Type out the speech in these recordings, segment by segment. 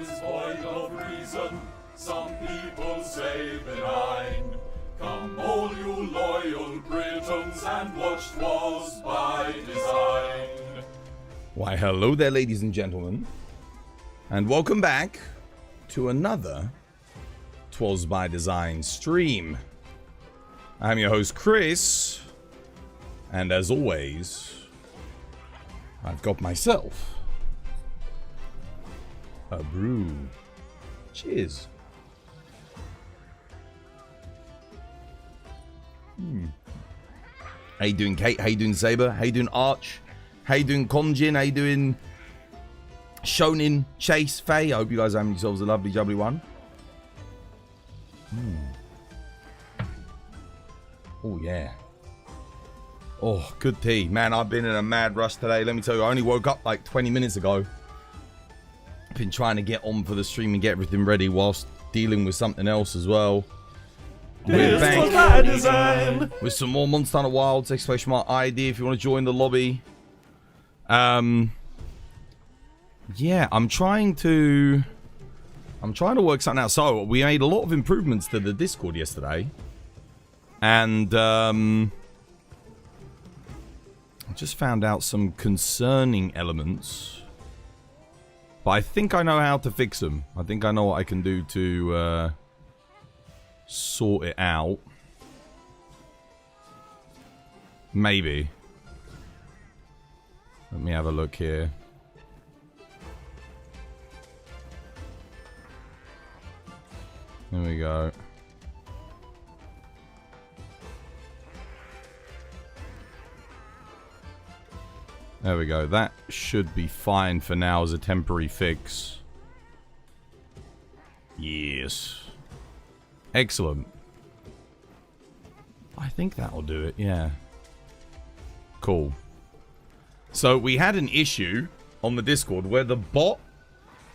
is void of reason, some people say benign. Come all you loyal Britons and watch 'Twas by Design. Why hello there, ladies and gentlemen, and welcome back to another 'Twas by Design stream. I'm your host Chris, and as always, I've got myself a brew. Cheers. How you doing, Kate? How you doing, Saber? How you doing, Arch? How you doing, Conjin? How you doing, Shonin, Chase, Faye? I hope you guys are having yourselves a lovely, jubbly one. Oh, yeah. Oh, good tea. Man, I've been in a mad rush today. Let me tell you, I only woke up like 20 minutes ago. Been trying to get on for the stream and get everything ready whilst dealing with something else as well. We're back with some more Monster Hunter Wilds ! ID if you want to join the lobby. Yeah, I'm trying to work something out. So we made a lot of improvements to the Discord yesterday, and I just found out some concerning elements. But I think I know how to fix them. I think I know what I can do to sort it out. Maybe. Let me have a look here. There we go. There we go. That should be fine for now as a temporary fix. Yes. Excellent. I think that'll do it, yeah. Cool. So we had an issue on the Discord where the bot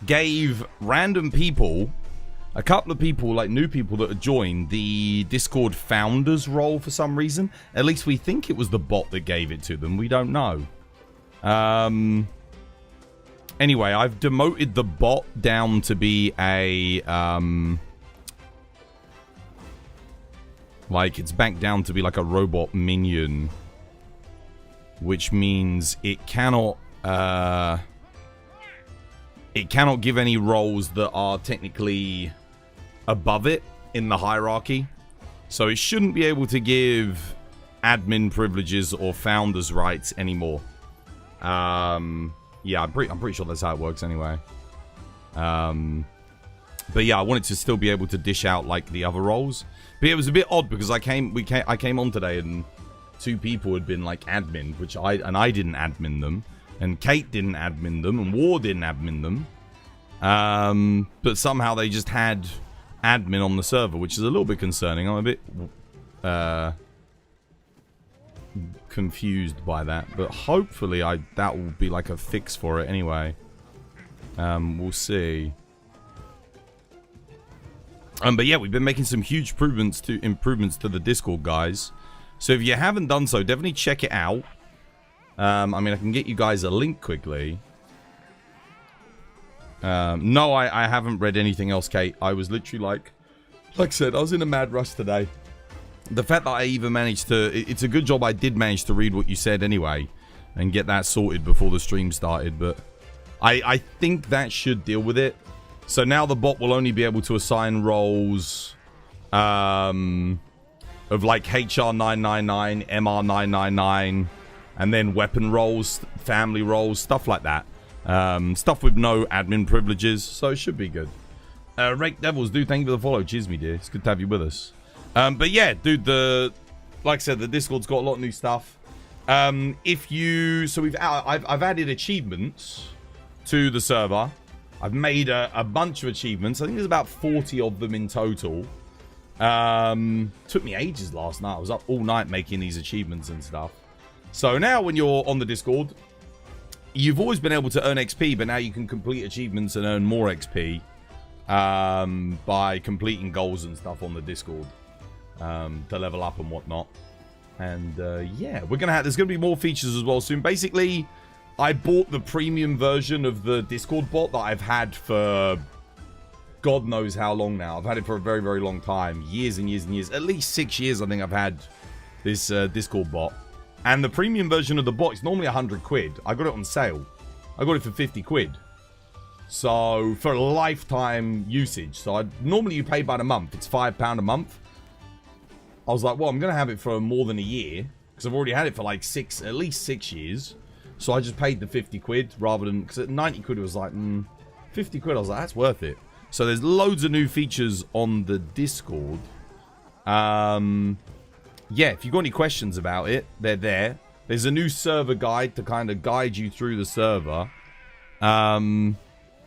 gave random people, a couple of people, like new people that had joined, the Discord founders role for some reason. At least we think it was the bot that gave it to them. We don't know. Anyway, I've demoted the bot down to be a, like, it's back down to be like a robot minion. Which means it cannot give any roles that are technically above it in the hierarchy. So it shouldn't be able to give admin privileges or founders rights anymore. Yeah, I'm pretty sure that's how it works anyway. But yeah, I wanted to still be able to dish out like the other roles. But it was a bit odd because I came on today and two people had been like admin, which I didn't admin them, and Kate didn't admin them, and War didn't admin them. But somehow they just had admin on the server, which is a little bit concerning. I'm a bit confused by that, but hopefully that will be like a fix for it anyway. We'll see. But yeah, we've been making some huge improvements to the Discord, guys. So if you haven't done so, definitely check it out. I mean, I can get you guys a link quickly. No, I haven't read anything else, Kate. I was literally like I said, I was in a mad rush today. The fact that I even managed to... It's a good job I did manage to read what you said anyway and get that sorted before the stream started, but I think that should deal with it. So now the bot will only be able to assign roles of like HR 999, MR 999, and then weapon roles, family roles, stuff like that. Stuff with no admin privileges, so it should be good. Rake Devils, dude, thank you for the follow. Cheers, me dear. It's good to have you with us. But yeah, dude, like I said, the Discord's got a lot of new stuff. I've added achievements to the server. I've made a bunch of achievements. I think there's about 40 of them in total. Took me ages last night. I was up all night making these achievements and stuff. So now when you're on the Discord, you've always been able to earn XP, but now you can complete achievements and earn more XP by completing goals and stuff on the Discord. To level up and whatnot. And yeah, there's gonna be more features as well soon. Basically, I bought the premium version of the Discord bot that I've had for God knows how long now. I've had it for a very, very long time. Years and years and years. At least 6 years, I think I've had this Discord bot. And the premium version of the bot is normally 100 quid. I got it on sale. I got it for 50 quid. So, for lifetime usage. So, normally you pay by the month. It's £5 a month. I was like, well, I'm going to have it for more than a year. Because I've already had it for like at least 6 years. So, I just paid the 50 quid rather than... Because at 90 quid it was like, 50 quid. I was like, that's worth it. So, there's loads of new features on the Discord. Yeah, if you've got any questions about it, they're there. There's a new server guide to kind of guide you through the server.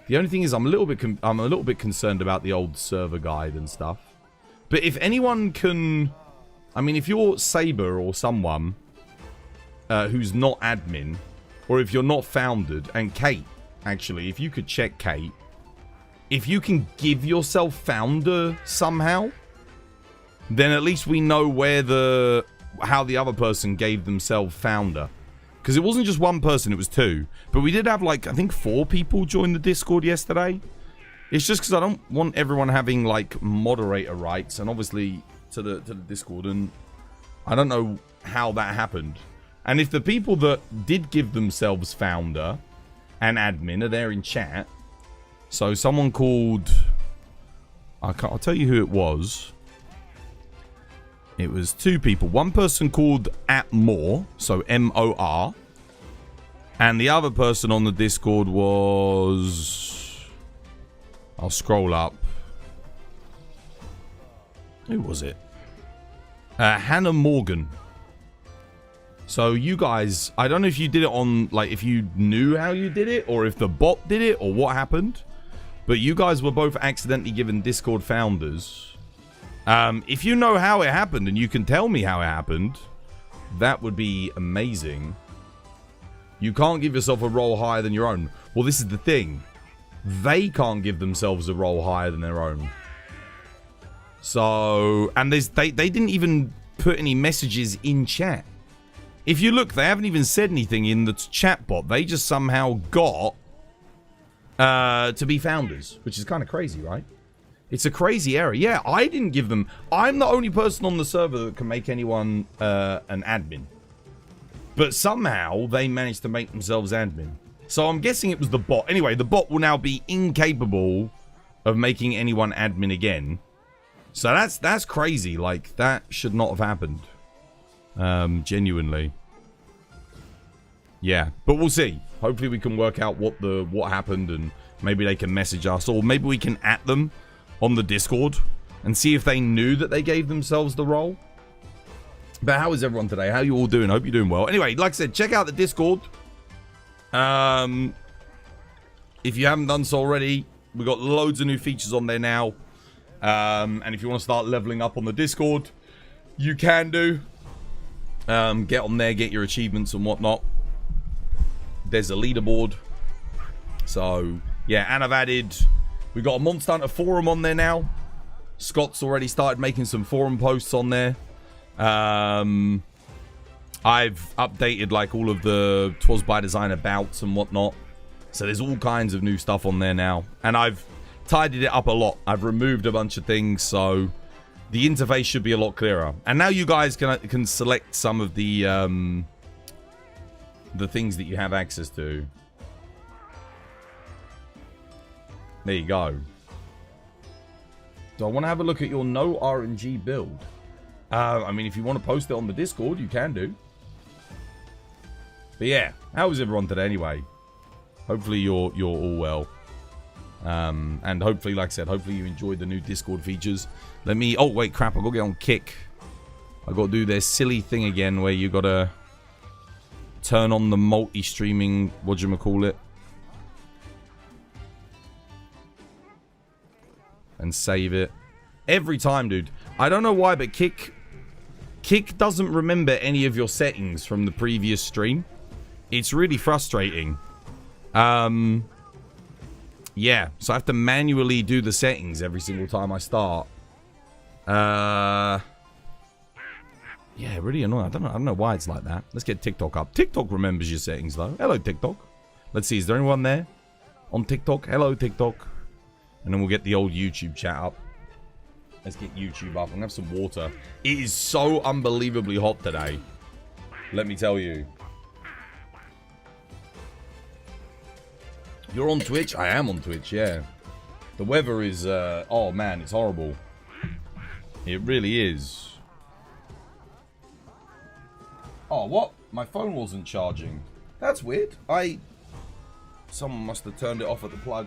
The only thing is, I'm a little bit concerned about the old server guide and stuff. But if anyone can, I mean, if you're Saber or someone who's not admin, or if you're not founded, and Kate, actually, if you could check Kate, if you can give yourself founder somehow, then at least we know how the other person gave themselves founder. Because it wasn't just one person, it was 2. But we did have, like, I think 4 people join the Discord yesterday. It's just because I don't want everyone having, like, moderator rights. And obviously, to the Discord. And I don't know how that happened. And if the people that did give themselves founder and admin are there in chat. So, someone called... I'll tell you who it was. It was 2 people. One person called @more, so M-O-R. And the other person on the Discord was... I'll scroll up. Who was it? Hannah Morgan. So you guys, I don't know if you did it on, like, if you knew how you did it, or if the bot did it, or what happened. But you guys were both accidentally given Discord founders. If you know how it happened and you can tell me how it happened, that would be amazing. You can't give yourself a role higher than your own. Well, this is the thing. They can't give themselves a role higher than their own. So, and they didn't even put any messages in chat. If you look, they haven't even said anything in the chat bot. They just somehow got to be founders, which is kind of crazy, right? It's a crazy error. Yeah, I didn't give them... I'm the only person on the server that can make anyone an admin. But somehow, they managed to make themselves admin. So I'm guessing it was the bot. Anyway, the bot will now be incapable of making anyone admin again. So that's crazy. Like, that should not have happened. Genuinely. Yeah, but we'll see. Hopefully we can work out what happened, and maybe they can message us, or maybe we can @ them on the Discord and see if they knew that they gave themselves the role. But how is everyone today? How are you all doing? Hope you're doing well. Anyway, like I said, check out the Discord. If you haven't done so already, we've got loads of new features on there now. And if you want to start leveling up on the Discord, you can do. Get on there, get your achievements and whatnot. There's a leaderboard. So, yeah, and I've added... We've got a Monster Hunter forum on there now. Scott's already started making some forum posts on there. I've updated, like, all of the 'Twas by Design abouts and whatnot. So there's all kinds of new stuff on there now. And I've tidied it up a lot. I've removed a bunch of things, so the interface should be a lot clearer. And now you guys can select some of the things that you have access to. There you go. So I want to have a look at your no RNG build. I mean, if you want to post it on the Discord, you can do. But yeah, how is everyone today anyway? Hopefully you're all well. And hopefully, like I said, hopefully you enjoyed the new Discord features. Let me... Oh, wait, crap. I've got to get on Kick. I've got to do this silly thing again where you got to turn on the multi-streaming... Whatchamacallit? And save it. Every time, dude. I don't know why, but Kick doesn't remember any of your settings from the previous stream. It's really frustrating. Yeah, so I have to manually do the settings every single time I start. Yeah, really annoying. I don't know why it's like that. Let's get TikTok up. TikTok remembers your settings, though. Hello, TikTok. Let's see, is there anyone there on TikTok? Hello, TikTok. And then we'll get the old YouTube chat up. Let's get YouTube up. I'm going to have some water. It is so unbelievably hot today. Let me tell you. You're on Twitch? I am on Twitch, yeah. The weather is, oh man, it's horrible. It really is. Oh, what? My phone wasn't charging. That's weird. Someone must have turned it off at the plug.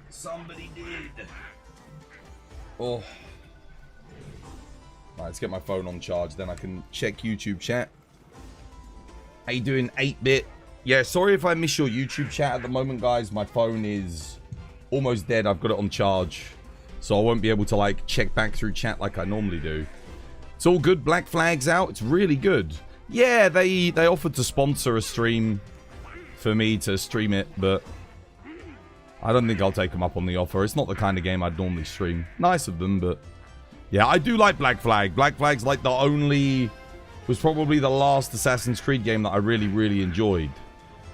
Somebody did. Oh. Right, let's get my phone on charge, then I can check YouTube chat. How you doing, 8-bit? Yeah, sorry if I miss your YouTube chat at the moment, guys. My phone is almost dead. I've got it on charge. So I won't be able to, like, check back through chat like I normally do. It's all good. Black Flag's out. It's really good. Yeah, they offered to sponsor a stream for me to stream it, but I don't think I'll take them up on the offer. It's not the kind of game I'd normally stream. Nice of them, but yeah, I do like Black Flag. Black Flag's like was probably the last Assassin's Creed game that I really, really enjoyed.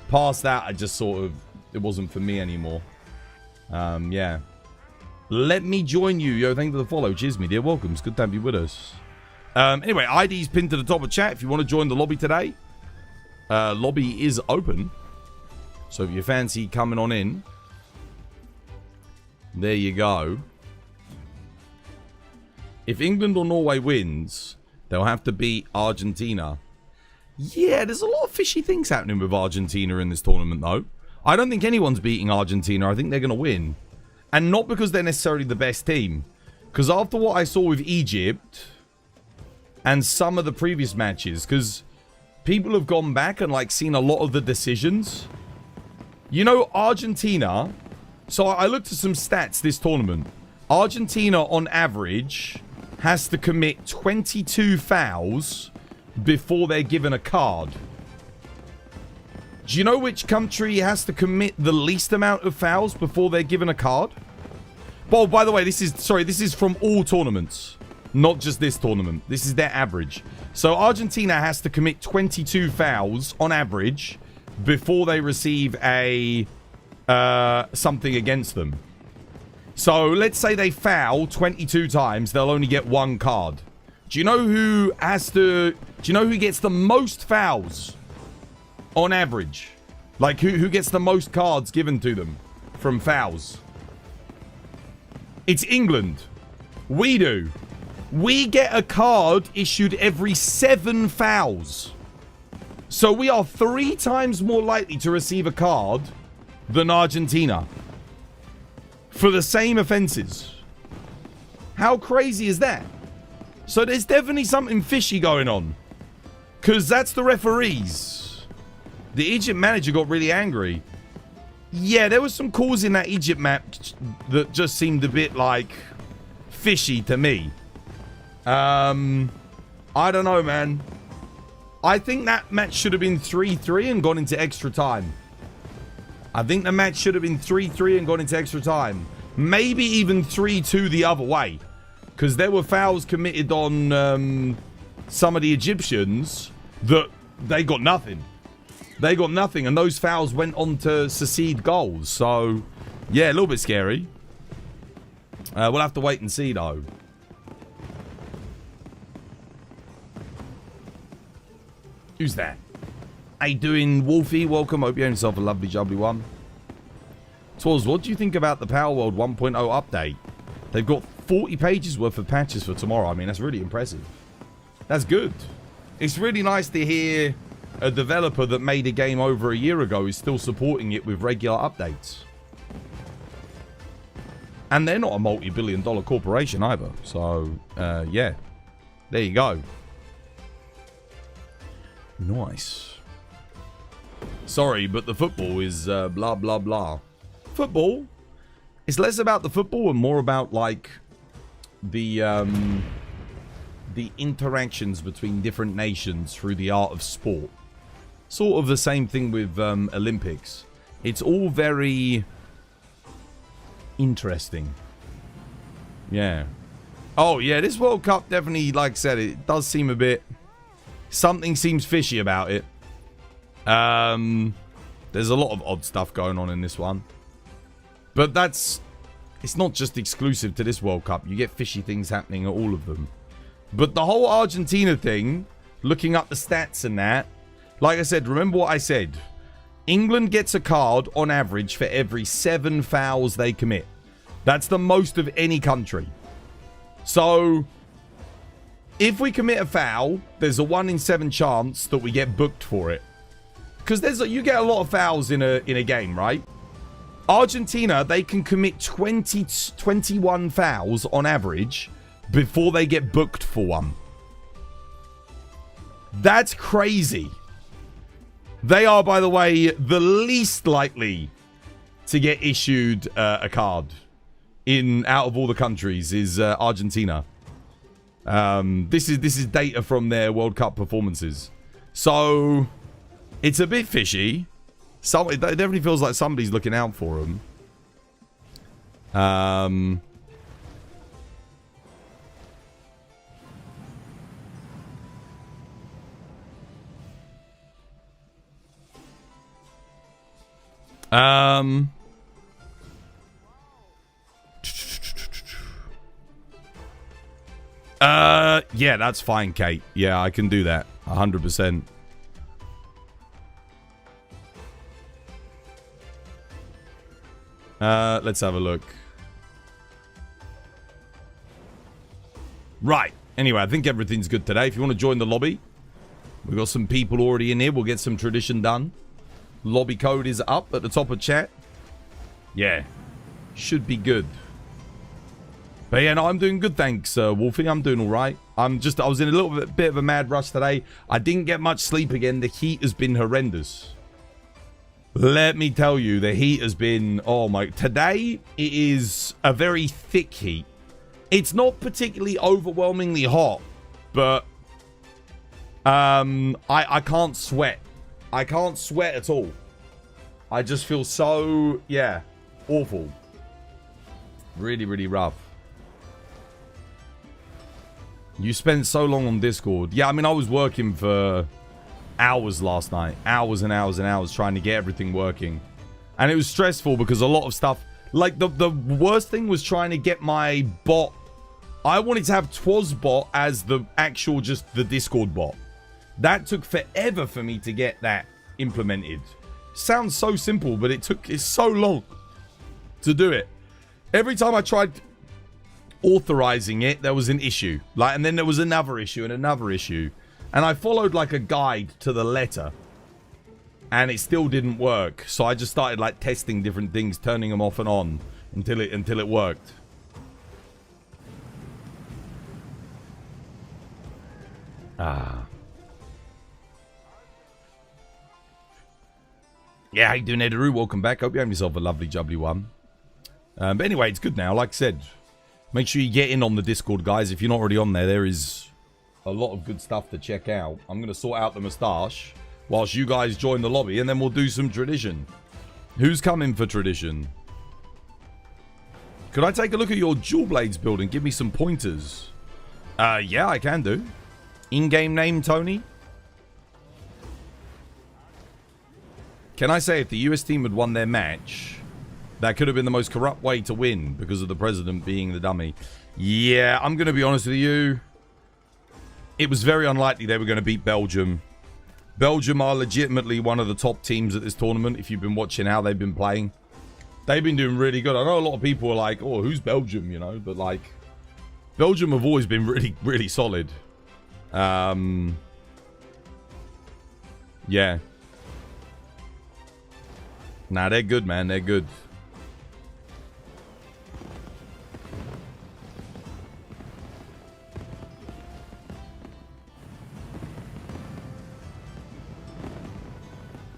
Past that, I just sort of, it wasn't for me anymore. Yeah. Let me join you. Yo, thank you for the follow. Cheers, me dear. Welcome. It's good to have you with us. Anyway, ID's pinned to the top of chat if you want to join the lobby today. Lobby is open. So if you fancy coming on in, there you go. If England or Norway wins, they'll have to beat Argentina. Yeah, there's a lot of fishy things happening with Argentina in this tournament, though. I don't think anyone's beating Argentina. I think they're going to win. And not because they're necessarily the best team. Because after what I saw with Egypt and some of the previous matches, because people have gone back and like seen a lot of the decisions. You know, Argentina. So I looked at some stats this tournament. Argentina, on average, has to commit 22 fouls before they're given a card. Do you know which country has to commit the least amount of fouls before they're given a card? Well, by the way, this is from all tournaments. Not just this tournament. This is their average. So Argentina has to commit 22 fouls on average before they receive a something against them. So let's say they foul 22 times, they'll only get one card. Do you know who gets the most fouls on average? Like who gets the most cards given to them from fouls? It's England. We do. We get a card issued every 7 fouls. So we are 3 times more likely to receive a card than Argentina for the same offenses. How crazy is that? So there's definitely something fishy going on. Because that's the referees. The Egypt manager got really angry. Yeah, there was some calls in that Egypt match that just seemed a bit, like, fishy to me. I don't know, man. I think that match should have been 3-3 and gone into extra time. I think the match should have been 3-3 and gone into extra time. Maybe even 3-2 the other way. Because there were fouls committed on some of the Egyptians that they got nothing. They got nothing, and those fouls went on to succeed goals. So, yeah, a little bit scary. We'll have to wait and see, though. Who's that? How you doing, Wolfie? Welcome. Hope you have yourself a lovely, jubbly one. Twaz, what do you think about the Power World 1.0 update? They've got 40 pages worth of patches for tomorrow. I mean, that's really impressive. That's good. It's really nice to hear a developer that made a game over a year ago is still supporting it with regular updates. And they're not a multi-billion-dollar corporation either. So, yeah. There you go. Nice. Sorry, but the football is blah, blah, blah. Football? It's less about the football and more about, like, the interactions between different nations through the art of sport. Sort of the same thing with Olympics. It's all very interesting. Yeah. Oh, yeah, this World Cup definitely, like I said, it does seem a bit... Something seems fishy about it. There's a lot of odd stuff going on in this one. But that's it's not just exclusive to this World Cup. You get fishy things happening at all of them. But the whole Argentina thing, looking up the stats and that, like I said, remember what I said. England gets a card on average for every 7 fouls they commit. That's the most of any country. So, if we commit a foul, there's a 1 in 7 chance that we get booked for it. Because you get a lot of fouls in a game, right? Argentina, they can commit 21 fouls on average before they get booked for one. That's crazy. They are, by the way, the least likely to get issued a card out of all the countries is Argentina. This is data from their World Cup performances. So, it's a bit fishy. It definitely feels like somebody's looking out for them. Yeah, that's fine, Kate. Yeah, I can do that. 100%. Let's have a look. Right. Anyway, I think everything's good today. If you want to join the lobby, we've got some people already in here. We'll get some tradition done. Lobby code is up at the top of chat. Yeah. Should be good. But yeah, no, I'm doing good, thanks, Wolfie. I'm doing all right. I was in a little bit of a mad rush today. I didn't get much sleep again. The heat has been horrendous. Let me tell you, the heat has been... Oh, my... Today, it is a very thick heat. It's not particularly overwhelmingly hot, but... I can't sweat. I can't sweat at all. I just feel so... Yeah. Awful. Really, really rough. You spent so long on Discord. Yeah, I mean, I was working for hours last night. Hours and hours and hours trying to get everything working. And it was stressful because a lot of stuff... Like, the worst thing was trying to get my bot... I wanted to have TwasBot as the actual, just the Discord bot. That took forever for me to get that implemented. Sounds so simple, but it's so long to do it. Every time I tried authorizing it, there was an issue. And then there was another issue and another issue. And I followed like a guide to the letter. And it still didn't work. So I just started like testing different things, turning them off and on until it worked. Ah. Yeah, how you doing, Edaru? Welcome back. Hope you have yourself a lovely, jubbly one. But anyway, it's good now. Like I said, make sure you get in on the Discord, guys. If you're not already on there, there is a lot of good stuff to check out. I'm going to sort out the moustache whilst you guys join the lobby, and then we'll do some tradition. Who's coming for tradition? Could I take a look at your Dual Blades build and give me some pointers? Yeah, I can do. In-game name, Tony? Can I say if the US team had won their match, that could have been the most corrupt way to win because of the president being the dummy? Yeah, I'm going to be honest with you. It was very unlikely they were going to beat Belgium. Belgium are legitimately one of the top teams at this tournament, if you've been watching how they've been playing. They've been doing really good. I know a lot of people are like, oh, who's Belgium, you know? But, like, Belgium have always been really, really solid. Yeah. Nah, they're good, man. They're good.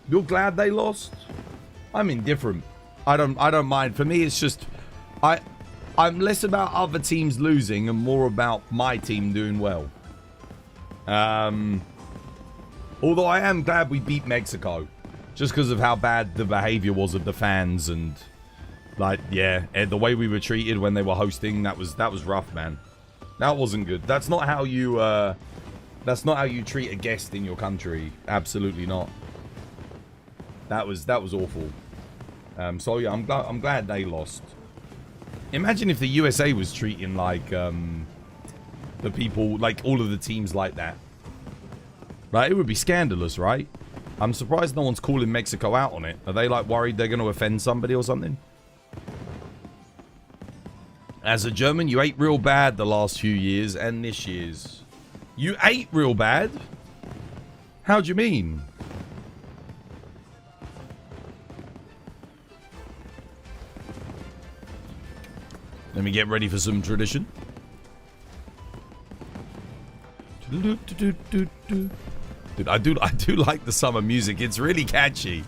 You're glad they lost? I'm indifferent. I don't mind. For me, it's just I'm less about other teams losing and more about my team doing well. Although I am glad we beat Mexico. Just because of how bad the behavior was of the fans and, like, yeah, the way we were treated when they were hosting, that was rough, man. That wasn't good. That's not how you treat a guest in your country. Absolutely not. That was awful. So yeah, I'm glad they lost. Imagine if the USA was treating like the people, like all of the teams like that. Right? It would be scandalous, right? I'm surprised no one's calling Mexico out on it. Are they like worried they're going to offend somebody or something? As a German, you ate real bad the last few years and this year's. You ate real bad? How do you mean? Let me get ready for some tradition. Dude, I do like the summer music. It's really catchy.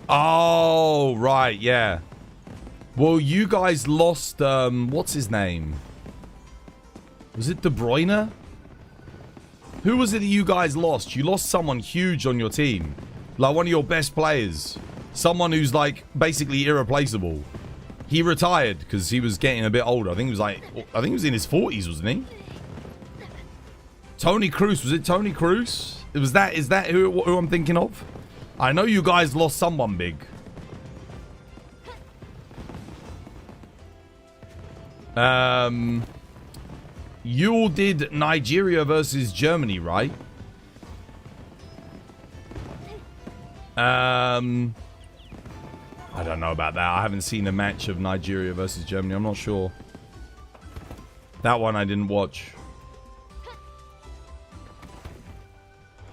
Oh, right, yeah. Well, you guys lost, what's his name? Was it De Bruyne? Who was it that you guys lost? You lost someone huge on your team. Like one of your best players. Someone who's like basically irreplaceable. He retired because he was getting a bit older. I think he was in his 40s, wasn't he? Tony Cruz. Was it Tony Cruz? Is that who I'm thinking of? I know you guys lost someone big. You all did Nigeria versus Germany, right? I don't know about that. I haven't seen a match of Nigeria versus Germany. I'm not sure. That one I didn't watch.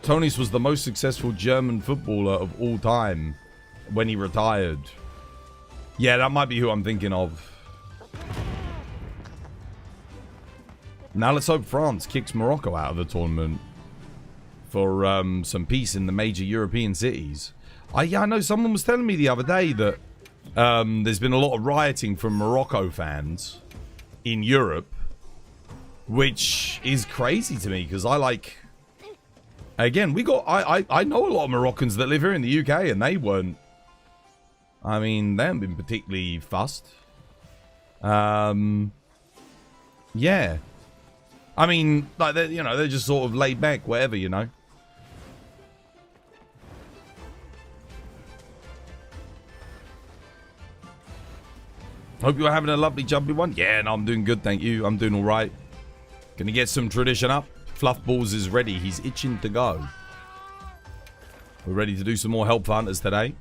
Toni's was the most successful German footballer of all time when he retired. Yeah, that might be who I'm thinking of. Now let's hope France kicks Morocco out of the tournament for some peace in the major European cities. I know someone was telling me the other day that there's been a lot of rioting from Morocco fans in Europe, which is crazy to me because I like... Again, I know a lot of Moroccans that live here in the UK and they weren't... I mean, they haven't been particularly fussed. Yeah. I mean, like, they're just sort of laid back, whatever, you know. Hope you're having a lovely jumpy one. Yeah, no, I'm doing good, thank you. I'm doing all right. Gonna get some tradition up. Fluffballs is ready. He's itching to go. We're ready to do some more Help for Hunters today.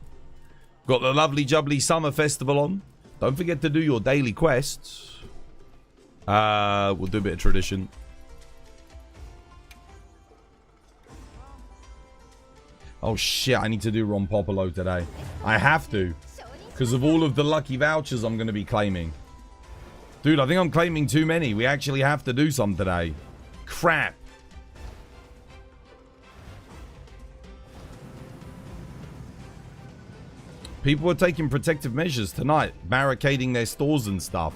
Got the lovely jubbly summer festival on. Don't forget to do your daily quests. We'll do a bit of tradition. Oh shit, I need to do Ron Popolo today. I have to. Because of all of the lucky vouchers I'm going to be claiming. Dude, I think I'm claiming too many. We actually have to do some today. Crap. People are taking protective measures tonight. Barricading their stores and stuff.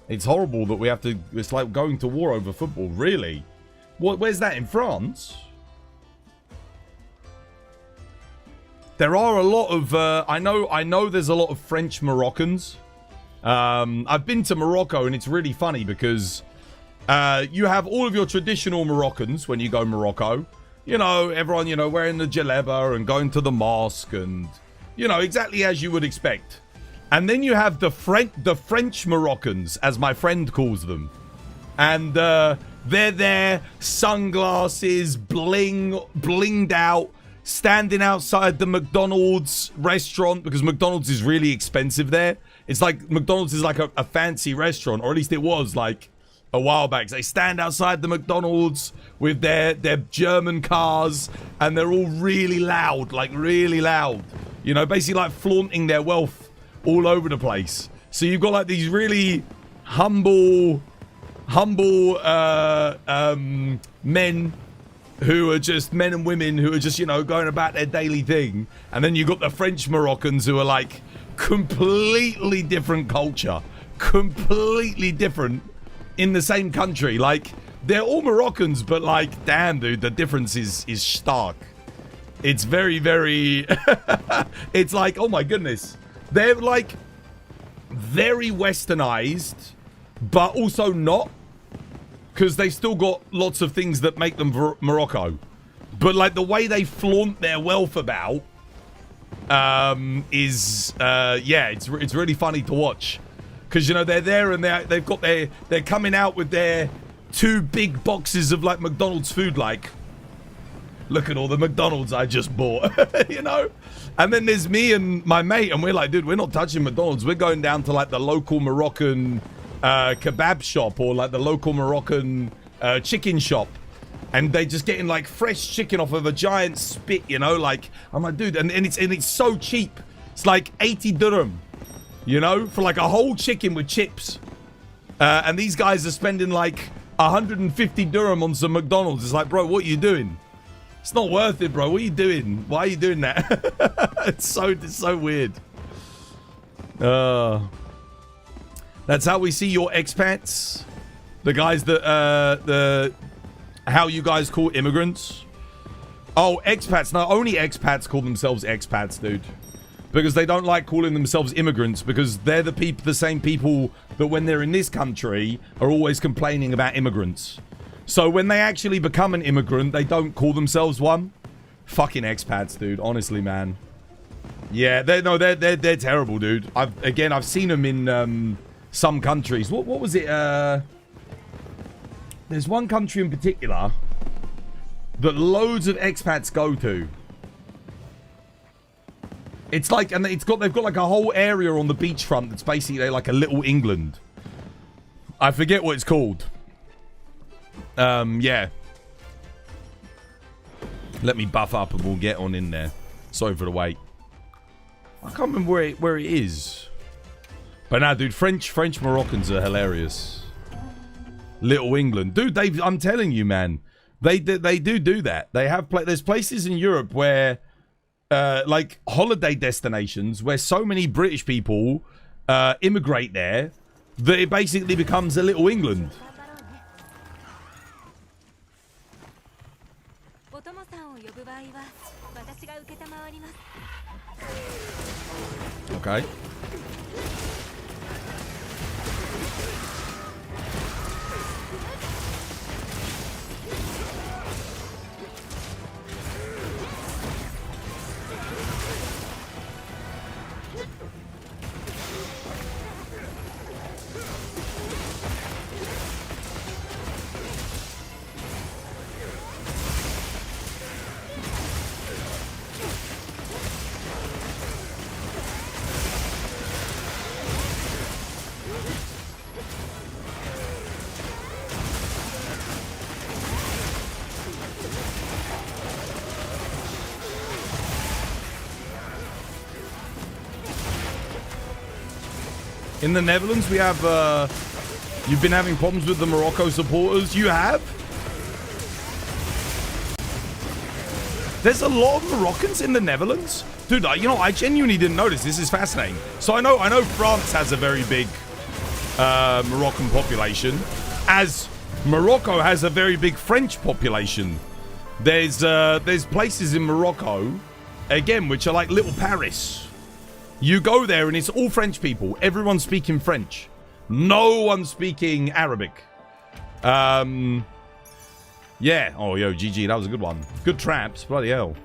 It's horrible that we have to... It's like going to war over football. Really? Where's that? In France? There are a lot of... I know there's a lot of French Moroccans. I've been to Morocco and it's really funny because you have all of your traditional Moroccans when you go Morocco. You know, everyone, you know, wearing the jaleba and going to the mosque and, you know, exactly as you would expect. And then you have the French Moroccans, as my friend calls them. And they're there, sunglasses, blinged out, standing outside the McDonald's restaurant because McDonald's is really expensive there. It's like McDonald's is like a fancy restaurant, or at least it was like a while back. They stand outside the McDonald's with their German cars and they're all really loud, like really loud. You know, basically like flaunting their wealth all over the place. So you've got like these really humble men who are just men and women who are just, you know, going about their daily thing. And then you've got the French Moroccans who are like completely different culture, completely different in the same country. Like, they're all Moroccans, but like, damn, dude, the difference is stark. It's very, very... It's like, oh my goodness. They're like very westernized, but also not. Because they still got lots of things that make them Morocco. But like the way they flaunt their wealth about is it's really funny to watch. Because, you know, they're there and they're coming out with their 2 big boxes of like McDonald's food, like, look at all the McDonald's I just bought, you know? And then there's me and my mate, and we're like, dude, we're not touching McDonald's. We're going down to like the local Moroccan kebab shop or like the local Moroccan chicken shop. And they just getting like fresh chicken off of a giant spit, you know? Like, I'm like, dude, and it's so cheap. It's like 80 dirham. You know, for like a whole chicken with chips. And these guys are spending like 150 dirham on some McDonald's. It's like, bro, what are you doing? It's not worth it, bro. What are you doing? Why are you doing that? It's so weird. That's how we see your expats. The guys that, how you guys call immigrants. Oh, expats. No, only expats call themselves expats, dude. Because they don't like calling themselves immigrants, because they're the same people that when they're in this country are always complaining about immigrants. So when they actually become an immigrant, they don't call themselves one. Fucking expats, dude. Honestly, man. Yeah, they're terrible, dude. I've seen them in some countries. What was it? There's one country in particular that loads of expats go to. It's like, and they've got like a whole area on the beachfront that's basically like a little England. I forget what it's called. Yeah. Let me buff up and we'll get on in there. Sorry for the wait. I can't remember where it is. But nah, dude, French Moroccans are hilarious. Little England, dude. I'm telling you, man. They do that. They have there's places in Europe where. Like holiday destinations where so many British people immigrate there that it basically becomes a little England. Okay. In the Netherlands, we have, you've been having problems with the Morocco supporters. You have? There's a lot of Moroccans in the Netherlands? Dude, you know, I genuinely didn't notice. This is fascinating. So I know France has a very big Moroccan population, as Morocco has a very big French population. There's places in Morocco, again, which are like little Paris. You go there and it's all French people. Everyone's speaking French. No one's speaking Arabic. Yeah. Oh, yo, GG. That was a good one. Good traps. Bloody hell.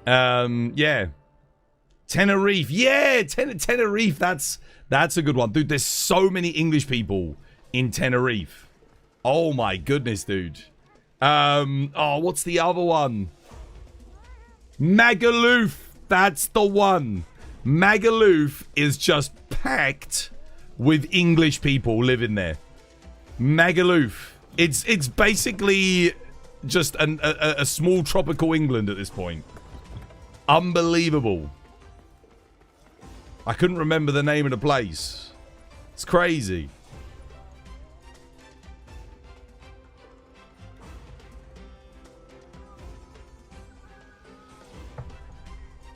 Yeah. Tenerife. Yeah, Tenerife. That's a good one. Dude, there's so many English people in Tenerife. Oh, my goodness, dude. Oh, what's the other one? Magaluf. That's the one. Magaluf is just packed with English people living there. Magaluf. It's basically just a small tropical England at this point. Unbelievable. I couldn't remember the name of the place. It's crazy.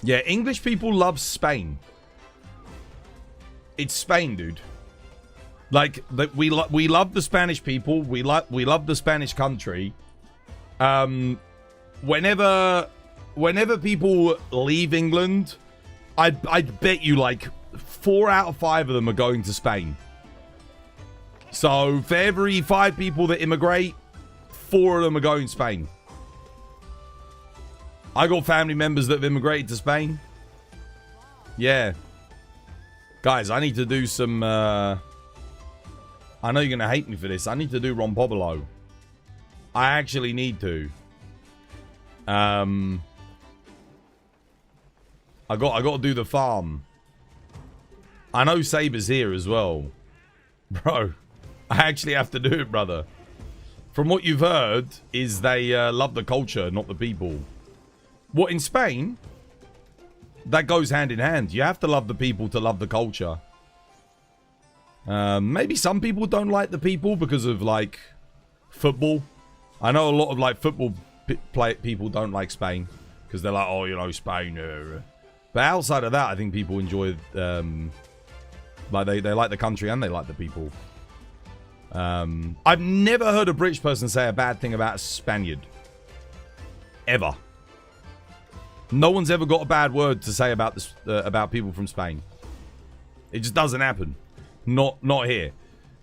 Yeah, English people love Spain. It's Spain, dude. Like, we love the Spanish people. We love the Spanish country. Whenever people leave England, I'd bet you like 4 out of 5 of them are going to Spain. So for every 5 people that immigrate, 4 of them are going to Spain. I got family members that have immigrated to Spain. Yeah. Guys, I need to do some... I know you're going to hate me for this. I need to do Ron Pobolo. I actually need to. I got to do the farm. I know Saber's here as well. Bro, I actually have to do it, brother. From what you've heard, is they love the culture, not the people. What, in Spain? That goes hand in hand. You have to love the people to love the culture. Maybe some people don't like the people because of, like, football. I know a lot of, like, football people don't like Spain. Because they're like, oh, you know, Spain. But outside of that, I think people enjoy... like, they like the country and they like the people. I've never heard a British person say a bad thing about a Spaniard. Ever. No one's ever got a bad word to say about this, about people from Spain. It just doesn't happen. Not here.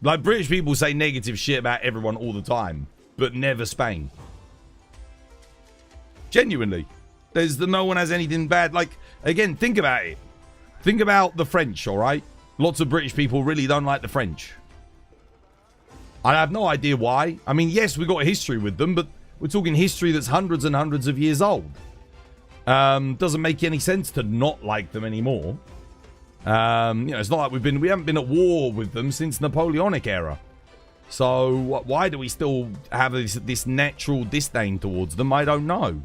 Like, British people say negative shit about everyone all the time, but never Spain. Genuinely. No one has anything bad. Like, again, think about it. Think about the French, alright? Lots of British people really don't like the French. I have no idea why. I mean, yes, we got a history with them, but we're talking history that's hundreds and hundreds of years old. Doesn't make any sense to not like them anymore. You know, it's not like we haven't been at war with them since Napoleonic era. So why do we still have this natural disdain towards them? I don't know.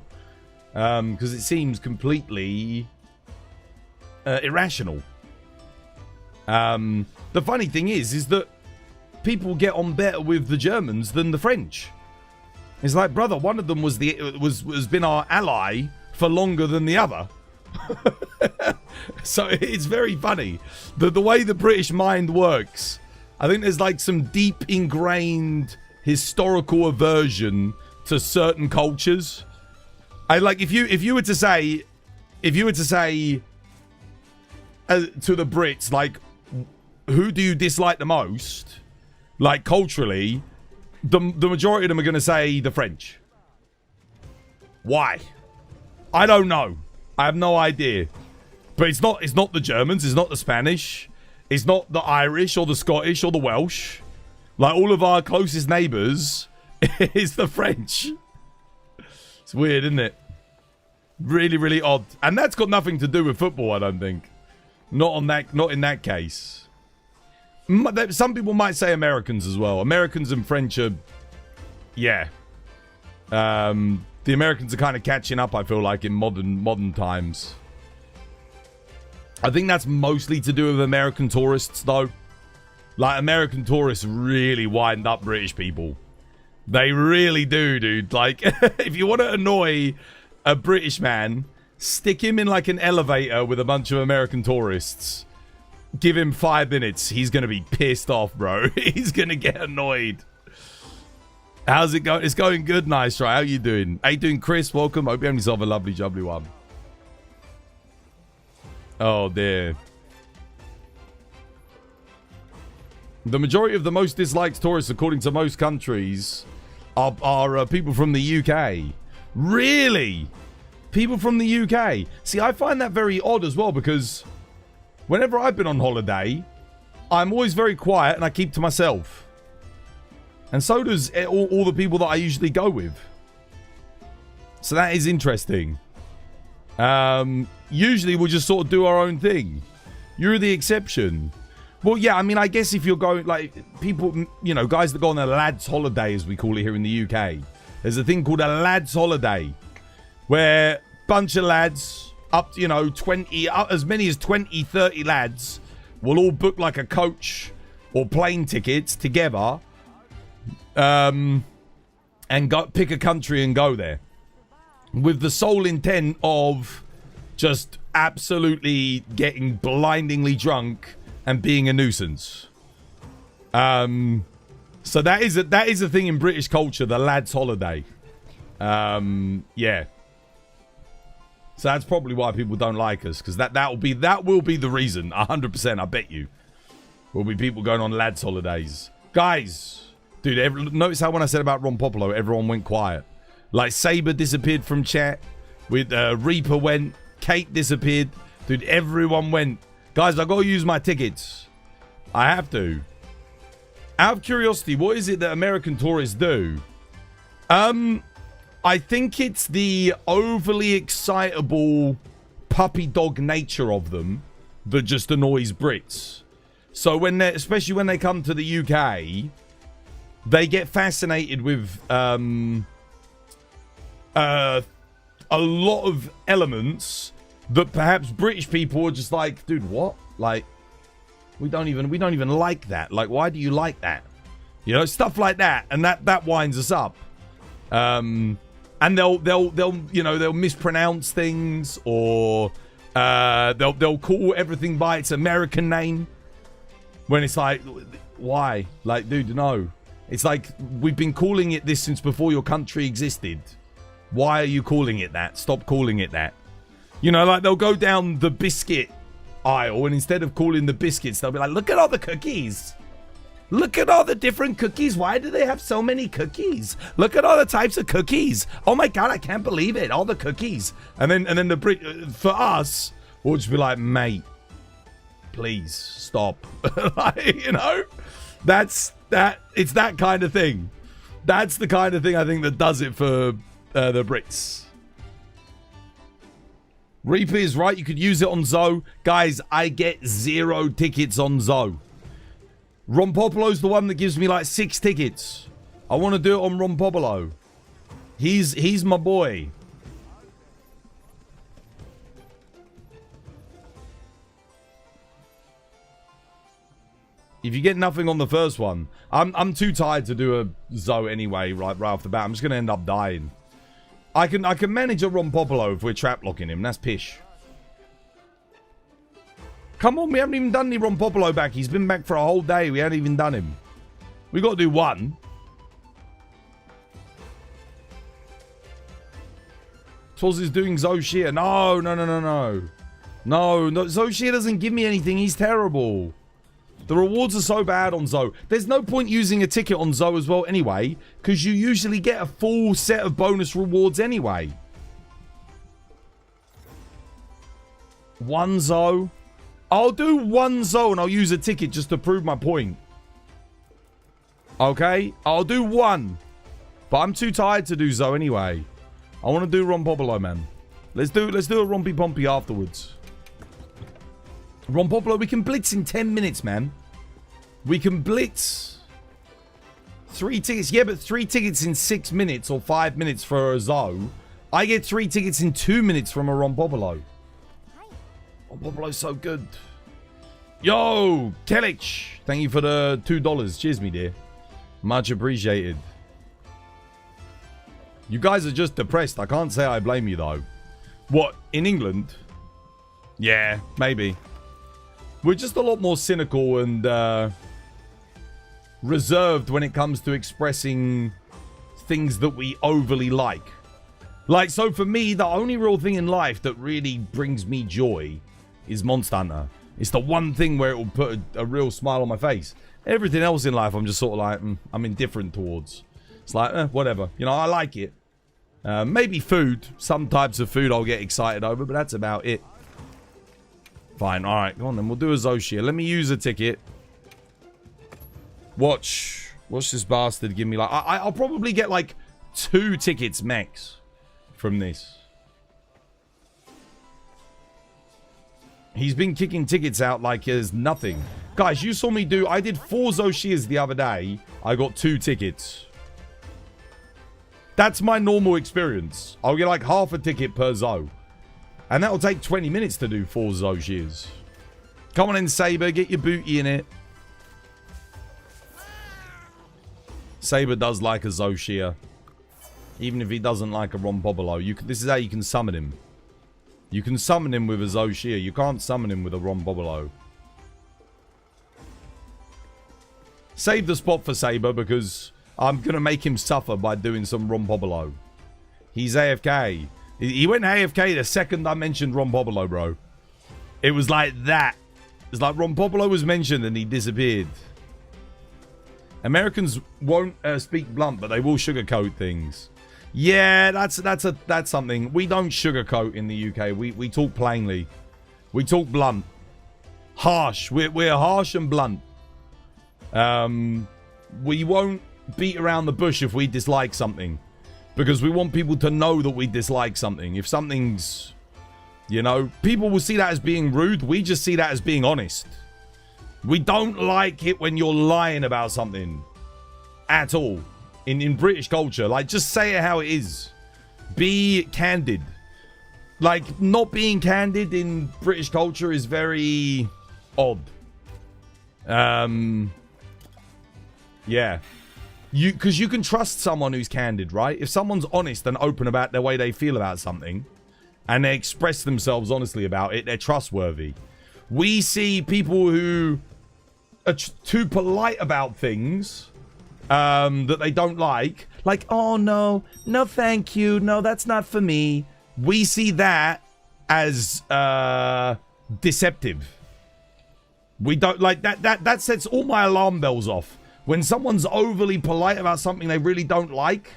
Because it seems completely irrational. The funny thing is that people get on better with the Germans than the French. It's like, brother, one of them was been our ally for longer than the other. So it's very funny. The way the British mind works. I think there's like some deep ingrained historical aversion to certain cultures. I like if you were to say to the Brits, like, who do you dislike the most? Like, culturally, the majority of them are going to say the French. Why? I don't know. I have no idea. But it's not the Germans, it's not the Spanish, it's not the Irish or the Scottish or the Welsh. Like, all of our closest neighbours is the French. It's weird, isn't it? Really, really odd. And that's got nothing to do with football, I don't think. Not in that case. Some people might say Americans as well. Americans and French are... Yeah. The Americans are kind of catching up, I feel like, in modern times. I think that's mostly to do with American tourists, though. Like, American tourists really wind up British people. They really do, dude. Like, if you want to annoy a British man, stick him in, like, an elevator with a bunch of American tourists. Give him 5 minutes. He's going to be pissed off, bro. He's going to get annoyed. How's it going? It's going good, nice, right? How you doing? How you doing, Chris? Welcome. Hope you have yourself a lovely, jubbly one. Oh, dear. The majority of the most disliked tourists, according to most countries, are people from the UK. Really? People from the UK? See, I find that very odd as well, because whenever I've been on holiday, I'm always very quiet and I keep to myself. And so does all the people that I usually go with. So that is interesting. Usually we'll just sort of do our own thing. You're the exception. Well, yeah, I mean, I guess if you're going, like, people, you know, guys that go on a lad's holiday, as we call it here in the UK. There's a thing called a lad's holiday. Where a bunch of lads, up to, you know, 20, as many as 20, 30 lads, will all book, like, a coach or plane tickets together. And go pick a country and go there. With the sole intent of just absolutely getting blindingly drunk and being a nuisance. So that is a thing in British culture, the lad's holiday. Yeah. So that's probably why people don't like us, because that will be the reason. 100%, I bet you. Will be people going on lads holidays. Guys, Dude, notice how when I said about Ron Popolo, everyone went quiet. Like, Saber disappeared from chat. With Reaper went. Kate disappeared. Dude, everyone went. Guys, I gotta use my tickets. I have to. Out of curiosity, what is it that American tourists do? I think it's the overly excitable puppy dog nature of them that just annoys Brits. So when they, especially when they come to the UK, they get fascinated with a lot of elements that perhaps British people are just like, dude, what? Like, we don't even like that. Like, why do you like that? You know, stuff like that, and that winds us up. And they'll mispronounce things, or they'll call everything by its American name when it's like, why? Like, dude, no. It's like, we've been calling it this since before your country existed. Why are you calling it that? Stop calling it that. You know, like, they'll go down the biscuit aisle, and instead of calling the biscuits, they'll be like, look at all the cookies. Look at all the different cookies. Why do they have so many cookies? Look at all the types of cookies. Oh my God, I can't believe it. All the cookies. And then the Brit, for us, we'll just be like, mate, please stop. Like, you know, it's that kind of thing. That's the kind of thing I think that does it for the Brits. Reaper is right. You could use it on Zoe. Guys, I get 0 tickets on Zoe. Ron Popolo's the one that gives me like 6 tickets. I want to do it on Ron Popolo. He's my boy. If you get nothing on the first one, I'm too tired to do a Zoe anyway, right off the bat. I'm just gonna end up dying. I can manage a Ron Popolo if we're trap locking him. That's pish. Come on, we haven't even done any Ron Popolo back. He's been back for a whole day. We haven't even done him. We got to do one. Twas is doing Zoshia. No. No, Zoshia doesn't give me anything. He's terrible. The rewards are so bad on Zoe. There's no point using a ticket on Zoe as well anyway, because you usually get a full set of bonus rewards anyway. One Zoe. I'll do one Zoe and I'll use a ticket just to prove my point. Okay? I'll do one. But I'm too tired to do Zoe anyway. I want to do Ron Popolo, man. Let's do a Rompy Pompy afterwards. Ron Popolo, we can blitz in 10 minutes, man. We can blitz. 3 tickets. Yeah, but 3 tickets in 6 minutes or 5 minutes for a Zoe. I get 3 tickets in 2 minutes from a Ron Popolo. Ron Popolo's so good. Yo, Telich. Thank you for the $2. Cheers, me dear. Much appreciated. You guys are just depressed. I can't say I blame you, though. What, in England? Yeah, maybe. We're just a lot more cynical and reserved when it comes to expressing things that we overly like. Like, so for me, the only real thing in life that really brings me joy is Monster Hunter. It's the one thing where it will put a real smile on my face. Everything else in life, I'm just sort of like, I'm indifferent towards. It's like, whatever. You know, I like it. Maybe food. Some types of food I'll get excited over, but that's about it. Fine, alright, go on then. We'll do a Zoshia. Let me use a ticket. Watch this bastard give me like... I'll probably get like 2 tickets max from this. He's been kicking tickets out like there's nothing. Guys, you saw me do... I did 4 Zoshias the other day. I got 2 tickets. That's my normal experience. I'll get like half a ticket per Zo. And that'll take 20 minutes to do 4 Zoshias. Come on in, Saber. Get your booty in it. Saber does like a Zoshia. Even if he doesn't like a Ron Popolo. This is how you can summon him. You can summon him with a Zoshia. You can't summon him with a Ron Popolo. Save the spot for Saber because I'm going to make him suffer by doing some Ron Popolo. He's AFK. He went AFK the second I mentioned Ron Popolo, bro. It was like that. It's like Ron Popolo was mentioned and he disappeared. Americans won't speak blunt, but they will sugarcoat things. Yeah, that's something. We don't sugarcoat in the UK. We talk plainly. We talk blunt. Harsh. We're harsh and blunt. We won't beat around the bush if we dislike something, because we want people to know that we dislike something. If something's, you know, people will see that as being rude. We just see that as being honest. We don't like it when you're lying about something at all in British culture. Like, just say it how it is. Be candid. Like, not being candid in British culture is very odd. Yeah. Because you can trust someone who's candid, right? If someone's honest and open about the way they feel about something, and they express themselves honestly about it, they're trustworthy. We see people who are too polite about things that they don't like, oh no thank you, no, that's not for me. We see that as deceptive. We don't like that sets all my alarm bells off. When someone's overly polite about something they really don't like,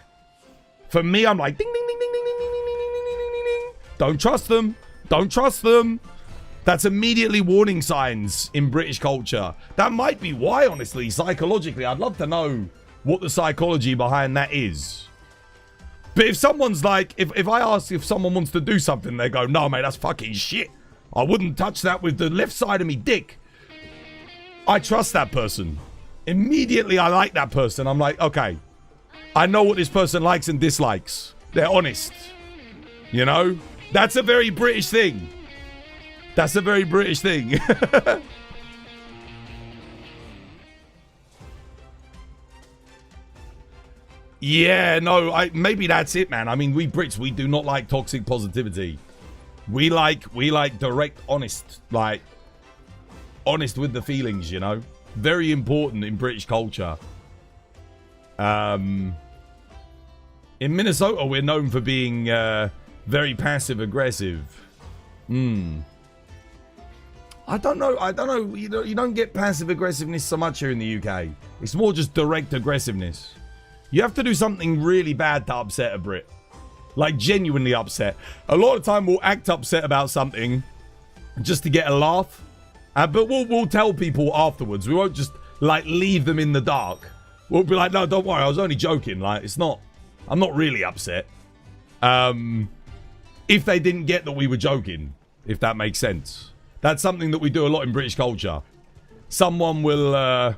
for me, I'm like, ding ding ding ding ding ding ding ding ding ding ding ding. Don't trust them. Don't trust them. That's immediately warning signs in British culture. That might be why, honestly, psychologically. I'd love to know what the psychology behind that is. But if someone's like, if I ask if someone wants to do something, they go, no, mate, that's fucking shit. I wouldn't touch that with the left side of me dick. I trust that person. Immediately, I like that person. I'm like, okay, I know what this person likes and dislikes. They're honest. You know? That's a very British thing. That's a very British thing. Yeah, no, maybe that's it, man. I mean, we Brits, we do not like toxic positivity. We like direct, honest, like, honest with the feelings, you know? Very important in British culture. In Minnesota, we're known for being very passive-aggressive. I don't know. You don't get passive-aggressiveness so much here in the UK. It's more just direct aggressiveness. You have to do something really bad to upset a Brit. Like, genuinely upset. A lot of time we'll act upset about something just to get a laugh. But we'll tell people afterwards. We won't just, like, leave them in the dark. We'll be like, no, don't worry, I was only joking. Like, I'm not really upset. If they didn't get that we were joking, if that makes sense. That's something that we do a lot in British culture. Someone will, I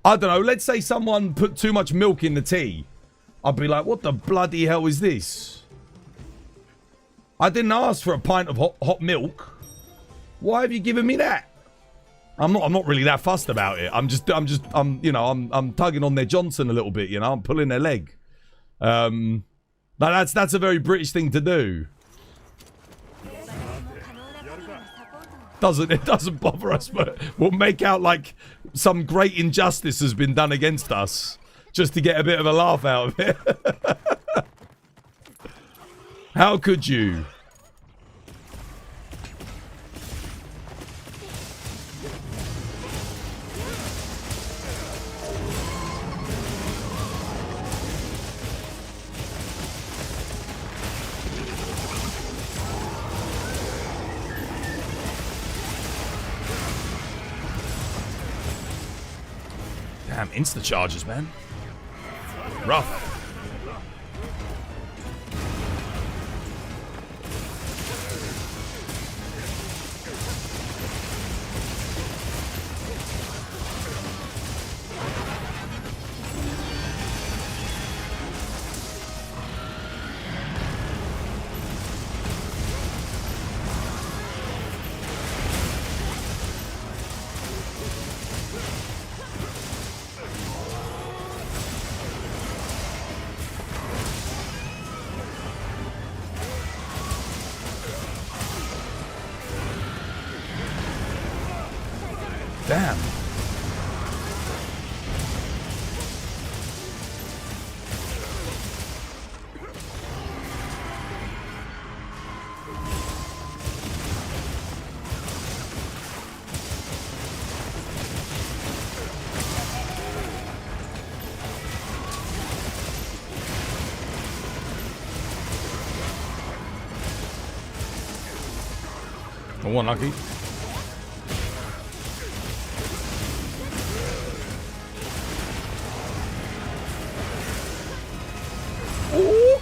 don't know, let's say someone put too much milk in the tea. I'd be like, what the bloody hell is this? I didn't ask for a pint of hot milk. Why have you given me that? I'm not really that fussed about it. I'm tugging on their Johnson a little bit, you know. I'm pulling their leg. But that's a very British thing to do. It doesn't bother us, but we'll make out like some great injustice has been done against us just to get a bit of a laugh out of it. How could you? Damn, insta charges, man. Rough. Damn. Come on, Lucky. Ooh.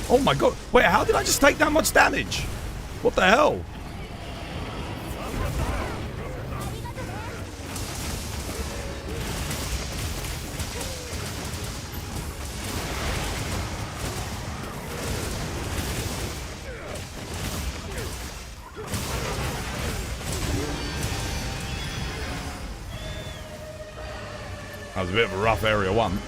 Oh my god. Wait, how did I just take that much damage? What the hell? That was a bit of a rough area one.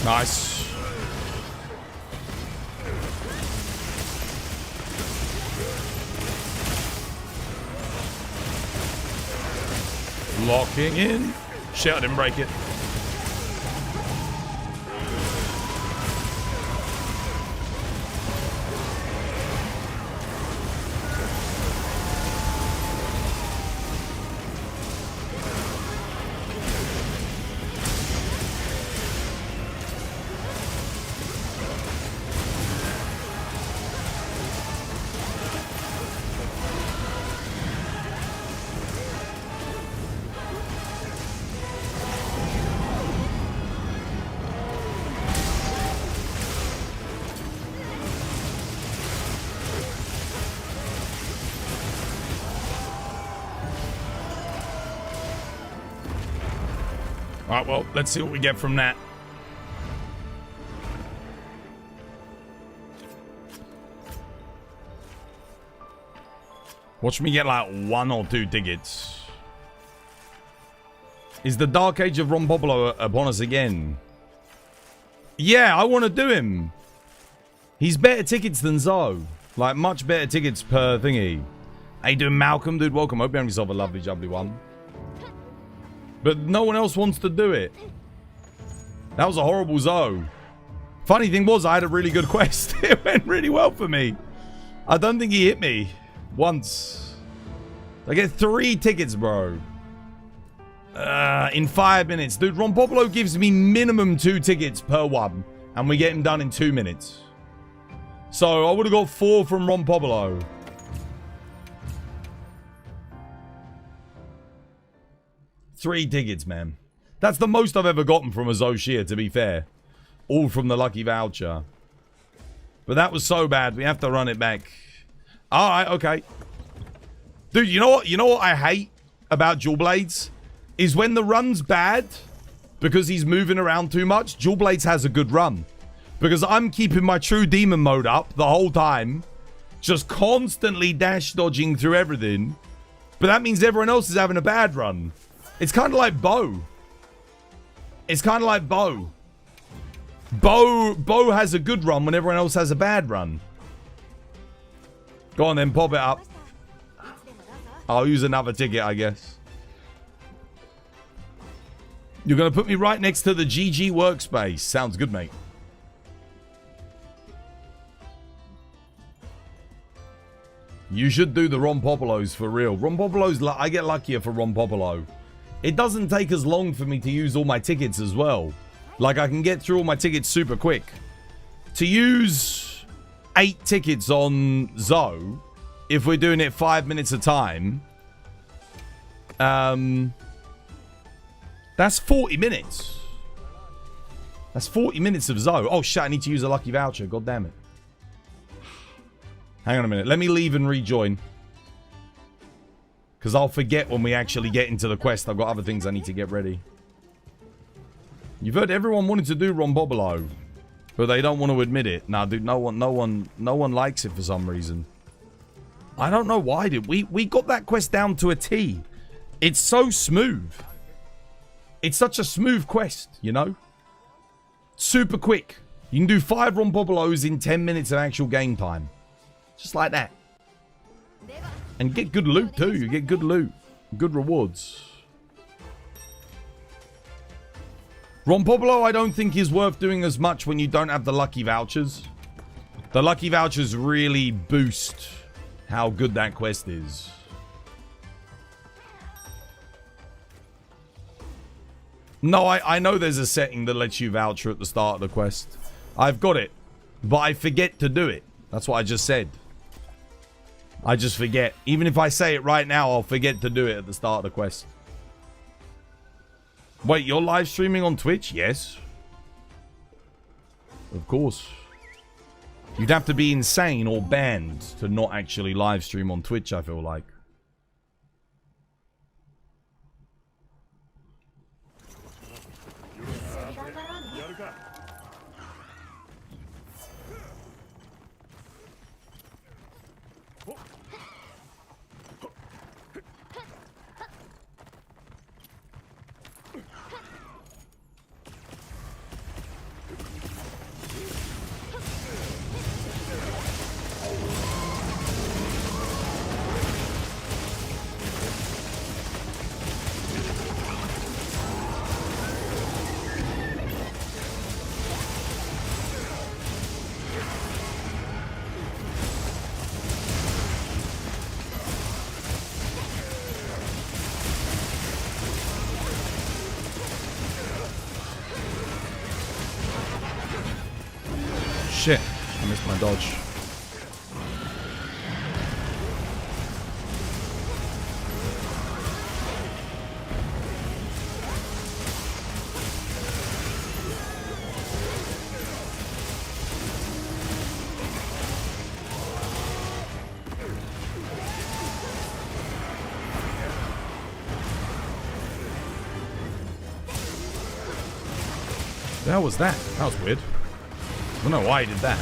Nice. Locking in. Shit, I didn't break it. Alright, well, let's see what we get from that. Watch me get like 1 or 2 tickets. Is the Dark Age of Ron Popolo upon us again? Yeah, I want to do him. He's better tickets than Zoe. Like, much better tickets per thingy. How you doing, Malcolm? Dude, welcome. Hope you have yourself a lovely, jubbly one. But no one else wants to do it. That was a horrible Zoe. Funny thing was, I had a really good quest. It went really well for me. I don't think he hit me once. I get 3 tickets, bro. In 5 minutes. Dude, Ron Popolo gives me minimum 2 tickets per one. And we get him done in 2 minutes. So, I would have got 4 from Ron Popolo. Three tickets, man. That's the most I've ever gotten from a Zoshia, to be fair. All from the lucky voucher. But that was so bad, we have to run it back. Alright, okay. Dude, you know what? You know what I hate about Dual Blades? Is when the run's bad, because he's moving around too much, Dual Blades has a good run. Because I'm keeping my true demon mode up the whole time, just constantly dash dodging through everything. But that means everyone else is having a bad run. It's kind of like Bo. It's kind of like Bo. Bo has a good run when everyone else has a bad run. Go on then, pop it up. I'll use another ticket, I guess. You're going to put me right next to the GG workspace. Sounds good, mate. You should do the Ron Popolos for real. Ron Popolos, I get luckier for Ron Popolo. It doesn't take as long for me to use all my tickets as well. Like, I can get through all my tickets super quick. To use 8 tickets on Zoe, if we're doing it 5 minutes a time, that's 40 minutes. That's 40 minutes of Zoe. Oh, shit, I need to use a lucky voucher. God damn it. Hang on a minute. Let me leave and rejoin. Because I'll forget when we actually get into the quest. I've got other things I need to get ready. You've heard everyone wanted to do Ron Bobolo, but they don't want to admit it. Nah, dude, no one likes it for some reason. I don't know why, dude. We got that quest down to a T. It's so smooth. It's such a smooth quest, you know? Super quick. You can do 5 Ron Bobolos in 10 minutes of actual game time. Just like that. And get good loot too. You get good loot. Good rewards. Ron Popolo, I don't think is worth doing as much when you don't have the lucky vouchers. The lucky vouchers really boost how good that quest is. No, I know there's a setting that lets you voucher at the start of the quest. I've got it. But I forget to do it. That's what I just said. I just forget. Even if I say it right now, I'll forget to do it at the start of the quest. Wait, you're live streaming on Twitch? Yes. Of course. You'd have to be insane or banned to not actually live stream on Twitch, I feel like. Shit, I missed my dodge. The hell was that? That was weird. I don't know why he did that.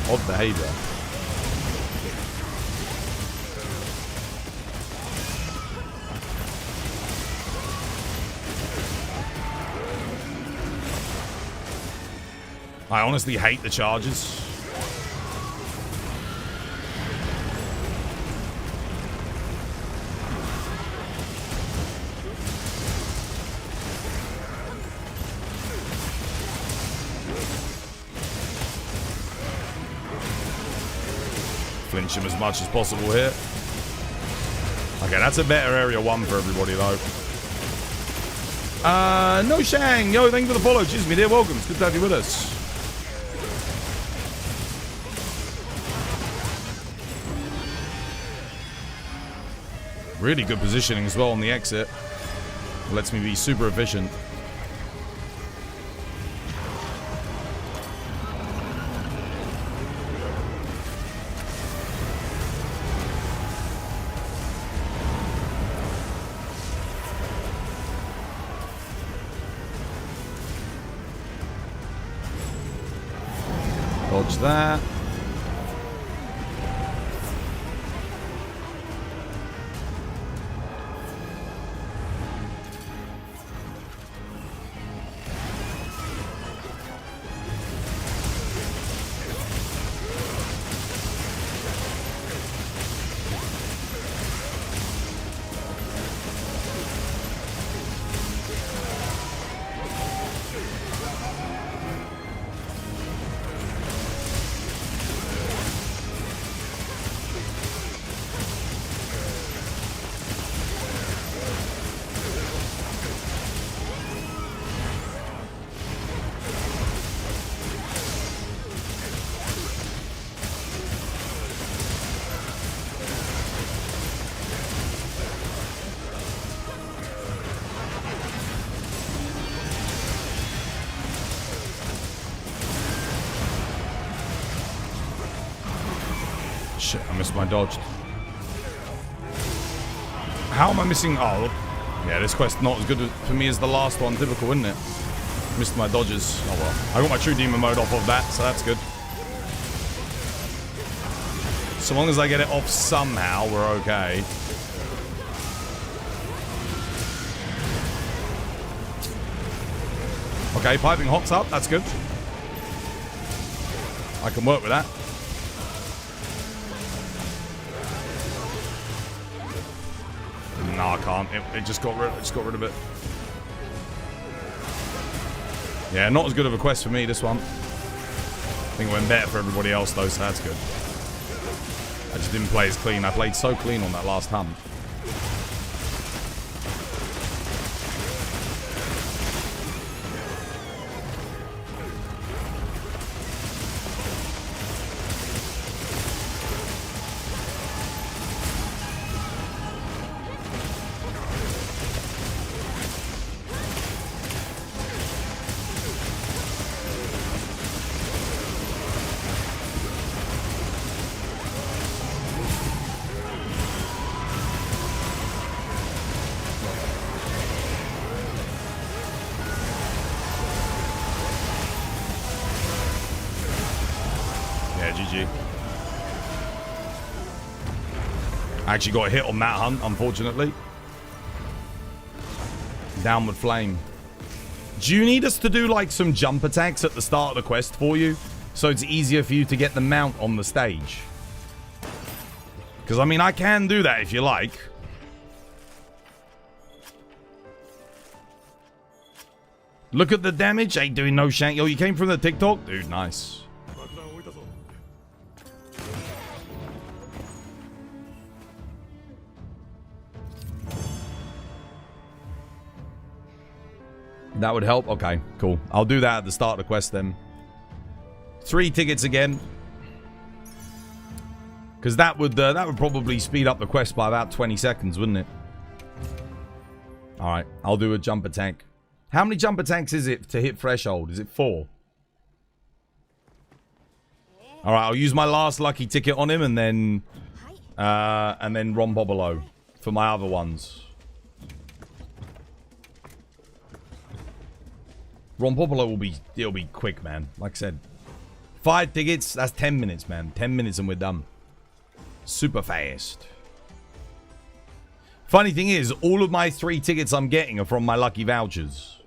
Odd behavior. I honestly hate the charges. Flinch him as much as possible here. Okay, that's a better area 1 for everybody though. No Shang, yo, thank you for the follow. Cheers, me dear, welcome. It's good to have you with us. Really good positioning as well on the exit. Lets me be super efficient. dodge that. Shit, I missed my dodge. How am I missing? Oh, yeah, this quest not as good for me as the last one. Typical, isn't it? Missed my dodges. Oh well. I got my true demon mode off of that, so that's good. So long as I get it off somehow, we're okay. Okay, piping hot's up. That's good. I can work with that. No, I can't. It just got rid of it. Yeah, not as good of a quest for me, this one. I think it went better for everybody else, though, so that's good. I just didn't play as clean. I played so clean on that last hump. GG. I actually got a hit on that hunt, unfortunately. Downward flame. Do you need us to do like some jump attacks at the start of the quest for you? So it's easier for you to get the mount on the stage? Because I mean, I can do that if you like. Look at the damage. Ain't doing no shank. Yo, you came from the TikTok? Dude, nice. That would help? Okay, cool. I'll do that at the start of the quest then. 3 tickets again. Because that would probably speed up the quest by about 20 seconds, wouldn't it? Alright, I'll do a jump attack. How many jump attacks is it to hit threshold? Is it 4? Alright, I'll use my last lucky ticket on him and then Ron Bobolo for my other ones. Ron Popolo it'll be quick, man. Like I said, 5 tickets, that's 10 minutes, man. 10 minutes and we're done. Super fast. Funny thing is, all of my 3 tickets I'm getting are from my lucky vouchers.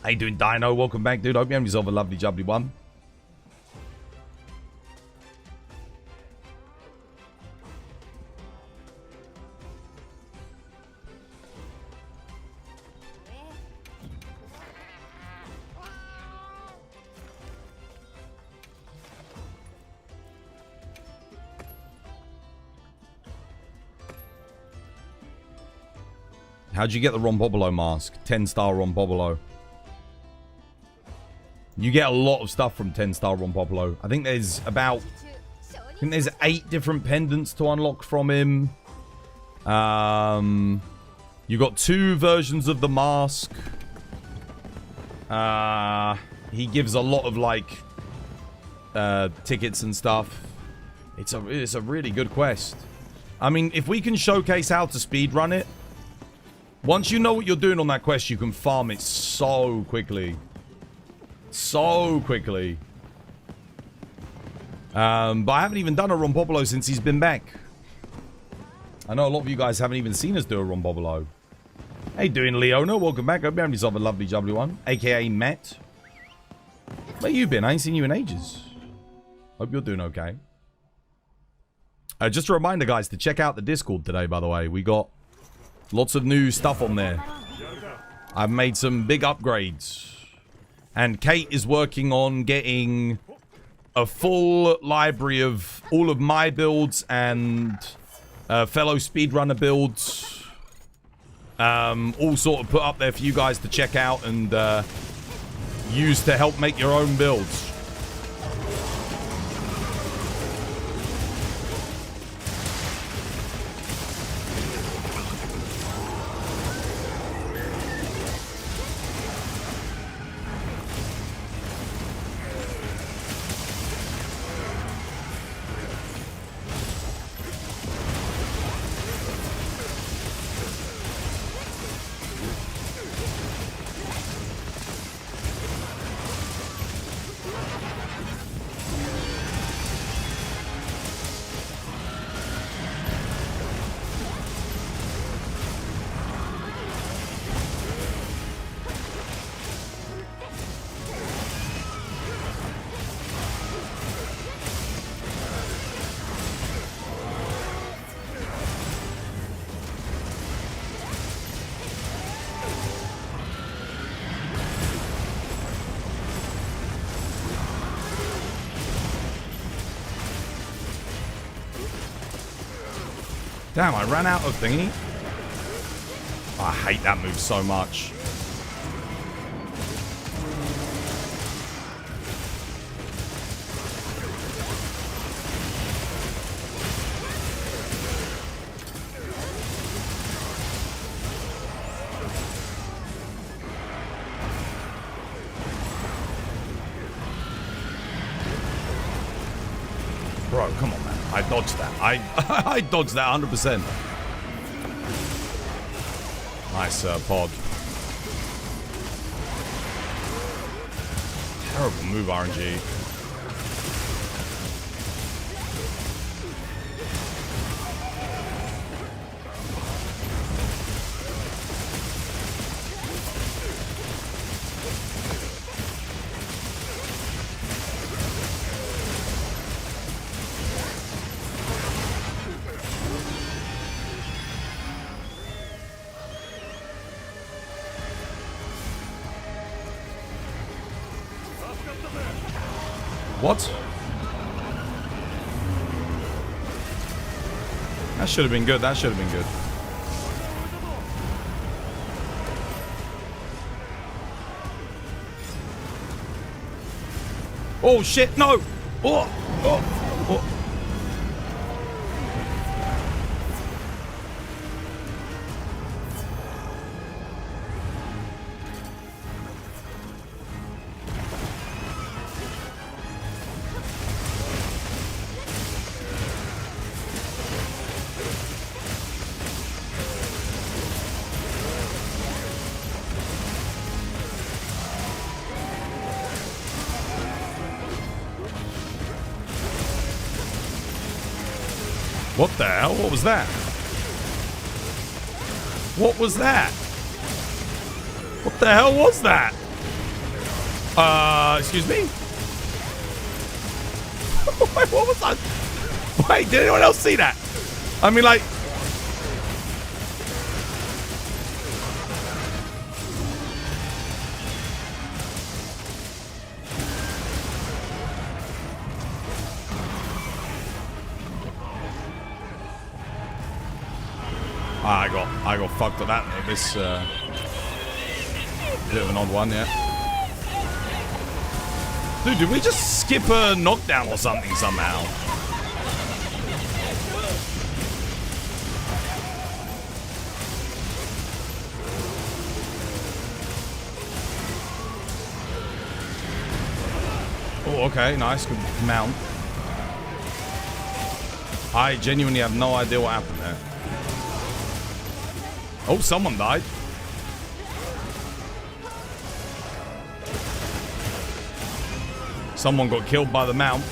How you doing, Dino? Welcome back, dude. Hope you have yourself a lovely, jubbly one. How'd you get the Rompobolo mask? 10-star Rompobolo. You get a lot of stuff from 10-star Rompobolo. I think there's 8 different pendants to unlock from him. You got 2 versions of the mask. He gives a lot of like tickets and stuff. It's a really good quest. I mean, if we can showcase how to speedrun it, once you know what you're doing on that quest, you can farm it so quickly. So quickly. But I haven't even done a Rombobolo since he's been back. I know a lot of you guys haven't even seen us do a Rombobolo. How you doing, Leona? Welcome back. Hope you're having yourself a lovely, jubbly one. AKA Matt. Where you been? I ain't seen you in ages. Hope you're doing okay. Just a reminder, guys, to check out the Discord today, by the way. We got lots of new stuff on there. I've made some big upgrades. And Kate is working on getting a full library of all of my builds and fellow speedrunner builds. All sort of put up there for you guys to check out and use to help make your own builds. Damn, I ran out of thingy. Oh, I hate that move so much. Bro, come on, man. I dodged that. I dodged that 100%. Nice pod. Terrible move, RNG. What? That should have been good. That should have been good. Oh, shit. No. Oh. Oh. Oh. What the hell? What was that? What was that? What the hell was that? Excuse me? Wait, what was that? Wait, did anyone else see that? I mean, like... I got fucked at that. This bit of an odd one, yeah. Dude, did we just skip a knockdown or something somehow? Oh, okay, nice, good mount. I genuinely have no idea what happened there. Oh, someone died. Someone got killed by the mount.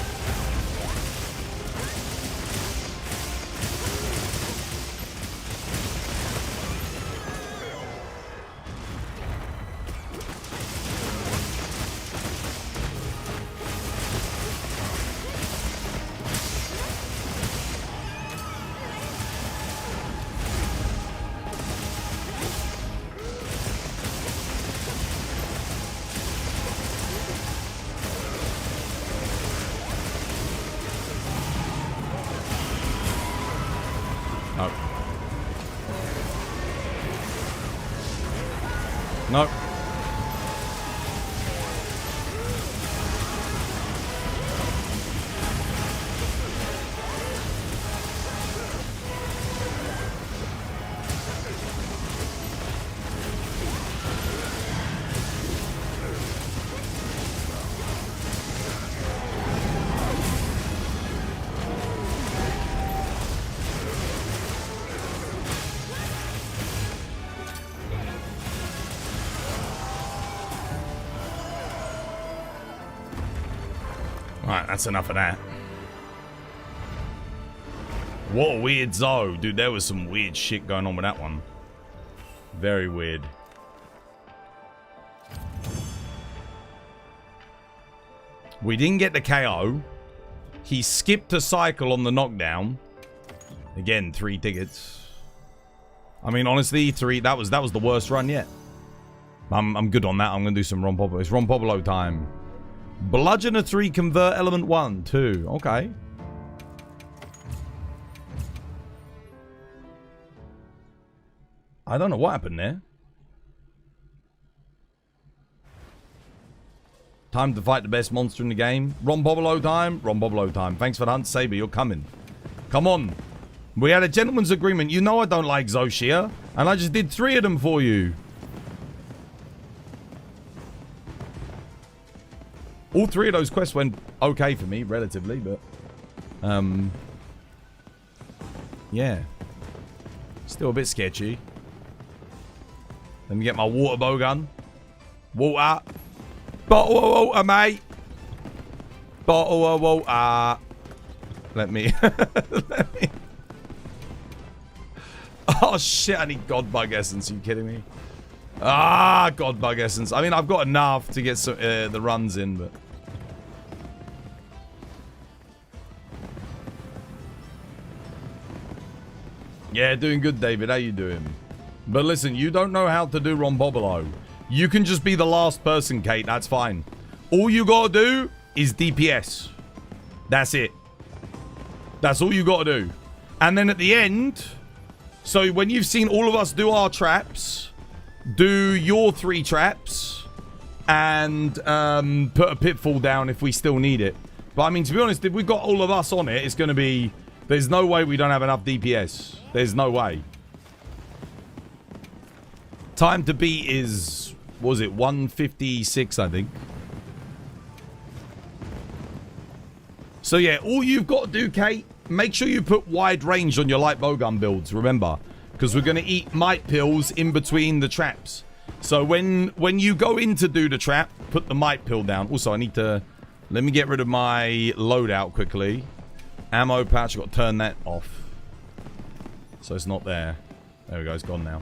No. No. Alright, that's enough of that. What a weird Zo. Dude, there was some weird shit going on with that one. Very weird. We didn't get the KO. He skipped a cycle on the knockdown. Again, 3 tickets. I mean, honestly, 3. That was the worst run yet. I'm good on that. I'm gonna do some Rompobolo. It's Rompobolo time. Bludgeoner 3, convert element 1, 2. Okay. I don't know what happened there. Time to fight the best monster in the game. Rompobolo time. Rompobolo time. Thanks for the hunt, Saber. You're coming. Come on. We had a gentleman's agreement. You know I don't like Zoshia. And I just did 3 of them for you. All 3 of those quests went okay for me, relatively, but... yeah. Still a bit sketchy. Let me get my water bow gun. Water. Bottle of water, mate. Bottle of water. Let me... let me... Oh, shit, I need Godbug Essence. Are you kidding me? Ah, Godbug Essence. I mean, I've got enough to get some, the runs in, but... Yeah, doing good, David. How you doing? But listen, you don't know how to do Rompobolo. You can just be the last person, Kate. That's fine. All you gotta do is DPS. That's it. That's all you gotta do. And then at the end... So when you've seen all of us do our traps... Do your 3 traps and put a pitfall down if we still need it. But I mean, to be honest, if we've got all of us on it, it's going to be... There's no way we don't have enough DPS. There's no way. Time to beat is... What was it? 156, I think. So yeah, all you've got to do, Kate, make sure you put wide range on your light bowgun builds, remember. Because we're going to eat might pills in between the traps. So when you go in to do the trap, put the might pill down. Also, I need to... Let me get rid of my loadout quickly. Ammo patch, I've got to turn that off. So it's not there. There we go, it's gone now.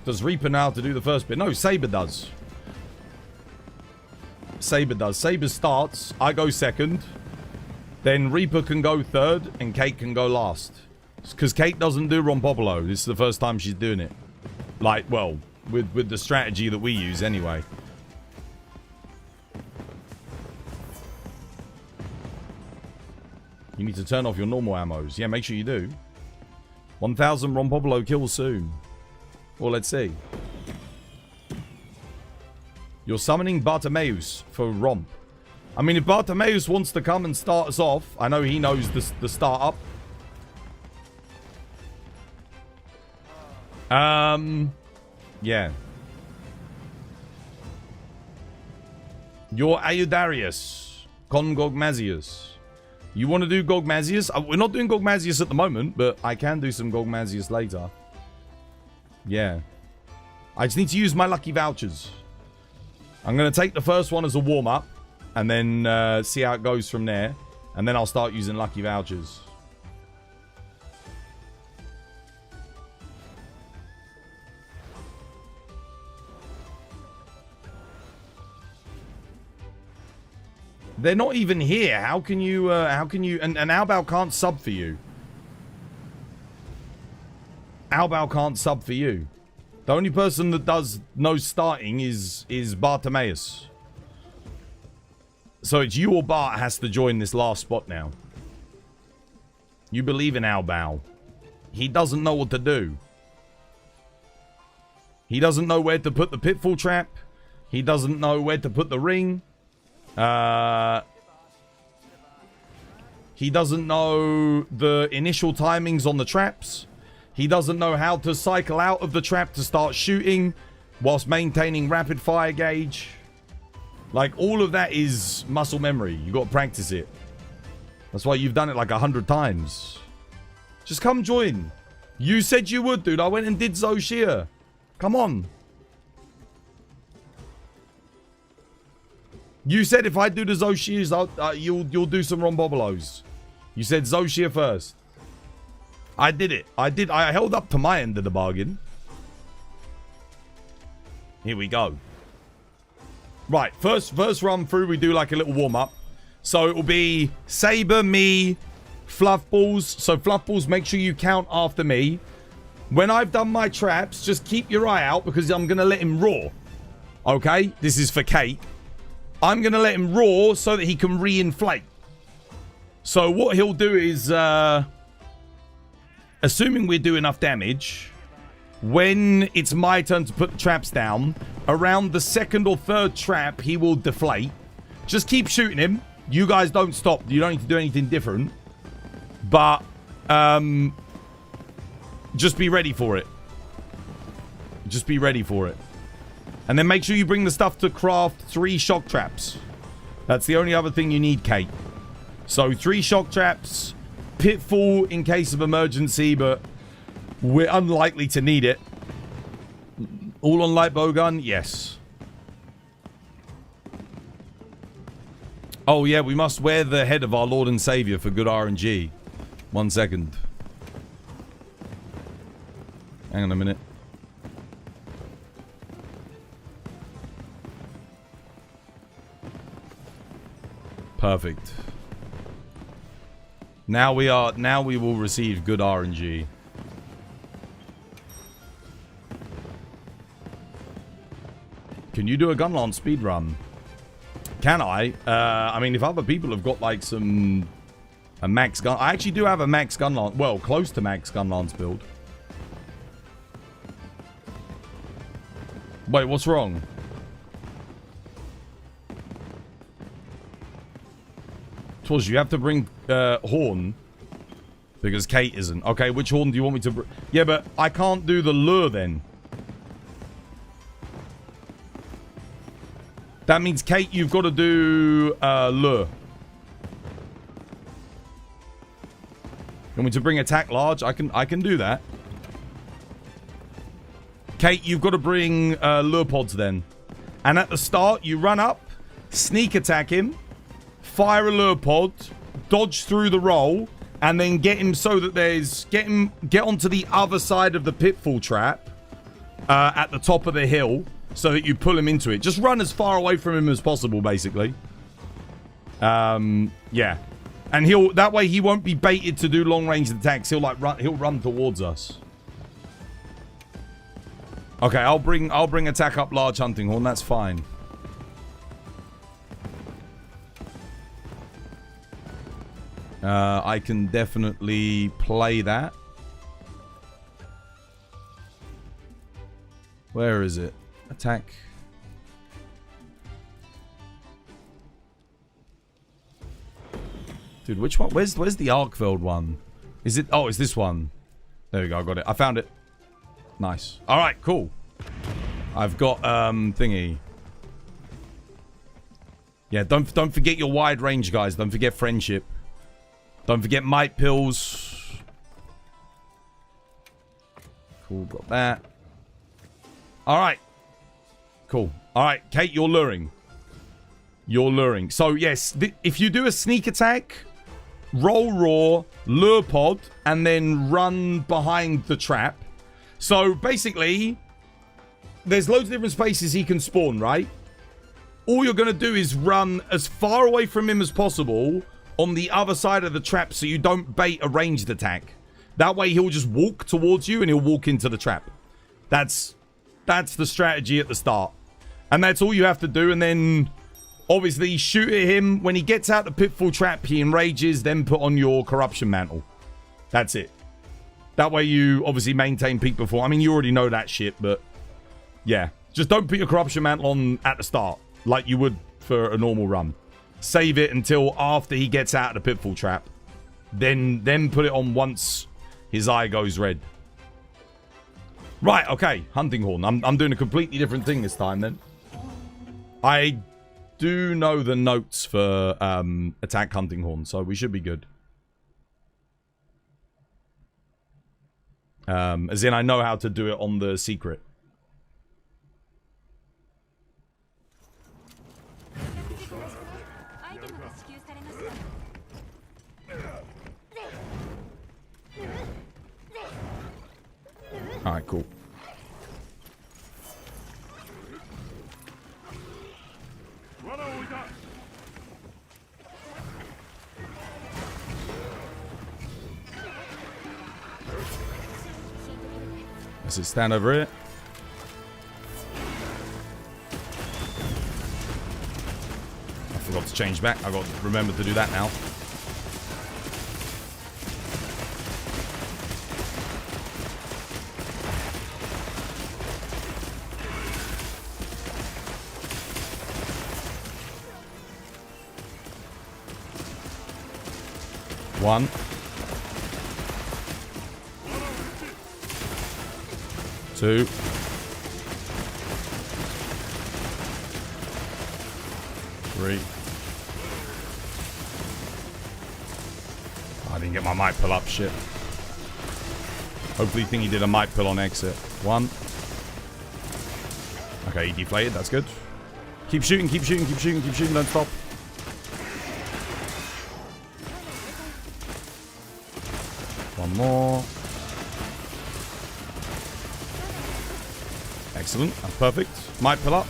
Does Reaper know how to do the first bit? No, Saber does. Saber does. Saber starts, I go second. Then Reaper can go third, and Kate can go last. Because Kate doesn't do Rompobolo. This is the first time she's doing it. Like, well, with the strategy that we use anyway. You need to turn off your normal ammos. Yeah, make sure you do. 1,000 Rompobolo kills soon. Well, let's see. You're summoning Bartimeus for Romp. I mean, if Bartimeus wants to come and start us off, I know he knows the startup. Yeah. You're Eudarius. Con Gogmazius. You want to do Gogmazius? We're not doing Gogmazius at the moment, but I can do some Gogmazius later. Yeah. I just need to use my lucky vouchers. I'm going to take the first one as a warm-up. And then see how it goes from there. And then I'll start using lucky vouchers. They're not even here. How can you, and Albao can't sub for you. Albao can't sub for you. The only person that does no starting is Bartimeus. So it's you or Bart has to join this last spot now. You believe in Al Bao. He doesn't know what to do. He doesn't know where to put the pitfall trap. He doesn't know where to put the ring. He doesn't know the initial timings on the traps. He doesn't know how to cycle out of the trap to start shooting whilst maintaining rapid fire gauge. Like, all of that is muscle memory. You got to practice it. That's why you've done it like 100 times. Just come join. You said you would, dude. I went and did Zoshia. Come on. You said if I do the Zoshias, you'll do some Rombobolos. You said Zoshia first. I did it. I held up to my end of the bargain. Here we go. Right, first run through, we do like a little warm-up. So it will be Saber, me, Fluffballs. So Fluffballs, make sure you count after me. When I've done my traps, just keep your eye out because I'm going to let him roar. Okay? This is for Kate. I'm going to let him roar so that he can reinflate. So what he'll do is, assuming we do enough damage, when it's my turn to put the traps down, around the second or third trap, he will deflate. Just keep shooting him. You guys don't stop. You don't need to do anything different. But, just be ready for it. Just be ready for it. And then make sure you bring the stuff to craft 3 shock traps. That's the only other thing you need, Kate. So 3 shock traps, pitfall in case of emergency, but we're unlikely to need it. All on light bowgun? Yes. Oh yeah, we must wear the head of our Lord and Savior for good RNG. 1 second. Hang on a minute. Perfect. Now we will receive good RNG. Can you do a gun launch speed run? Can I? I mean, if other people have got like a max gun, I actually do have a max gun lance. Well, close to max gun lance build. Wait, what's wrong? Twas, you have to bring horn because Kate isn't. Okay, which horn do you want me to bring? Yeah, but I can't do the lure then. That means, Kate, you've got to do lure. You want me to bring attack large? I can do that. Kate, you've got to bring lure pods then. And at the start, you run up, sneak attack him, fire a lure pod, dodge through the roll, and then get him so that get onto the other side of the pitfall trap at the top of the hill. So that you pull him into it. Just run as far away from him as possible, basically. Yeah. And that way he won't be baited to do long-range attacks. He'll run towards us. Okay, I'll bring attack up large hunting horn. That's fine. I can definitely play that. Where is it? Attack. Dude, which one? Where's the Arkveld one? Is it? Oh, it's this one. There we go. I got it. I found it. Nice. All right, cool. I've got thingy. Yeah, don't forget your wide range, guys. Don't forget friendship. Don't forget might pills. Cool, got that. All right. Cool. All right, Kate, you're luring. You're luring. So, yes, if you do a sneak attack, roll raw, lure pod, and then run behind the trap. So, basically, there's loads of different spaces he can spawn, right? All you're going to do is run as far away from him as possible on the other side of the trap so you don't bait a ranged attack. That way, he'll just walk towards you and he'll walk into the trap. That's the strategy at the start. And that's all you have to do. And then Obviously, shoot at him. When he gets out the pitfall trap, he enrages, then put on your corruption mantle. That's it. That way you obviously maintain peak before. I mean, you already know that shit, but yeah. Just don't put your corruption mantle on at the start, like you would for a normal run. Save it until after he gets out of the pitfall trap. Then put it on once his eye goes red. Right, okay. Hunting horn. I'm doing a completely different thing this time then. I do know the notes for attack hunting horn, so we should be good. As in, I know how to do it on the secret. Alright, cool. Does it stand over it? I forgot to change back. I got to remember to do that now. One. Two. Three. I didn't get my might pull up, shit. Hopefully think he did a might pull on exit. One. Okay, he deflated, that's good. Keep shooting, keep shooting, keep shooting, keep shooting, don't stop. One more. Excellent. That's perfect. Might pull up.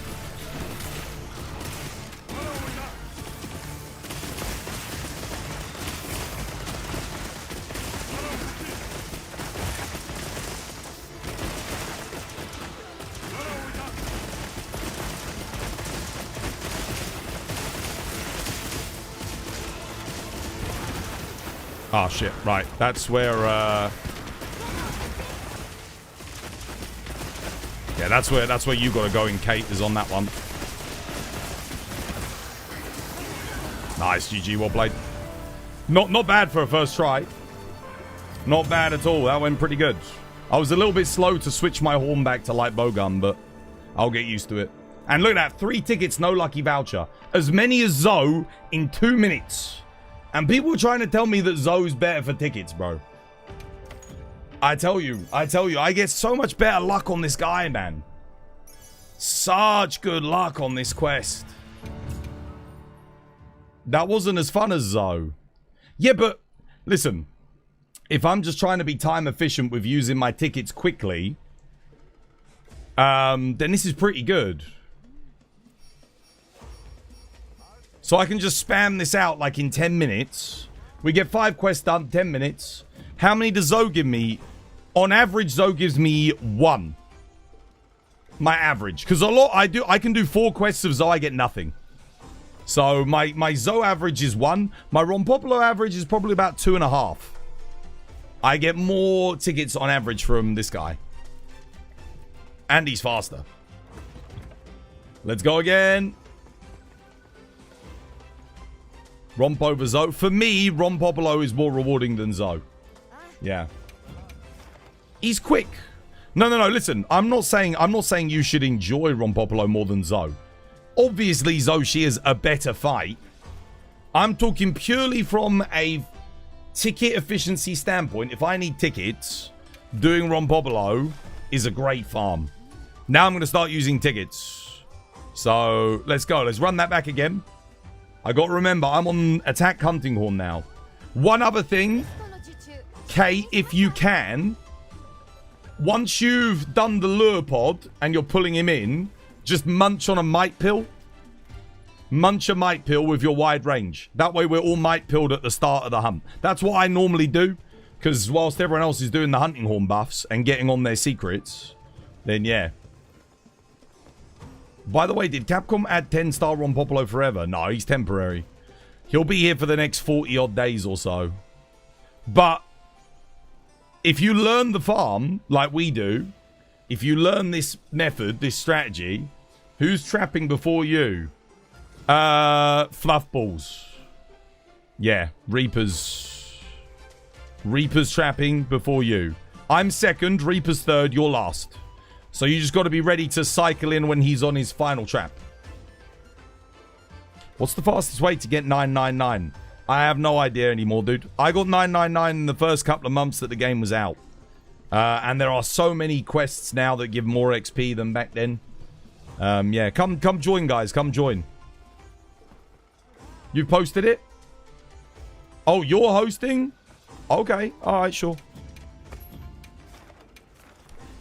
Oh shit, right. That's where yeah, that's where you gotta go in, Kate, is on that one. Nice, GG, well played. Not bad for a first try. Not bad at all. That went pretty good. I was a little bit slow to switch my horn back to light bowgun, but I'll get used to it. And look at that, 3 tickets, no lucky voucher. As many as Zoe in 2 minutes. And people are trying to tell me that Zoe's better for tickets, bro. I tell you, I get so much better luck on this guy, man. Such good luck on this quest. That wasn't as fun as Zoe. Yeah, but listen, if I'm just trying to be time efficient with using my tickets quickly, then this is pretty good. So I can just spam this out like in 10 minutes. We get 5 quests done, 10 minutes. How many does Zoe give me? On average, Zoe gives me 1. My average. Because I can do 4 quests of Zoe, I get nothing. So my Zoe average is 1. My Ron Popolo average is probably about 2.5. I get more tickets on average from this guy. And he's faster. Let's go again. Romp over Zoe. For me, Ron Popolo is more rewarding than Zoe. Yeah. He's quick. No, listen. I'm not saying you should enjoy Ron Popolo more than Zoe. Obviously, Zoe, she is a better fight. I'm talking purely from a ticket efficiency standpoint. If I need tickets, doing Ron Popolo is a great farm. Now I'm going to start using tickets. So, let's go. Let's run that back again. I got to remember, I'm on attack hunting horn now. One other thing, Kate, if you can, once you've done the lure pod and you're pulling him in, just munch on a might pill. Munch a might pill with your wide range. That way we're all might pilled at the start of the hunt. That's what I normally do, because whilst everyone else is doing the hunting horn buffs and getting on their secrets, then yeah. By the way, did Capcom add 10-star Ron Popolo forever? No, he's temporary. He'll be here for the next 40-odd days or so. But if you learn the farm, like we do, if you learn this method, this strategy, who's trapping before you? Fluff balls. Yeah, Reaper's trapping before you. I'm second, Reaper's third, you're last. So you just got to be ready to cycle in when he's on his final trap. What's the fastest way to get 999? I have no idea anymore, dude. I got 999 in the first couple of months that the game was out. And there are so many quests now that give more XP than back then. Yeah, come join, guys. Come join. You posted it? Oh, you're hosting? Okay. All right, sure.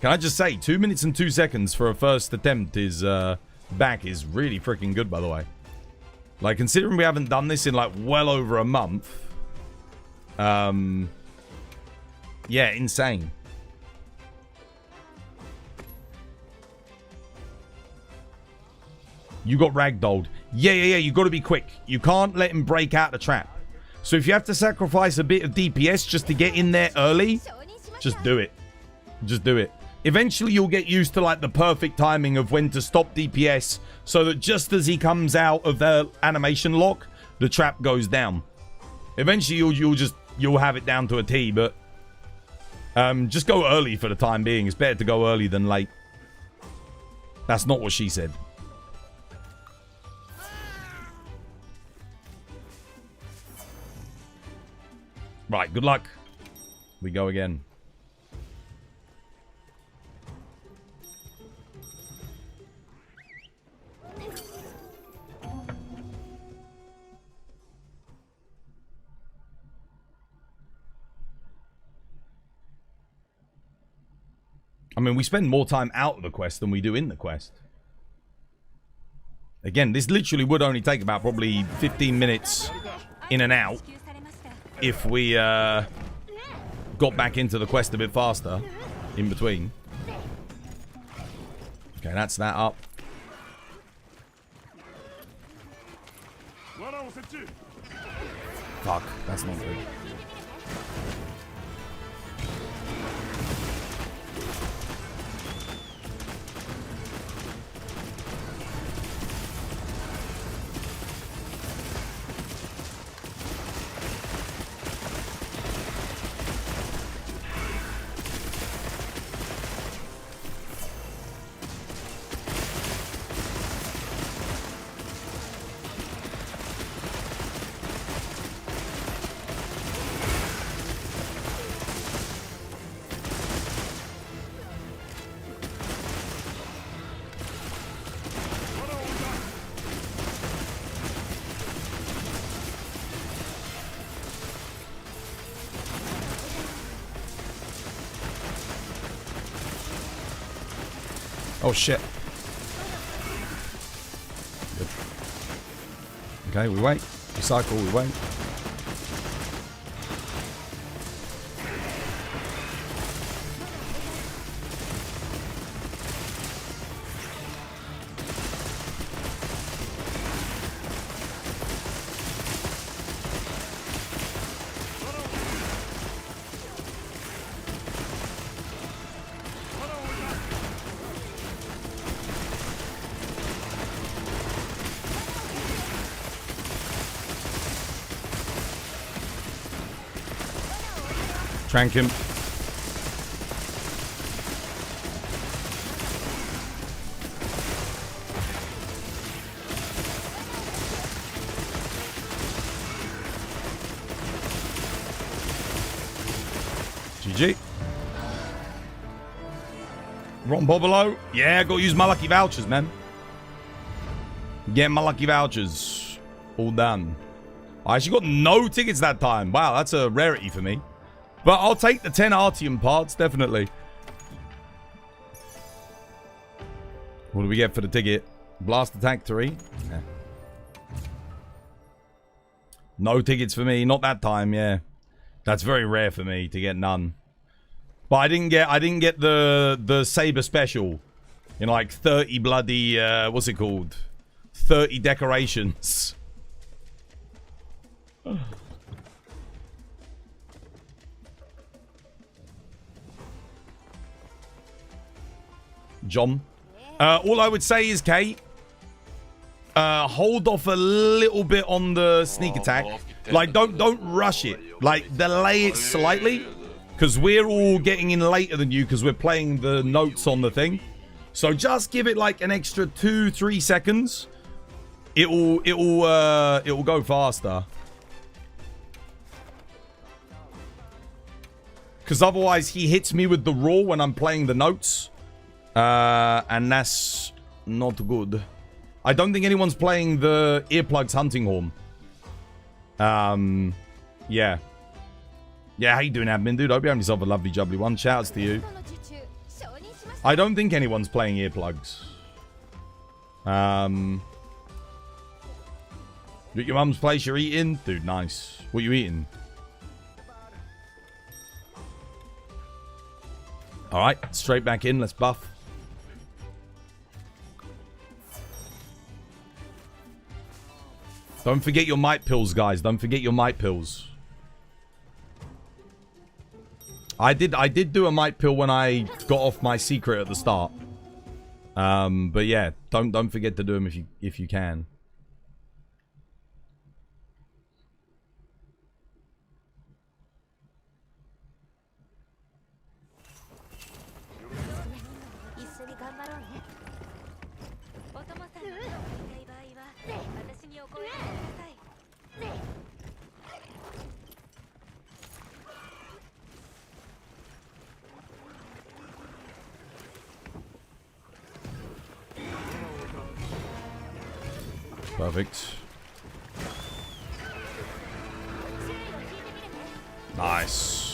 Can I just say, 2 minutes and 2 seconds for a first attempt is back is really freaking good, by the way. Like, considering we haven't done this in, like, well over a month. Yeah, insane. You got ragdolled. Yeah, you got to be quick. You can't let him break out the trap. So if you have to sacrifice a bit of DPS just to get in there early, just do it. Just do it. Eventually, you'll get used to, like, the perfect timing of when to stop DPS so that just as he comes out of the animation lock, the trap goes down. Eventually, you'll have it down to a T, but just go early for the time being. It's better to go early than late. That's not what she said. Right, good luck. We go again. I mean, we spend more time out of the quest than we do in the quest. Again, this literally would only take about probably 15 minutes in and out if we got back into the quest a bit faster in between. Okay, that's that up. Fuck, that's not good. Oh shit. Good. Okay, we wait. We cycle, we wait. Trank him. GG. Ron Bobolo. Yeah, got to use my lucky vouchers, man. Get my lucky vouchers. All done. I actually got no tickets that time. Wow, that's a rarity for me. But I'll take the 10 Artium parts, definitely. What do we get for the ticket? Blast attack 3? Yeah. No tickets for me. Not that time, yeah. That's very rare for me to get none. But I didn't get the Saber special. In like 30 bloody, what's it called? 30 decorations. John. All I would say is, Kate, hold off a little bit on the sneak attack. Like, don't rush it. Like, delay it slightly. Because we're all getting in later than you because we're playing the notes on the thing. So just give it like an extra 2-3 seconds. It'll go faster. Because otherwise he hits me with the raw when I'm playing the notes. And that's not good. I don't think anyone's playing the earplugs hunting horn. Yeah. Yeah, how you doing, admin dude? Hope you have yourself a lovely jubbly one. Shouts to you. I don't think anyone's playing earplugs. You at your mum's place you're eating? Dude, nice. What you eating? Alright, straight back in. Let's buff. Don't forget your might pills, guys. Don't forget your might pills. I did do a might pill when I got off my secret at the start. But yeah, don't forget to do them if you can. Perfect. Nice.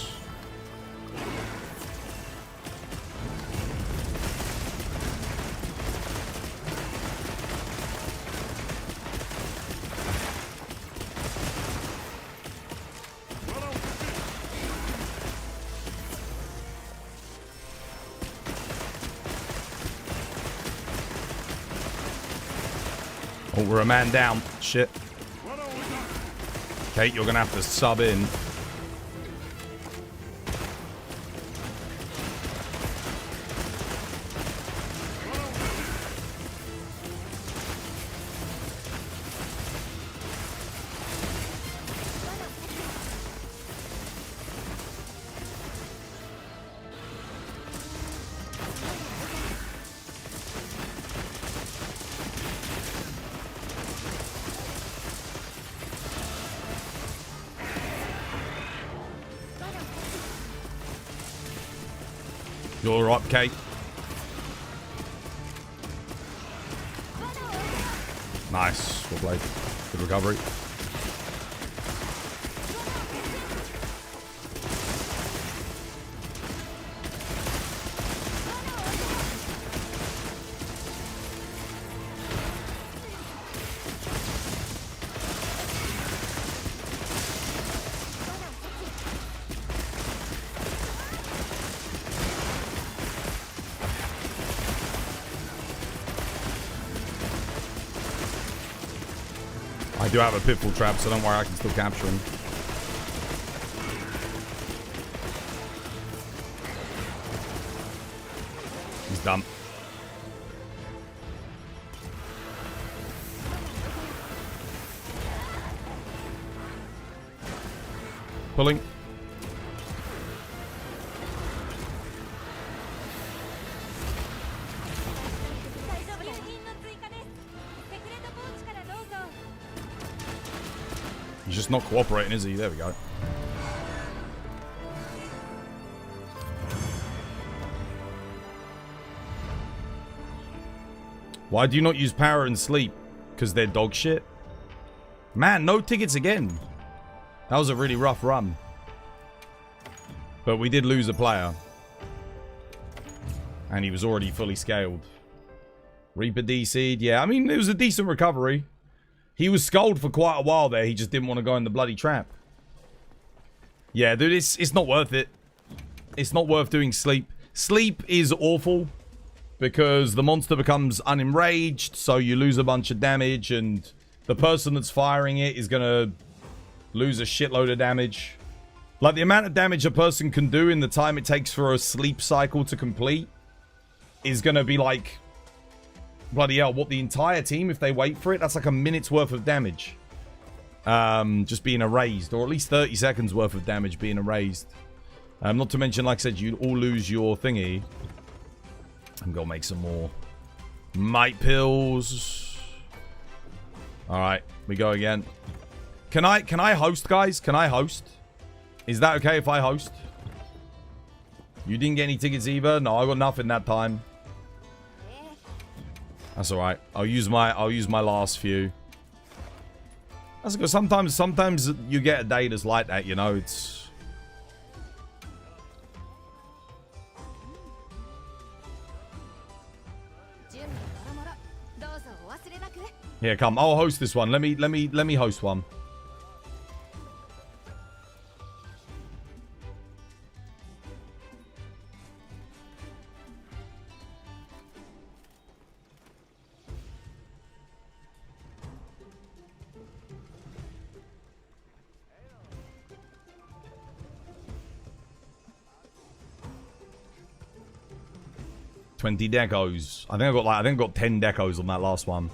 Oh, we're a man down. Shit. Kate, you're gonna have to sub in. You all right, Kate? Nice. Well played. Good recovery. I do have a pitfall trap, so don't worry, I can still capture him. He's done. Pulling. He's just not cooperating, is he? There we go. Why do you not use power and sleep? Because they're dog shit? Man, no tickets again. That was a really rough run. But we did lose a player. And he was already fully scaled. Reaper DC'd. Yeah, I mean, it was a decent recovery. He was skulled for quite a while there. He just didn't want to go in the bloody trap. Yeah, dude, it's not worth it. It's not worth doing sleep. Sleep is awful. because the monster becomes unenraged, so you lose a bunch of damage, and the person that's firing it is going to lose a shitload of damage. Like, the amount of damage a person can do in the time it takes for a sleep cycle to complete is going to be like, bloody hell, what, the entire team, if they wait for it? That's like a minute's worth of damage. Just being erased, or at least 30 seconds worth of damage being erased. Not to mention, like I said, you all lose your thingy. I'm gonna make some more might pills. Alright, we go again. Can I host, guys? Can I host? Is that okay if I host? You didn't get any tickets either? No, I got nothing that time. That's alright. I'll use my last few. That's good. Sometimes you get a day that's like that, you know, it's... Here, come. I'll host this one. Let me host one. $20 decos. I think I got 10 decos on that last one.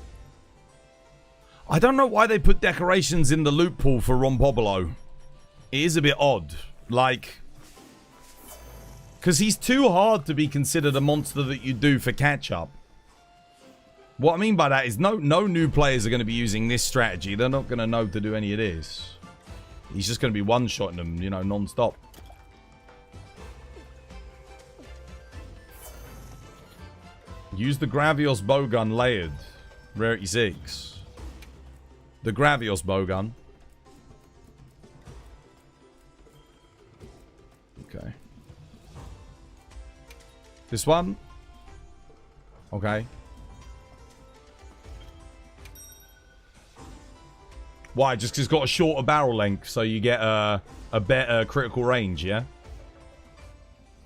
I don't know why they put decorations in the loot pool for Ron Popolo. It is a bit odd. Like, because he's too hard to be considered a monster that you do for catch-up. What I mean by that is no new players are going to be using this strategy. They're not going to know to do any of this. He's just going to be one-shotting them, you know, non-stop. Use the Gravios bowgun layered. Rarity 6. The Gravios bowgun. Okay. This one? Okay. Why? Just because it's got a shorter barrel length, so you get a better critical range, yeah?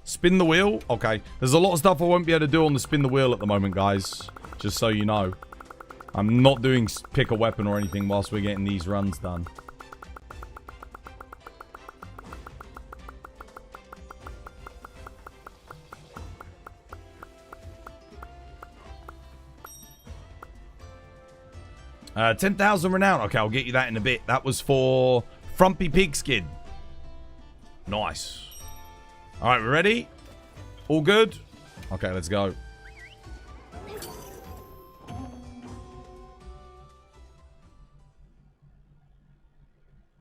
Spin the wheel? Okay. There's a lot of stuff I won't be able to do on the spin the wheel at the moment, guys. Just so you know. I'm not doing pick a weapon or anything whilst we're getting these runs done. $10,000 renown. Okay, I'll get you that in a bit. That was for Frumpy Pigskin. Nice. Alright, we're ready? All good? Okay, let's go.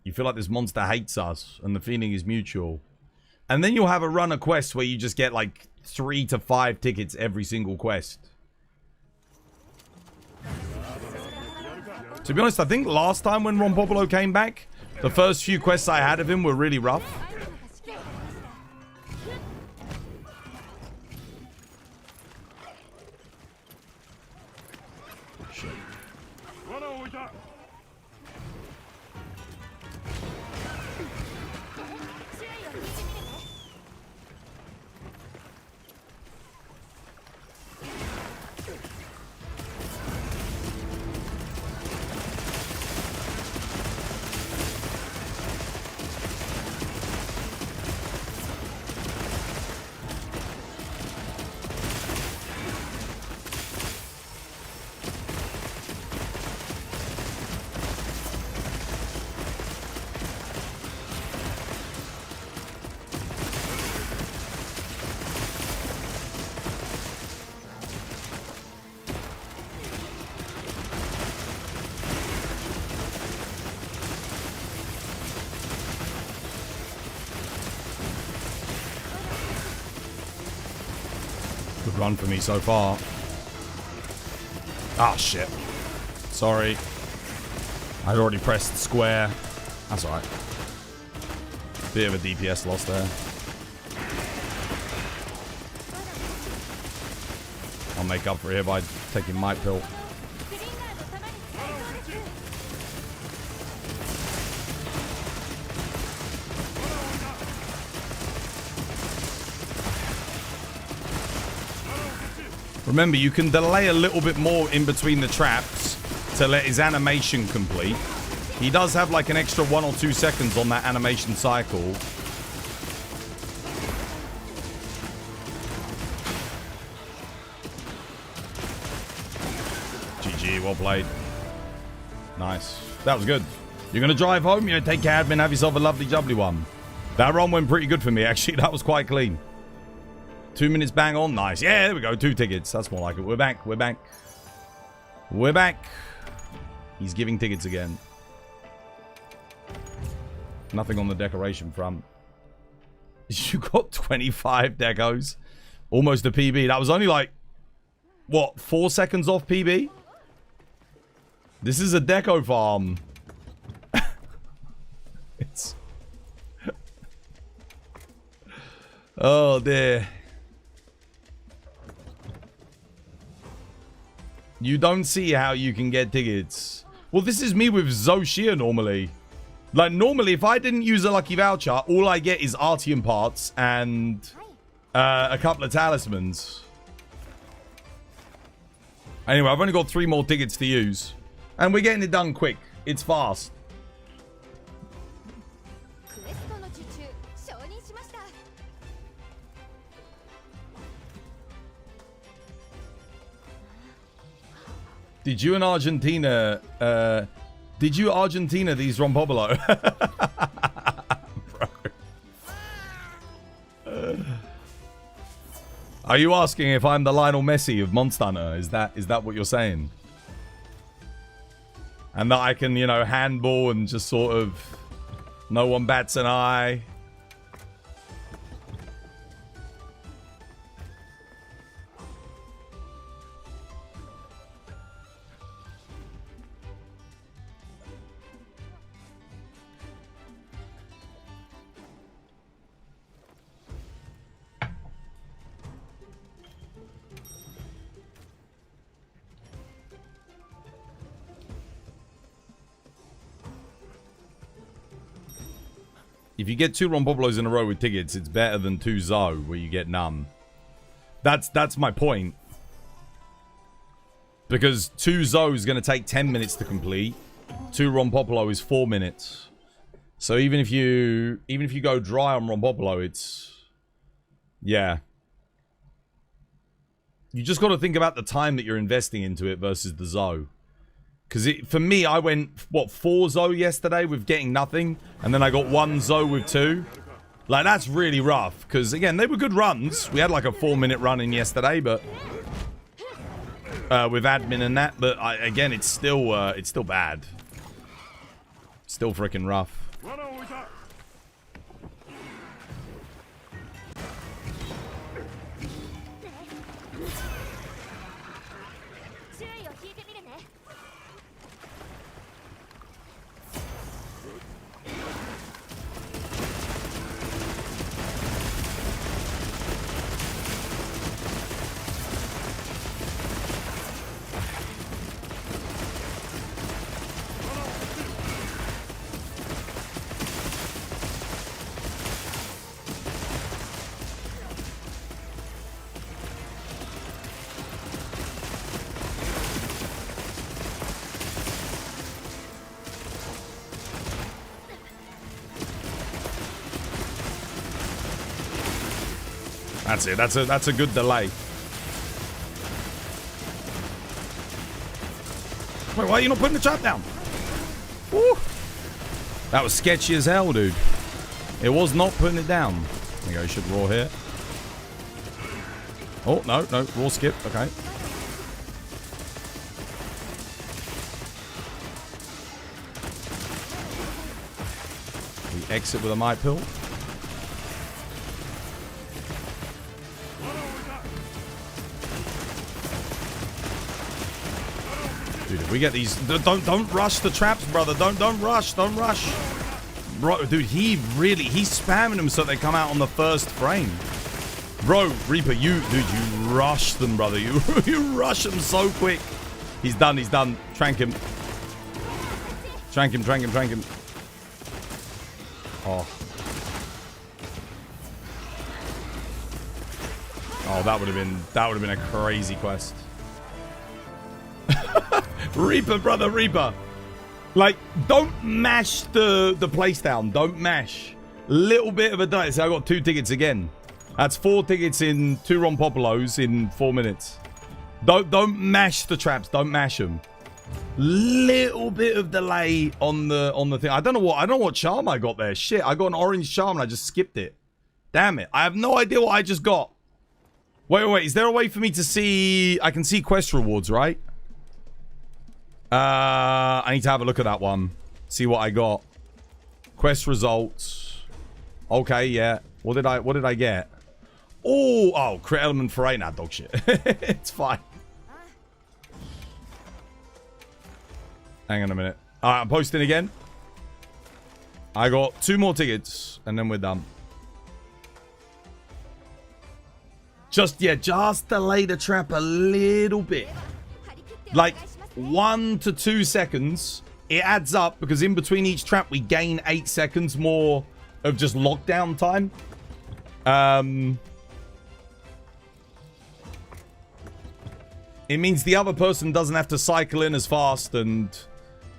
You feel like this monster hates us, and the feeling is mutual. And then you'll have a run of quests where you just get like 3 to 5 tickets every single quest. To be honest, I think last time when Ron Popolo came back, the first few quests I had of him were really rough. Good run for me so far. Ah, shit. Sorry. I'd already pressed square. That's alright. Bit of a DPS loss there. I'll make up for it by taking my pill. Remember, you can delay a little bit more in between the traps to let his animation complete. He does have like an extra 1 or 2 seconds on that animation cycle. GG, well played. Nice. That was good. You're going to drive home? You know, take care, admin. Have yourself a lovely, jubbly one. That run went pretty good for me, actually. That was quite clean. 2 minutes bang on. Nice. Yeah, there we go. 2 tickets. That's more like it. We're back. We're back. We're back. He's giving tickets again. Nothing on the decoration front. You got 25 decos. Almost a PB. That was only like, what, 4 seconds off PB? This is a deco farm. It's... Oh, dear. You don't see how you can get tickets. Well, this is me with Zoshia normally. Like, normally, if I didn't use a lucky voucher, all I get is Artium parts and a couple of talismans. Anyway, I've only got 3 more tickets to use. And we're getting it done quick. It's fast. Did you and Argentina, did you Argentina these Rompopolo? Are you asking if I'm the Lionel Messi of Monster Hunter? Is that what you're saying? And that I can, you know, handball and just sort of no one bats an eye. If you get 2 Rompoplos in a row with tickets, it's better than 2 Zo, where you get none. That's my point. Because 2 Zo is going to take 10 minutes to complete. 2 Rompopolo is 4 minutes. So even if you go dry on Rompopolo, it's... Yeah. You just got to think about the time that you're investing into it versus the Zo. Because for me, I went, what, 4 Zo yesterday with getting nothing. And then I got 1 Zo with 2. Like, that's really rough. Because, again, they were good runs. We had like a 4-minute run in yesterday, but... with admin and that. But, again, it's still bad. Still freaking rough. That's it. That's a good delay. Wait, why are you not putting the trap down? Woo. That was sketchy as hell, dude. It was not putting it down. There you go. You should raw here. Oh, no. Raw skip. Okay. We exit with a might pill. Dude, if we get these, don't rush the traps, brother. Don't rush. Bro, dude, he's spamming them so they come out on the first frame. Bro, Reaper, you rush them, brother. You rush them so quick. He's done. Trank him. Oh. Oh, that would have been a crazy quest. Reaper, brother, Reaper. Like, don't mash the place down. Don't mash. Little bit of a delay. So I got 2 tickets again. That's 4 tickets in 2 Rompopolos in 4 minutes. Don't mash the traps. Don't mash them. Little bit of delay on the thing. I don't know what charm I got there. Shit, I got an orange charm and I just skipped it. Damn it. I have no idea what I just got. Wait. Is there a way for me to see... I can see quest rewards, right? I need to have a look at that one. See what I got. Quest results. Okay, yeah. What did I get? Oh, crit element for 8. Nah, dog shit. It's fine. Hang on a minute. Alright, I'm posting again. I got 2 more tickets, and then we're done. Just delay the trap a little bit. Like, 1 to 2 seconds. It adds up, because in between each trap, we gain 8 seconds more of just lockdown time. It means the other person doesn't have to cycle in as fast, and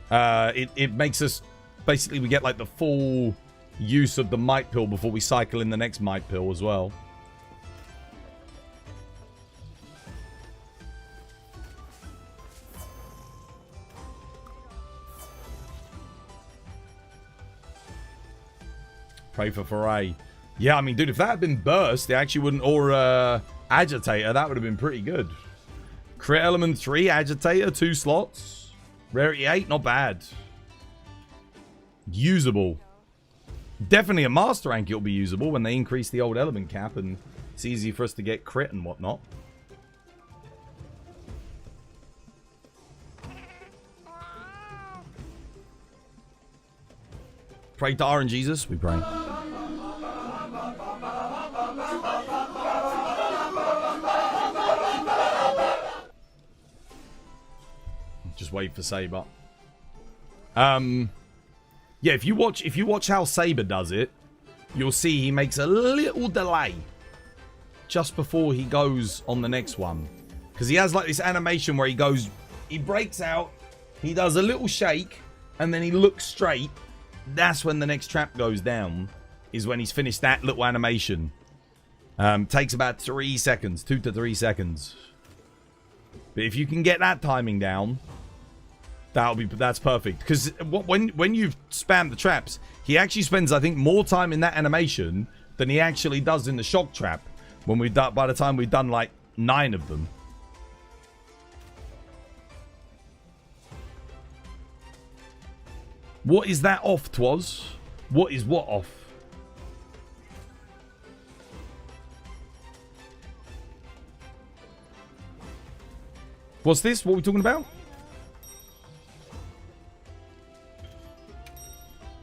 it makes us... Basically, we get, like, the full use of the might pill before we cycle in the next might pill as well. Pray for Foray. Yeah, I mean, dude, if that had been Burst, it actually wouldn't... Or Agitator, that would have been pretty good. Crit Element 3, Agitator, 2 slots. Rarity 8, not bad. Usable. Definitely a Master Rank it'll be usable when they increase the old element cap and it's easy for us to get crit and whatnot. Pray to R and Jesus, we pray. Just wait for Saber. Yeah, if you watch how Saber does it, you'll see he makes a little delay just before he goes on the next one. Because he has like this animation where he breaks out, he does a little shake, and then he looks straight. That's when the next trap goes down, is when he's finished that little animation. Takes about 3 seconds, 2 to 3 seconds. But if you can get that timing down, that's perfect. Because when you've spammed the traps, he actually spends, I think, more time in that animation than he actually does in the shock trap. When by the time we've done like 9 of them. What is that off, Twas? What is what off? What's this? What are we talking about?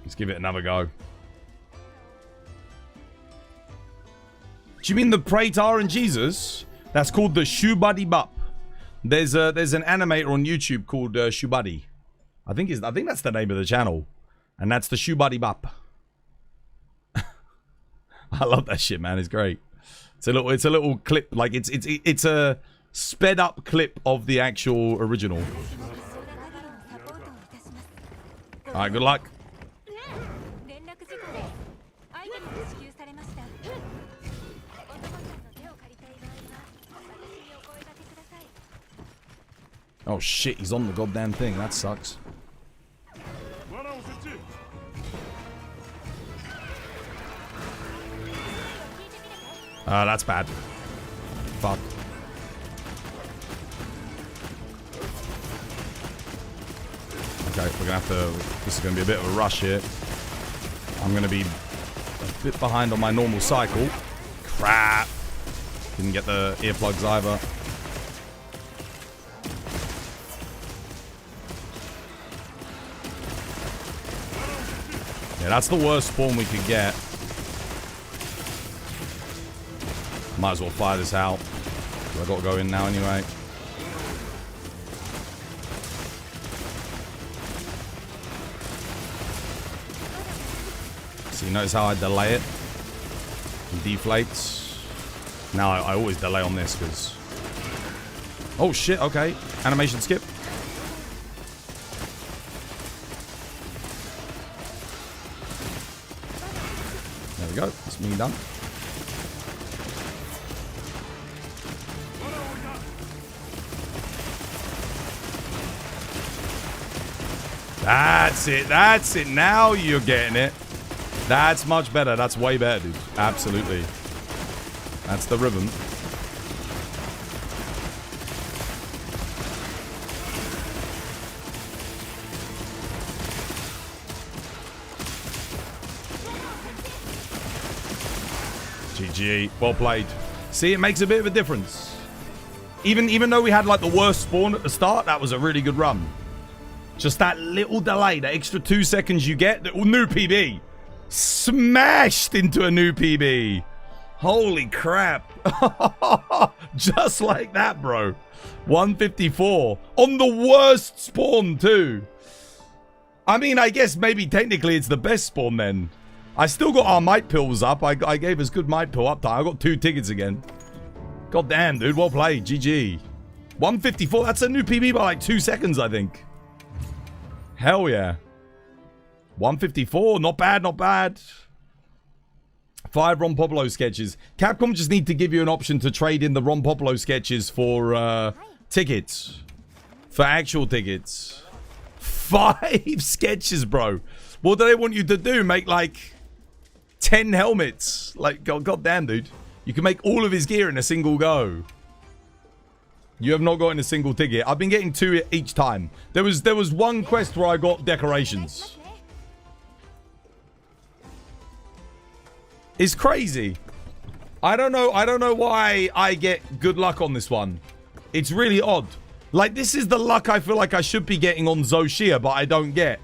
Let's give it another go. Do you mean the Praetor and Jesus? That's called the Shubadi Bup. There's an animator on YouTube called Shubadi. I think that's the name of the channel, and that's the Shubadi Bup. I love that shit, man. It's great. It's a little clip, like it's a sped up clip of the actual original. All right, good luck. Oh shit, he's on the goddamn thing. That sucks. That's bad. Fuck. Okay, we're gonna have to... This is gonna be a bit of a rush here. I'm gonna be a bit behind on my normal cycle. Crap. Didn't get the earplugs either. Yeah, that's the worst spawn we could get. Might as well fire this out. I've got to go in now anyway. So you notice how I delay it? It deflates. Now I always delay on this because... Oh shit, okay. Animation skip. There we go. It's me done. That's it. That's it. Now you're getting it. That's much better. That's way better, dude. Absolutely. That's the rhythm. GG. Well played. See, it makes a bit of a difference. Even though we had like the worst spawn at the start, that was a really good run. Just that little delay, that extra 2 seconds you get. New PB. Smashed into a new PB. Holy crap. Just like that, bro. 154. On the worst spawn, too. I mean, I guess maybe technically it's the best spawn then. I still got our might pills up. I gave us good might pill up time. I got 2 tickets again. God damn, dude. Well played. GG. 154. That's a new PB by like 2 seconds, I think. Hell yeah. 154. Not bad, not bad. 5 Ron Popolo sketches. Capcom just need to give you an option to trade in the Ron Popolo sketches for tickets. For actual tickets. 5 sketches, bro. What do they want you to do? Make like 10 helmets. Like, god damn, dude. You can make all of his gear in a single go. You have not gotten a single ticket. I've been getting 2 each time. There was one quest where I got decorations. It's crazy. I don't know why I get good luck on this one. It's really odd. Like, this is the luck I feel like I should be getting on Zoshia, but I don't get.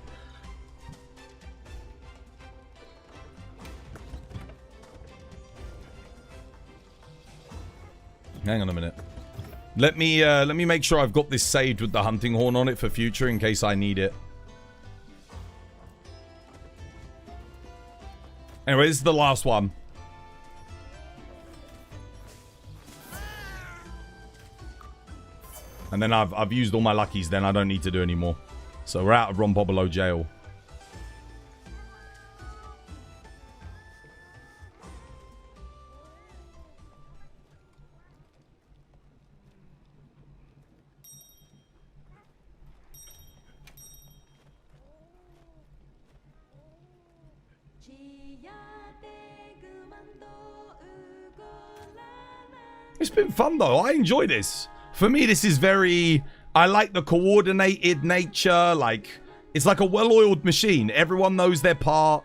Hang on a minute. Let me make sure I've got this saved with the hunting horn on it for future in case I need it. Anyway, this is the last one. And then I've used all my luckies, then I don't need to do any more. So we're out of Ron Popolo jail. It's been fun though. I enjoy this. For me, this is very... I like the coordinated nature. Like, it's like a well-oiled machine. Everyone knows their part.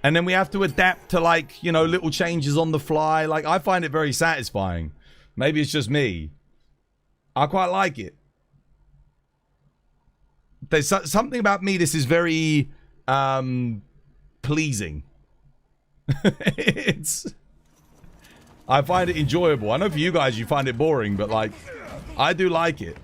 And then we have to adapt to, like, you know, little changes on the fly. Like, I find it very satisfying. Maybe it's just me. I quite like it. There's something about me. This is very pleasing. I find it enjoyable. I know for you guys you find it boring, but like, I do like it.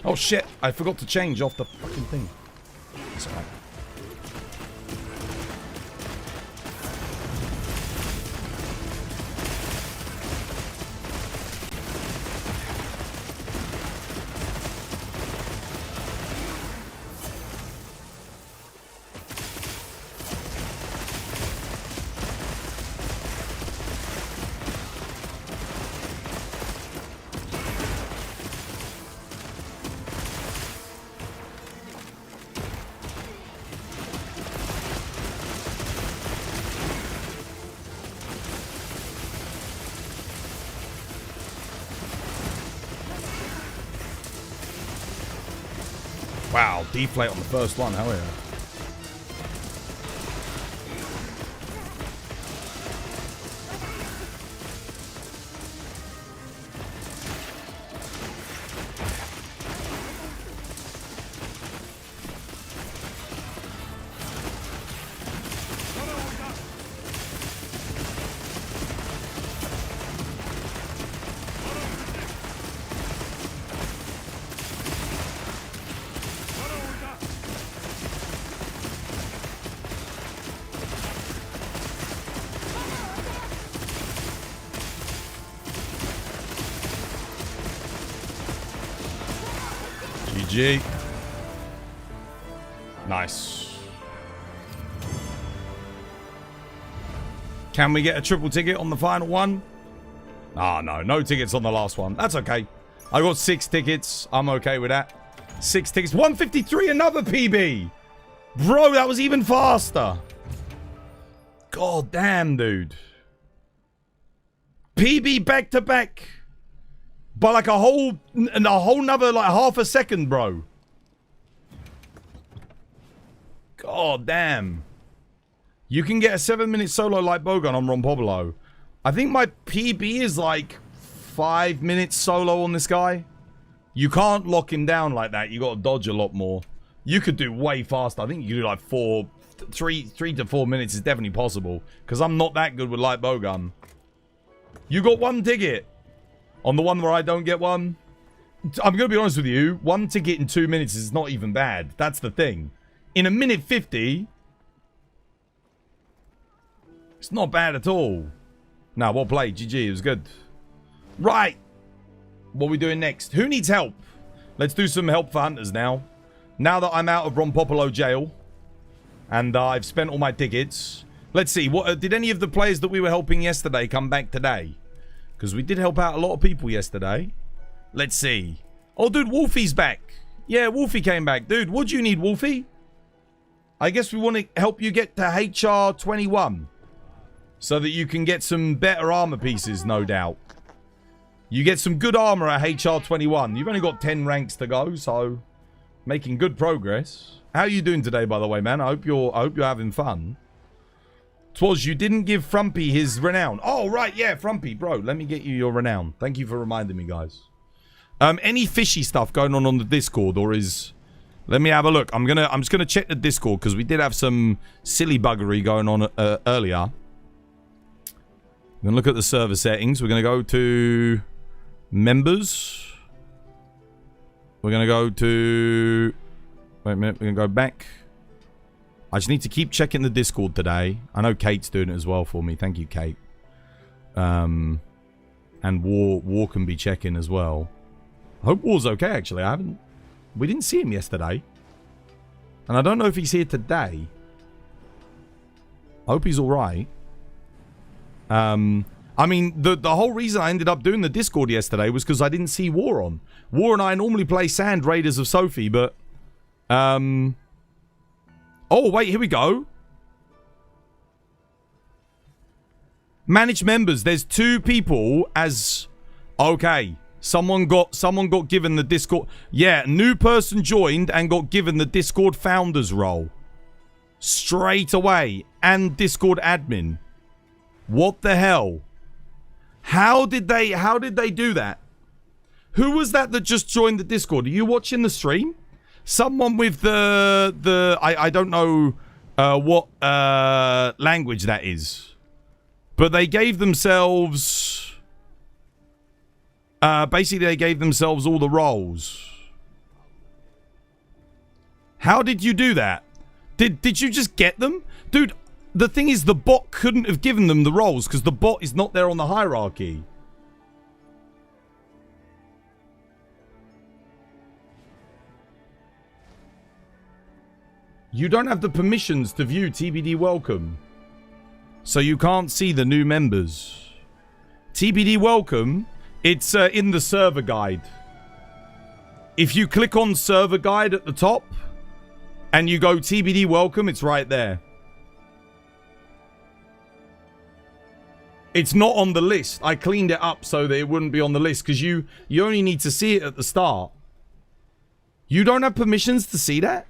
Oh shit, I forgot to change off the fucking thing. That's alright. Wow, deflate on the first one, hell yeah. GG. Nice. Can we get a triple ticket on the final one? Ah, no. No tickets on the last one. That's okay. I got 6 tickets. I'm okay with that. 6 tickets. 153, another PB. Bro, that was even faster. God damn, dude. PB back to back. By like a whole nother like half a second, bro. God damn. You can get a 7-minute solo like Bogan on Ron Pobolo. I think my PB is like 5 minutes solo on this guy. You can't lock him down like that. You got to dodge a lot more. You could do way faster. I think you could do like 3 to 4 minutes is definitely possible. Because I'm not that good with light bowgun. You got 1 ticket. On the one where I don't get one. I'm going to be honest with you. 1 ticket in 2 minutes is not even bad. That's the thing. In a minute 50. It's not bad at all. Nah, well played. GG. It was good. Right. What are we doing next? Who needs help? Let's do some help for hunters now. Now that I'm out of Ron Popolo jail. And I've spent all my tickets. Let's see. What did any of the players that we were helping yesterday come back today? Because we did help out a lot of people yesterday. Let's see. Oh, dude, Wolfie's back. Yeah, Wolfie came back. Dude, what do you need, Wolfie? I guess we want to help you get to HR 21. So that you can get some better armor pieces, no doubt. You get some good armor at HR 21. You've only got 10 ranks to go, so... Making good progress. How are you doing today, by the way, man? I hope you're having fun. 'Twas you didn't give Frumpy his renown. Oh, right, yeah, Frumpy, bro. Let me get you your renown. Thank you for reminding me, guys. Any fishy stuff going on the Discord, or is... Let me have a look. I'm just gonna check the Discord, because we did have some silly buggery going on earlier. I'm gonna look at the server settings. We're gonna go to... Members. We're gonna go to... Wait a minute, we're gonna go back. I just need to keep checking the Discord today. I know Kate's doing it as well for me. Thank you, Kate. And War can be checking as well. I hope War's okay, actually. We didn't see him yesterday. And I don't know if he's here today. I hope he's alright. I mean, the whole reason I ended up doing the Discord yesterday was because I didn't see War on. War and I normally play Sand Raiders of Sophie, but... Oh, wait, here we go. Manage members. There's 2 people as... Okay. Someone got given the Discord... Yeah, new person joined and got given the Discord founders role. Straight away. And Discord admin. What the hell? How did they do that? Who was that just joined the Discord? Are you watching the stream? Someone with the I don't know what language that is. But they gave themselves basically they gave themselves all the roles. How did you do that? Did you just get them? Dude, the thing is the bot couldn't have given them the roles because the bot is not there on the hierarchy. You don't have the permissions to view TBD Welcome. So you can't see the new members. TBD Welcome, it's in the server guide. If you click on server guide at the top and you go TBD Welcome, it's right there. It's not on the list. I cleaned it up so that it wouldn't be on the list because you only need to see it at the start. You don't have permissions to see that?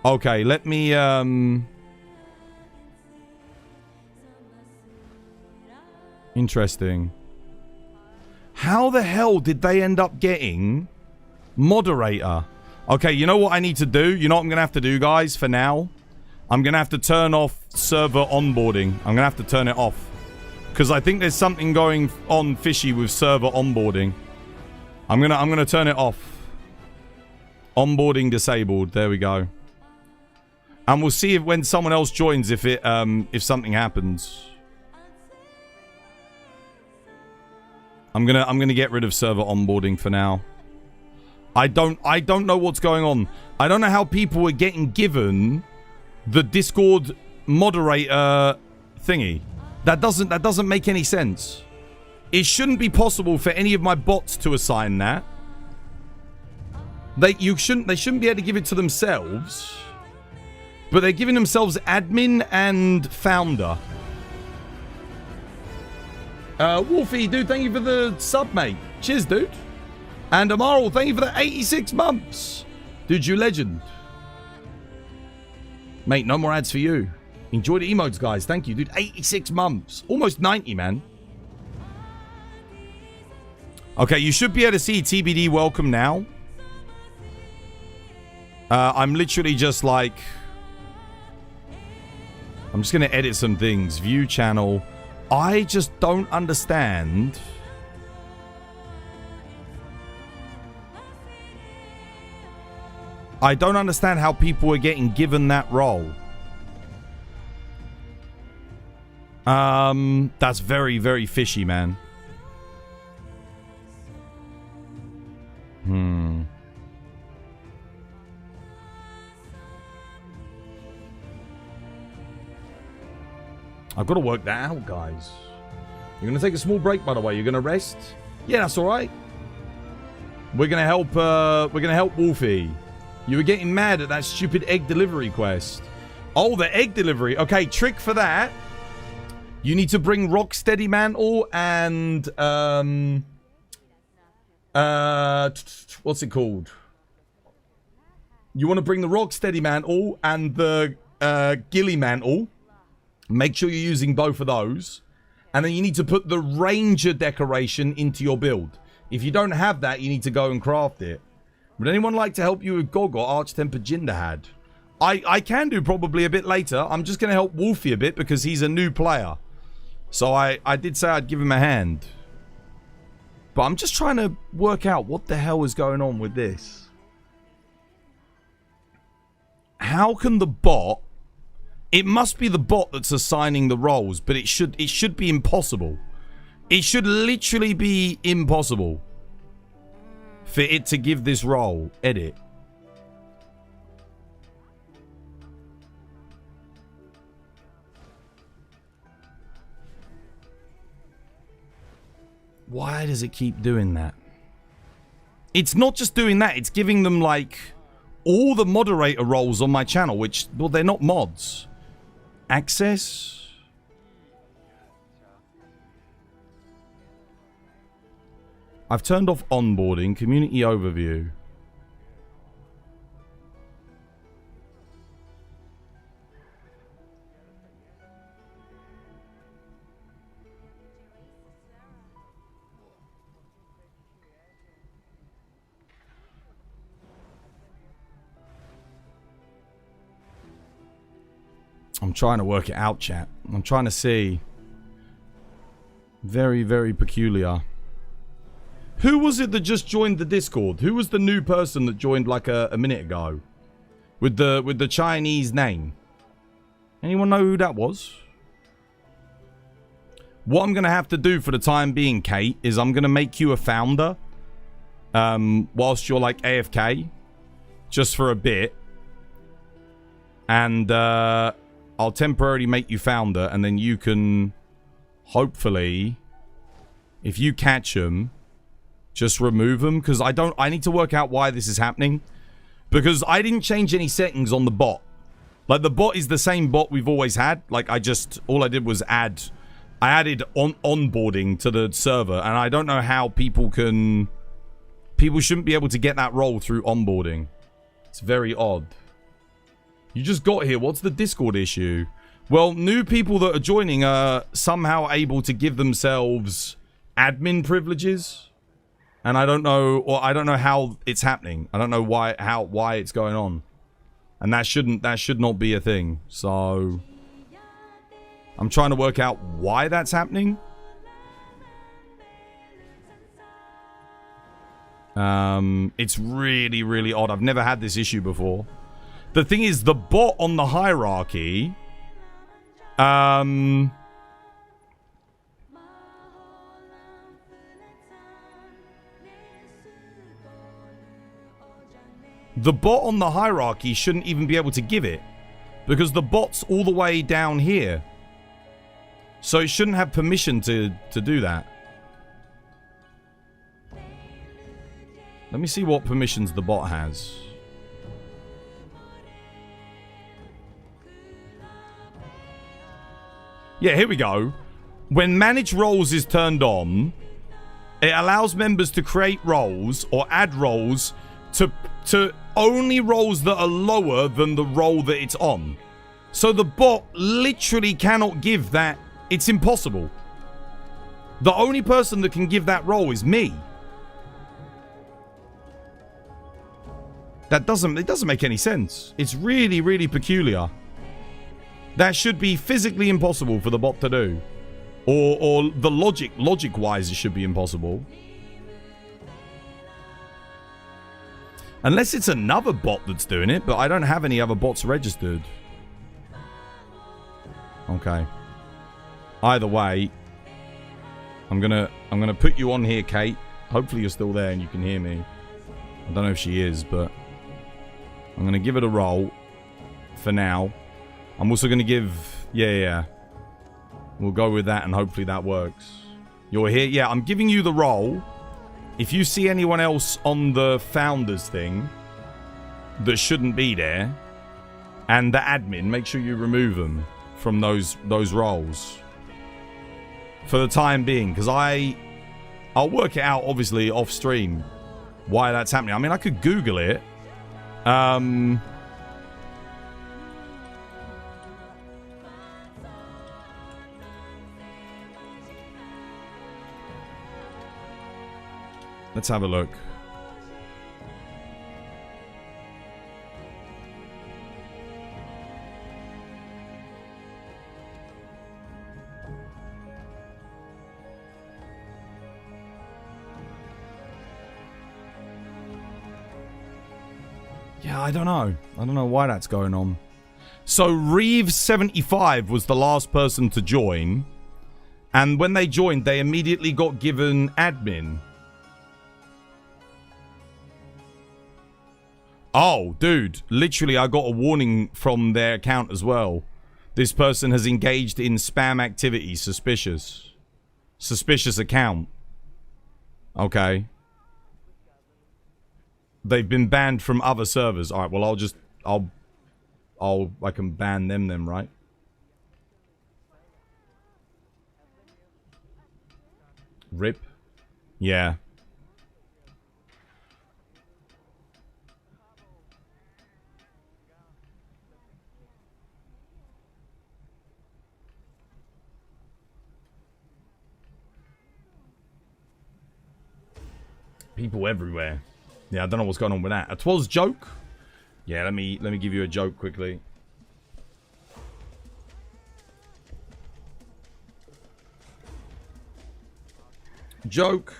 Okay, let me, Interesting. How the hell did they end up getting moderator? Okay, you know what I need to do? You know what I'm going to have to do, guys, for now? I'm going to have to turn off server onboarding. I'm going to have to turn it off. Because I think there's something going on fishy with server onboarding. I'm gonna turn it off. Onboarding disabled. There we go. And we'll see if when someone else joins if something happens. I'm gonna get rid of server onboarding for now. I don't know what's going on. I don't know how people are getting given the Discord moderator thingy. That doesn't make any sense. It shouldn't be possible for any of my bots to assign that. They shouldn't be able to give it to themselves. But they're giving themselves admin and founder. Wolfie, dude, thank you for the sub, mate. Cheers, dude. And Amaral, thank you for the 86 months. Dude, you legend. Mate, no more ads for you. Enjoy the emotes, guys. Thank you, dude. 86 months. Almost 90, man. Okay, you should be able to see TBD welcome now. I'm literally just like... I'm just going to edit some things. View channel. I just don't understand... I don't understand how people are getting given that role. That's very, very fishy, man. I've got to work that out, guys. You're going to take a small break, by the way. You're going to rest? Yeah, that's all right. We're going to help Wolfie. You were getting mad at that stupid egg delivery quest. Oh, the egg delivery. Okay, trick for that. You need to bring Rocksteady Mantle and... what's it called? You want to bring the Rocksteady Mantle and the Gilly Mantle. Make sure you're using both of those. And then you need to put the Ranger decoration into your build. If you don't have that, you need to go and craft it. Would anyone like to help you with Gog or Archtemper Jinderhad? I can do probably a bit later. I'm just going to help Wolfie a bit because he's a new player. So I did say I'd give him a hand. But I'm just trying to work out what the hell is going on with this. How can the bot... It must be the bot that's assigning the roles, but it should be impossible. It should literally be impossible for it to give this role. Edit. Why does it keep doing that? It's not just doing that. It's giving them, like, all the moderator roles on my channel, which, well, they're not mods. Access. I've turned off onboarding, community overview. I'm trying to work it out, chat. I'm trying to see. Very, very peculiar. Who was it that just joined the Discord? Who was the new person that joined like a minute ago? With the Chinese name? Anyone know who that was? What I'm going to have to do for the time being, Kate, is I'm going to make you a founder. Whilst you're like AFK. Just for a bit. And I'll temporarily make you founder. And then you can, hopefully, if you catch them, just remove them. Because I need to work out why this is happening. Because I didn't change any settings on the bot. Like, the bot is the same bot we've always had. Like, all I did was I added onboarding to the server. And I don't know how people shouldn't be able to get that role through onboarding. It's very odd. You just got here. What's the Discord issue? Well, new people that are joining are somehow able to give themselves admin privileges. And I don't know how it's happening. I don't know why it's going on. And that should not be a thing. So I'm trying to work out why that's happening. It's really, really odd. I've never had this issue before. The thing is, the bot on the hierarchy, the bot on the hierarchy shouldn't even be able to give it. Because the bot's all the way down here. So it shouldn't have permission to do that. Let me see what permissions the bot has. Yeah, here we go. When manage roles is turned on, it allows members to create roles or add roles to only roles that are lower than the role that it's on. So the bot literally cannot give that. It's impossible. The only person that can give that role is me. It doesn't make any sense. It's really, really peculiar. That should be physically impossible for the bot to do. Or the logic-wise, it should be impossible. Unless it's another bot that's doing it, but I don't have any other bots registered. Okay. Either way, I'm gonna put you on here, Kate. Hopefully you're still there and you can hear me. I don't know if she is, but I'm gonna give it a roll for now. I'm also gonna give yeah. We'll go with that and hopefully that works. You're here? Yeah, I'm giving you the role. If you see anyone else on the founders thing that shouldn't be there, and the admin, make sure you remove them from those roles. For the time being, because I'll work it out, obviously, off stream, why that's happening. I mean, I could Google it. Let's have a look. Yeah, I don't know. I don't know why that's going on. So Reeves75 was the last person to join. And when they joined, they immediately got given admin. Oh, dude. Literally, I got a warning from their account as well. This person has engaged in spam activity. Suspicious. Suspicious account. Okay. They've been banned from other servers. Alright, well, I can ban them then, right? RIP. Yeah. People everywhere. Yeah, I don't know what's going on with that. A 'twas joke? Yeah, let me give you a joke quickly. Joke.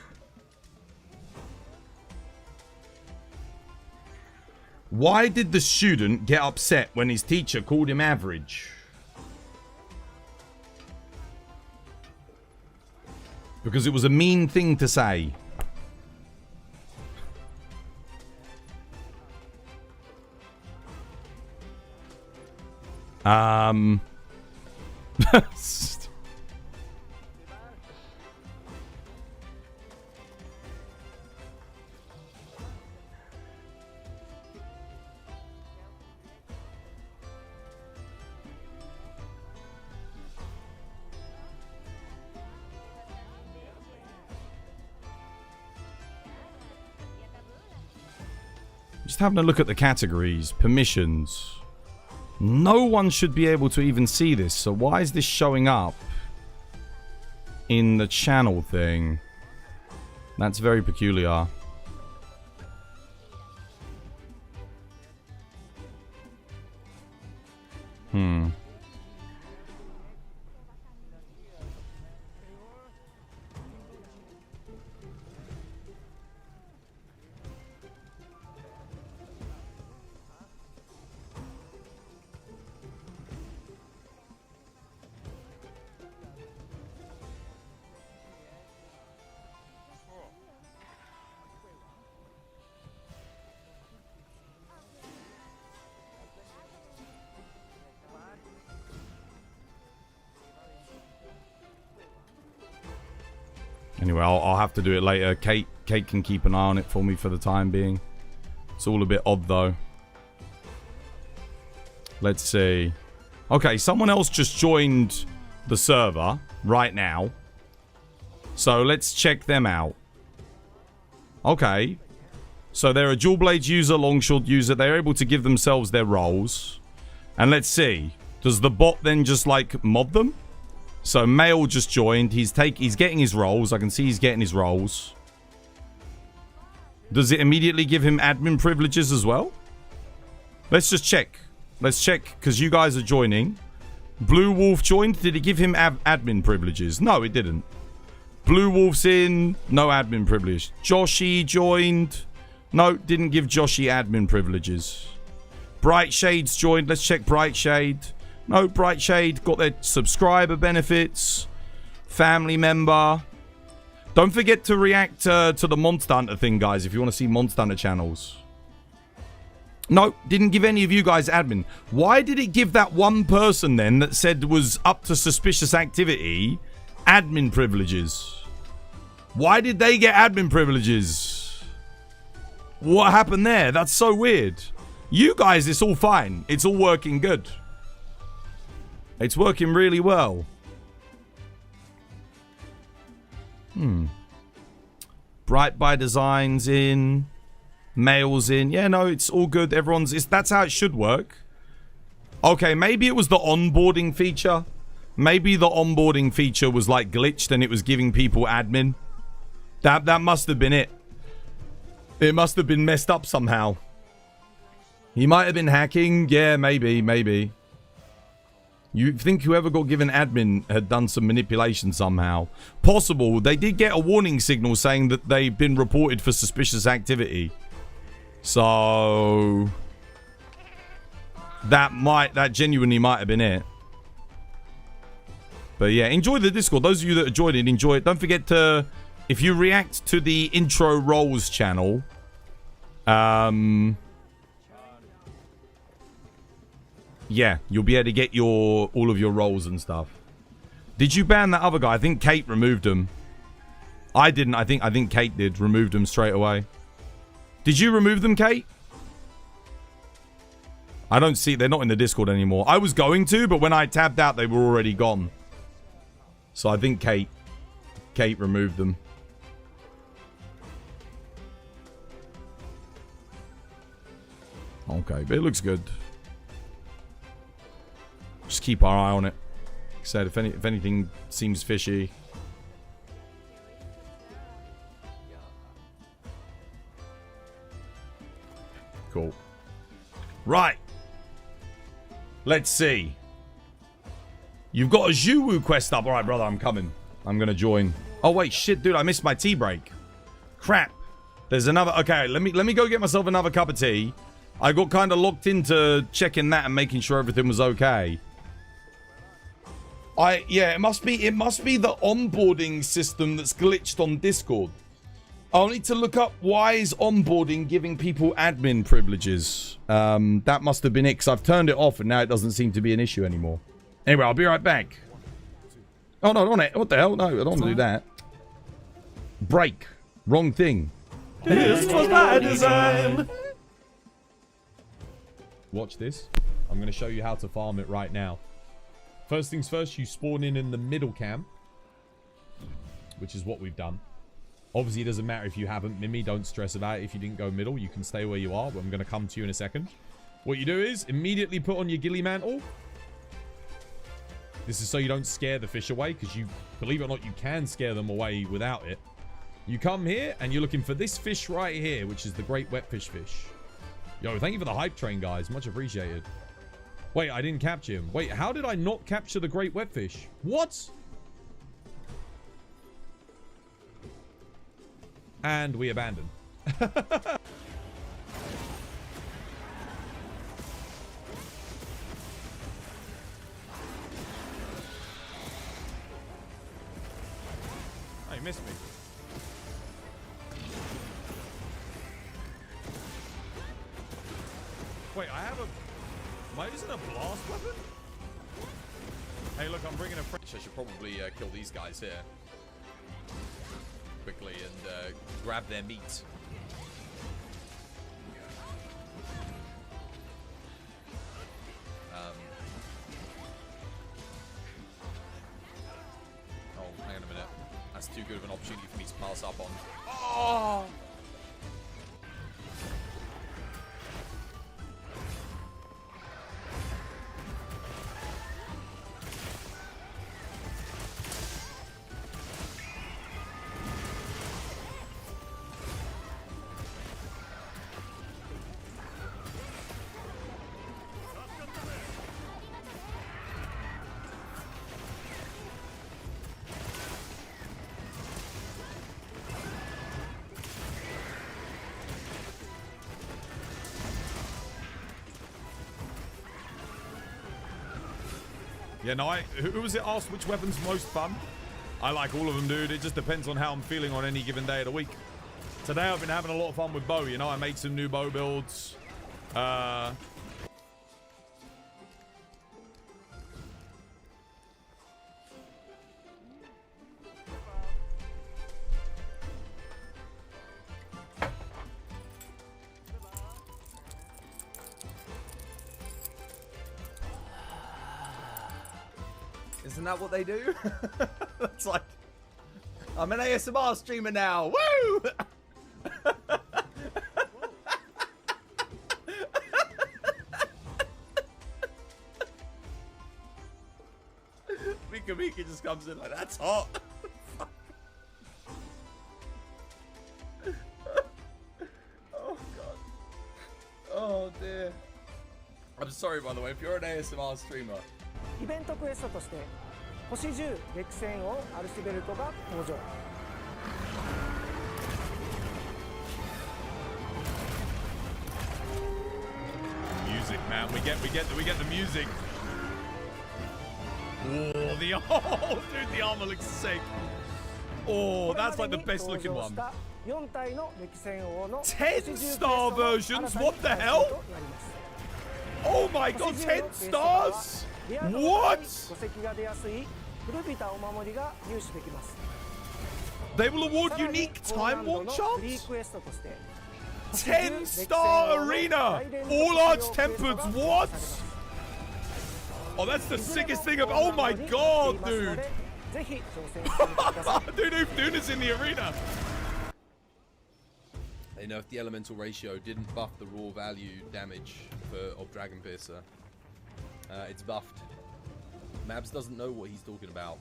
Why did the student get upset when his teacher called him average? Because it was a mean thing to say. Just having a look at the categories. Permissions. No one should be able to even see this, so why is this showing up in the channel thing? That's very peculiar. Anyway, I'll have to do it later. Kate can keep an eye on it for me for the time being. It's all a bit odd, though. Let's see. Okay, someone else just joined the server right now. So let's check them out. Okay. So they're a dual blade user, longsword user. They're able to give themselves their roles. And let's see. Does the bot then just like mod them? So male just joined. He's getting his roles. I can see he's getting his roles. Does it immediately give him admin privileges as well? Let's just check. Let's check because you guys are joining. Blue Wolf joined. Did it give him admin privileges? No, it didn't. Blue Wolf's in. No admin privilege. Joshi joined. No, didn't give Joshi admin privileges. Bright Shade's joined. Let's check Bright Shade. No, Bright Shade got their subscriber benefits. Family member. Don't forget to react to the Monster Hunter thing, guys, if you want to see Monster Hunter channels. No, didn't give any of you guys admin. Why did it give that one person then that said was up to suspicious activity admin privileges? Why did they get admin privileges? What happened there? That's so weird. You guys, it's all fine. It's all working good. It's working really well. Bright by Design's in. Males in. Yeah, no, it's all good. That's how it should work. Okay, maybe it was the onboarding feature. Maybe the onboarding feature was like glitched and it was giving people admin. That must have been it. It must have been messed up somehow. He might have been hacking. Yeah, maybe. You think whoever got given admin had done some manipulation somehow. Possible. They did get a warning signal saying that they've been reported for suspicious activity. So that genuinely might have been it. But yeah, enjoy the Discord. Those of you that are joining, enjoy it. Don't forget to, if you react to the intro roles channel, yeah, you'll be able to get all of your roles and stuff. Did you ban that other guy? I think Kate removed him. I didn't. I think Kate did. Removed him straight away. Did you remove them, Kate? I don't see. They're not in the Discord anymore. I was going to, but when I tabbed out, they were already gone. So I think Kate removed them. Okay, but it looks good. Just keep our eye on it. Like I said, if anything seems fishy. Cool. Right. Let's see. You've got a Zhuwu quest up. Alright, brother, I'm coming. I'm gonna join. Oh, wait, shit, dude, I missed my tea break. Crap. There's another... Okay, let me go get myself another cup of tea. I got kind of locked into checking that and making sure everything was okay. Yeah, it must be the onboarding system that's glitched on Discord. I'll need to look up why is onboarding giving people admin privileges. That must have been it, because I've turned it off and now it doesn't seem to be an issue anymore. Anyway, I'll be right back. Oh, no, on it. What the hell? No, I don't want to do that. Break. Wrong thing. This was by design. Watch this. I'm going to show you how to farm it right now. First things first, you spawn in the middle camp, which is what we've done. Obviously, it doesn't matter if you haven't, Mimi. Don't stress about it if you didn't go middle. You can stay where you are, but I'm going to come to you in a second. What you do is immediately put on your ghillie mantle. This is so you don't scare the fish away, because you, believe it or not, you can scare them away without it. You come here, and you're looking for this fish right here, which is the great wetfish fish. Yo, thank you for the hype train, guys. Much appreciated. Wait, I didn't capture him. Wait, how did I not capture the great wetfish? What? And we abandon. I missed me. Wait, I have a... Am I using a blast weapon? Hey, look, I'm bringing a French. I should probably kill these guys here. quickly and grab their meat. Oh, hang on a minute. That's too good of an opportunity for me to pass up on. Oh! Yeah, no, who was it asked which weapon's most fun? I like all of them, dude. It just depends on how I'm feeling on any given day of the week. Today I've been having a lot of fun with bow, you know. I made some new bow builds. Isn't that what they do? It's like, I'm an ASMR streamer now. Woo! Mika just comes in like, that's hot. Oh, God. Oh, dear. I'm sorry, by the way, if you're an ASMR streamer. イベントクエストとして星10激戦王アルシベルトが登場。 Music, man. We get the music. Oh, the oh, dude, the armor looks sick. Oh, that's like the best looking one. 4体の激戦王の 10-star versions? What the hell? Oh my god, 10 stars? What? 戸籍が出やすい古びたお守りが入手できます。 They will award unique time warp フリー charms? クエストとして 10-star arena! All arch tempered, what? Oh, that's the sickest thing of. Oh my god, dude! ぜひ挑戦してみてください。 Dude, Uduna's in the arena! They nerfed the elemental ratio, didn't buff the raw value damage of Dragon Piercer. It's buffed. Mabs doesn't know what he's talking about.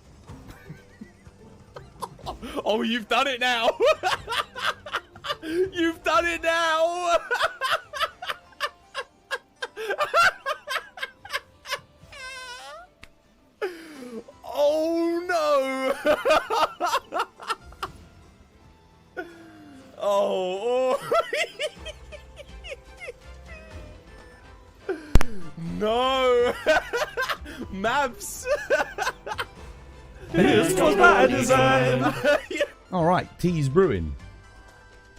Oh, you've done it now! You've done it now! Oh no! Oh, no! Maps! This was by design. All right, tea's brewing.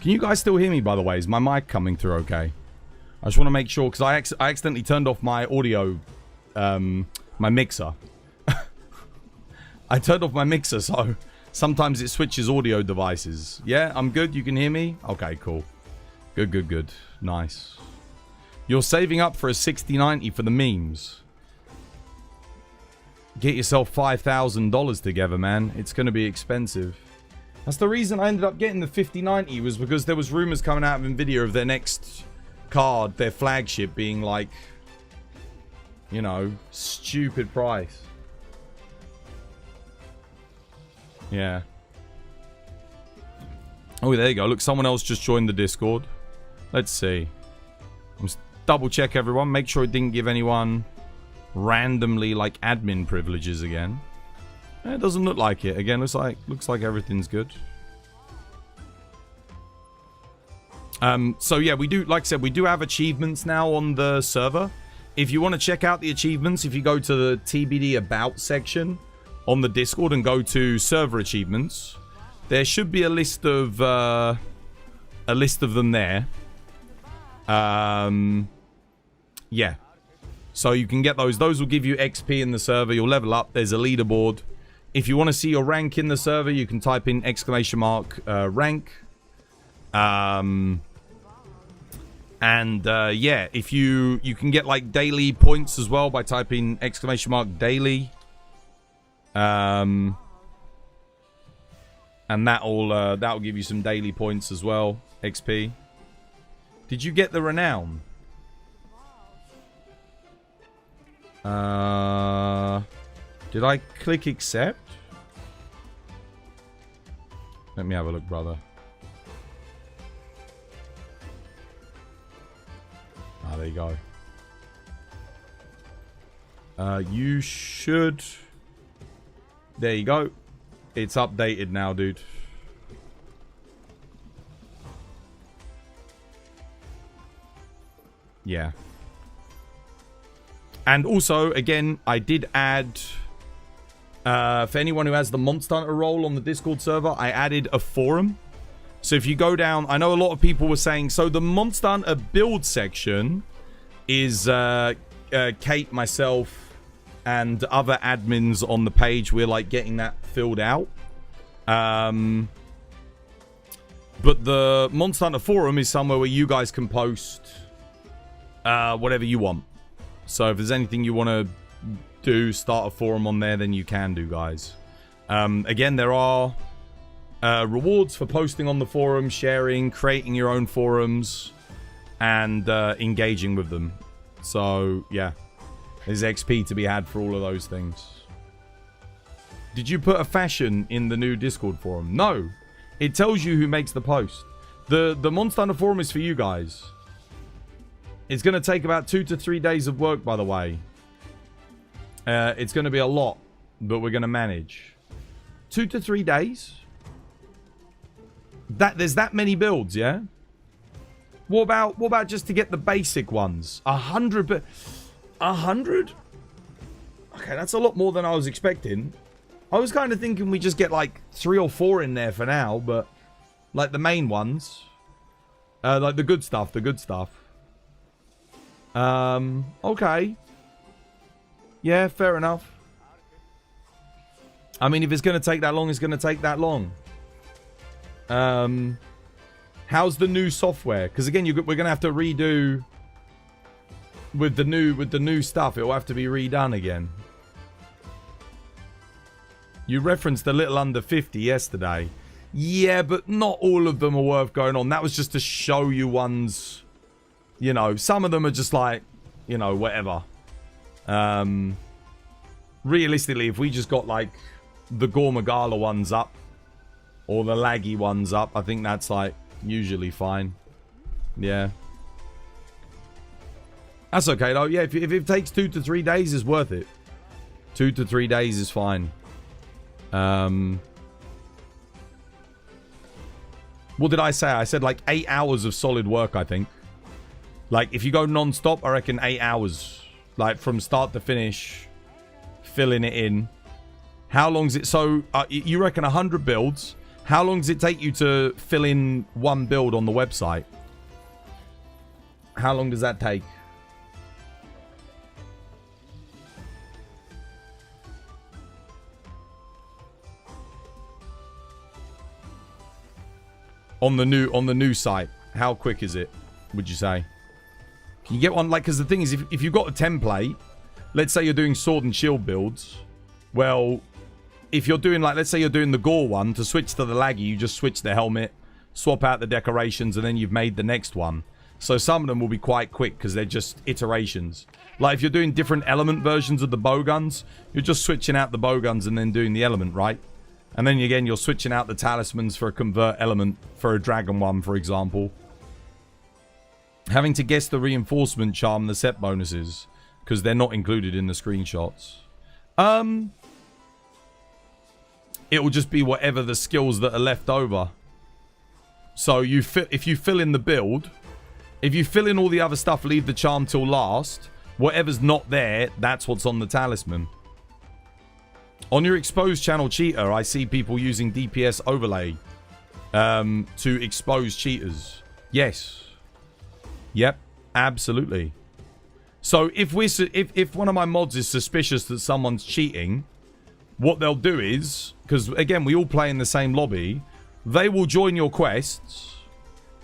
Can you guys still hear me, by the way? Is my mic coming through okay? I just want to make sure, because I accidentally turned off my audio, my mixer. I turned off my mixer, so sometimes it switches audio devices. Yeah, I'm good. You can hear me? Okay, cool. Good, good, good. Nice. You're saving up for a 6090 for the memes. Get yourself $5,000 together, man. It's going to be expensive. That's the reason I ended up getting the 5090 was because there was rumors coming out of Nvidia of their next card, their flagship, being like, you know, stupid price. Yeah. Oh, there you go. Look, someone else just joined the Discord. Let's see. Double check everyone. Make sure it didn't give anyone randomly like admin privileges again. It doesn't look like it. Again, looks like everything's good. So yeah, we do, like I said, we do have achievements now on the server. If you want to check out the achievements, if you go to the TBD About section on the Discord and go to server achievements, there should be a list of them there. Yeah. So you can get those. Those will give you XP in the server. You'll level up. There's a leaderboard. If you want to see your rank in the server, you can type in !rank. Yeah, if you can get like daily points as well by typing !daily. And that'll give you some daily points as well, XP. Did you get the renown? Did I click accept? Let me have a look, brother. Ah, there you go. You should... There you go. It's updated now, dude. Yeah. And also, again, I did add... for anyone who has the Monster Hunter role on the Discord server, I added a forum. So if you go down... I know a lot of people were saying... So the Monster Hunter build section is Kate, myself, and other admins on the page. We're like getting that filled out. But the Monster Hunter forum is somewhere where you guys can post whatever you want. So if there's anything you want to do, start a forum on there, then you can do, guys. Again, there are rewards for posting on the forum, sharing, creating your own forums, and engaging with them. So, yeah. There's XP to be had for all of those things. Did you put a fashion in the new Discord forum? No. It tells you who makes the post. The Monster Hunter forum is for you guys. It's going to take about 2 to 3 days of work, by the way. It's going to be a lot, but we're going to manage. 2 to 3 days? There's that many builds, yeah? What about just to get the basic ones? 100? 100? Okay, that's a lot more than I was expecting. I was kind of thinking we just get like 3 or 4 in there for now, but like the main ones. Like the good stuff, Okay. Yeah, fair enough. I mean, if it's going to take that long, it's going to take that long. How's the new software? Because again, we're going to have to redo with the new stuff. It will have to be redone again. You referenced a little under 50 yesterday. Yeah, but not all of them are worth going on. That was just to show you ones. You know, some of them are just like, you know, whatever. Realistically, if we just got like the Gormagala ones up or the laggy ones up, I think that's like usually fine. Yeah. That's okay though. Yeah, if it takes 2 to 3 days, it's worth it. 2 to 3 days is fine. What did I say? I said like 8 hours of solid work, I think. Like, if you go non-stop, I reckon 8 hours. Like, from start to finish, filling it in. How long's it? So, you reckon 100 builds. How long does it take you to fill in one build on the website? How long does that take? On the new site, how quick is it, would you say? Can you get one? Like, because the thing is, if you've got a template, let's say you're doing sword and shield builds, well, if you're doing, like, let's say you're doing the gore one, to switch to the laggy, you just switch the helmet, swap out the decorations, and then you've made the next one. So some of them will be quite quick because they're just iterations. Like, if you're doing different element versions of the bowguns, you're just switching out the bowguns and then doing the element, right? And then again, you're switching out the talismans for a convert element for a dragon one, for example. Having to guess the reinforcement charm, the set bonuses, because they're not included in the screenshots. It will just be whatever the skills that are left over. So if you fill in the build, if you fill in all the other stuff, leave the charm till last, whatever's not there, that's what's on the talisman. On your exposed channel cheater, I see people using DPS overlay to expose cheaters. Yes. Yep, absolutely. So if one of my mods is suspicious that someone's cheating, what they'll do is, because again, we all play in the same lobby, they will join your quests.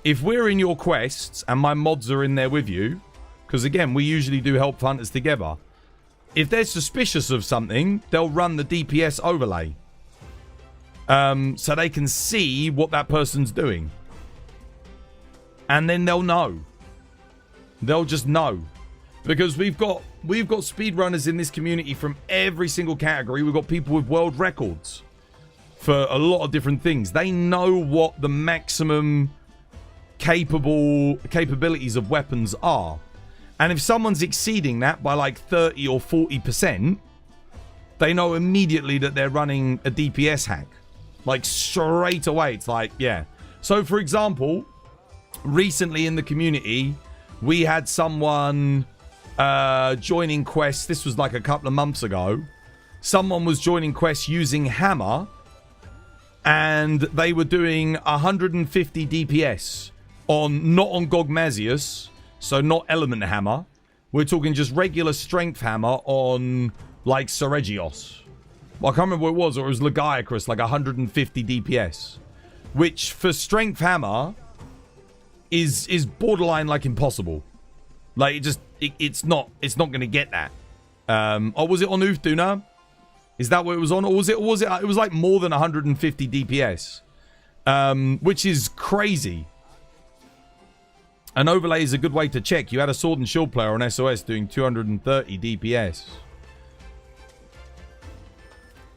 If we're in your quests and my mods are in there with you, because again, we usually do help hunters together. If they're suspicious of something, they'll run the DPS overlay. So they can see what that person's doing. And then they'll know. They'll just know. Because we've got speedrunners in this community from every single category. We've got people with world records for a lot of different things. They know what the maximum capabilities of weapons are. And if someone's exceeding that by like 30 or 40%, they know immediately that they're running a DPS hack. Like straight away. It's like, yeah. So for example, recently in the community, we had someone joining quests. This was like a couple of months ago. Someone was joining quests using hammer, and they were doing 150 DPS on, not on Gogmazius, so not element hammer. We're talking just regular strength hammer on like Seregios. Well, I can't remember what it was, or it was Lagiacrus, like 150 DPS, which for strength hammer is borderline like impossible. Like it's not going to get that. Or was it on Uftuna? Is that what it was on, or was it? It was like more than 150 DPS, which is crazy. An overlay is a good way to check. You had a sword and shield player on SOS doing 230 DPS.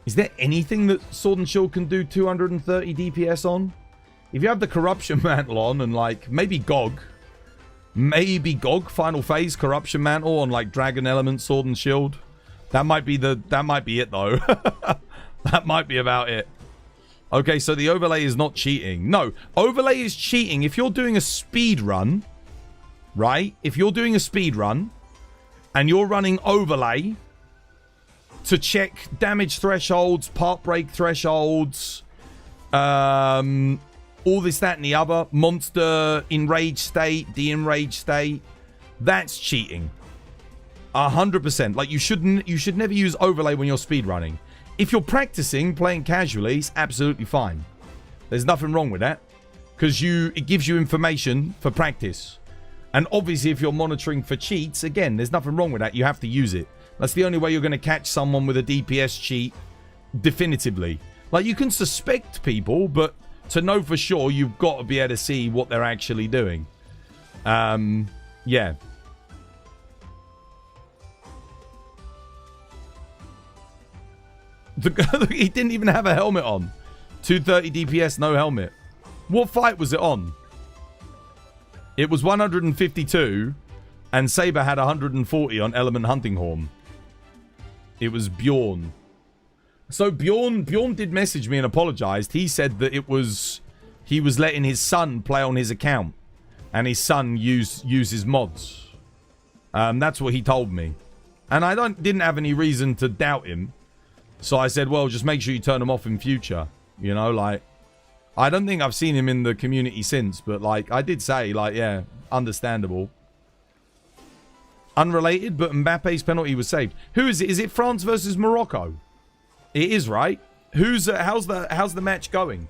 Is there anything that sword and shield can do 230 DPS on? If you have the corruption mantle on and like maybe GOG final phase corruption mantle on like dragon element sword and shield, that might be it though. That might be about it. Okay, so the overlay is not cheating. No, overlay is cheating if you're doing a speed run, right? If you're doing a speed run and you're running overlay to check damage thresholds, part break thresholds, all this, that, and the other, monster enraged state, de-enraged state, that's cheating. 100%. Like, you should never use overlay when you're speedrunning. If you're practicing, playing casually, it's absolutely fine. There's nothing wrong with that. Because it gives you information for practice. And obviously, if you're monitoring for cheats, again, there's nothing wrong with that. You have to use it. That's the only way you're going to catch someone with a DPS cheat definitively. Like, you can suspect people, but to know for sure, you've got to be able to see what they're actually doing. Yeah. He didn't even have a helmet on. 230 DPS, no helmet. What fight was it on? It was 152, and Saber had 140 on Element Hunting Horn. It was Bjorn. So Bjorn did message me and apologized. He said that he was letting his son play on his account, and his son uses mods. That's what he told me, and I didn't have any reason to doubt him. So I said, well, just make sure you turn them off in future. You know, like, I don't think I've seen him in the community since, but like, I did say, like, yeah, understandable. Unrelated, but Mbappe's penalty was saved. Who is it? Is it France versus Morocco? It is, right? How's the match going?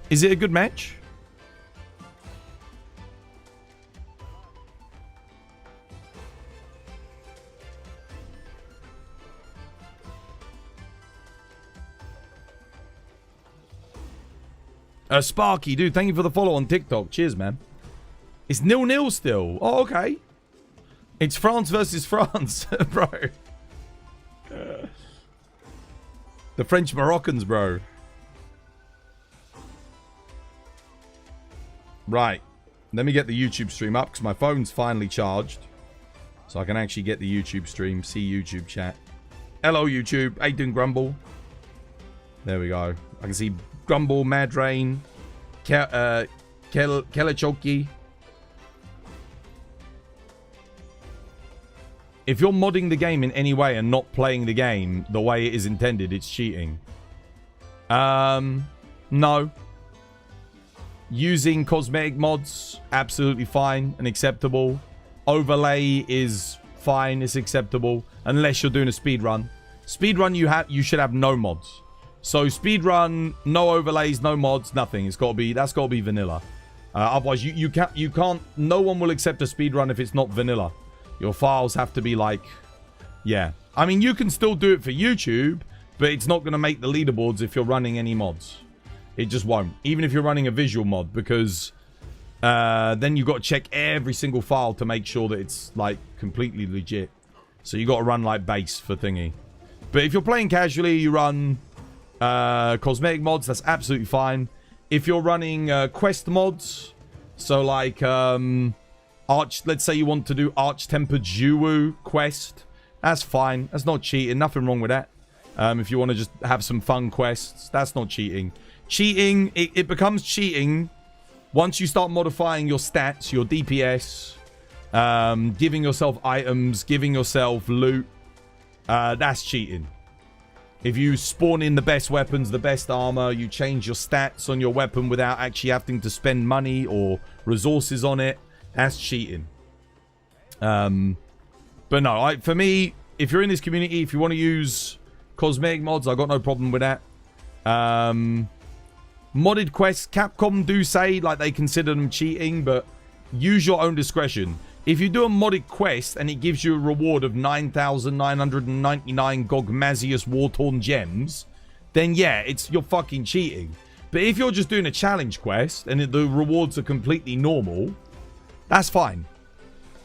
Is it a good match? Sparky, dude, thank you for the follow on TikTok. Cheers, man. It's 0-0 still. Oh, okay. It's France versus France, bro. The French Moroccans, bro. Right. Let me get the YouTube stream up because my phone's finally charged. So I can actually get the YouTube stream, see YouTube chat. Hello, YouTube. How you doing, Grumble? There we go. I can see Grumble, Madrain, Kelechoki. If you're modding the game in any way and not playing the game the way it is intended, it's cheating. No. Using cosmetic mods, absolutely fine and acceptable. Overlay is fine, it's acceptable. Unless you're doing a speed run. Speedrun, you should have no mods. So speedrun, no overlays, no mods, nothing. That's got to be vanilla. Otherwise, you can't. No one will accept a speedrun if it's not vanilla. Your files have to be like, yeah. I mean, you can still do it for YouTube, but it's not going to make the leaderboards if you're running any mods. It just won't. Even if you're running a visual mod, because then you've got to check every single file to make sure that it's like completely legit. So you got to run like base for thingy. But if you're playing casually, you run cosmetic mods. That's absolutely fine. If you're running quest mods, so like let's say you want to do Arch-Tempered Juwu quest, that's fine. That's not cheating. Nothing wrong with that. If you want to just have some fun quests, that's not cheating. Cheating, it becomes cheating once you start modifying your stats, your DPS, giving yourself items, giving yourself loot. That's cheating. If you spawn in the best weapons, the best armor, you change your stats on your weapon without actually having to spend money or resources on it, that's cheating. But no, for me, if you're in this community, if you want to use cosmetic mods, I got no problem with that. Modded quests, Capcom do say like they consider them cheating, but use your own discretion. If you do a modded quest and it gives you a reward of 9,999 Gogmazius War-Torn Gems, then yeah, you're fucking cheating. But if you're just doing a challenge quest and the rewards are completely normal, that's fine.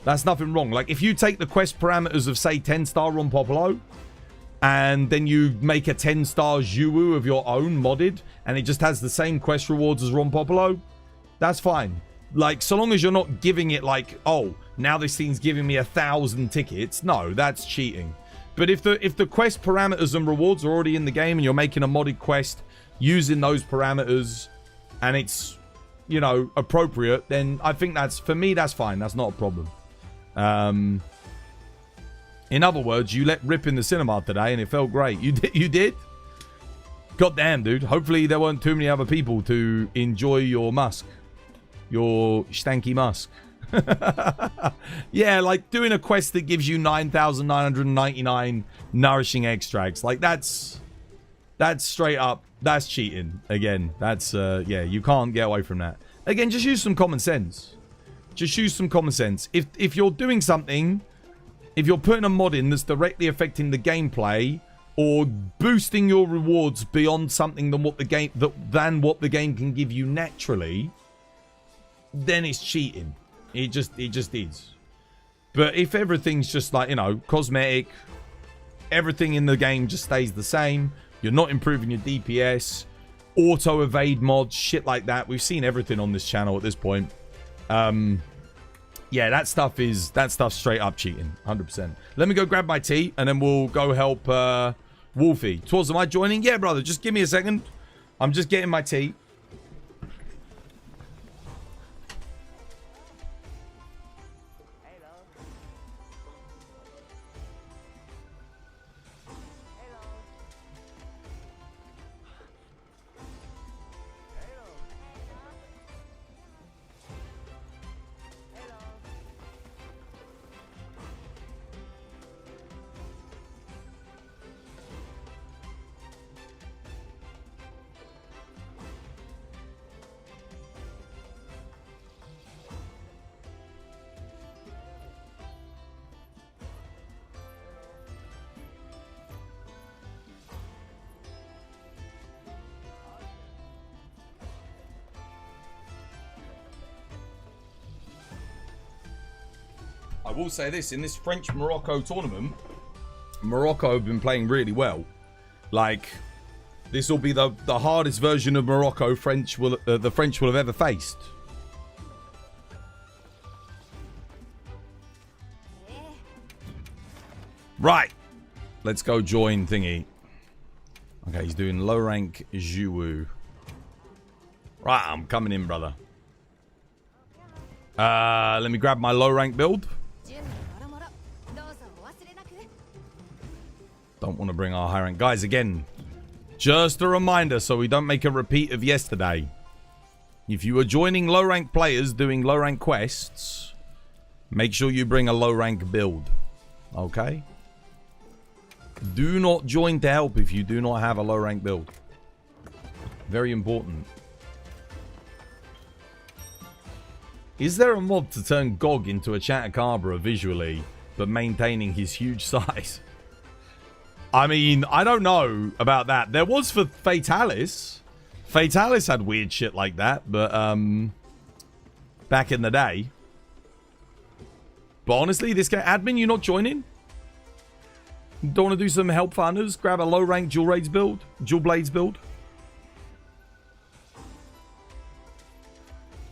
That's nothing wrong. Like if you take the quest parameters of say 10-star Ron Popolo, and then you make a 10-star Juwu of your own modded, and it just has the same quest rewards as Ron Popolo, that's fine. Like, so long as you're not giving it like, oh, now this thing's giving me 1,000 tickets. No, that's cheating. But if the quest parameters and rewards are already in the game and you're making a modded quest using those parameters and it's, you know, appropriate, then I think for me, that's fine. That's not a problem. In other words, you let rip in the cinema today and it felt great. You did? God damn, dude. Hopefully there weren't too many other people to enjoy your musk. Your stanky musk. Yeah, like doing a quest that gives you 9,999 nourishing extracts. Like that's straight up, that's cheating. Again, that's, yeah, you can't get away from that. Again, just use some common sense. Just use some common sense. If you're doing something, if you're putting a mod in that's directly affecting the gameplay or boosting your rewards beyond something than what the game can give you naturally, then it's cheating. It just is. But if everything's just like, you know, cosmetic, everything in the game just stays the same, you're not improving your DPS, auto evade mods, shit like that. We've seen everything on this channel at this point. Yeah, that stuff's straight up cheating, 100%. Let me go grab my tea and then we'll go help Wolfie. Twas, am I joining? Yeah, brother, just give me a second. I'm just getting my tea. I will say this, in this French-Morocco tournament, Morocco have been playing really well. Like, this will be the hardest version of Morocco the French will have ever faced. Right. Let's go join thingy. Okay, he's doing low rank Juwu. Right, I'm coming in, brother. Let me grab my low rank build. Don't want to bring our high rank. Guys, again, just a reminder so we don't make a repeat of yesterday. If you are joining low rank players doing low rank quests, make sure you bring a low rank build. Okay? Do not join to help if you do not have a low rank build. Very important. Is there a mod to turn Gog into a Chatacabra visually, but maintaining his huge size? I mean, I don't know about that. There was for Fatalis. Fatalis had weird shit like that, but back in the day. But honestly, this guy, admin, you not joining? Don't want to do some help for hunters? Grab a low rank Dual Blades build?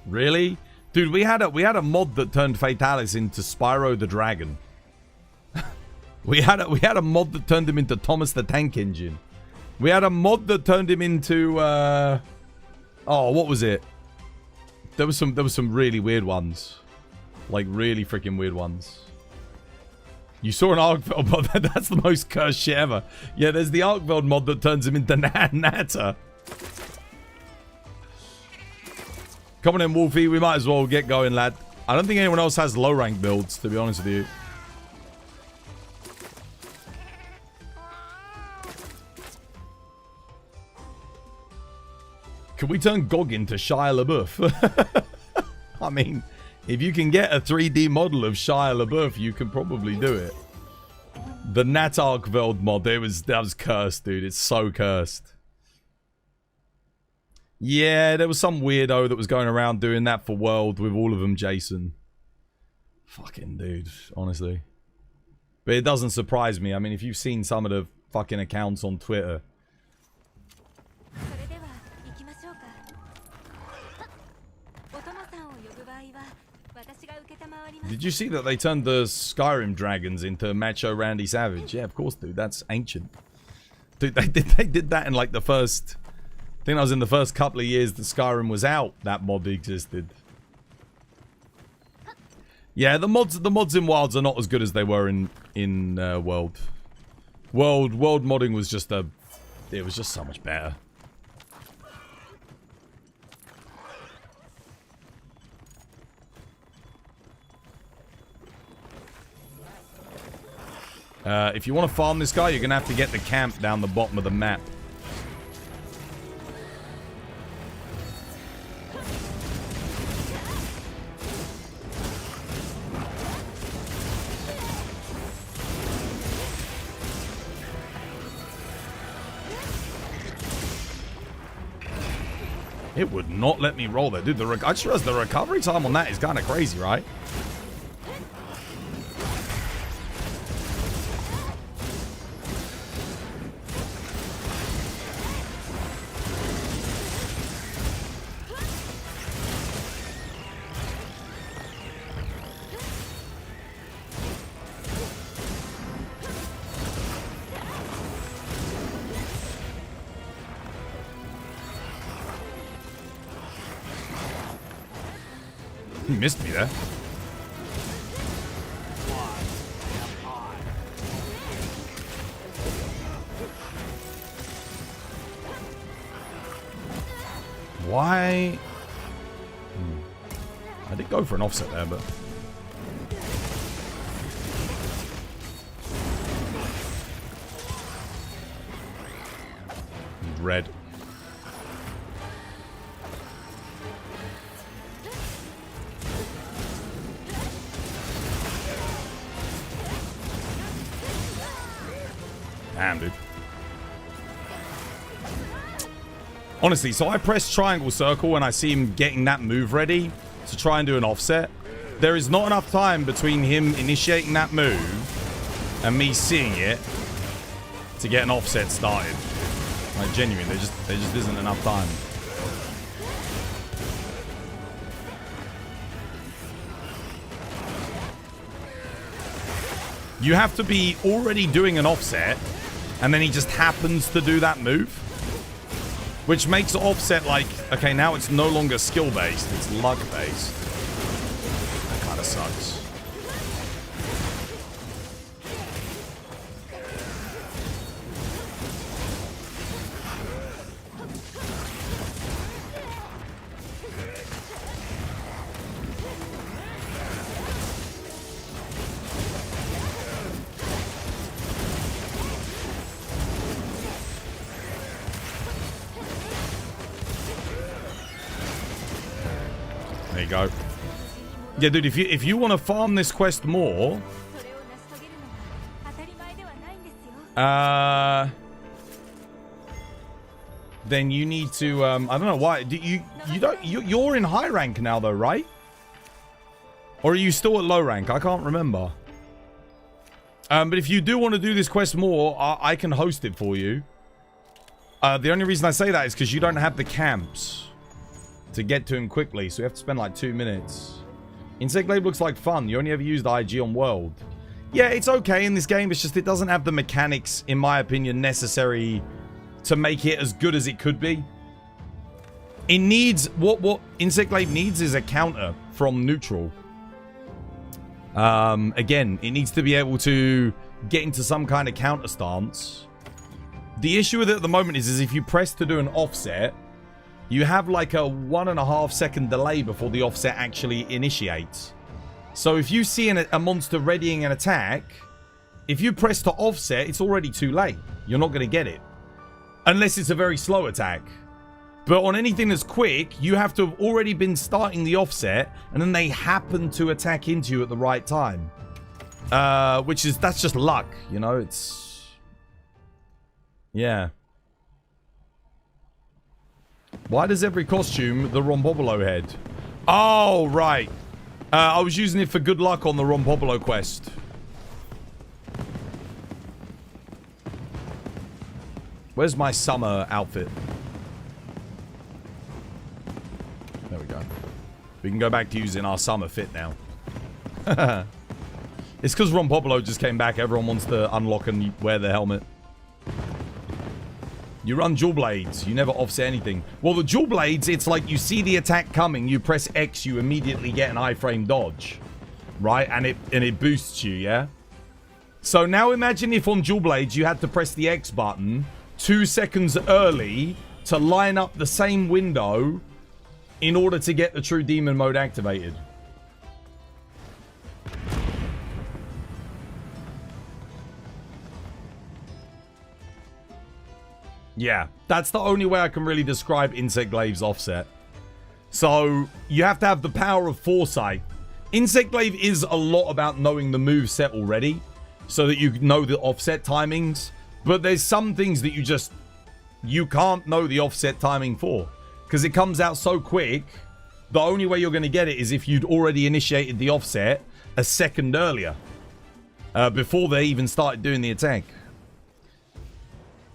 Really? Dude, we had a mod that turned Fatalis into Spyro the Dragon. we had a mod that turned him into Thomas the Tank Engine. We had a mod that turned him into oh, what was it? There was some really weird ones. Like really freaking weird ones. You saw an Arkveld mod, that's the most cursed shit ever. Yeah, there's the Arkveld mod that turns him into Natter. Come on in, Wolfie. We might as well get going, lad. I don't think anyone else has low rank builds, to be honest with you. Could we turn Gog into Shia LaBeouf? I mean, if you can get a 3D model of Shia LaBeouf, you can probably do it. The Nat Arkveld mod, that was cursed, dude. It's so cursed. Yeah, there was some weirdo that was going around doing that for World with all of them, Jason. Fucking dude, honestly. But it doesn't surprise me. I mean, if you've seen some of the fucking accounts on Twitter. Did you see that they turned the Skyrim dragons into Macho Randy Savage? Yeah, of course, dude. That's ancient. Dude, they did that in like the first... I think that was in the first couple of years that Skyrim was out, that mod existed. Yeah, the mods in Wilds are not as good as they were in World. World modding was just it was just so much better. If you want to farm this guy, you're gonna have to get the camp down the bottom of the map. It would not let me roll there. Dude, I just realized the recovery time on that is kind of crazy, right? You missed me there. Why? I did go for an offset there, but... Red. Damn, dude. Honestly, so I press triangle circle and I see him getting that move ready to try and do an offset. There is not enough time between him initiating that move and me seeing it to get an offset started. Like, genuinely, there just isn't enough time. You have to be already doing an offset, and then he just happens to do that move. Which makes offset like, okay, now it's no longer skill-based, it's luck-based. That kind of sucks. you go. Yeah, dude, if you want to farm this quest more, then you need to I don't know why. You're in high rank now though, right? Or are you still at low rank? I can't remember. But if you do want to do this quest more, I can host it for you. The only reason I say that is because you don't have the camps to get to him quickly, so you have to spend like 2 minutes. Insect Glaive looks like fun. You only ever used IG on World. Yeah, it's okay in this game. It's just it doesn't have the mechanics, in my opinion, necessary to make it as good as it could be. It needs... What Insect Glaive needs is a counter from neutral. Again, it needs to be able to get into some kind of counter stance. The issue with it at the moment is if you press to do an offset, you have like a 1.5 second delay before the offset actually initiates. So if you see a monster readying an attack, if you press to offset, it's already too late. You're not going to get it. Unless it's a very slow attack. But on anything that's quick, you have to have already been starting the offset, and then they happen to attack into you at the right time. That's just luck, you know, it's... Yeah. Why does every costume the Rombobolo head? Oh, right. I was using it for good luck on the Rombobolo quest. Where's my summer outfit? There we go. We can go back to using our summer fit now. It's because Rombobolo just came back. Everyone wants to unlock and wear the helmet. You run dual blades. You never offset anything. Well, the dual blades, it's like you see the attack coming. You press X, you immediately get an iframe dodge. Right? And it boosts you, yeah? So now imagine if on dual blades you had to press the X button 2 seconds early to line up the same window in order to get the true demon mode activated. Yeah, that's the only way I can really describe Insect Glaive's offset. So, you have to have the power of foresight. Insect Glaive is a lot about knowing the move set already, so that you know the offset timings. But there's some things that you can't know the offset timing for. Because it comes out so quick, the only way you're going to get it is if you'd already initiated the offset a second earlier. Before they even started doing the attack.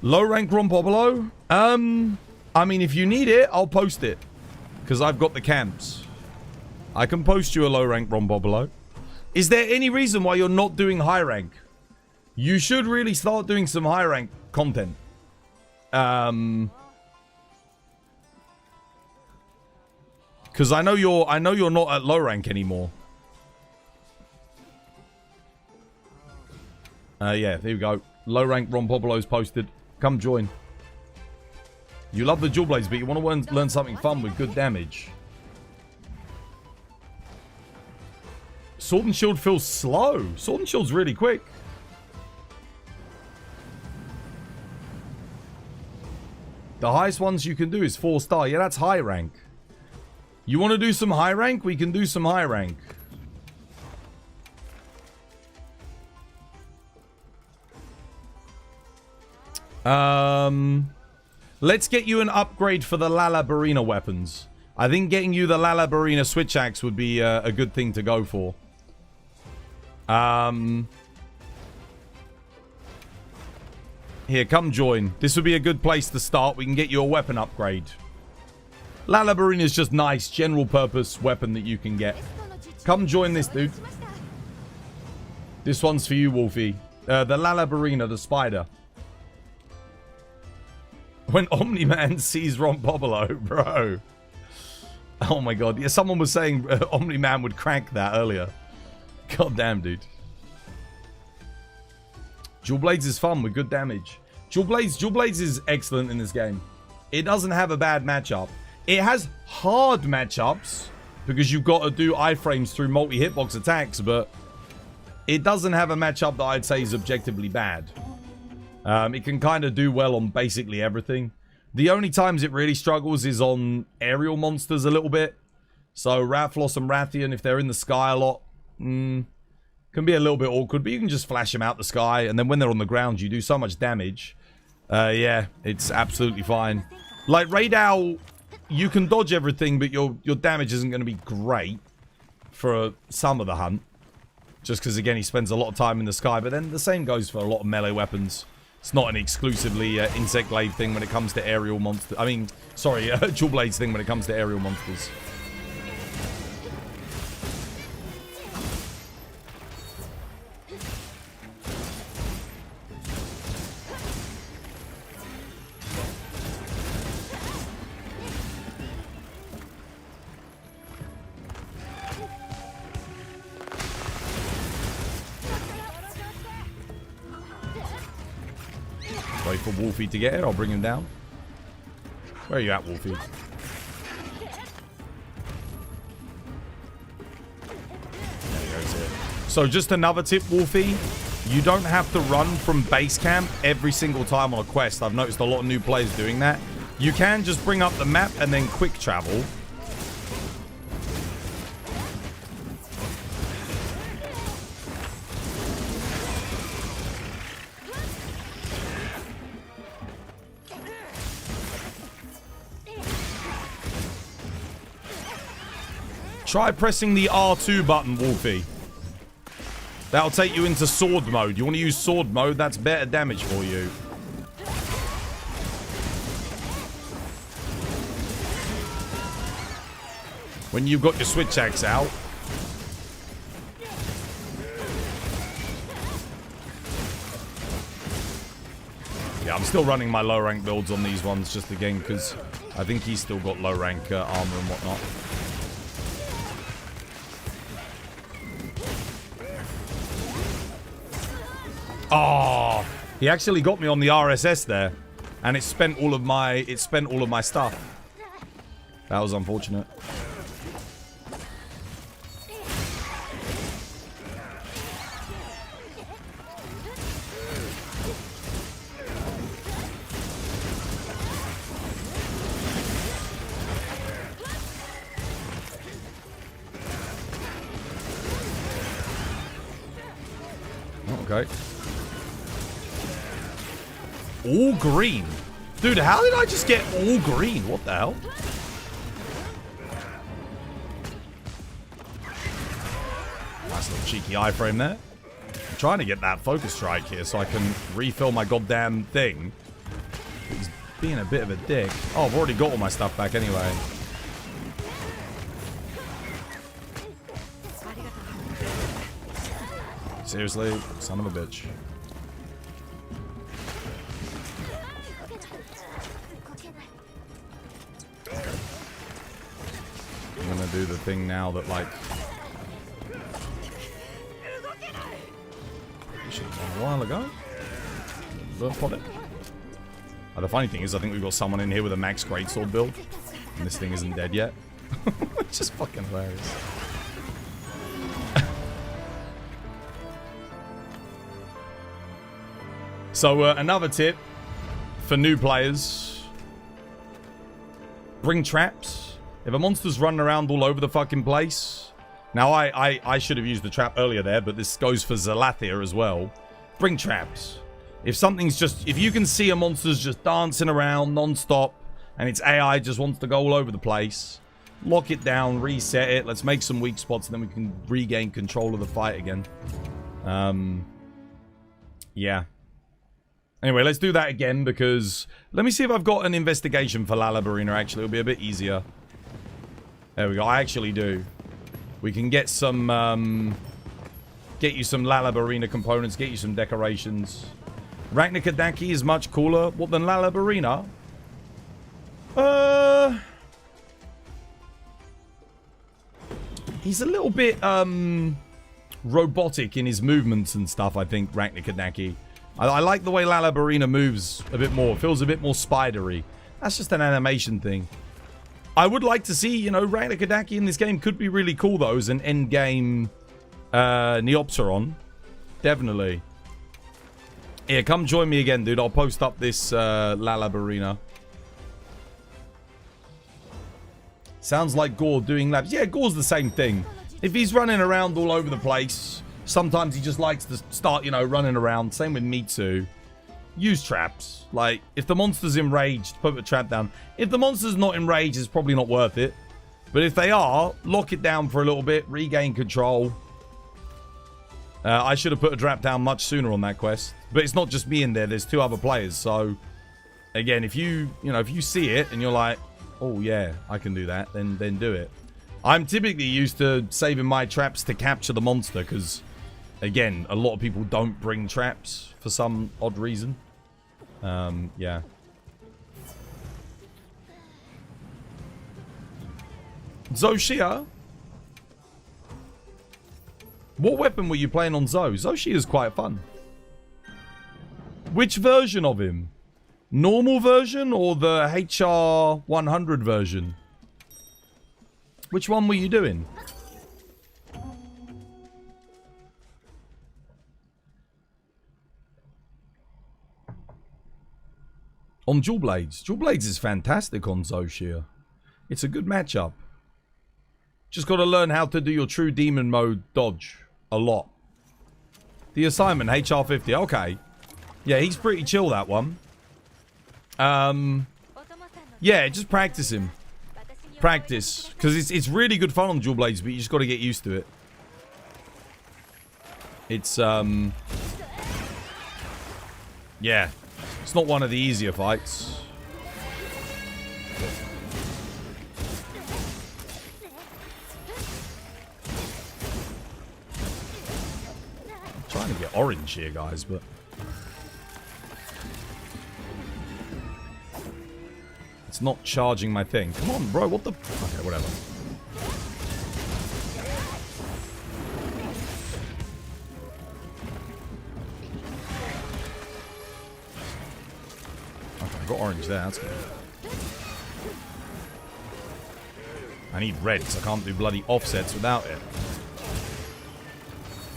Low rank Rompopolo? I mean, if you need it, I'll post it. Because I've got the camps. I can post you a low rank Rompopolo. Is there any reason why you're not doing high rank? You should really start doing some high rank content. Because I know you're not at low rank anymore. Yeah, there we go. Low rank Rompopolo's posted. Come join. You love the dual blades, but you want to learn something fun with good damage. Sword and Shield feels slow. Sword and Shield's really quick. The highest ones you can do is 4-star. Yeah, that's high rank. You want to do some high rank? We can do some high rank. Let's get you an upgrade for the Lalabarina weapons. I think getting you the Lalabarina switch axe would be a good thing to go for. Here, come join. This would be a good place to start. We can get you a weapon upgrade. Lalabarina is just nice, general purpose weapon that you can get. Come join this, dude. This one's for you, Wolfie. The Lalabarina, the spider. When Omni-Man sees Rompopolo, bro. Oh my god. Yeah, someone was saying Omni-Man would crank that earlier. God damn, dude. Dual Blades is fun with good damage. Dual Blades is excellent in this game. It doesn't have a bad matchup. It has hard matchups because you've got to do iframes through multi-hitbox attacks, but it doesn't have a matchup that I'd say is objectively bad. It can kind of do well on basically everything. The only times it really struggles is on aerial monsters a little bit. So Rathalos and Rathian, if they're in the sky a lot, can be a little bit awkward, but you can just flash them out the sky, and then when they're on the ground, you do so much damage. Yeah, it's absolutely fine. Like, Raidal, you can dodge everything, but your damage isn't going to be great for some of the hunt. Just because, again, he spends a lot of time in the sky, but then the same goes for a lot of melee weapons. It's not an exclusively insect glaive thing when it comes to aerial monsters. I mean, sorry, dual blades thing when it comes to aerial monsters. Wait for Wolfie to get it. I'll bring him down. Where are you at, Wolfie? There he goes here. So just another tip, Wolfie. You don't have to run from base camp every single time on a quest. I've noticed a lot of new players doing that. You can just bring up the map and then quick travel. Try pressing the R2 button, Wolfie. That'll take you into sword mode. You want to use sword mode? That's better damage for you. When you've got your switch axe out. Yeah, I'm still running my low rank builds on these ones just again because I think he's still got low rank armor and whatnot. Oh, he actually got me on the RSS there, and it spent all of my stuff. That was unfortunate. Okay. All green. Dude, how did I just get all green? What the hell? Nice little cheeky iframe there. I'm trying to get that focus strike here so I can refill my goddamn thing. He's being a bit of a dick. Oh, I've already got all my stuff back anyway. Seriously? Son of a bitch. I'm gonna do the thing now that, like, should have done a while ago. Put it. The funny thing is, I think we've got someone in here with a max greatsword build, and this thing isn't dead yet. It's just fucking hilarious. So, another tip for new players. Bring traps. If a monster's running around all over the fucking place. Now, I should have used the trap earlier there, but this goes for Zalathia as well. Bring traps. If something's just... If you can see a monster's just dancing around non-stop, and its AI just wants to go all over the place, lock it down, reset it, let's make some weak spots, and then we can regain control of the fight again. Yeah. Anyway, let's do that again, because... Let me see if I've got an investigation for Lalabarina, actually. It'll be a bit easier. There we go. I actually do. We can get some, get you some Lalabarina components, get you some decorations. Rachnikadaki is much cooler. What, than Lalabarina? He's a little bit, robotic in his movements and stuff, I think, Rachnikadaki. I like the way Lalabarina moves a bit more. It feels a bit more spidery. That's just an animation thing. I would like to see, you know, Rachnikadaki in this game could be really cool, though, as an endgame Neopteron. Definitely. Here, come join me again, dude. I'll post up this Lalabarina. Sounds like Gore doing laps. Yeah, Gore's the same thing. If he's running around all over the place, sometimes he just likes to start, you know, running around. Same with Mitsu. Use traps. Like, if the monster's enraged, put a trap down. If the monster's not enraged, it's probably not worth it. But if they are, lock it down for a little bit, regain control. I should have put a trap down much sooner on that quest. But it's not just me in there, there's 2 other players. So, again, if you see it and you're like, oh yeah, I can do that, then do it. I'm typically used to saving my traps to capture the monster because, again, a lot of people don't bring traps for some odd reason. Yeah. Zoshia? What weapon were you playing on Zo? Zoshia's quite fun. Which version of him? Normal version or the HR 100 version? Which one were you doing? On Dual Blades. Dual Blades is fantastic on Zoshia. It's a good matchup. Just got to learn how to do your true demon mode dodge a lot. The assignment, HR 50. Okay. Yeah, he's pretty chill, that one. Yeah, just practice him. Practice. Because it's really good fun on Dual Blades, but you just got to get used to it. It's, yeah. It's not one of the easier fights. I'm trying to get orange here, guys, but... it's not charging my thing. Come on, bro, what the... okay, whatever. Okay, I got orange there, that's good. I need red, because I can't do bloody offsets without it.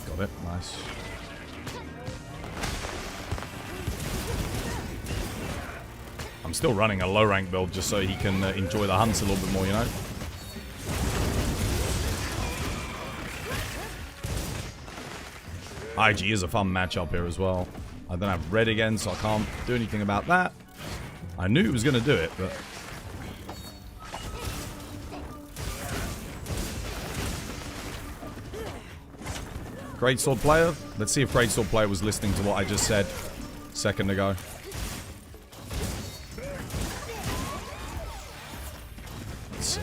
Got it, nice. I'm still running a low rank build just so he can enjoy the hunts a little bit more, you know? IG is a fun matchup here as well. I don't have red again, so I can't do anything about that. I knew it was going to do it, but... Greatsword player? Let's see if Greatsword player was listening to what I just said a second ago. Let's see.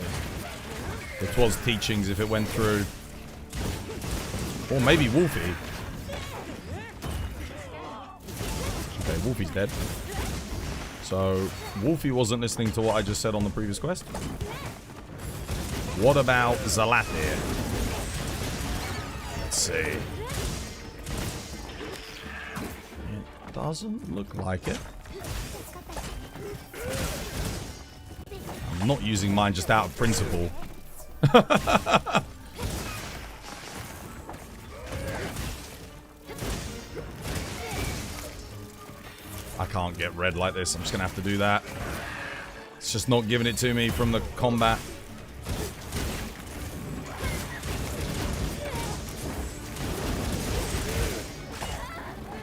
It was teachings if it went through. Or maybe Wolfie. Okay, Wolfie's dead. So, Wolfie wasn't listening to what I just said on the previous quest. What about Zalathir? Let's see. It doesn't look like it. I'm not using mine just out of principle. I can't get red like this. I'm just going to have to do that. It's just not giving it to me from the combat.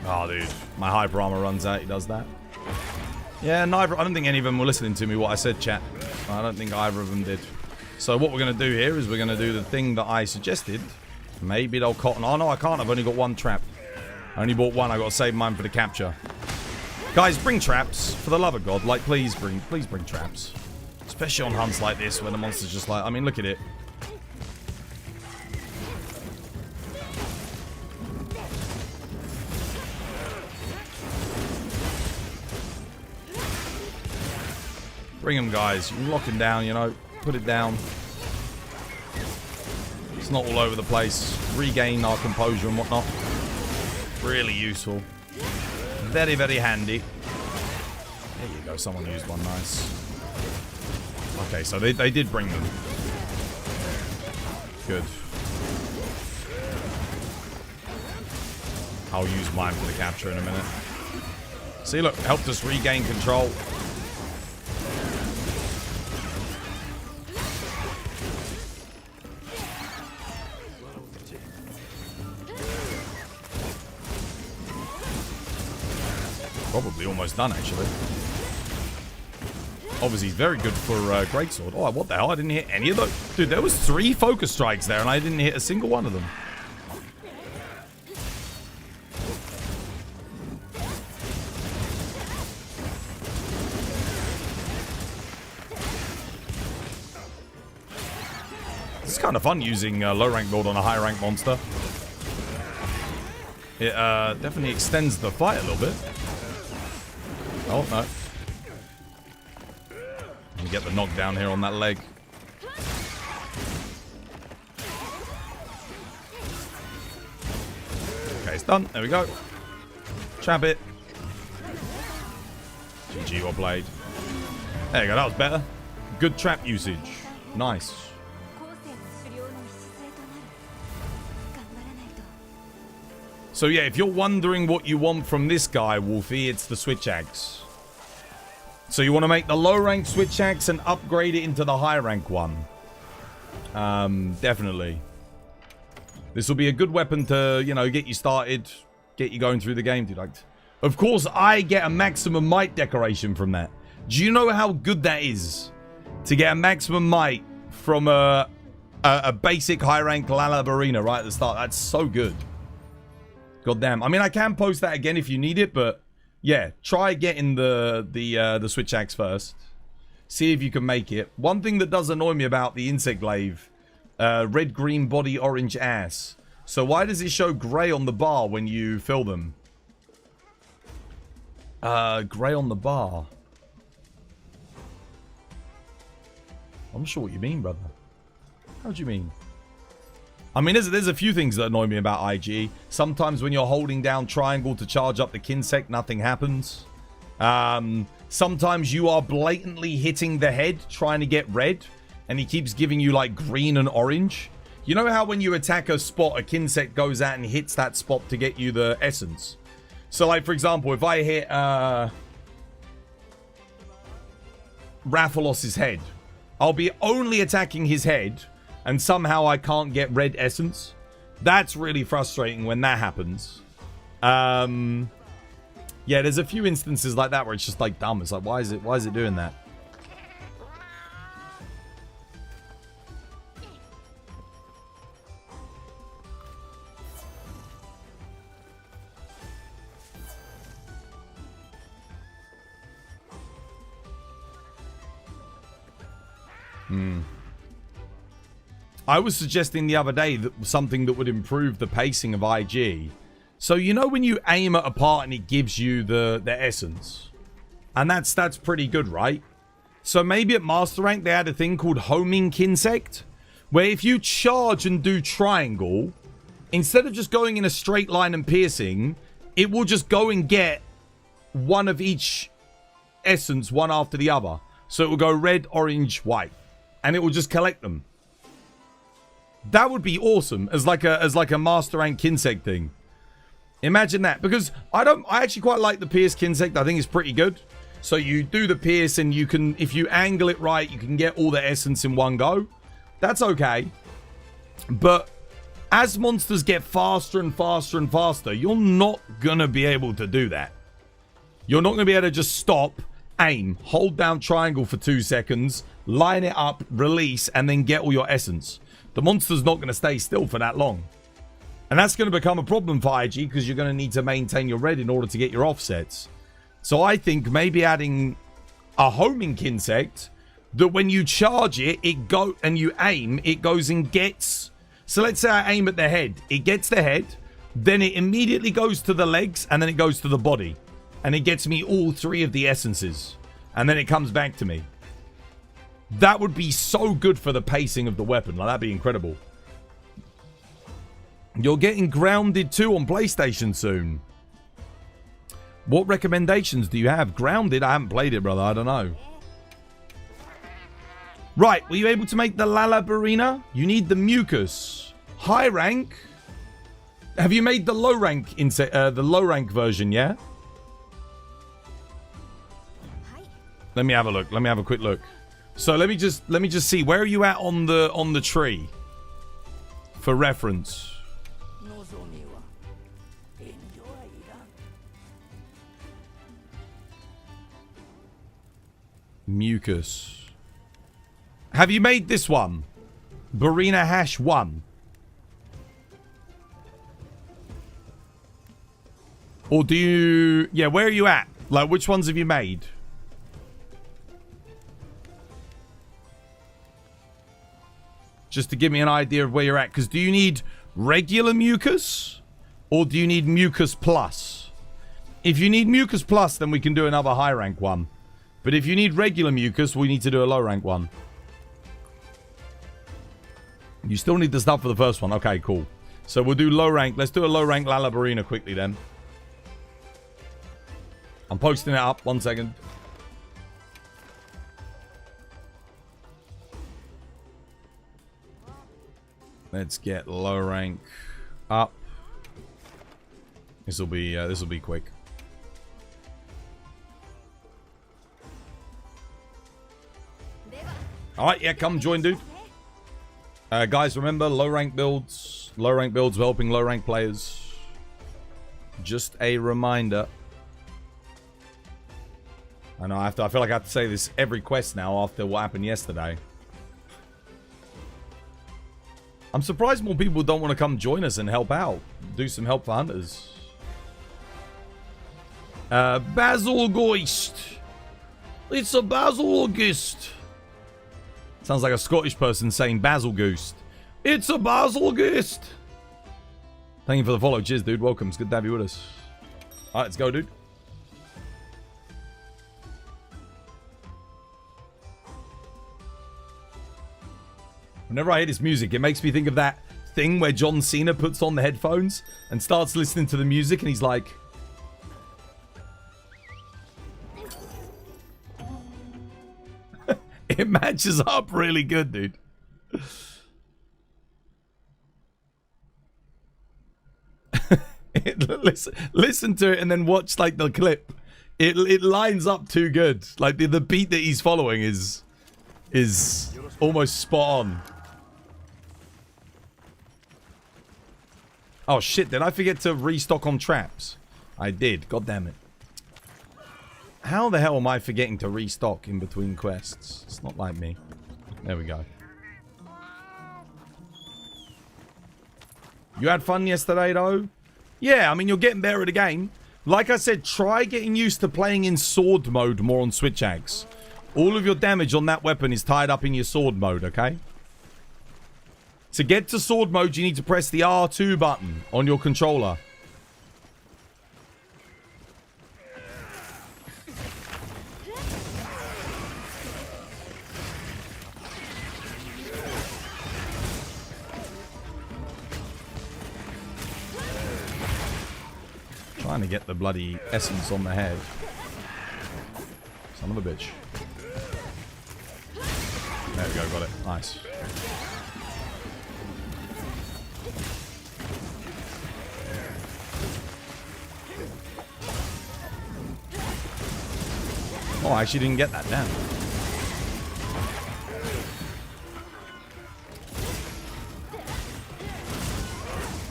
Oh, dude. My hyper armor runs out. He does that. Yeah, neither. I don't think any of them were listening to me what I said, chat. I don't think either of them did. So what we're going to do here is we're going to do the thing that I suggested. Maybe they'll cotton. Oh, no, I can't. I've only got one trap. I only bought one. I got to save mine for the capture. Guys, bring traps. For the love of God. Like, please bring traps. Especially on hunts like this where the monster's just like... I mean, look at it. Bring him, guys. You can lock him down, you know. Put it down. It's not all over the place. Regain our composure and whatnot. Really useful. Very, very handy. There you go. Someone used one. Nice. Okay, so they did bring them. Good. I'll use mine for the capture in a minute. See, look. Helped us regain control. Probably almost done, actually. Obviously, he's very good for Greatsword. Oh, what the hell? I didn't hit any of those. Dude, there was 3 focus strikes there, and I didn't hit a single one of them. It's kind of fun using low rank build on a high rank monster. It definitely extends the fight a little bit. Oh, no. Let me get the knockdown here on that leg. Okay, it's done. There we go. Trap it. GG, well played. There you go, that was better. Good trap usage. Nice. So yeah, if you're wondering what you want from this guy, Wolfie, it's the switch axe. So you want to make the low rank switch axe and upgrade it into the high rank one. Definitely. This will be a good weapon to, you know, get you started, get you going through the game, dude. Like, of course, I get a maximum might decoration from that. Do you know how good that is? To get a maximum might from a basic high rank Lalabarina right at the start. That's so good. God damn. I mean, I can post that again if you need it, but yeah, try getting the switch axe first. See if you can make it. One thing that does annoy me about the insect glaive, red, green body, orange ass. So why does it show grey on the bar when you fill them? Grey on the bar. I'm not sure what you mean, brother. How do you mean? I mean, there's a few things that annoy me about IG. Sometimes when you're holding down triangle to charge up the Kinsect, nothing happens. Sometimes you are blatantly hitting the head trying to get red, and he keeps giving you like green and orange. You know how when you attack a spot, a Kinsect goes out and hits that spot to get you the essence? So like, for example, if I hit Rathalos's head, I'll be only attacking his head, and somehow I can't get red essence. That's really frustrating when that happens. Yeah, there's a few instances like that where it's just like dumb. It's like, why is it doing that? I was suggesting the other day that something that would improve the pacing of IG. So you know when you aim at a part and it gives you the essence, and that's pretty good, right? So maybe at Master Rank they had a thing called homing Kinsect, where if you charge and do triangle, instead of just going in a straight line and piercing, it will just go and get one of each essence, one after the other. So it will go red, orange, white, and it will just collect them. That would be awesome as like a Master Rank Kinsect thing. Imagine that, because I actually quite like the Pierce Kinsect. I think it's pretty good. So you do the Pierce and you can, if you angle it right, you can get all the essence in one go. That's okay. But as monsters get faster and faster and faster, you're not gonna be able to do that. You're not gonna be able to just stop, aim, hold down triangle for 2 seconds, line it up, release, and then get all your essence. The monster's not going to stay still for that long. And that's going to become a problem for IG, because you're going to need to maintain your red in order to get your offsets. So I think maybe adding a homing Kinsect, that when you charge it, and you aim, it goes and gets... So let's say I aim at the head. It gets the head, then it immediately goes to the legs, and then it goes to the body. And it gets me all 3 of the essences. And then it comes back to me. That would be so good for the pacing of the weapon. Like, that'd be incredible. You're getting Grounded 2 on PlayStation soon. What recommendations do you have? Grounded? I haven't played it, brother. I don't know. Right. Were you able to make the Lalabarina? You need the mucus. High rank? Have you made the low rank version, yeah? Let me have a look. Let me have a quick look. So let me just see, where are you at on the tree for reference? Mucus. Have you made this one? Barina Hash 1. Or do you... Yeah, where are you at? Like, which ones have you made? Just to give me an idea of where you're at. Because do you need regular mucus? Or do you need mucus plus? If you need mucus plus, then we can do another high rank one. But if you need regular mucus, we need to do a low rank one. You still need the stuff for the first one. Okay, cool. So we'll do low rank. Let's do a low rank Lalabarina quickly then. I'm posting it up. 1 second. Let's get low rank up. This will be quick. All right, yeah, come join, dude. Guys, remember low rank builds. Low rank builds helping low rank players. Just a reminder. I know I feel like I have to say this every quest now after what happened yesterday. I'm surprised more people don't want to come join us and help out. Do some help for hunters. Basil Geist. It's a Basil Geist. Sounds like a Scottish person saying Basil Goose. It's a Basil Geist. Thank you for the follow. Cheers, dude. Welcome. It's good to have you with us. All right, let's go, dude. Whenever I hear this music, it makes me think of that thing where John Cena puts on the headphones and starts listening to the music and he's like... It matches up really good, dude. Listen to it and then watch like the clip. It lines up too good. Like the beat that he's following is almost spot on. Oh shit, did I forget to restock on traps? I did, god damn it. How the hell am I forgetting to restock in between quests? It's not like me. There we go. You had fun yesterday though? Yeah, I mean you're getting better at the game. Like I said, try getting used to playing in sword mode more on Switch Axe. All of your damage on that weapon is tied up in your sword mode, okay? To get to sword mode, you need to press the R2 button on your controller. Trying to get the bloody essence on the head. Son of a bitch. There we go, got it. Nice. Oh, I actually didn't get that down.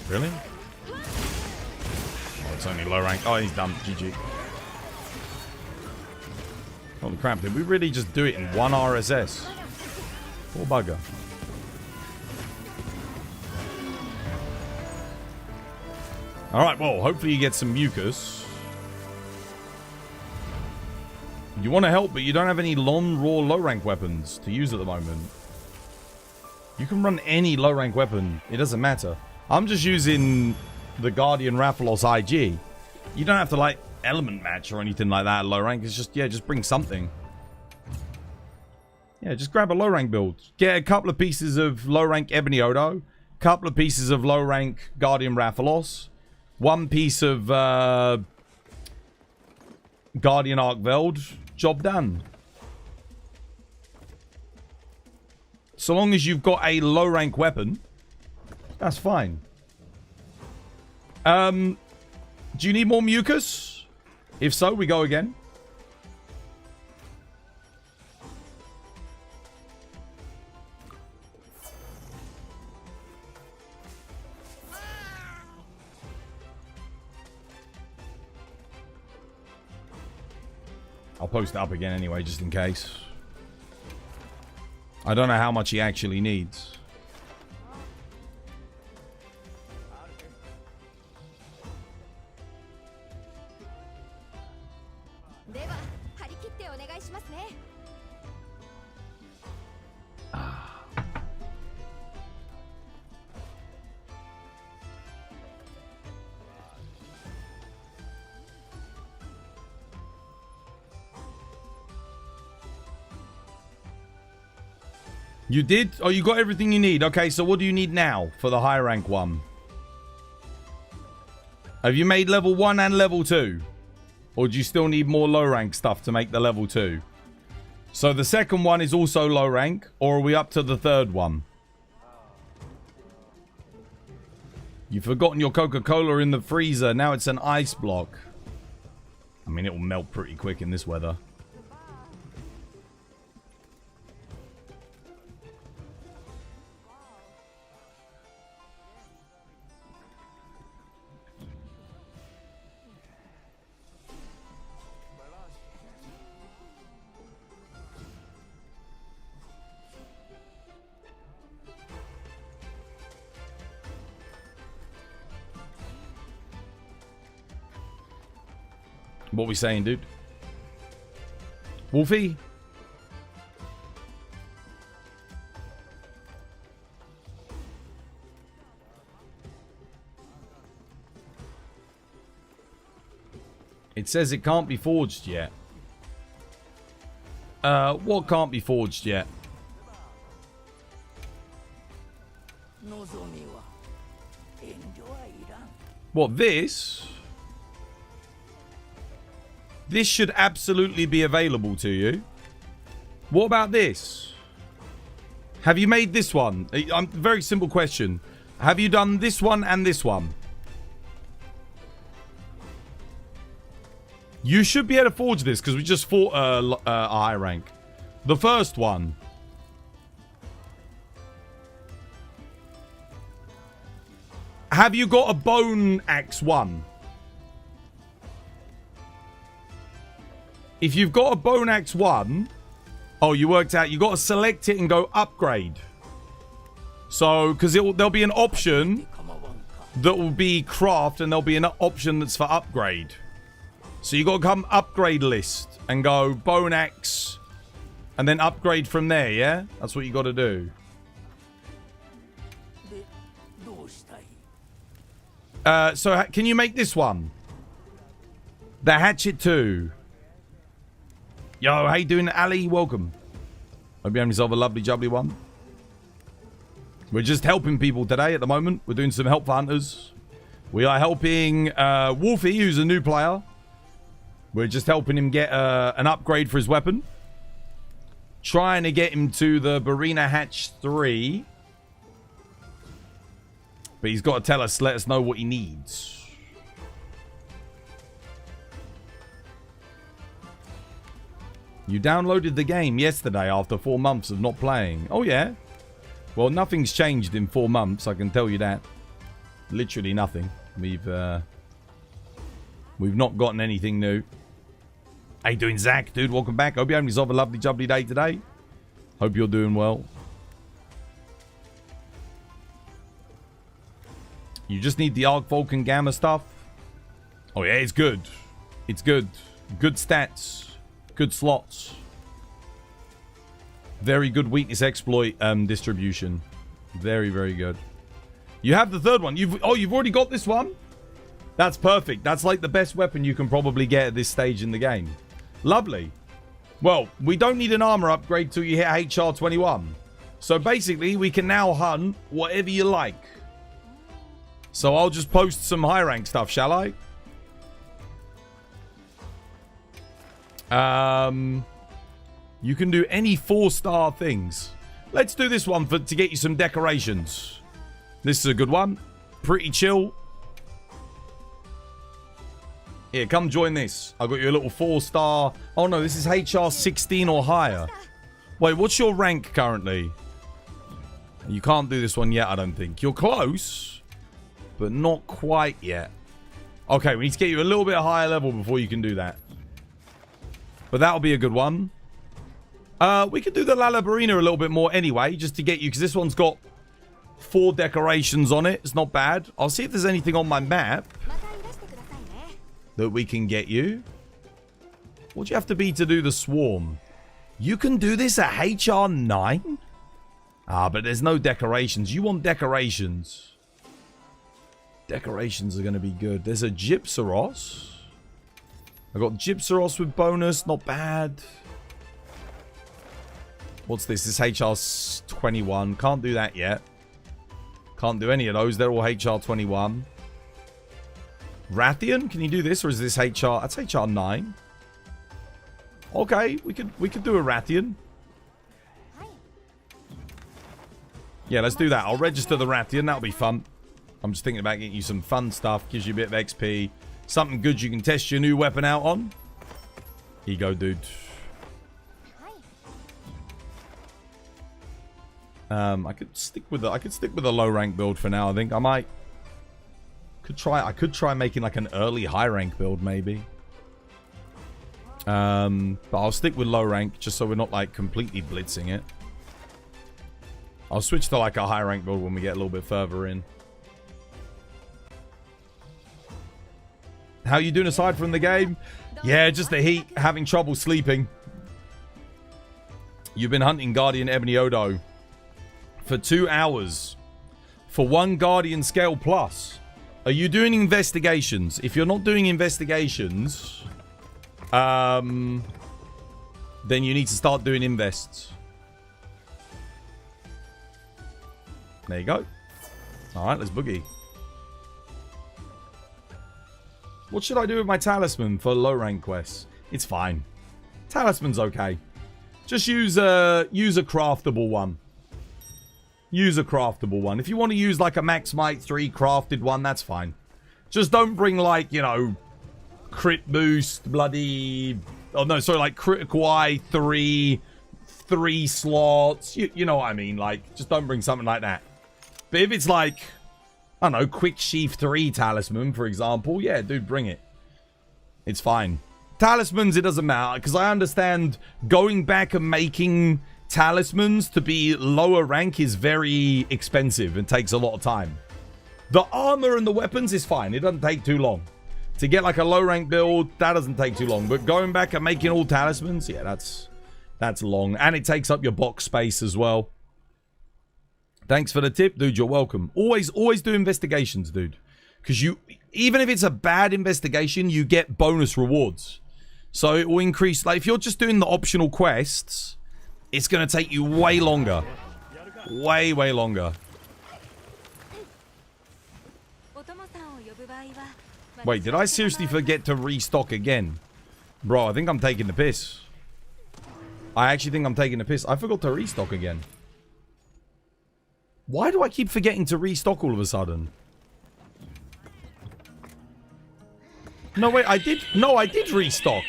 Really? Oh, it's only low rank. Oh, he's done. GG. Holy crap, did we really just do it in one RSS? Poor bugger. Alright, well, hopefully you get some mucus. You want to help, but you don't have any long, raw, low-rank weapons to use at the moment. You can run any low-rank weapon. It doesn't matter. I'm just using the Guardian Rathalos IG. You don't have to, like, element match or anything like that at low rank. It's just, yeah, just bring something. Yeah, just grab a low rank build. Get a couple of pieces of low rank Ebony Odo. Couple of pieces of low rank Guardian Rathalos. One piece of Guardian Arkveld. Job done. So long as you've got a low rank weapon, that's fine. Do you need more mucus? If so, we go again. I I'll post it up again anyway, just in case. I don't know how much he actually needs. You did? Oh, you got everything you need. Okay, so what do you need now for the high rank one? Have you made level 1 and level 2? Or do you still need more low rank stuff to make the level 2? So the second one is also low rank, or are we up to the third one? You've forgotten your Coca-Cola in the freezer. Now it's an ice block. I mean, it will melt pretty quick in this weather. What we saying, dude? Wolfie? It says it can't be forged yet. What can't be forged yet? What, this? This should absolutely be available to you. What about this? Have you made this one? Very simple question. Have you done this one and this one? You should be able to forge this because we just fought a high rank. The first one. Have you got a bone axe one? If you've got a bone axe 1, oh, you worked out, you got to select it and go upgrade. So, because there'll be an option that will be craft, and there'll be an option that's for upgrade. So you got to come upgrade list and go bone axe, and then upgrade from there. Yeah, that's what you got to do. So can you make this one? The hatchet 2. Yo, how you doing, Ali? Welcome. Hope you have yourself a lovely, jubbly one. We're just helping people today at the moment. We're doing some help for hunters. We are helping Wolfie, who's a new player. We're just helping him get an upgrade for his weapon. Trying to get him to the Barina Hatch 3. But he's got to let us know what he needs. You downloaded the game yesterday after 4 months of not playing. Oh, yeah? Well, nothing's changed in 4 months, I can tell you that. Literally nothing. We've not gotten anything new. How you doing, Zach? Dude, welcome back. Hope you're having yourself a lovely, jubbly day today. Hope you're doing well. You just need the Arc Vulcan Gamma stuff. Oh, yeah, it's good. It's good. Good stats. Good slots. Very good weakness exploit distribution. Very, very good. You have the third one. You've already got this one? That's perfect. That's like the best weapon you can probably get at this stage in the game. Lovely. Well, we don't need an armor upgrade till you hit HR 21. So basically, we can now hunt whatever you like. So I'll just post some high rank stuff, shall I? You can do any 4-star things. Let's do this one to get you some decorations. This is a good one. Pretty chill. Here, come join this. I've got you a little 4-star. Oh no, this is HR 16 or higher. Wait, what's your rank currently? You can't do this one yet, I don't think. You're close, but not quite yet. Okay, we need to get you a little bit higher level before you can do that. But that'll be a good one. We could do the Lalabarina a little bit more anyway, just to get you, because this one's got 4 decorations on it. It's not bad. I'll see if there's anything on my map that we can get you. What do you have to be to do the swarm? You can do this at HR 9? Ah, but there's no decorations. You want decorations. Decorations are going to be good. There's a Gypsaros. I got Gypsaros with bonus. Not bad. What's this? This HR 21. Can't do that yet. Can't do any of those. They're all HR 21. Rathian? Can you do this? Or is this HR? That's HR 9. Okay. We could do a Rathian. Yeah, let's do that. I'll register the Rathian. That'll be fun. I'm just thinking about getting you some fun stuff. Gives you a bit of XP. Something good you can test your new weapon out on. Here you go, dude. I could stick with the low rank build for now. I think I could try making like an early high rank build maybe. But I'll stick with low rank just so we're not like completely blitzing it. I'll switch to like a high rank build when we get a little bit further in. How you doing aside from the game? Yeah, just the heat. Having trouble sleeping. You've been hunting Guardian Ebony Odo for 2 hours for 1 Guardian Scale Plus. Are you doing investigations? If you're not doing investigations, then you need to start doing invests. There you go. Alright, let's boogie. What should I do with my talisman for low rank quests? It's fine. Talisman's okay. Just use a craftable one. Use a craftable one. If you want to use like a Max Might 3 crafted one, that's fine. Just don't bring like, you know, crit boost, bloody... Oh no, sorry, like critical eye 3 slots. You know what I mean? Like, just don't bring something like that. But if it's like, I don't know, quick sheath 3 talisman, for example, yeah, dude, bring it. It's fine. Talismans, it doesn't matter, because I understand going back and making talismans to be lower rank is very expensive and takes a lot of time. The armor and the weapons is fine. It doesn't take too long. To get like a low rank build, that doesn't take too long. But going back and making all talismans, yeah, that's long. And it takes up your box space as well. Thanks for the tip, dude. You're welcome. Always do investigations, dude. Because you, even if it's a bad investigation, you get bonus rewards. So it will increase, like if you're just doing the optional quests, it's going to take you way longer. Way longer. Wait, did I seriously forget to restock again? Bro, I think I'm taking the piss. I actually think I'm taking the piss. I forgot to restock again. Why do I keep forgetting to restock all of a sudden? No, wait, I did. No, I did restock.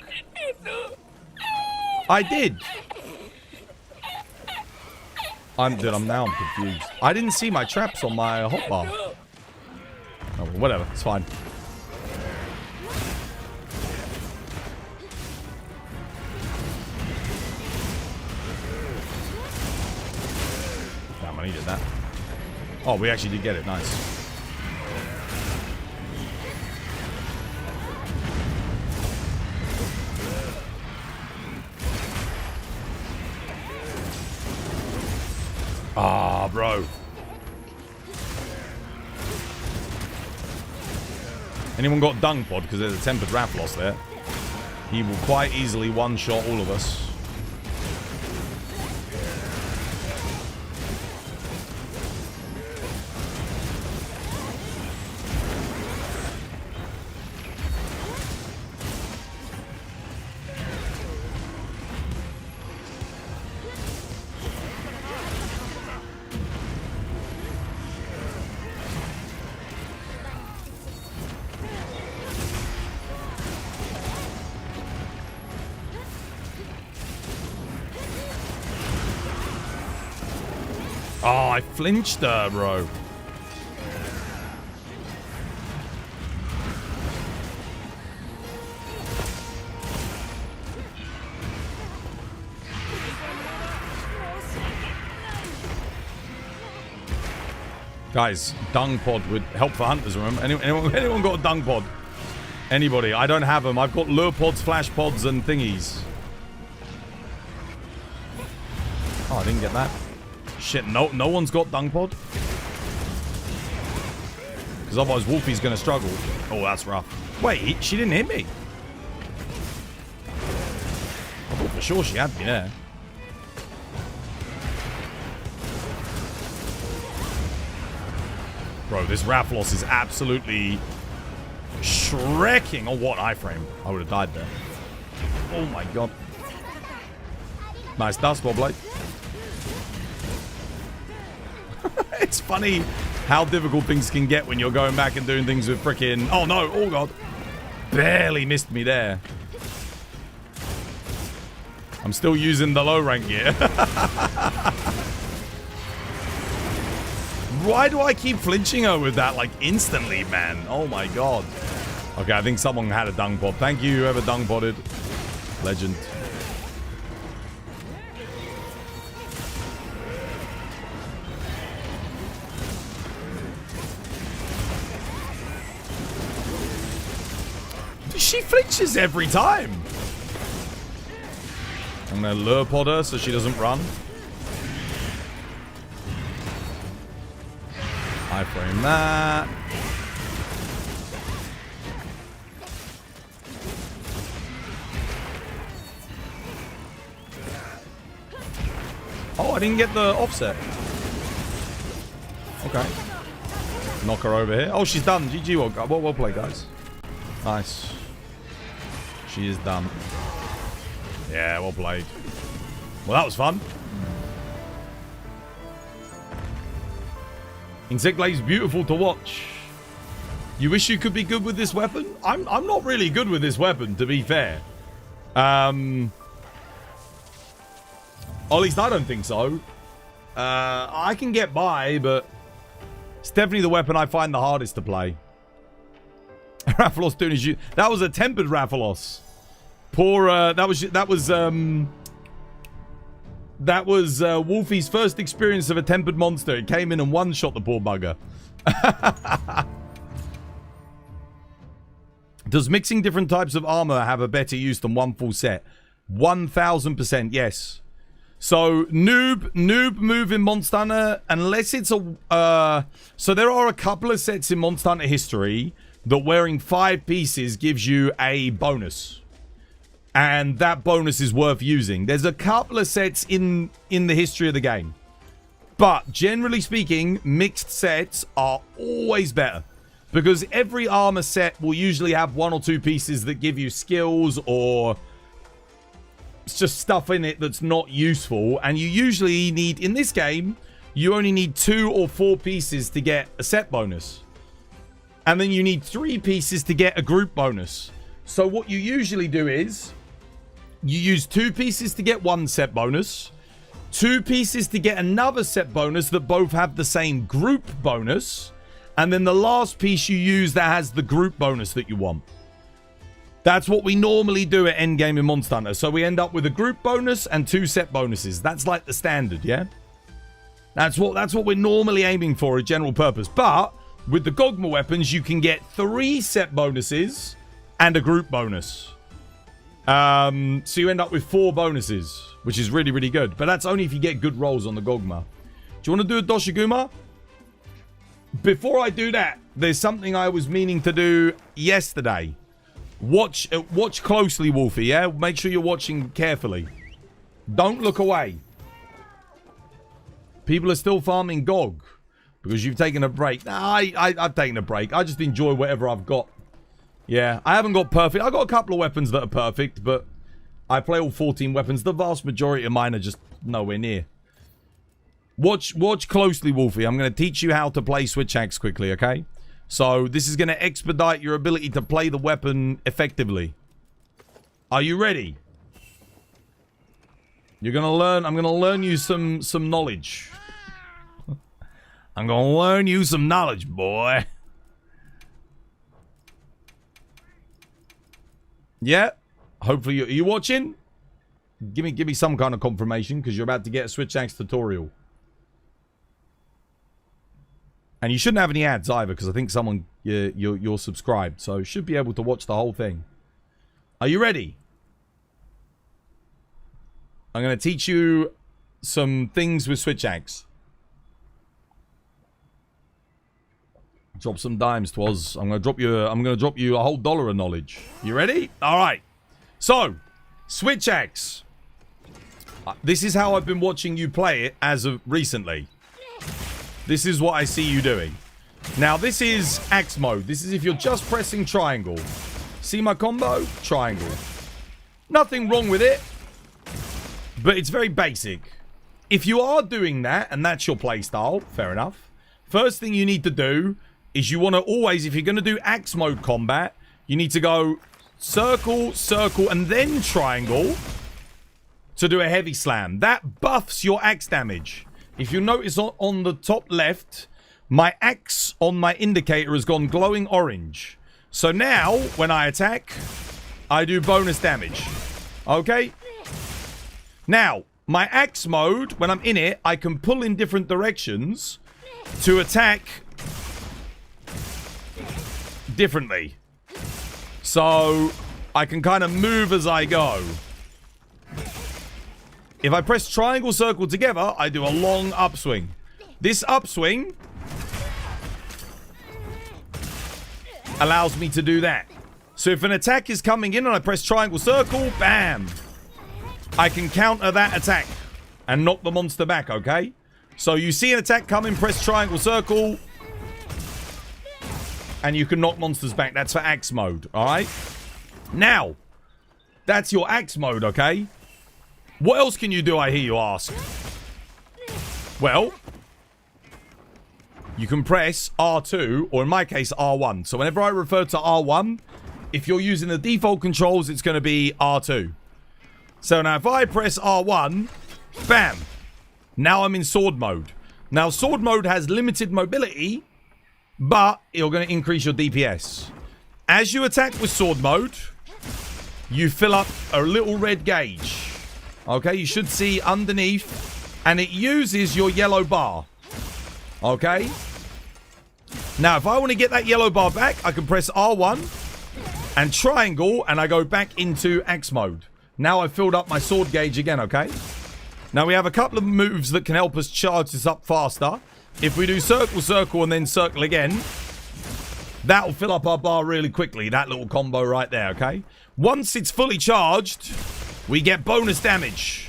I did. Dude, I'm confused. I didn't see my traps on my hotbar. Oh, well, whatever, it's fine. Damn, I needed that. Oh, we actually did get it. Nice. Ah, bro. Anyone got dung pod? Because there's a tempered Rathalos there. He will quite easily one-shot all of us. Oh, I flinched her, bro. Guys, dung pod would help for hunters, remember? Anyone got a dung pod? Anybody? I don't have them. I've got lure pods, flash pods, and thingies. Oh, I didn't get that. Shit, no one's got dung pod? Because otherwise Wolfie's going to struggle. Oh, that's rough. Wait, she didn't hit me. I thought for sure she had me there. Bro, this Rathalos is absolutely shrekking. Oh, what iframe. I would have died there. Oh my god. Nice dust, Bob Blade. It's funny how difficult things can get when you're going back and doing things with freaking... Oh no, oh god. Barely missed me there. I'm still using the low rank gear. Why do I keep flinching her with that, like, instantly, man? Oh, my God. Okay, I think someone had a dung pod. Thank you, whoever dung podded. Legend. She flinches every time. I'm going to lure pod her so she doesn't run. I frame that. Oh, I didn't get the offset. Okay. Knock her over here. Oh, she's done. GG. Well played, guys. Nice. She is done. Yeah, well played. Well, that was fun. Insect Blade's beautiful to watch. You wish you could be good with this weapon? I'm not really good with this weapon, to be fair. Or at least I don't think so. I can get by, but it's definitely the weapon I find the hardest to play. Rathalos doing his... That was a tempered Rathalos. Poor, that was Wolfie's first experience of a tempered monster. It came in and one-shot the poor bugger. Does mixing different types of armor have a better use than one full set? 1000%, yes. So, noob move in Monster Hunter, unless it's a... so there are a couple of sets in Monster Hunter history that wearing 5 pieces gives you a bonus. And that bonus is worth using. There's a couple of sets in the history of the game. But generally speaking, mixed sets are always better. Because every armor set will usually have 1 or 2 pieces that give you skills or it's just stuff in it that's not useful. And you usually need, in this game, you only need 2 or 4 pieces to get a set bonus. And then you need 3 pieces to get a group bonus. So what you usually do is... you use 2 pieces to get 1 set bonus, 2 pieces to get another set bonus that both have the same group bonus, and then the last piece you use that has the group bonus that you want. That's what we normally do at endgame in Monster Hunter. So we end up with a group bonus and 2 set bonuses. That's like the standard, yeah? That's what we're normally aiming for, a general purpose. But with the Gogma weapons, you can get 3 set bonuses and a group bonus. So you end up with 4 bonuses, which is really, really good. But that's only if you get good rolls on the Gogma. Do you want to do a Doshiguma? Before I do that, there's something I was meaning to do yesterday. Watch closely, Wolfie, yeah? Make sure you're watching carefully. Don't look away. People are still farming Gog because you've taken a break. Nah, I've taken a break. I just enjoy whatever I've got. Yeah, I haven't got perfect. I've got a couple of weapons that are perfect, but I play all 14 weapons. The vast majority of mine are just nowhere near. Watch closely, Wolfie. I'm going to teach you how to play switch axe quickly, okay? So this is going to expedite your ability to play the weapon effectively. Are you ready? You're going to learn. I'm going to learn you some knowledge. I'm going to learn you some knowledge, boy. Yeah. Hopefully are you watching? Give me some kind of confirmation because you're about to get a switch axe tutorial. And you shouldn't have any ads either, because I think someone, you're subscribed. So you should be able to watch the whole thing. Are you ready? I'm going to teach you some things with switch axe. Drop some dimes, Twas. I'm going to drop you a whole $1 of knowledge. You ready? All right. So, switch axe. This is how I've been watching you play it as of recently. This is what I see you doing. Now, this is axe mode. This is if you're just pressing triangle. See my combo? Triangle. Nothing wrong with it. But it's very basic. If you are doing that, and that's your playstyle, fair enough. First thing you need to do is you want to always, if you're going to do axe mode combat, you need to go circle, circle, and then triangle to do a heavy slam. That buffs your axe damage. If you notice on the top left, my axe on my indicator has gone glowing orange. So now, when I attack, I do bonus damage. Okay? Now, my axe mode, when I'm in it, I can pull in different directions to attack differently. So, I can kind of move as I go. If I press triangle, circle together, I do a long upswing. This upswing allows me to do that. So if an attack is coming in and I press triangle, circle, bam, I can counter that attack and knock the monster back, okay? So you see an attack coming, press triangle, circle, and you can knock monsters back. That's for axe mode, alright? Now, that's your axe mode, okay? What else can you do, I hear you ask? Well, you can press R2, or in my case, R1. So whenever I refer to R1, if you're using the default controls, it's going to be R2. So now if I press R1, bam, now I'm in sword mode. Now sword mode has limited mobility, but you're going to increase your DPS. As you attack with sword mode, you fill up a little red gauge. Okay, you should see underneath, and it uses your yellow bar. Okay? Now, if I want to get that yellow bar back, I can press R1 and triangle, and I go back into axe mode. Now I've filled up my sword gauge again, okay? Now, we have a couple of moves that can help us charge this up faster. If we do circle, circle, and then circle again, that'll fill up our bar really quickly, that little combo right there, okay? Once it's fully charged, we get bonus damage.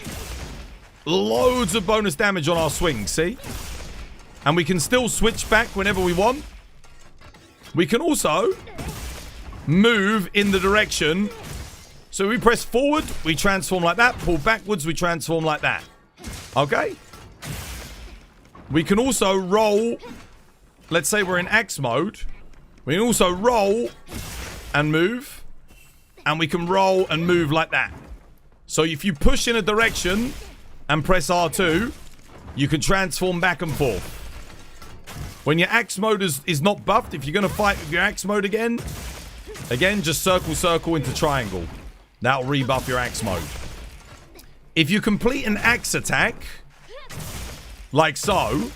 Loads of bonus damage on our swings, see? And we can still switch back whenever we want. We can also move in the direction. So we press forward, we transform like that. Pull backwards, we transform like that. Okay? We can also roll. Let's say we're in axe mode. We can also roll and move. And we can roll and move like that. So if you push in a direction and press R2, you can transform back and forth. When your axe mode is not buffed, if you're going to fight with your axe mode again, just circle, circle into triangle. That'll rebuff your axe mode. If you complete an axe attack, like so,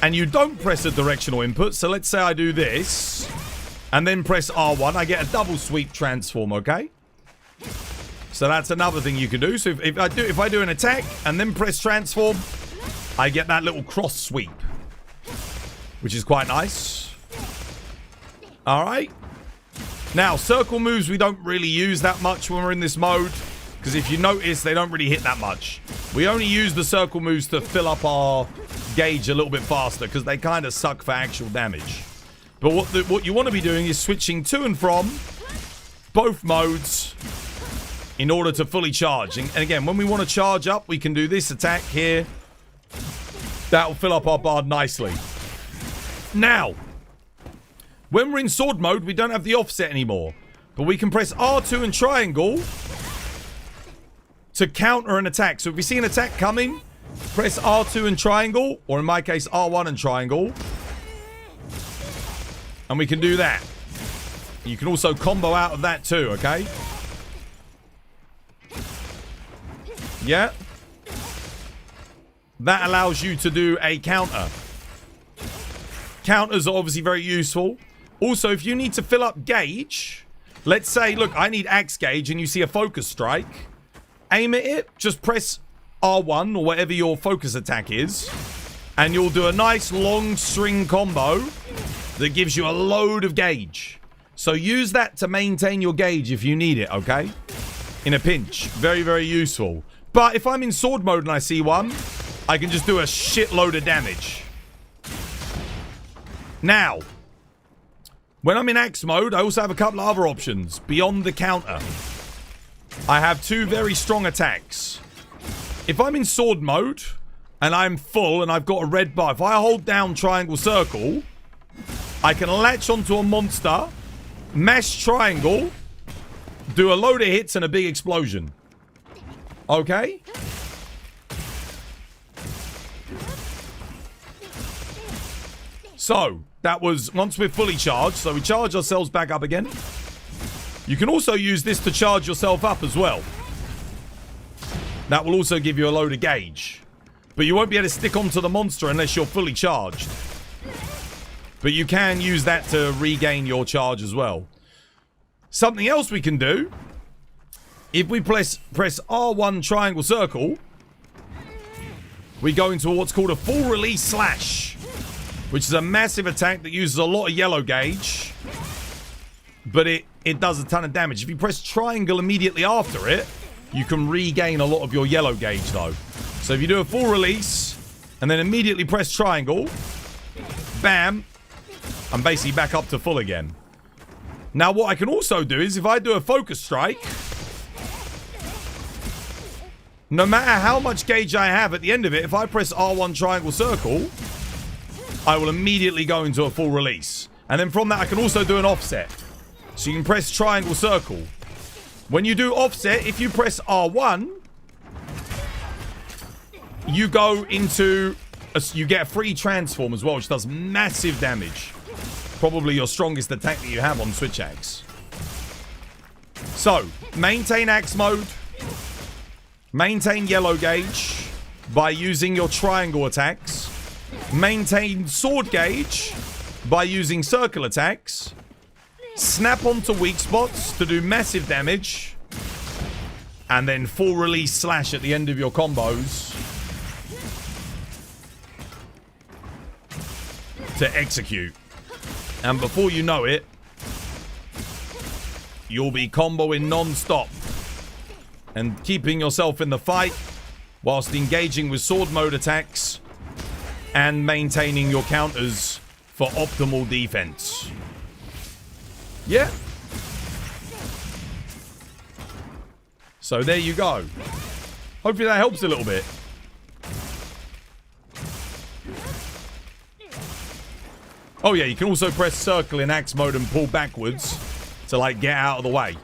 and you don't press a directional input, so let's say I do this, and then press R1, I get a double sweep transform, okay? So that's another thing you can do. So if I do an attack and then press transform, I get that little cross sweep, which is quite nice. All right. Now, circle moves we don't really use that much when we're in this mode, because if you notice, they don't really hit that much. We only use the circle moves to fill up our gauge a little bit faster, because they kind of suck for actual damage. But what you want to be doing is switching to and from both modes in order to fully charge. And again, when we want to charge up, we can do this attack here. That'll fill up our bar nicely. Now, when we're in sword mode, we don't have the offset anymore. But we can press R2 and triangle to counter an attack. So if we see an attack coming, press R2 and triangle, or in my case, R1 and triangle. And we can do that. You can also combo out of that too, okay? Yeah. That allows you to do a counter. Counters are obviously very useful. Also, if you need to fill up gauge, let's say, look, I need axe gauge, and you see a focus strike, aim at it, just press R1 or whatever your focus attack is, and you'll do a nice long string combo that gives you a load of gauge. So use that to maintain your gauge if you need it, okay? In a pinch. Very, very useful. But if I'm in sword mode and I see one, I can just do a shitload of damage. Now, when I'm in axe mode, I also have a couple of other options beyond the counter. I have two very strong attacks. If I'm in sword mode and I'm full and I've got a red bar, if I hold down triangle circle, I can latch onto a monster, mash triangle, do a load of hits and a big explosion. Okay? So, that was once we're fully charged. So we charge ourselves back up again. You can also use this to charge yourself up as well. That will also give you a load of gauge. But you won't be able to stick onto the monster unless you're fully charged. But you can use that to regain your charge as well. Something else we can do, if we press R1 triangle circle, we go into what's called a full release slash, which is a massive attack that uses a lot of yellow gauge, but it does a ton of damage. If you press triangle immediately after it, you can regain a lot of your yellow gauge though. So if you do a full release and then immediately press triangle, bam, I'm basically back up to full again. Now what I can also do is if I do a focus strike, no matter how much gauge I have at the end of it, if I press R1 triangle circle, I will immediately go into a full release. And then from that I can also do an offset. So you can press triangle circle. When you do offset, if you press R1, you go into you get a free transform as well, which does massive damage. Probably your strongest attack that you have on Switch Axe. So, maintain axe mode. Maintain yellow gauge by using your triangle attacks. Maintain sword gauge by using circle attacks. Snap onto weak spots to do massive damage. And then full release slash at the end of your combos to execute. And before you know it, you'll be comboing non-stop and keeping yourself in the fight whilst engaging with sword mode attacks and maintaining your counters for optimal defense. Yeah. So there you go. Hopefully that helps a little bit. Oh yeah, you can also press circle in axe mode and pull backwards to like get out of the way.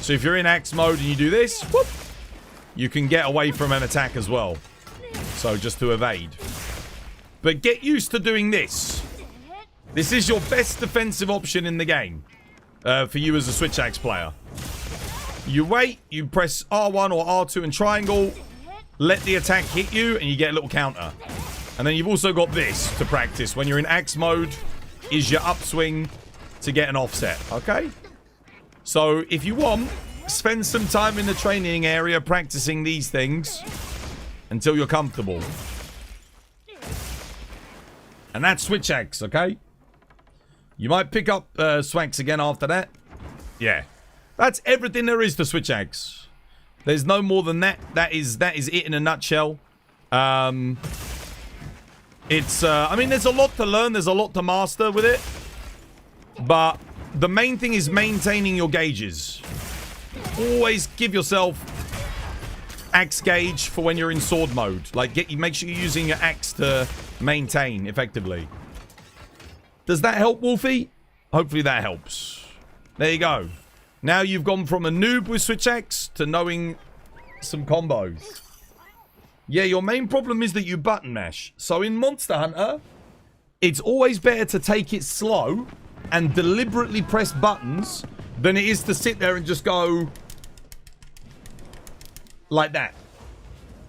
So if you're in axe mode and you do this, whoop, you can get away from an attack as well. So just to evade. But get used to doing this. This is your best defensive option in the game for you as a Switch Axe player. You wait, you press R1 or R2 and triangle, let the attack hit you, and you get a little counter. And then you've also got this to practice when you're in axe mode, is your upswing to get an offset, okay? So if you want, spend some time in the training area practicing these things until you're comfortable. And that's Switch Axe, okay? You might pick up Swanks again after that. Yeah. That's everything there is to Switch Axe. There's no more than that. That is it in a nutshell. It's, I mean, there's a lot to learn. There's a lot to master with it. But the main thing is maintaining your gauges. Always give yourself axe gauge for when you're in sword mode. Like, make sure you're using your axe to maintain effectively. Does that help, Wolfie? Hopefully that helps. There you go. Now you've gone from a noob with Switch Axe to knowing some combos. Yeah, your main problem is that you button mash. So in Monster Hunter, it's always better to take it slow and deliberately press buttons than it is to sit there and just go like that.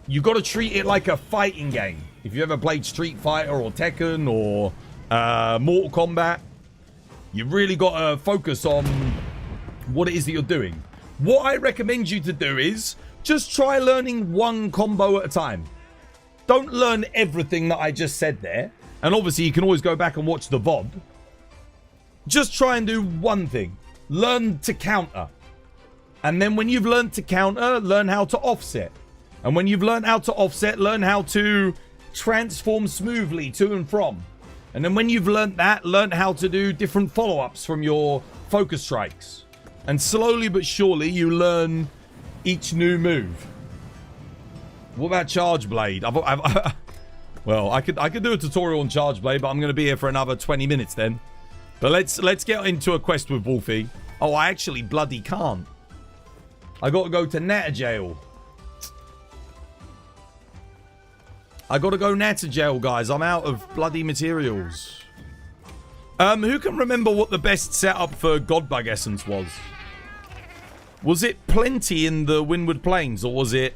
You got to treat it like a fighting game. If you ever played Street Fighter or Tekken or Mortal Kombat. You really got to focus on what it is that you're doing. What I recommend you to do is just try learning one combo at a time. Don't learn everything that I just said there. And obviously, you can always go back and watch the VOD. Just try and do one thing. Learn to counter. And then when you've learned to counter, learn how to offset. And when you've learned how to offset, learn how to transform smoothly to and from. And then when you've learned that, learn how to do different follow-ups from your focus strikes. And slowly but surely, you learn each new move. What about Charge Blade? Well, I could do a tutorial on Charge Blade, but I'm going to be here for another 20 minutes then. But let's get into a quest with Wolfie. Oh, I actually bloody can't. I got to go to Natter Jail. I got to go Natter Jail, guys. I'm out of bloody materials. Who can remember what the best setup for Godbug Essence was? Was it plenty in the Windward Plains, or was it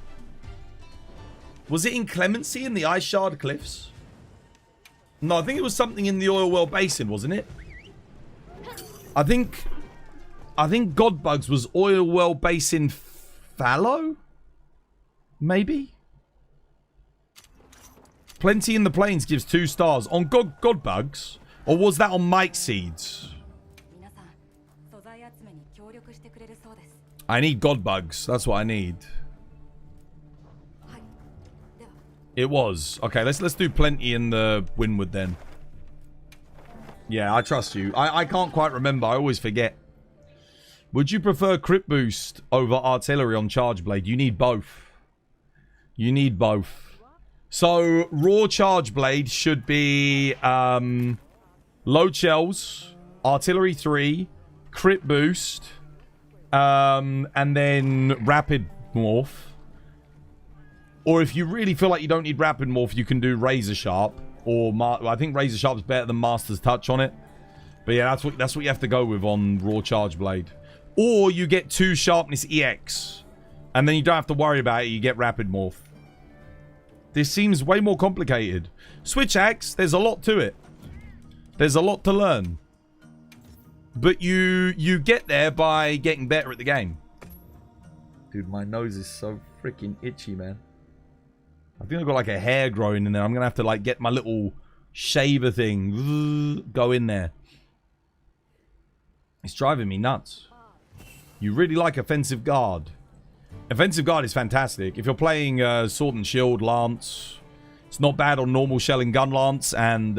Inclemency in the Ice Shard Cliffs? No, I think it was something in the Oil Well Basin, wasn't it? I think Godbugs was Oil Well Basin Fallow? Maybe? Plenty in the Plains gives 2 stars. On Godbugs? Or was that on Mike Seeds? I need Godbugs. That's what I need. It was. Okay, let's do plenty in the Windward then. Yeah, I trust you. I can't quite remember. I always forget. Would you prefer crit boost over artillery on Charge Blade? You need both. You need both. So, raw Charge Blade should be load shells, artillery 3, crit boost, and then rapid morph. Or if you really feel like you don't need rapid morph, you can do razor sharp. Or I think razor sharp is better than master's touch on it. But yeah, that's what you have to go with on raw Charge Blade. Or you get 2 sharpness EX, and then you don't have to worry about it. You get rapid morph. This seems way more complicated. Switch axe, there's a lot to it. There's a lot to learn. But you get there by getting better at the game. Dude, my nose is so freaking itchy, man. I think I've got like a hair growing in there. I'm going to have to like get my little shaver thing. Go in there. It's driving me nuts. You really like Offensive Guard. Offensive Guard is fantastic. If you're playing Sword and Shield Lance, it's not bad on normal shell and gun Lance, and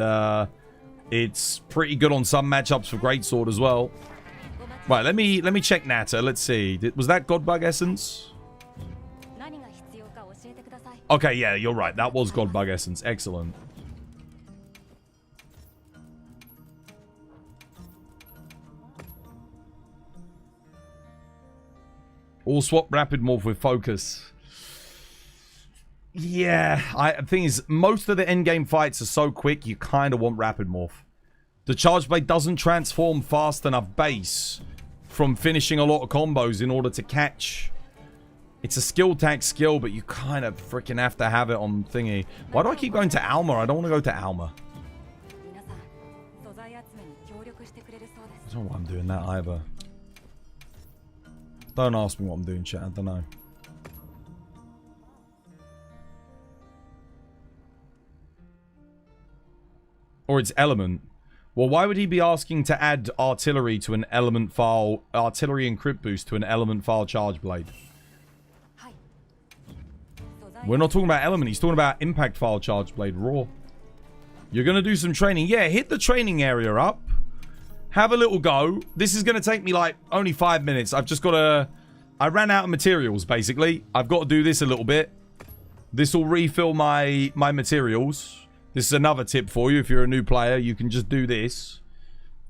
it's pretty good on some matchups for Greatsword as well. Right, let me check Natter. Let's see. Was that Godbug Essence? Okay, yeah, you're right. That was Godbug Essence. Excellent. All swap rapid morph with focus. Yeah, the thing is, most of the endgame fights are so quick, you kind of want rapid morph. The Charge Blade doesn't transform fast enough base from finishing a lot of combos in order to catch. It's a skill tag skill, but you kind of freaking have to have it on thingy. Why do I keep going to Alma? I don't want to go to Alma. I don't know why I'm doing that either. Don't ask me what I'm doing, chat. I don't know. Or it's element. Well, why would he be asking to add artillery to an element file, artillery and crit boost to an element file Charge Blade? We're not talking about element. He's talking about impact file Charge Blade raw. You're going to do some training. Yeah, hit the training area up. Have a little go. This is going to take me like only 5 minutes. I've just got to... I ran out of materials, basically. I've got to do this a little bit. This will refill my materials. This is another tip for you. If you're a new player, you can just do this.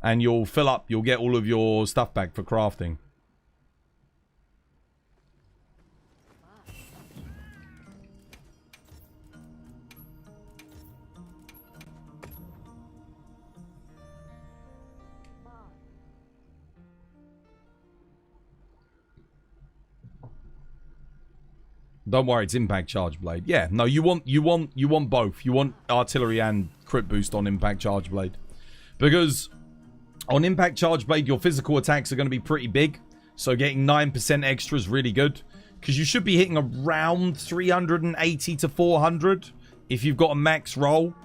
And you'll fill up. You'll get all of your stuff back for crafting. Don't worry, it's Impact Charge Blade. Yeah, no, you want both. You want artillery and crit boost on Impact Charge Blade. Because on Impact Charge Blade, your physical attacks are going to be pretty big. So getting 9% extra is really good. Because you should be hitting around 380 to 400 if you've got a max roll.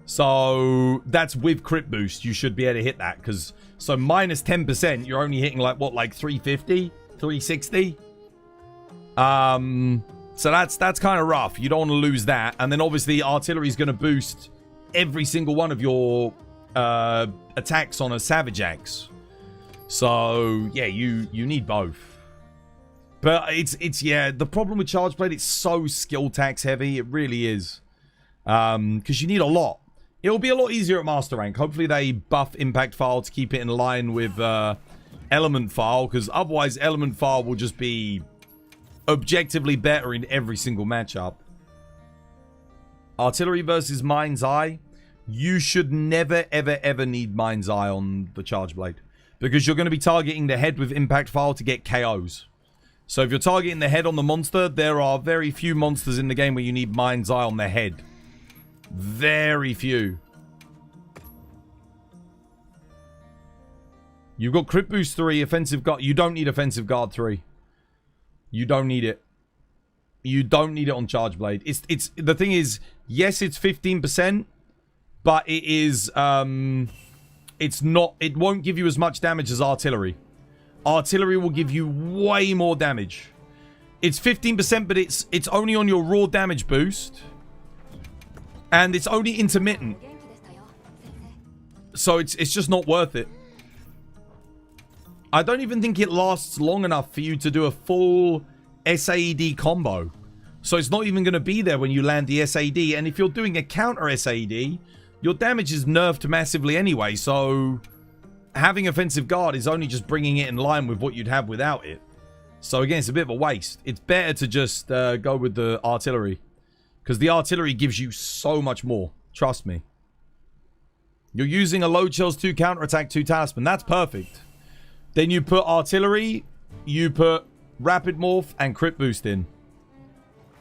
So that's with crit boost. You should be able to hit that. Because so minus 10%, you're only hitting like what, like 350, 360. So that's kind of rough. You don't want to lose that. And then obviously artillery is going to boost every single one of your attacks on a Savage Axe. So yeah, you need both. But it's yeah, the problem with Charge Blade, it's so skill tax heavy. It really is. Because you need a lot. It'll be a lot easier at Master Rank. Hopefully they buff Impact File to keep it in line with Element File. Because otherwise Element File will just be objectively better in every single matchup. Artillery versus Mind's Eye. You should never, ever, ever need Mind's Eye on the Charge Blade. Because you're going to be targeting the head with Impact File to get KOs. So if you're targeting the head on the monster, there are very few monsters in the game where you need Mind's Eye on the head. Very few. You've got Crit Boost 3, Offensive Guard. You don't need Offensive Guard 3. You don't need it. You don't need it on Charge Blade. It's the thing is, yes, it's 15%, but it is it's not, it won't give you as much damage as artillery. Artillery will give you way more damage. It's 15%, but it's only on your raw damage boost. And it's only intermittent. So it's just not worth it. I don't even think it lasts long enough for you to do a full SAED combo. So it's not even going to be there when you land the SAD. And if you're doing a counter SAD, your damage is nerfed massively anyway. So having Offensive Guard is only just bringing it in line with what you'd have without it. So again, it's a bit of a waste. It's better to just go with the artillery. Because the artillery gives you so much more. Trust me. You're using a low chills 2 counterattack 2 talisman. That's perfect. Then you put artillery, you put rapid morph and crit boost in.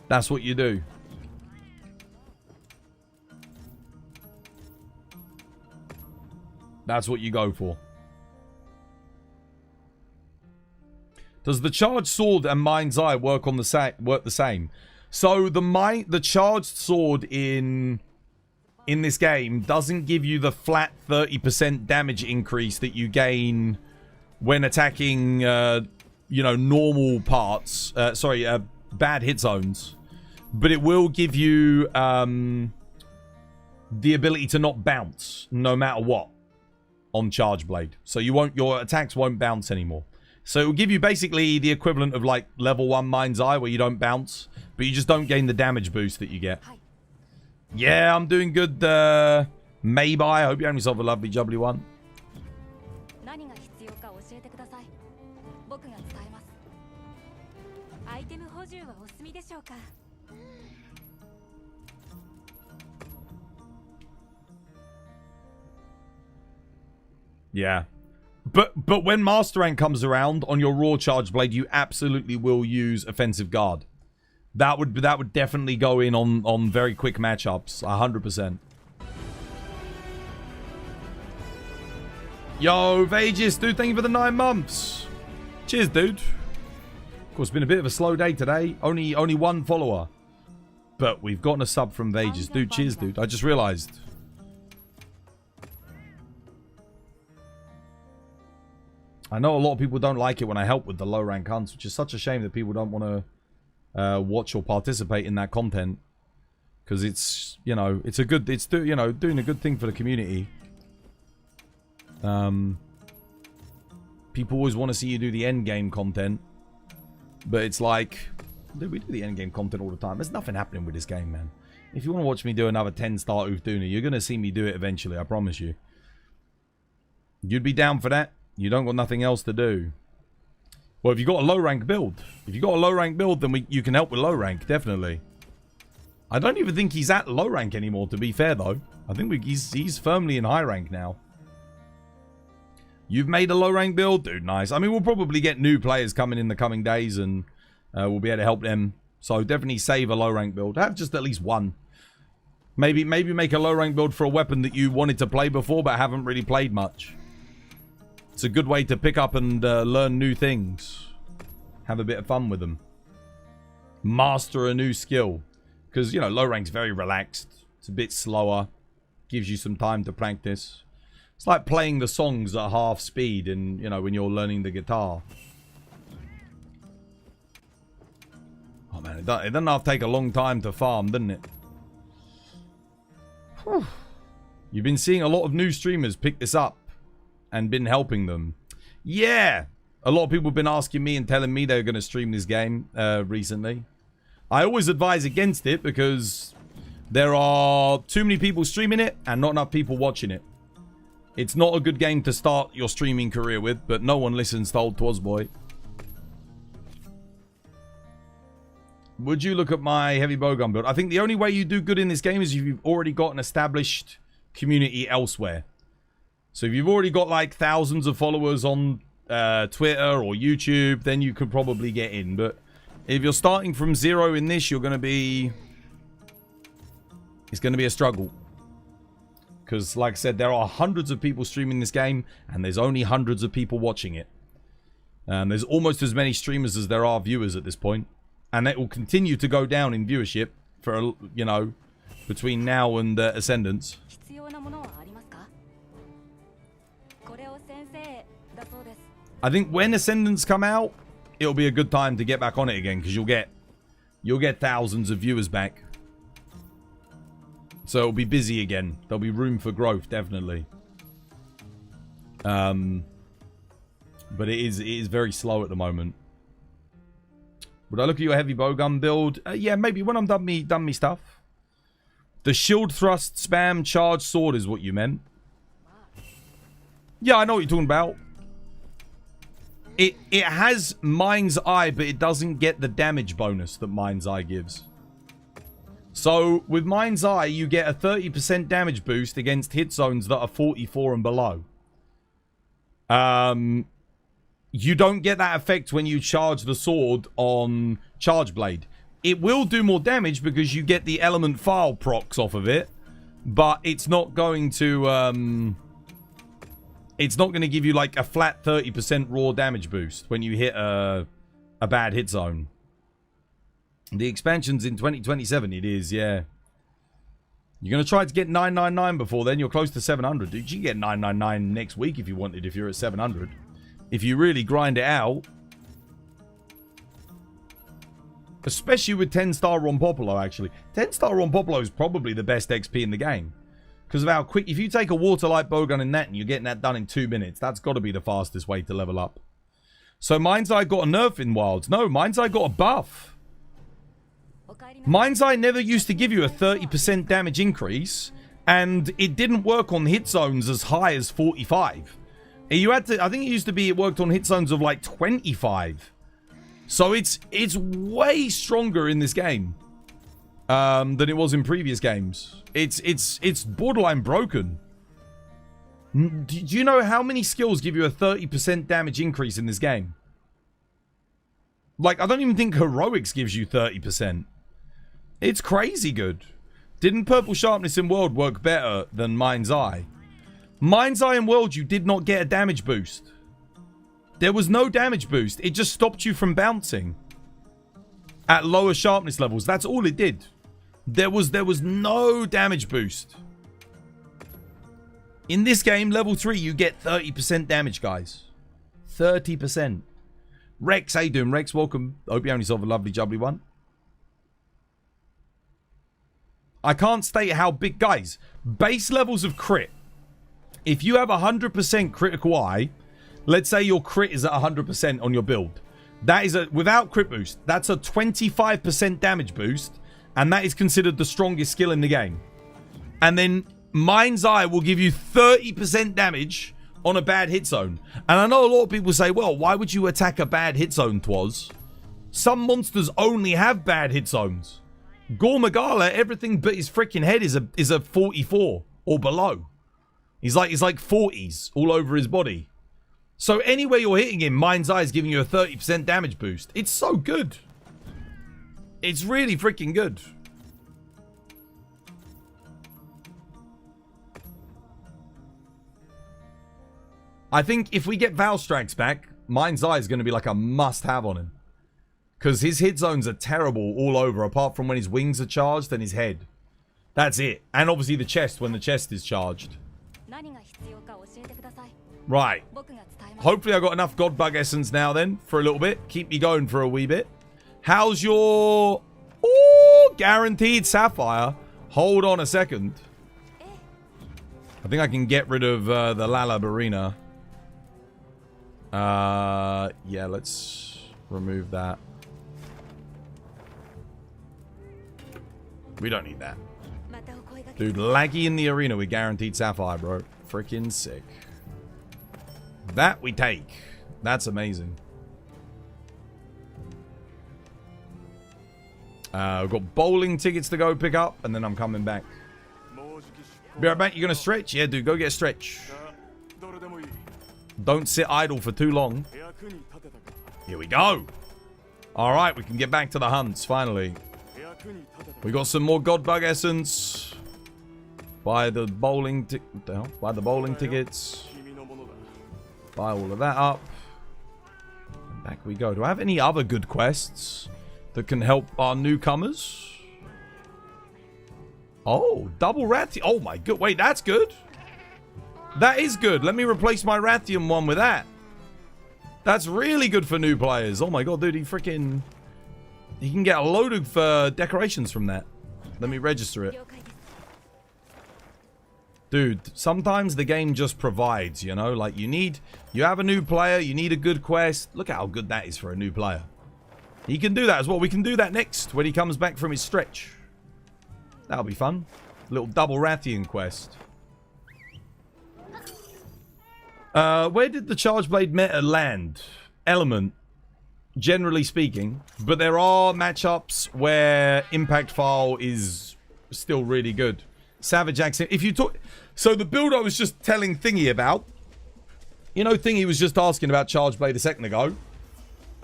That's what you do. That's what you go for. Does the charged sword and Mind's Eye work the same? So the charged sword in this game doesn't give you the flat 30% damage increase that you gain when attacking normal parts. Bad hit zones. But it will give you the ability to not bounce no matter what on Charge Blade. So your attacks won't bounce anymore. So it will give you basically the equivalent of like level 1 Mind's Eye where you don't bounce, but you just don't gain the damage boost that you get. Yeah, I'm doing good, Mayby. I hope you have yourself a lovely jubbly one. Yeah. But when Master Rank comes around on your raw Charge Blade, you absolutely will use Offensive Guard. That would definitely go in on very quick matchups, 100%. Yo, Vages, dude, thank you for the 9 months. Cheers, dude. Of course, it's been a bit of a slow day today. Only 1 follower. But we've gotten a sub from Vages. Dude, cheers, dude. I just realized. I know a lot of people don't like it when I help with the low rank hunts, which is such a shame that people don't want to watch or participate in that content. Because it's, it's doing a good thing for the community. People always want to see you do the end game content. But it's like, dude, we do the end game content all the time. There's nothing happening with this game, man. If you want to watch me do another 10-star Ufduna, you're going to see me do it eventually, I promise you. You'd be down for that? You don't got nothing else to do. Well, if you got a low rank build. If you got a low rank build, then you can help with low rank, definitely. I don't even think he's at low rank anymore, to be fair, though. I think he's firmly in high rank now. You've made a low rank build? Dude, nice. I mean, we'll probably get new players coming in the coming days, and we'll be able to help them. So definitely save a low rank build. Have just at least one. Maybe make a low rank build for a weapon that you wanted to play before but haven't really played much. It's a good way to pick up and learn new things. Have a bit of fun with them. Master a new skill. Because, you know, low rank's very relaxed. It's a bit slower. Gives you some time to practice. It's like playing the songs at half speed and, you know, when you're learning the guitar. Oh, man, it doesn't have to take a long time to farm, doesn't it? Whew. You've been seeing a lot of new streamers pick this up and been helping them. Yeah! A lot of people have been asking me and telling me they're going to stream this game recently. I always advise against it because there are too many people streaming it and not enough people watching it. It's not a good game to start your streaming career with, but no one listens to old Twazboy. Would you look at my heavy bowgun build? I think the only way you do good in this game is if you've already got an established community elsewhere. So if you've already got like thousands of followers on Twitter or YouTube, then you could probably get in. But if you're starting from zero in this, you're going to be... It's going to be a struggle. Because, like I said, there are hundreds of people streaming this game, and there's only hundreds of people watching it. There's almost as many streamers as there are viewers at this point. And it will continue to go down in viewership for, you know, between now and Ascendance. I think when Ascendance come out, it'll be a good time to get back on it again, because you'll get thousands of viewers back. So it'll be busy again. There'll be room for growth, definitely. But it is very slow at the moment. Would I look at your heavy bowgun build? Yeah, maybe when I'm done me stuff. The shield thrust spam charge sword is what you meant. Yeah, I know what you're talking about. It has Mind's Eye, but it doesn't get the damage bonus that Mind's Eye gives. So, with Mind's Eye, you get a 30% damage boost against hit zones that are 44 and below. You don't get that effect when you charge the sword on Charge Blade. It will do more damage because you get the element file procs off of it, but it's not going to it's not going to give you like a flat 30% raw damage boost when you hit a bad hit zone. The expansion's in 2027. It is, yeah. You're going to try to get 999 before then. You're close to 700, dude. You can get 999 next week if you wanted, if you're at 700. If you really grind it out. Especially with 10-star Ron Popolo, actually. 10-star Ron Popolo is probably the best XP in the game. Because of how quick... If you take a water-light bowgun in that and you're getting that done in 2 minutes, that's got to be the fastest way to level up. So Mind's Eye got a nerf in Wilds. No, Mind's Eye got a buff. Mind's Eye never used to give you a 30% damage increase. And it didn't work on hit zones as high as 45. You had to... I think it used to be it worked on hit zones of like 25. So it's way stronger in this game. Than it was in previous games. It's borderline broken. Do you know how many skills give you a 30% damage increase in this game? Like, I don't even think Heroics gives you 30%. It's crazy good. Didn't Purple Sharpness in World work better than Mind's Eye? Mind's Eye in World, you did not get a damage boost. There was no damage boost. It just stopped you from bouncing. At lower sharpness levels. That's all it did. There was no damage boost. In this game, level 3, you get 30% damage, guys. 30%. Rex, how you doing, Rex? Welcome. Hope you have yourself a lovely, jubbly one. I can't state how big... Guys, base levels of crit. If you have 100% critical eye, let's say your crit is at 100% on your build. That is without crit boost, that's a 25% damage boost. And that is considered the strongest skill in the game. And then Mind's Eye will give you 30% damage on a bad hit zone. And I know a lot of people say, well, why would you attack a bad hit zone, Twaz? Some monsters only have bad hit zones. Gore Magala, everything but his freaking head is a 44 or below. He's like 40s all over his body. So anywhere you're hitting him, Mind's Eye is giving you a 30% damage boost. It's so good. It's really freaking good. I think if we get Valstrax back, Mind's Eye is going to be like a must-have on him. Because his hit zones are terrible all over, apart from when his wings are charged and his head. That's it. And obviously the chest when the chest is charged. Right. Hopefully I got enough Godbug Essence now then, for a little bit. Keep me going for a wee bit. How's your... Oh, guaranteed Sapphire. Hold on a second. I think I can get rid of the Lalabarina. Yeah, let's remove that. We don't need that. Dude, laggy in the arena with guaranteed Sapphire, bro. Freaking sick. That we take. That's amazing. We've got bowling tickets to go pick up, and then I'm coming back. Be right back. You gonna stretch? Yeah, dude, go get a stretch. Don't sit idle for too long. Here we go. Alright, we can get back to the hunts, finally. We got some more Godbug Essence. Buy the bowling Buy the bowling tickets. Buy all of that up. And back we go. Do I have any other good quests that can help our newcomers? Oh, double Rathian. Oh my god. Wait, that's good. That is good. Let me replace my Rathian one with that. That's really good for new players. Oh my god, dude. He can get a load of decorations from that. Let me register it. Dude, sometimes the game just provides, you know? Like, you have a new player, you need a good quest. Look at how good that is for a new player. He can do that as well. We can do that next when he comes back from his stretch. That'll be fun. Little double Rathian quest. Where did the Charge Blade meta land? Element, generally speaking. But there are matchups where Impact File is still really good. Savage Accent. If you talk... So the build I was just telling Thingy about... You know, Thingy was just asking about Charge Blade a second ago.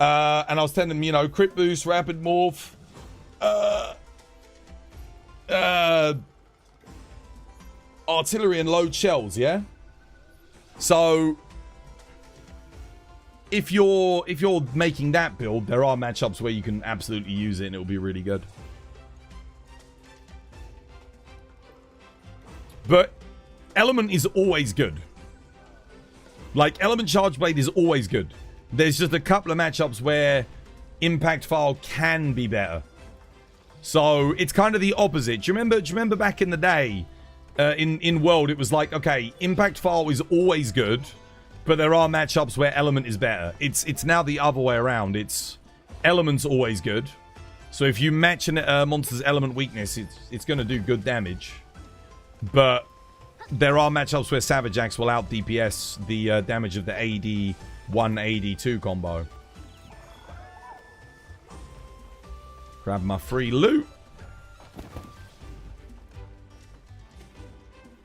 And I was telling him, you know, crit boost, rapid morph... artillery and load shells, yeah? So... If you're making that build, there are matchups where you can absolutely use it and it'll be really good. But Element is always good. Like, Element Charge Blade is always good. There's just a couple of matchups where Impact File can be better. So, it's kind of the opposite. Do you remember back in the day, in World, it was like, okay, Impact File is always good, but there are matchups where Element is better. It's now the other way around. It's Element's always good. So if you match a monster's Element weakness, it's going to do good damage. But there are matchups where Savage Axe will out DPS the damage of the AD 1, AD 2 combo. Grab my free loot.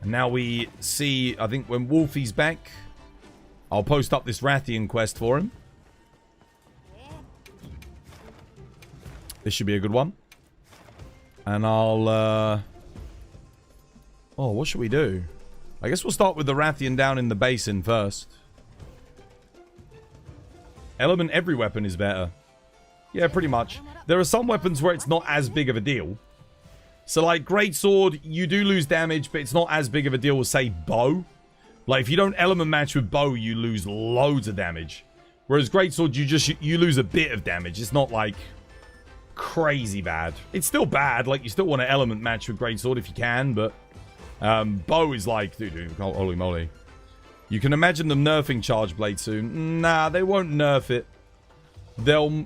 And now we see, I think when Wolfie's back, I'll post up this Rathian quest for him. This should be a good one. And I'll, oh, what should we do? I guess we'll start with the Rathian down in the basin first. Element every weapon is better. Yeah, pretty much. There are some weapons where it's not as big of a deal. So, like, Greatsword, you do lose damage, but it's not as big of a deal as, say, Bow. Like, if you don't Element match with Bow, you lose loads of damage. Whereas Greatsword, you lose a bit of damage. It's not, like, crazy bad. It's still bad. Like, you still want to Element match with Greatsword if you can, but... Bow is like... Dude, holy moly. You can imagine them nerfing Charge Blade soon. Nah, they won't nerf it.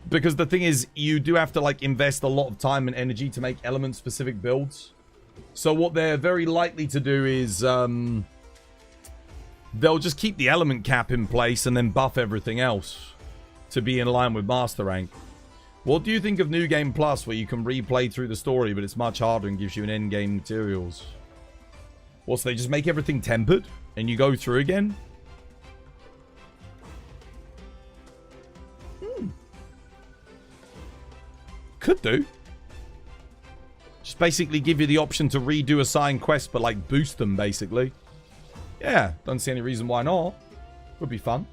Because the thing is, you do have to, like, invest a lot of time and energy to make Element-specific builds. So what they're very likely to do is... they'll just keep the Element cap in place and then buff everything else to be in line with Master Rank. What do you think of New Game Plus, where you can replay through the story, but it's much harder and gives you an endgame materials? What, so they just make everything tempered and you go through again? Could do. Just basically give you the option to redo a signed quest, but like boost them, basically. Yeah, don't see any reason why not. Would be fun.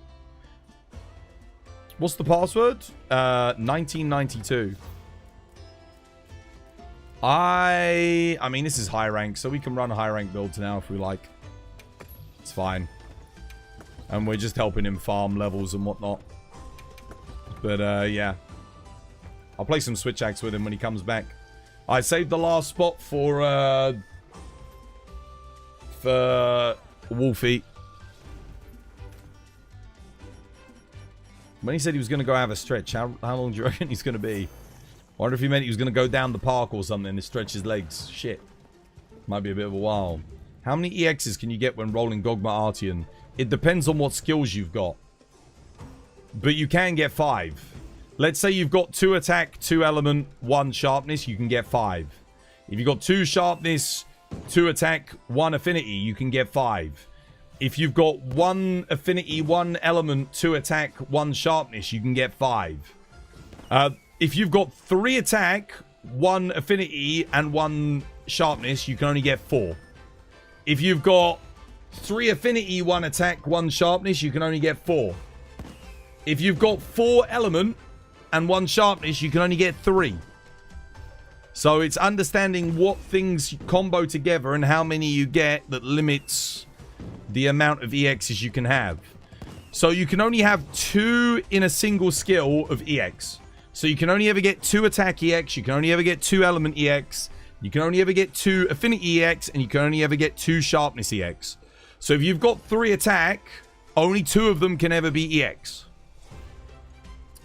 What's the password? 1992. I mean, this is high rank, so we can run high rank builds now if we like. It's fine. And we're just helping him farm levels and whatnot. But, yeah. I'll play some Switch Axe with him when he comes back. I saved the last spot for Wolfie. When he said he was going to go have a stretch, how long do you reckon he's going to be? I wonder if he meant he was going to go down the park or something to stretch his legs. Shit. Might be a bit of a while. How many EXs can you get when rolling Gogma Artian? It depends on what skills you've got. But you can get 5. Let's say you've got 2 attack, 2 element, 1 sharpness, you can get 5. If you've got 2 sharpness, 2 attack, 1 affinity, you can get 5. If you've got 1 affinity, 1 element, 2 attack, 1 sharpness, you can get 5. If you've got 3 attack, 1 affinity, and 1 sharpness, you can only get 4. If you've got 3 affinity, 1 attack, 1 sharpness, you can only get 4. If you've got 4 element and 1 sharpness, you can only get 3. So it's understanding what things combo together and how many you get that limits the amount of EXs you can have. So you can only have 2 in a single skill of EX. So you can only ever get 2 attack EX, you can only ever get 2 element EX, you can only ever get 2 affinity EX, and you can only ever get 2 sharpness EX. So if you've got 3 attack, only 2 of them can ever be EX.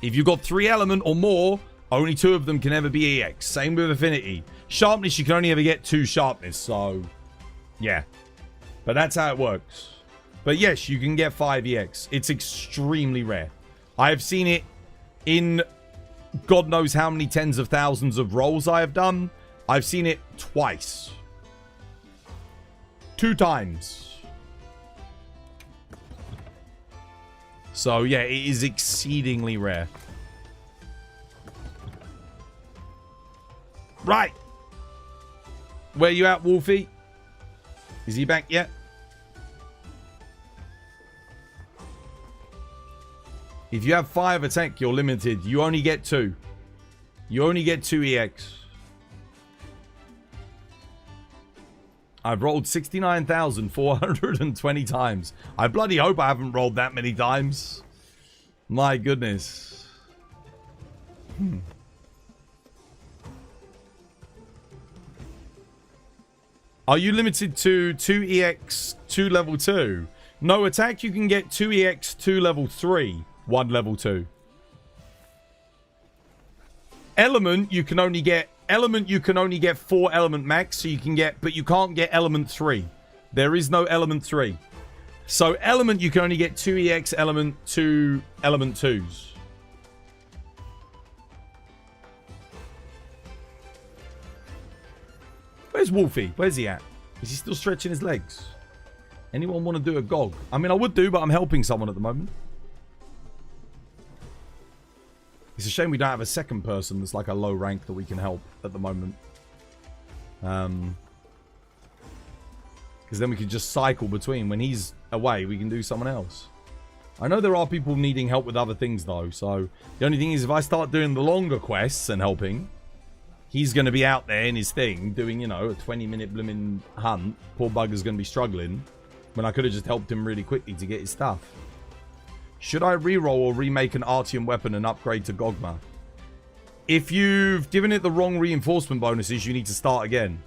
If you've got 3 element or more, only 2 of them can ever be EX. Same with affinity. Sharpness, you can only ever get 2 sharpness, so yeah. But that's how it works. But yes, you can get 5 EX. It's extremely rare. I have seen it in God knows how many tens of thousands of rolls I have done. I've seen it twice. 2 times. So yeah, it is exceedingly rare. Right. Where you at, Wolfie? Is he back yet? If you have 5 attack, you're limited. You only get 2. You only get 2 EX. I've rolled 69,420 times. I bloody hope I haven't rolled that many times. My goodness. Are you limited to 2 EX, 2 level 2? No, attack you can get 2 EX, 2 level 3, 1 level 2. Element you can only get 4 element max, so you can get, but you can't get element 3. There is no element 3. So element you can only get 2 EX, element 2, element 2s. Where's Wolfie? Where's he at? Is he still stretching his legs? Anyone want to do a GOG? I mean, I would do, but I'm helping someone at the moment. It's a shame we don't have a second person that's like a low rank that we can help at the moment. Because then we could just cycle between. When he's away, we can do someone else. I know there are people needing help with other things, though. So the only thing is, if I start doing the longer quests and helping, he's going to be out there in his thing doing, you know, a 20-minute blooming hunt. Poor bugger's going to be struggling when I could have just helped him really quickly to get his stuff. Should I reroll or remake an Artium weapon and upgrade to Gogma? If you've given it the wrong reinforcement bonuses, you need to start again.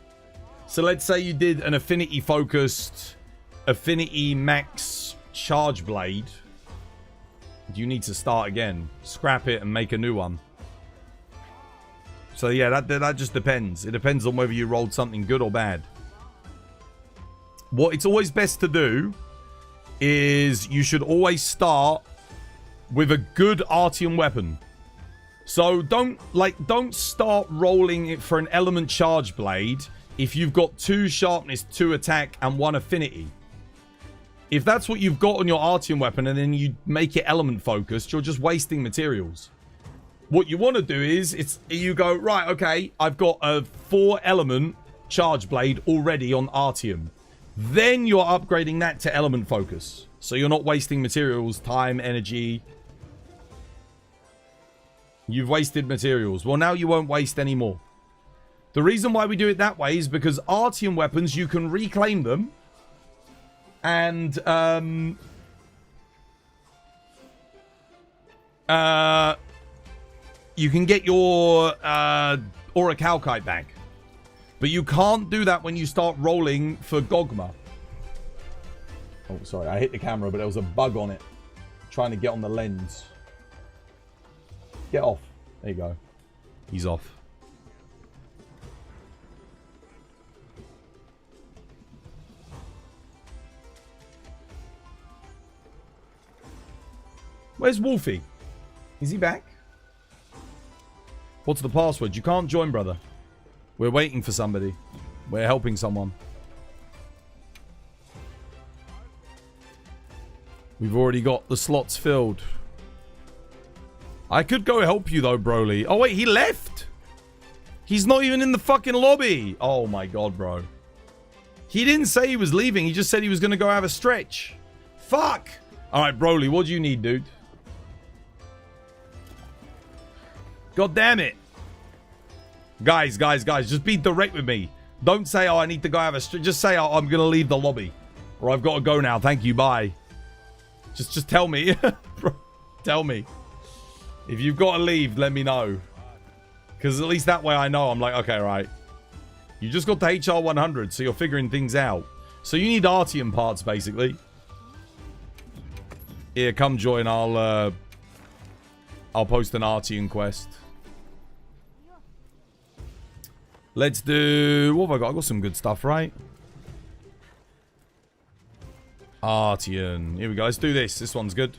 So let's say you did an affinity-focused, affinity max charge blade. You need to start again. Scrap it and make a new one. So yeah, that just depends. It depends on whether you rolled something good or bad. What it's always best to do is you should always start with a good Artium weapon. So don't start rolling it for an element charge blade if you've got 2 sharpness, 2 attack, and 1 affinity. If that's what you've got on your Artium weapon and then you make it element focused, you're just wasting materials. What you want to do is you go, right, okay, I've got a 4 element charge blade already on Artium. Then you're upgrading that to element focus. So you're not wasting materials, time, energy. You've wasted materials. Well, now you won't waste any more. The reason why we do it that way is because Artium weapons, you can reclaim them. And, you can get your, Orichalcite back. But you can't do that when you start rolling for Gogma. Oh, sorry. I hit the camera, but there was a bug on it. Trying to get on the lens. Get off. There you go. He's off. Where's Wolfie? Is he back? What's the password? You can't join, brother. We're waiting for somebody. We're helping someone. We've already got the slots filled. I could go help you though, Broly. Oh wait, he left? He's not even in the fucking lobby. Oh my god, bro. He didn't say he was leaving. He just said he was going to go have a stretch. Fuck. Alright, Broly, what do you need, dude? God damn it. Guys, just be direct with me. Don't say, oh, I need to go have a stretch. Just say, oh, I'm going to leave the lobby. Or I've got to go now. Thank you, bye. Just tell me. Tell me. If you've got to leave, let me know. Because at least that way I know. I'm like, okay, right. You just got to HR 100, so you're figuring things out. So you need Artium parts, basically. Here, come join. I'll post an Artium quest. Let's do... What have I got? I got some good stuff, right? Artium. Here we go. Let's do this. This one's good.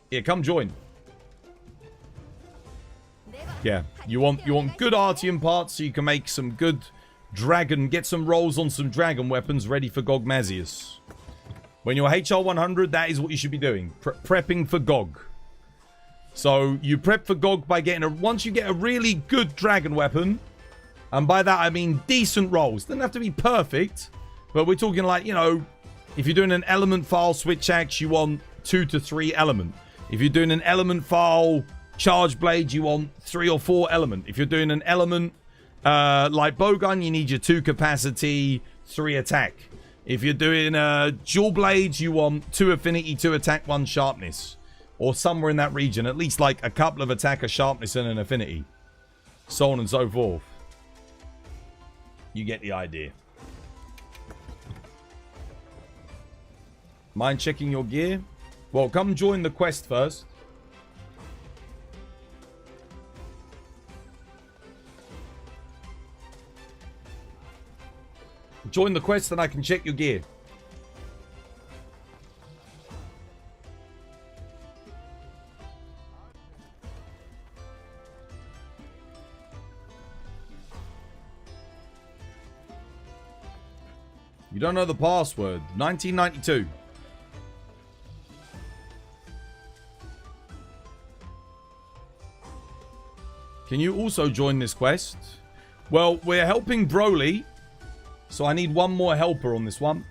Here, come join. Yeah, you want good Artium parts so you can make some good dragon, get some rolls on some dragon weapons ready for Gogmazius. When you're HR 100, that is what you should be doing. Prepping for Gog. So you prep for Gog by getting once you get a really good dragon weapon, and by that I mean decent rolls. Doesn't have to be perfect, but we're talking like, you know, if you're doing an element file switch axe, you want 2 to 3 element. If you're doing an element file charge blade, you want 3 or 4 element. If you're doing an element like bowgun, you need your 2 capacity, 3 attack. If you're doing dual blades, you want 2 affinity, 2 attack, 1 sharpness. Or somewhere in that region. At least like a couple of attack, a sharpness, and an affinity. So on and so forth. You get the idea. Mind checking your gear? Well, come join the quest first. Join the quest and I can check your gear. You don't know the password. 1992. Can you also join this quest? Well, we're helping Broly. So I need one more helper on this one.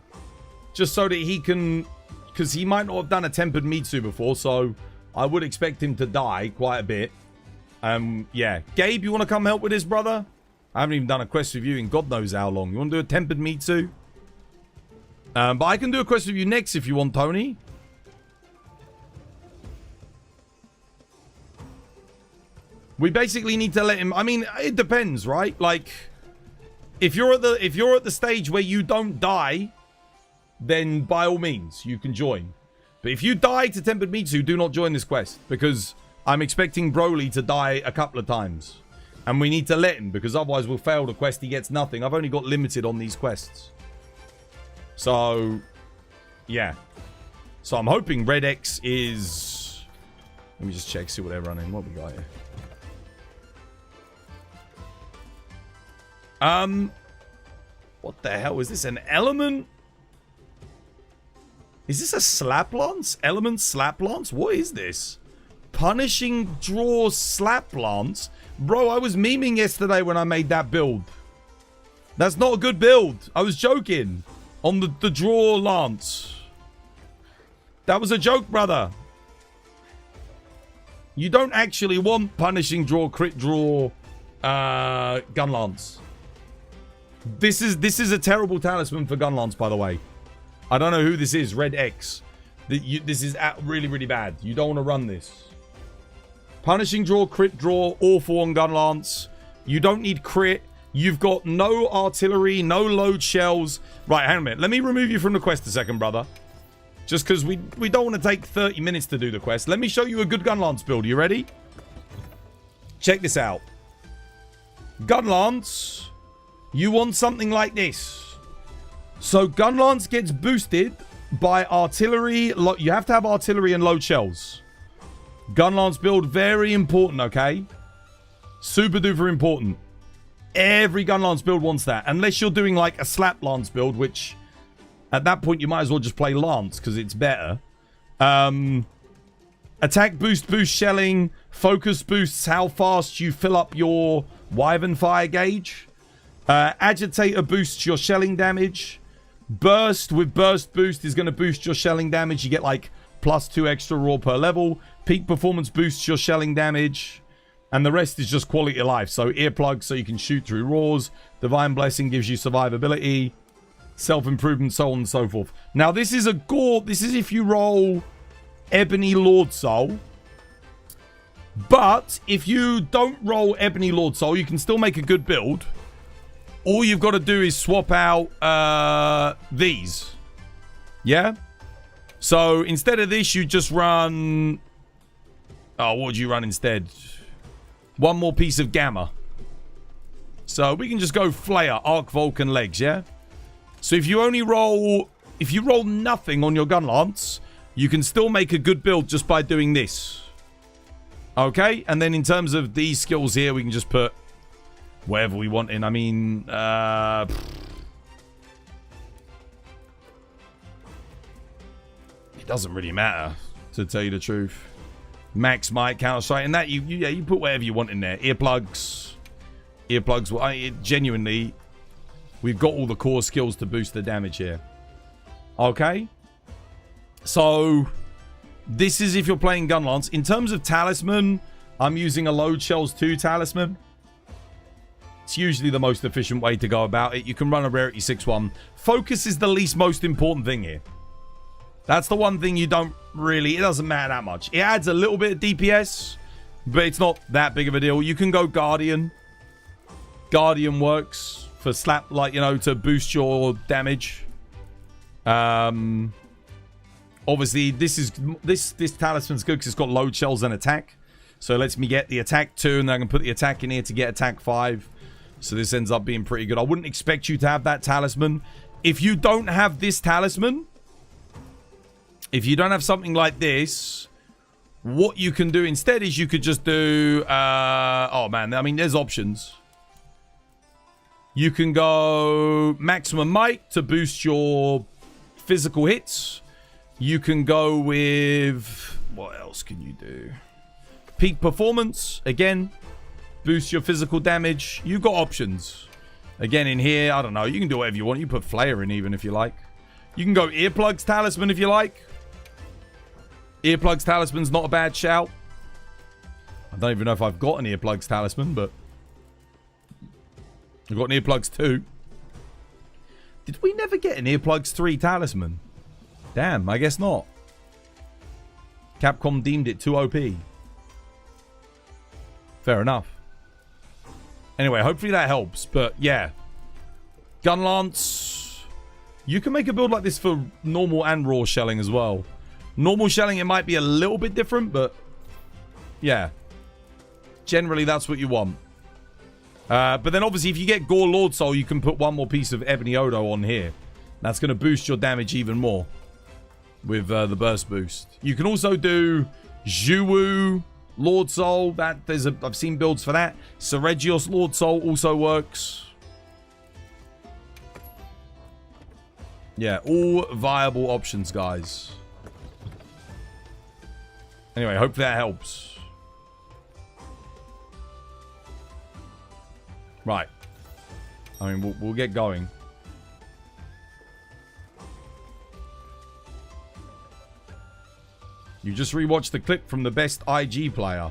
Just so that he can... Because he might not have done a Tempered Mitsu before. So I would expect him to die quite a bit. Yeah. Gabe, you want to come help with this, brother? I haven't even done a quest with you in God knows how long. You want to do a Tempered Mitsu? But I can do a quest with you next if you want, Tony. We basically need to let him... I mean, it depends, right? Like, if you're at the stage where you don't die, then by all means, you can join. But if you die to Tempered Mitsu, do not join this quest. Because I'm expecting Broly to die a couple of times. And we need to let him, because otherwise we'll fail the quest. He gets nothing. I've only got limited on these quests. So, yeah. So I'm hoping Red X is... Let me just check, see what they're running. What we got here? What the hell? Is this an element? Is this a slap lance? Element slap lance? What is this? Punishing draw slap lance? Bro, I was memeing yesterday when I made that build. That's not a good build. I was joking. On the draw lance. That was a joke, brother. You don't actually want punishing draw, crit draw, gun lance. This is a terrible talisman for gun lance, by the way. I don't know who this is. Red X. This is really, really bad. You don't want to run this. Punishing draw, crit draw, awful on gun lance. You don't need crit. You've got no artillery, no load shells. Right, hang on a minute. Let me remove you from the quest a second, brother. Just because we don't want to take 30 minutes to do the quest. Let me show you a good gun lance build. You ready? Check this out. Gun lance. You want something like this. So gun lance gets boosted by artillery. You have to have artillery and load shells. Gun lance build, very important, okay? Super duper important. Every gun lance build wants that. Unless you're doing like a slap lance build, which at that point you might as well just play lance because it's better. Attack boost, boost shelling. Focus boosts how fast you fill up your wyvern fire gauge. Agitator boosts your shelling damage. Burst with burst boost is going to boost your shelling damage. You get like +2 extra raw per level. Peak performance boosts your shelling damage. And the rest is just quality of life. So earplugs so you can shoot through raws. Divine blessing gives you survivability. Self-improvement, so on and so forth. Now this is a gore. This is if you roll Ebony Lord Soul. But if you don't roll Ebony Lord Soul, you can still make a good build. All you've got to do is swap out these. Yeah? So instead of this, you just run... Oh, what would you run instead? One more piece of Gamma. So we can just go Flayer, Arc Vulcan legs, yeah? So if you only roll... If you roll nothing on your gun lance, you can still make a good build just by doing this. Okay? And then in terms of these skills here, we can just put whatever we want in. I mean... it doesn't really matter, to tell you the truth. Max might counter strike, and that you put whatever you want in there. Earplugs. Genuinely, we've got all the core skills to boost the damage here. Okay? So, this is if you're playing gun lance. In terms of talisman, I'm using a load shells 2 talisman. It's usually the most efficient way to go about it. You can run a rarity 6-1. Focus is the least most important thing here. That's the one thing you don't really... It doesn't matter that much. It adds a little bit of DPS, but it's not that big of a deal. You can go Guardian. Guardian works for slap, like, you know, to boost your damage. Obviously, this talisman's good because it's got load shells and attack. So it lets me get the attack 2, and then I can put the attack in here to get attack 5. So this ends up being pretty good. I wouldn't expect you to have that talisman. If you don't have this talisman... If you don't have something like this, what you can do instead is you could just do... oh, man. I mean, there's options. You can go maximum might to boost your physical hits. You can go with... What else can you do? Peak performance. Again, boost your physical damage. You've got options. Again, in here, I don't know. You can do whatever you want. You put Flayer in even if you like. You can go Earplugs Talisman if you like. Earplugs Talisman's not a bad shout. I don't even know if I've got an Earplugs Talisman, but... I've got an Earplugs 2. Did we never get an Earplugs 3 Talisman? Damn, I guess not. Capcom deemed it too OP. Fair enough. Anyway, hopefully that helps. But, yeah. Gun Lance. You can make a build like this for normal and raw shelling as well. Normal shelling, it might be a little bit different, but yeah. Generally, that's what you want. But then obviously, if you get Gore Lord Soul, you can put one more piece of Ebony Odo on here. That's going to boost your damage even more with the burst boost. You can also do Zhuwu Lord Soul. I've seen builds for that. Seregios Lord Soul also works. Yeah, all viable options, guys. Anyway, hope that helps. Right. I mean, we'll get going. You just rewatched the clip from the best IG player.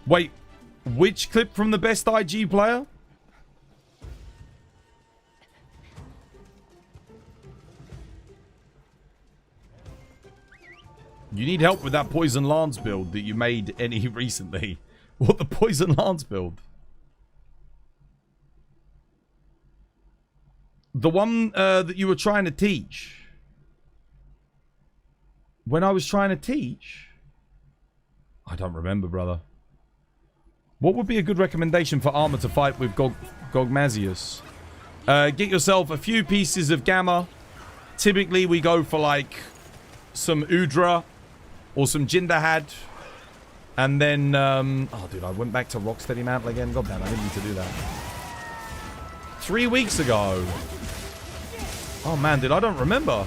Wait, which clip from the best IG player? You need help with that Poison Lance build that you made any recently. What, the Poison Lance build? The one that you were trying to teach. When I was trying to teach? I don't remember, brother. What would be a good recommendation for armor to fight with Gogmazius? Get yourself a few pieces of Gamma. Typically, we go for, like, some Udra or some Jindahad. And then, oh, dude, I went back to Rocksteady Mantle again. God damn, I didn't need to do that. 3 weeks ago. Oh, man, dude, I don't remember.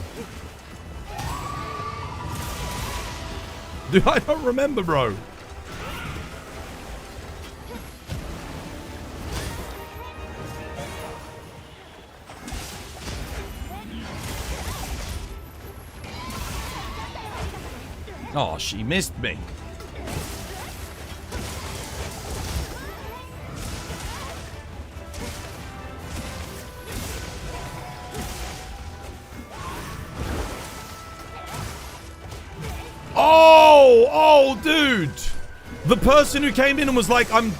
Dude, I don't remember, bro. Oh, she missed me. Oh, dude. The person who came in and was like, and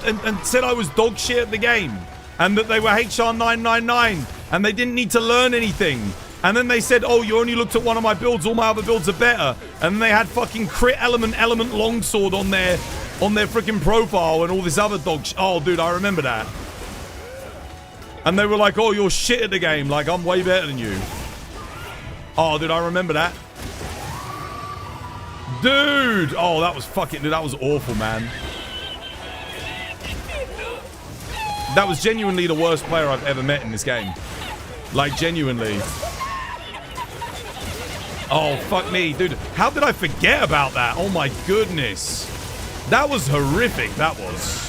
said I was dog shit at the game. And that they were HR 999. And they didn't need to learn anything. And then they said, oh, you only looked at one of my builds. All my other builds are better. And then they had fucking crit element longsword on their freaking profile and all this other dog shit. Oh, dude, I remember that. And they were like, oh, you're shit at the game. Like, I'm way better than you. Oh, dude, I remember that. Dude! Oh, that was fucking... Dude, that was awful, man. That was genuinely the worst player I've ever met in this game. Like, genuinely. Oh, fuck me. Dude, how did I forget about that? Oh, my goodness. That was horrific. That was...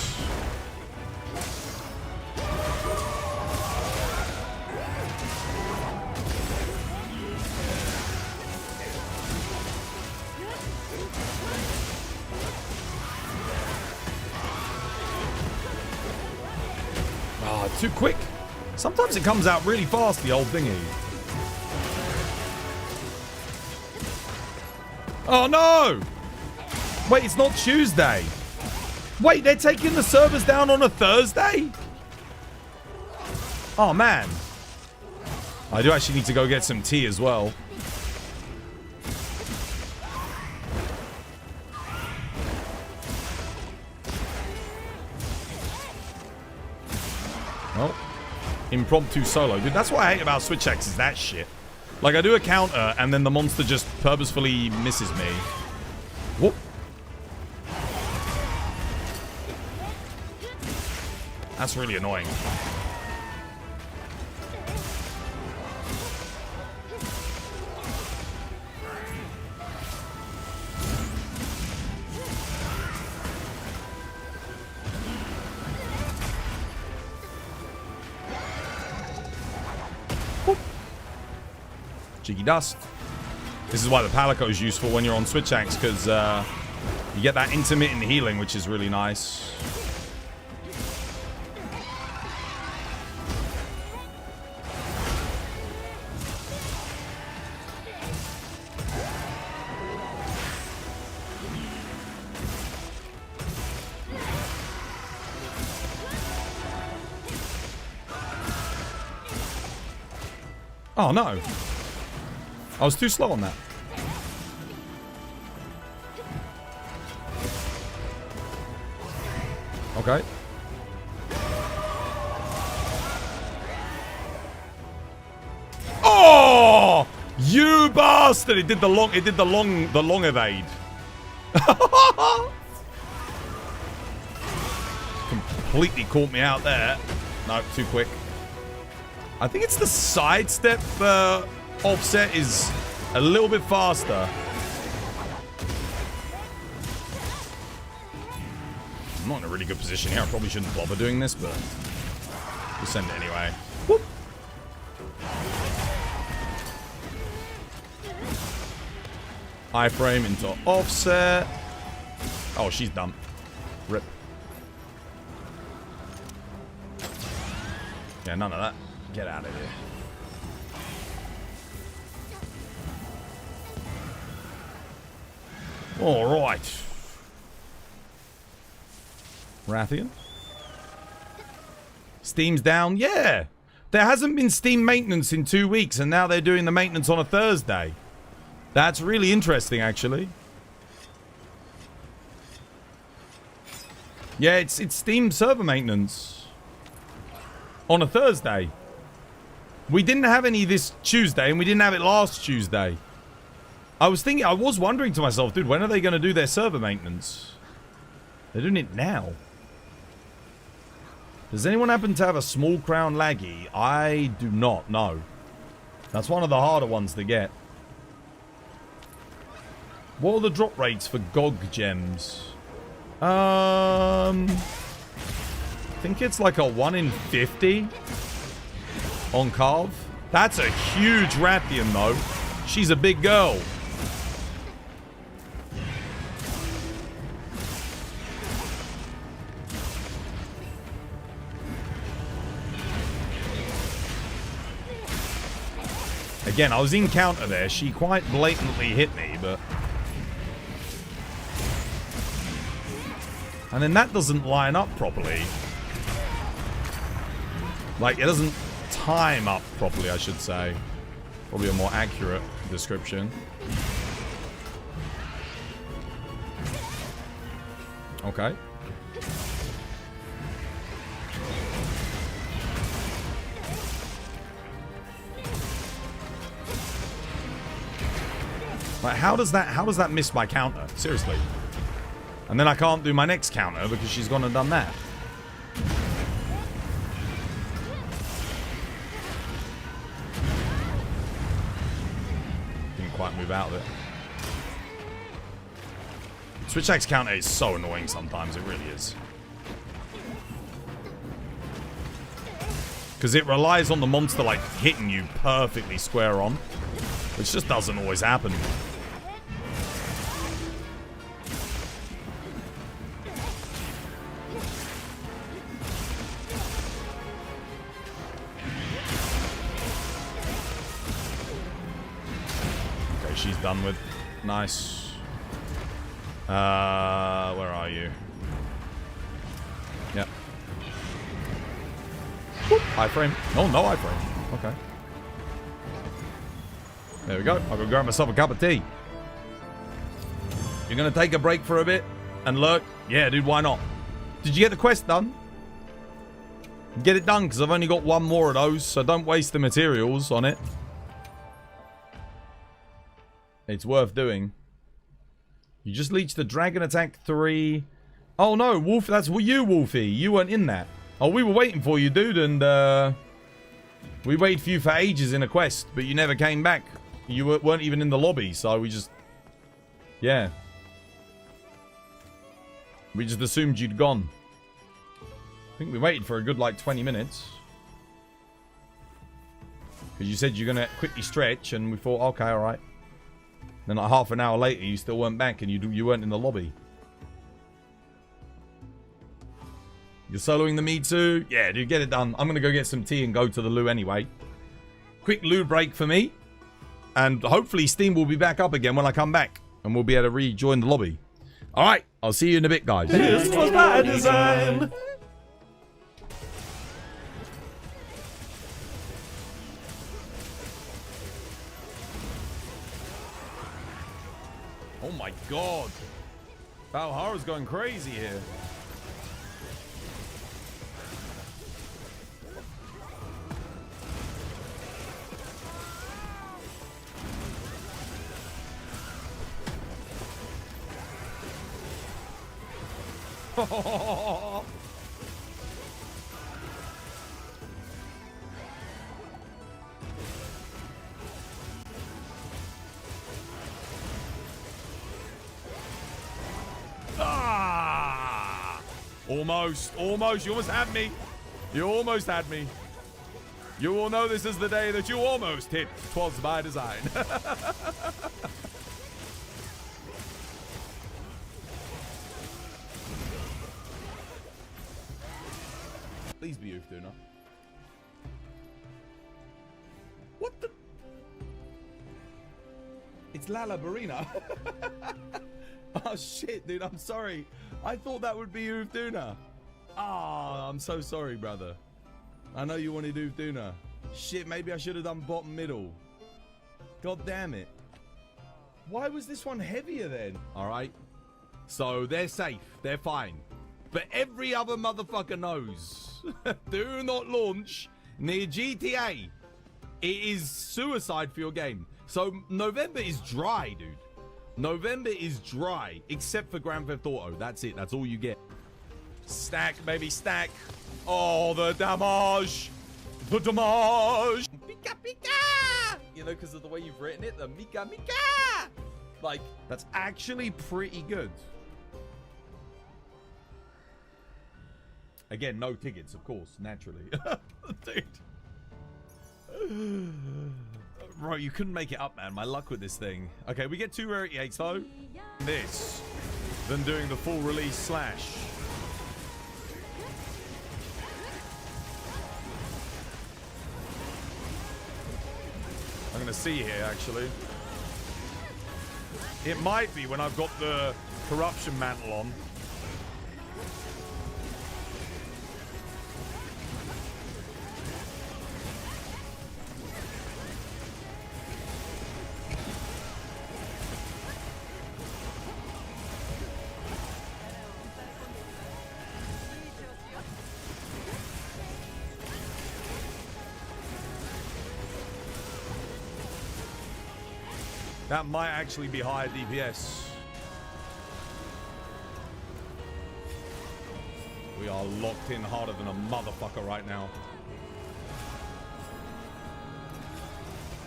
too quick. Sometimes it comes out really fast, the old thingy. Oh no! Wait, it's not Tuesday. Wait, they're taking the servers down on a Thursday? Oh man. I do actually need to go get some tea as well. Oh, impromptu solo. Dude, that's what I hate about Switch X is that shit. Like, I do a counter, and then the monster just purposefully misses me. Whoop. That's really annoying. Jiggy dust. This is why the Palico is useful when you're on Switch Axe, because you get that intermittent healing, which is really nice. Oh no. I was too slow on that. Okay. Oh! You bastard! It did the long evade. Completely caught me out there. No, too quick. I think it's the sidestep offset is a little bit faster. I'm not in a really good position here. I probably shouldn't bother doing this, but... We'll send it anyway. Whoop. Iframe into offset. Oh, she's done. Rip. Yeah, none of that. Get out of here. All right. Rathian. Steam's down. Yeah. There hasn't been Steam maintenance in 2 weeks, and now they're doing the maintenance on a Thursday. That's really interesting, actually. Yeah, it's Steam server maintenance on a Thursday. We didn't have any this Tuesday, and we didn't have it last Tuesday. I was wondering to myself, dude, when are they going to do their server maintenance? They're doing it now. Does anyone happen to have a small crown laggy? I do not, no. That's one of the harder ones to get. What are the drop rates for GOG gems? I think it's like a 1 in 50 on Carve. That's a huge Rathian, though. She's a big girl. Again, I was in counter there. She quite blatantly hit me, but... And then that doesn't line up properly. Like, it doesn't time up properly, I should say. Probably a more accurate description. Okay. Like, how does that miss my counter? Seriously. And then I can't do my next counter because she's gone and done that. Didn't quite move out of it. Switch Axe counter is so annoying sometimes, it really is. Because it relies on the monster, like, hitting you perfectly square on. Which just doesn't always happen. Okay, she's done with. Nice. Where are you? Yep. Iframe. Oh, no iframe. Okay. There we go. I'll go grab myself a cup of tea. You're going to take a break for a bit and lurk? Yeah, dude, why not? Did you get the quest done? Get it done, because I've only got one more of those, so don't waste the materials on it. It's worth doing. You just leached the Dragon Attack 3. Oh, no, Wolf, that's you, Wolfie. You weren't in that. Oh, we were waiting for you, dude, and we waited for you for ages in a quest, but you never came back. You weren't even in the lobby, so we just... Yeah. We just assumed you'd gone. I think we waited for a good, like, 20 minutes. Because you said you're going to quickly stretch, and we thought, okay, alright. Then, like, half an hour later, you still weren't back, and you weren't in the lobby. You're soloing the Me Too? Yeah, dude, get it done. I'm going to go get some tea and go to the loo anyway. Quick loo break for me. And hopefully Steam will be back up again when I come back. And we'll be able to rejoin the lobby. Alright, I'll see you in a bit, guys. This was by design. Oh my god. Valhara's going crazy here. Ah! Almost. You almost had me. You almost had me. You will know this is the day that you almost hit. 'Twas by design. Please be Ufduna. What the? It's Lala Barina. Oh shit, dude, I'm sorry. I thought that would be Ufduna. Ah, I'm so sorry, brother. I know you wanted Ufduna. Shit, maybe I should have done bottom middle. God damn it. Why was this one heavier then? Alright. So they're safe. They're fine. But every other motherfucker knows. Do not launch near GTA. It is suicide for your game. So November is dry, dude. November is dry. Except for Grand Theft Auto. That's it. That's all you get. Stack, baby, stack. Oh, the damage. The damage. Pika Pika! You know, because of the way you've written it, the Mika Mika! Like, That's actually pretty good. Again, no tickets, of course, naturally. Dude. Bro, you couldn't make it up, man. My luck with this thing. Okay, we get 2 rarity 8s, though. This, than doing the full release slash. I'm gonna see here, actually. It might be when I've got the corruption mantle on. That might actually be higher DPS. We are locked in harder than a motherfucker right now.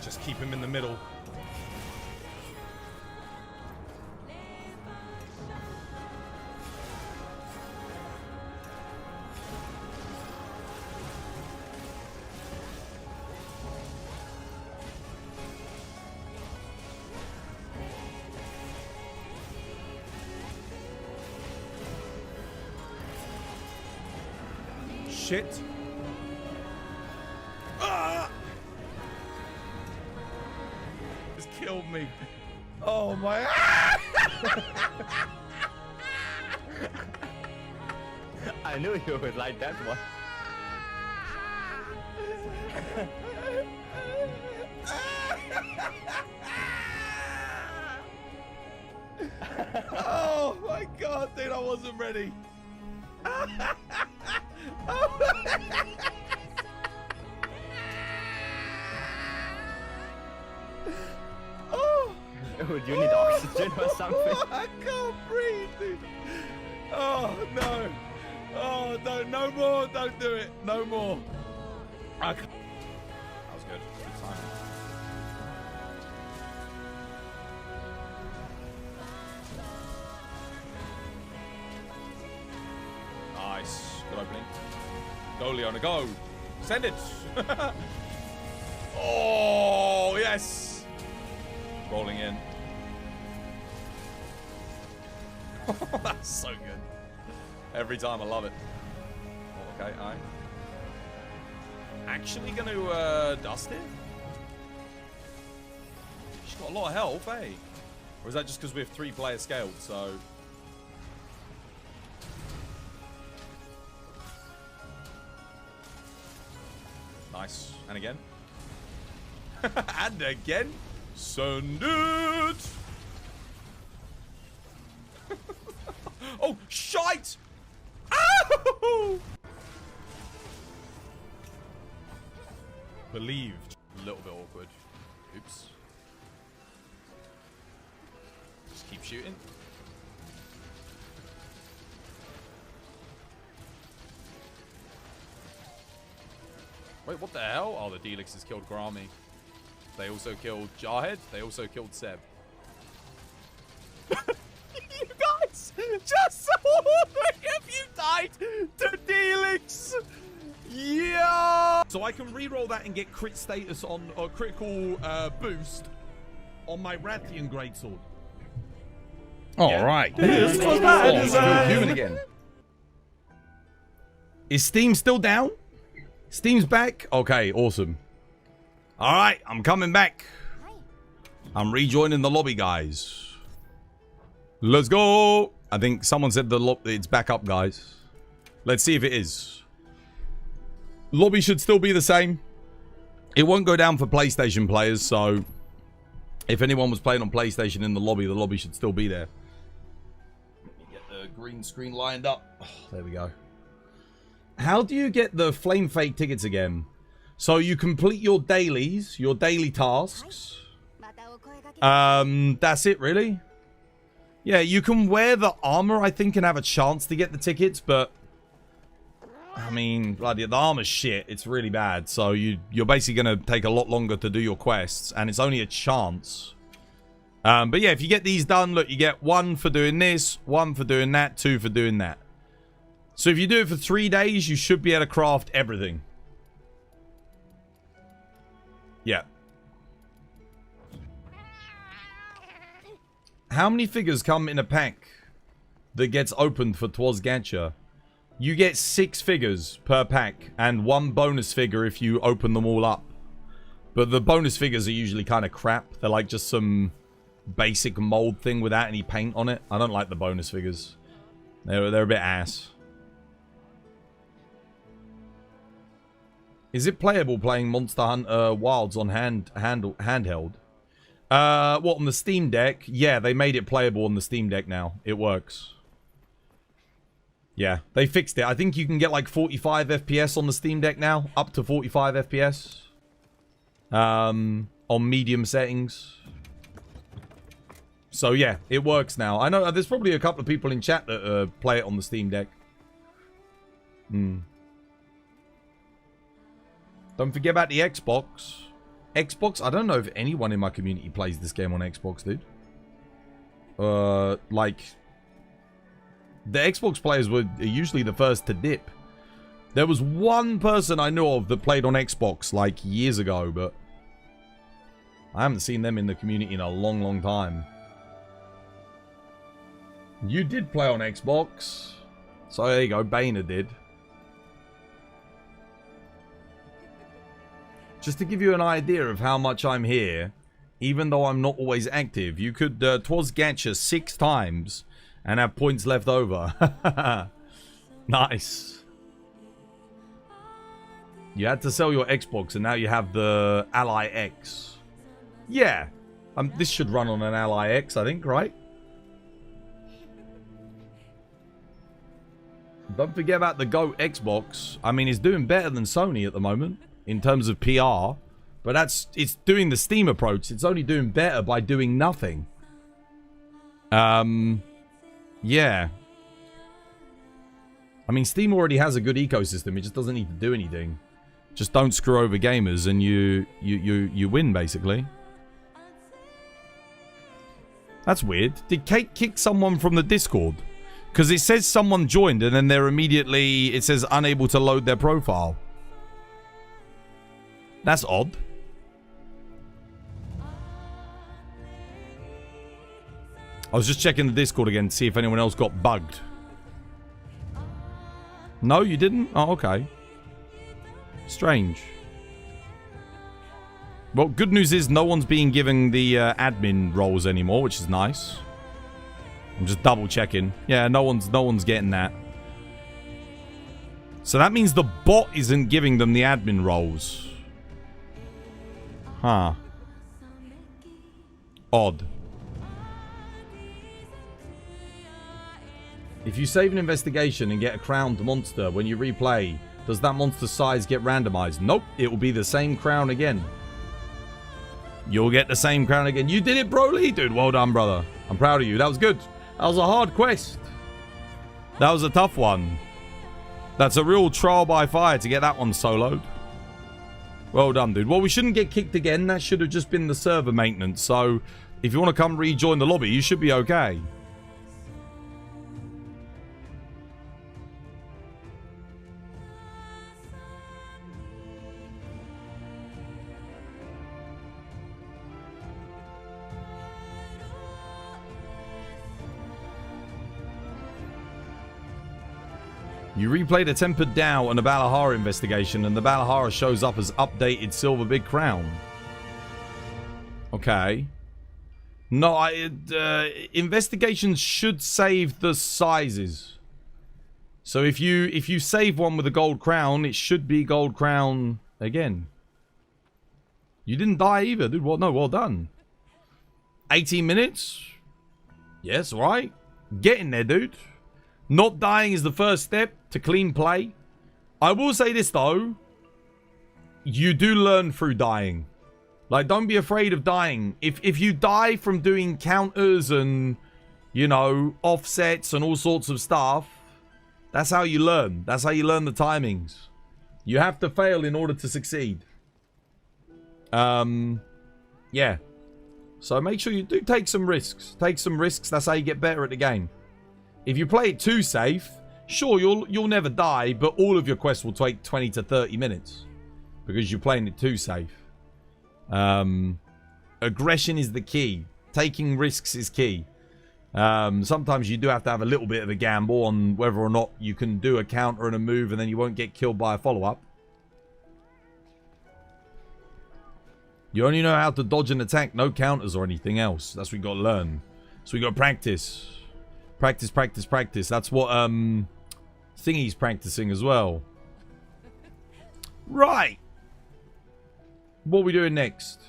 Just keep him in the middle. Shit. Ah! Just killed me. Oh my. I knew you would like that one. Oh my god, dude, I wasn't ready. Oh. Would you need oxygen or something? I can't breathe, dude. Oh no. Oh no, no more. Don't do it. No more. That was good. Good time. Nice. Good opening. Go, Leona, go. Send it. Oh, yes. Rolling in. That's so good. Every time, I love it. Oh, okay, alright. Actually gonna dust it? She's got a lot of health, eh? Or is that just because we're 3-player scaled, so... Nice. And again. And again. Send it! Oh, shite! Ow! Believed. A little bit awkward. Oops. Just keep shooting. Wait, what the hell? Oh, the Delixes killed Grami. They also killed Jarhead. They also killed Seb. You guys! Just all three of you died to Delix! So I can re-roll that and get crit status on, or critical boost on my Rathian Greatsword. All right. This was by design. Human again. Is Steam still down? Steam's back? Okay, awesome. All right, I'm coming back. I'm rejoining the lobby, guys. Let's go. I think someone said it's back up, guys. Let's see if it is. Lobby should still be the same. It won't go down for PlayStation players, so if anyone was playing on PlayStation in the lobby should still be there. Let me get the green screen lined up. Oh, there we go. How do you get the Flame Fate tickets again? So you complete your dailies, your daily tasks. That's it, really? Yeah, you can wear the armor, I think, and have a chance to get the tickets, but I mean, bloody, the armor's shit. It's really bad. So you're basically going to take a lot longer to do your quests, and it's only a chance. But yeah, if you get these done, look, you get 1 for doing this, 1 for doing that, 2 for doing that. So if you do it for 3 days, you should be able to craft everything. Yeah. How many figures come in a pack that gets opened for Twas Gacha? You get 6 figures per pack and 1 bonus figure if you open them all up. But the bonus figures are usually kind of crap. They're like just some basic mold thing without any paint on it. I don't like the bonus figures. They're a bit ass. Is it playable playing Monster Hunter Wilds on handheld? What, on the Steam Deck? Yeah, they made it playable on the Steam Deck now. It works. Yeah, they fixed it. I think you can get like 45 FPS on the Steam Deck now. Up to 45 FPS. On medium settings. So yeah, it works now. I know there's probably a couple of people in chat that play it on the Steam Deck. Don't forget about the Xbox. Xbox, I don't know if anyone in my community plays this game on Xbox, dude. Like, the Xbox players were usually the first to dip. There was one person I know of that played on Xbox, like, years ago, but I haven't seen them in the community in a long, long time. You did play on Xbox. So there you go, Boehner did. Just to give you an idea of how much I'm here, even though I'm not always active, you could Twas Gacha 6 times and have points left over. Nice. You had to sell your Xbox and now you have the Ally X. Yeah. This should run on an Ally X, I think, right? Don't forget about the Go Xbox. I mean, it's doing better than Sony at the moment in terms of PR. But it's doing the Steam approach. It's only doing better by doing nothing. Yeah. I mean, Steam already has a good ecosystem. It just doesn't need to do anything. Just don't screw over gamers and you win, basically. That's weird. Did Kate kick someone from the Discord? Because it says someone joined and then they're immediately... It says unable to load their profile. That's odd. I was just checking the Discord again to see if anyone else got bugged. No, you didn't? Oh, okay. Strange. Well, good news is no one's being given the admin roles anymore, which is nice. I'm just double checking. Yeah, no one's getting that. So that means the bot isn't giving them the admin roles. Huh. Odd. If you save an investigation and get a crowned monster when you replay, does that monster's size get randomized? Nope, it will be the same crown again. You'll get the same crown again. You did it, Broly! Dude, well done, brother. I'm proud of you. That was good. That was a hard quest. That was a tough one. That's a real trial by fire to get that one soloed. Well done, dude. Well, we shouldn't get kicked again. That should have just been the server maintenance. So, if you want to come rejoin the lobby, you should be okay. You replay the Tempered Dow and the Balahara investigation, and the Balahara shows up as updated Silver Big Crown. Okay. No, investigations should save the sizes. So if you save one with a gold crown, it should be gold crown again. You didn't die either, dude. Well, no, well done. 18 minutes? Yes, alright. Getting there, dude. Not dying is the first step to clean play. I will say this, though. You do learn through dying. Like, don't be afraid of dying. If you die from doing counters and, you know, offsets and all sorts of stuff, that's how you learn. That's how you learn the timings. You have to fail in order to succeed. Yeah. So make sure you do take some risks. Take some risks. That's how you get better at the game. If you play it too safe, sure, you'll never die, but all of your quests will take 20 to 30 minutes because you're playing it too safe. Aggression is the key. Taking risks is key. Sometimes you do have to have a little bit of a gamble on whether or not you can do a counter and a move and then you won't get killed by a follow-up. You only know how to dodge and attack, no counters or anything else. That's what you got to learn. So we got to practice. Practice, practice, practice. That's what Thingy's practicing as well. Right. What are we doing next?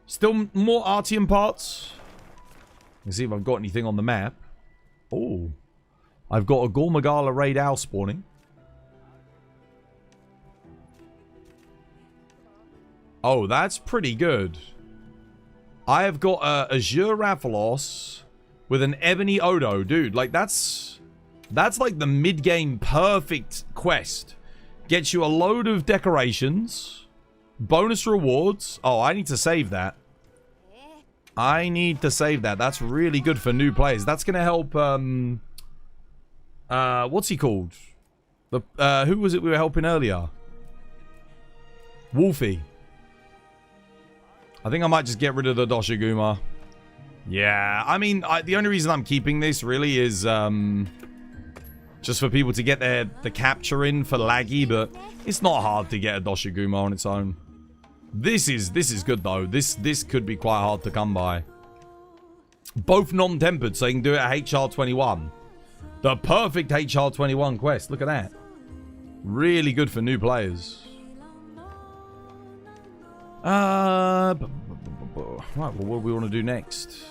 Still more Artium parts. Let's see if I've got anything on the map. Oh. I've got a Gormagala Raid Owl spawning. Oh, that's pretty good. I have got a Azure Rathalos with an Ebony Odo. Dude, like that's like the mid-game perfect quest. Gets you a load of decorations. Bonus rewards. Oh, I need to save that. I need to save that. That's really good for new players. That's going to help, what's he called? Who was it we were helping earlier? Wolfie. I think I might just get rid of the Doshiguma. Yeah, I mean, the only reason I'm keeping this really is just for people to get the capture in for laggy, but it's not hard to get a Doshiguma on its own. This is good though. This could be quite hard to come by. Both non-tempered, so you can do it at HR21. The perfect HR21 quest. Look at that. Really good for new players. Right, well, what do we want to do next?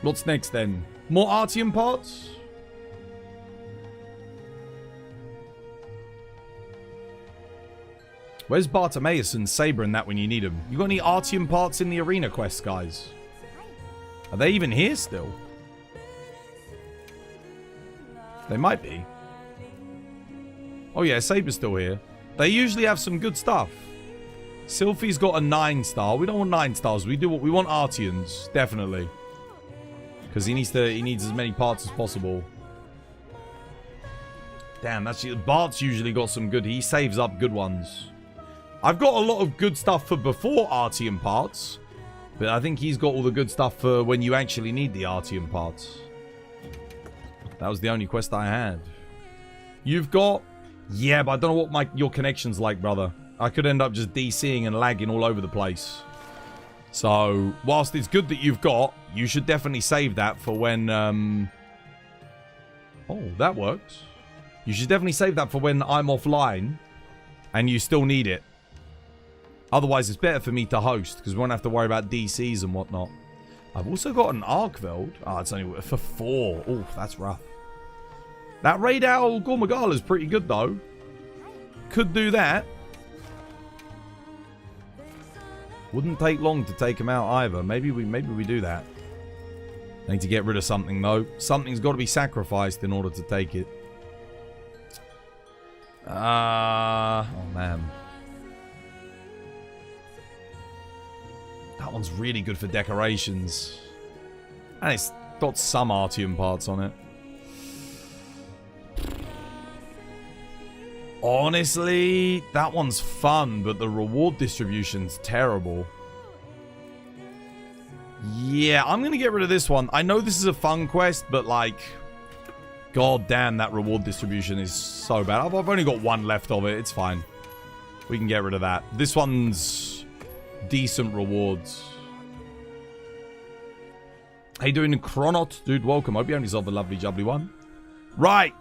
What's next then? More Artium parts? Where's Bartimaeus and Saber and that when you need them? You got any Artium parts in the arena quests, guys? Are they even here still? They might be. Oh yeah, Saber's still here. They usually have some good stuff. Sylphie's got a 9-star. We don't want 9 stars. We want Artians, definitely. Because he needs as many parts as possible. Damn, Bart's usually got some good. He saves up good ones. I've got a lot of good stuff for before Artium parts. But I think he's got all the good stuff for when you actually need the Artium parts. That was the only quest I had. You've got... Yeah, but I don't know what your connection's like, brother. I could end up just DCing and lagging all over the place. So, whilst it's good that you've got, you should definitely save that for when... Oh, that works. You should definitely save that for when I'm offline and you still need it. Otherwise, it's better for me to host because we won't have to worry about DCs and whatnot. I've also got an Arkveld. Oh, it's only for 4. Oh, that's rough. That Raid Owl Gormagala is pretty good, though. Could do that. Wouldn't take long to take him out either. Maybe we do that. I need to get rid of something, though. Something's got to be sacrificed in order to take it. Oh, man. That one's really good for decorations. And it's got some Artium parts on it. Honestly, that one's fun, but the reward distribution's terrible. Yeah, I'm going to get rid of this one. I know this is a fun quest, but like... God damn, that reward distribution is so bad. I've only got one left of it. It's fine. We can get rid of that. This one's decent rewards. How you doing, Chronot? Dude, welcome. Hope you have yourself a lovely, jubbly one. Right.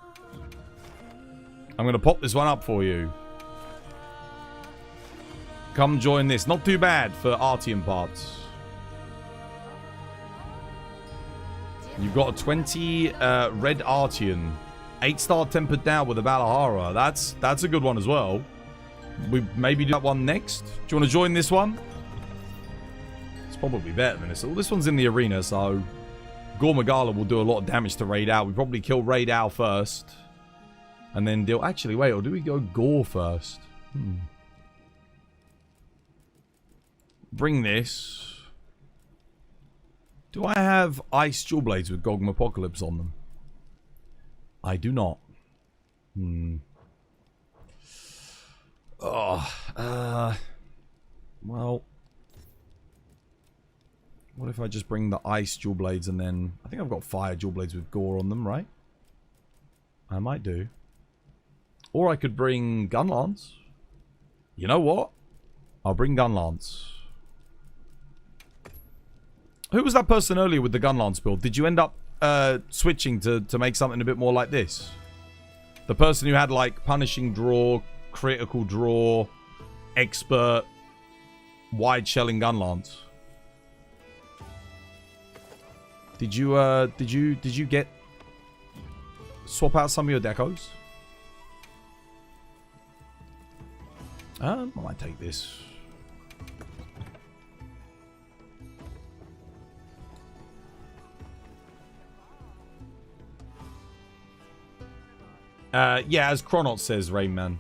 I'm going to pop this one up for you. Come join this. Not too bad for Artium parts. You've got a 20 red Artian. 8-star tempered down with a Valahara. That's a good one as well. We maybe do that one next. Do you want to join this one? It's probably better than this. Well, this one's in the arena, so Gormagala will do a lot of damage to Raid Owl. We probably kill Raid Owl first. And then deal... Actually, wait. Or do we go Gore first? Bring this. Do I have Ice Jewel Blades with Gogm Apocalypse on them? I do not. Oh, well, what if I just bring the Ice Jewel Blades and then... I think I've got Fire Jewel Blades with Gore on them, right? I might do. Or I could bring Gunlance. You know what? I'll bring Gunlance. Who was that person earlier with the Gunlance build? Did you end up switching to make something a bit more like this? The person who had like Punishing Draw, Critical Draw, Expert, Wide Shelling Gunlance. Did you get swap out some of your decos? I might take this. Yeah, as Chronot says, Rainman.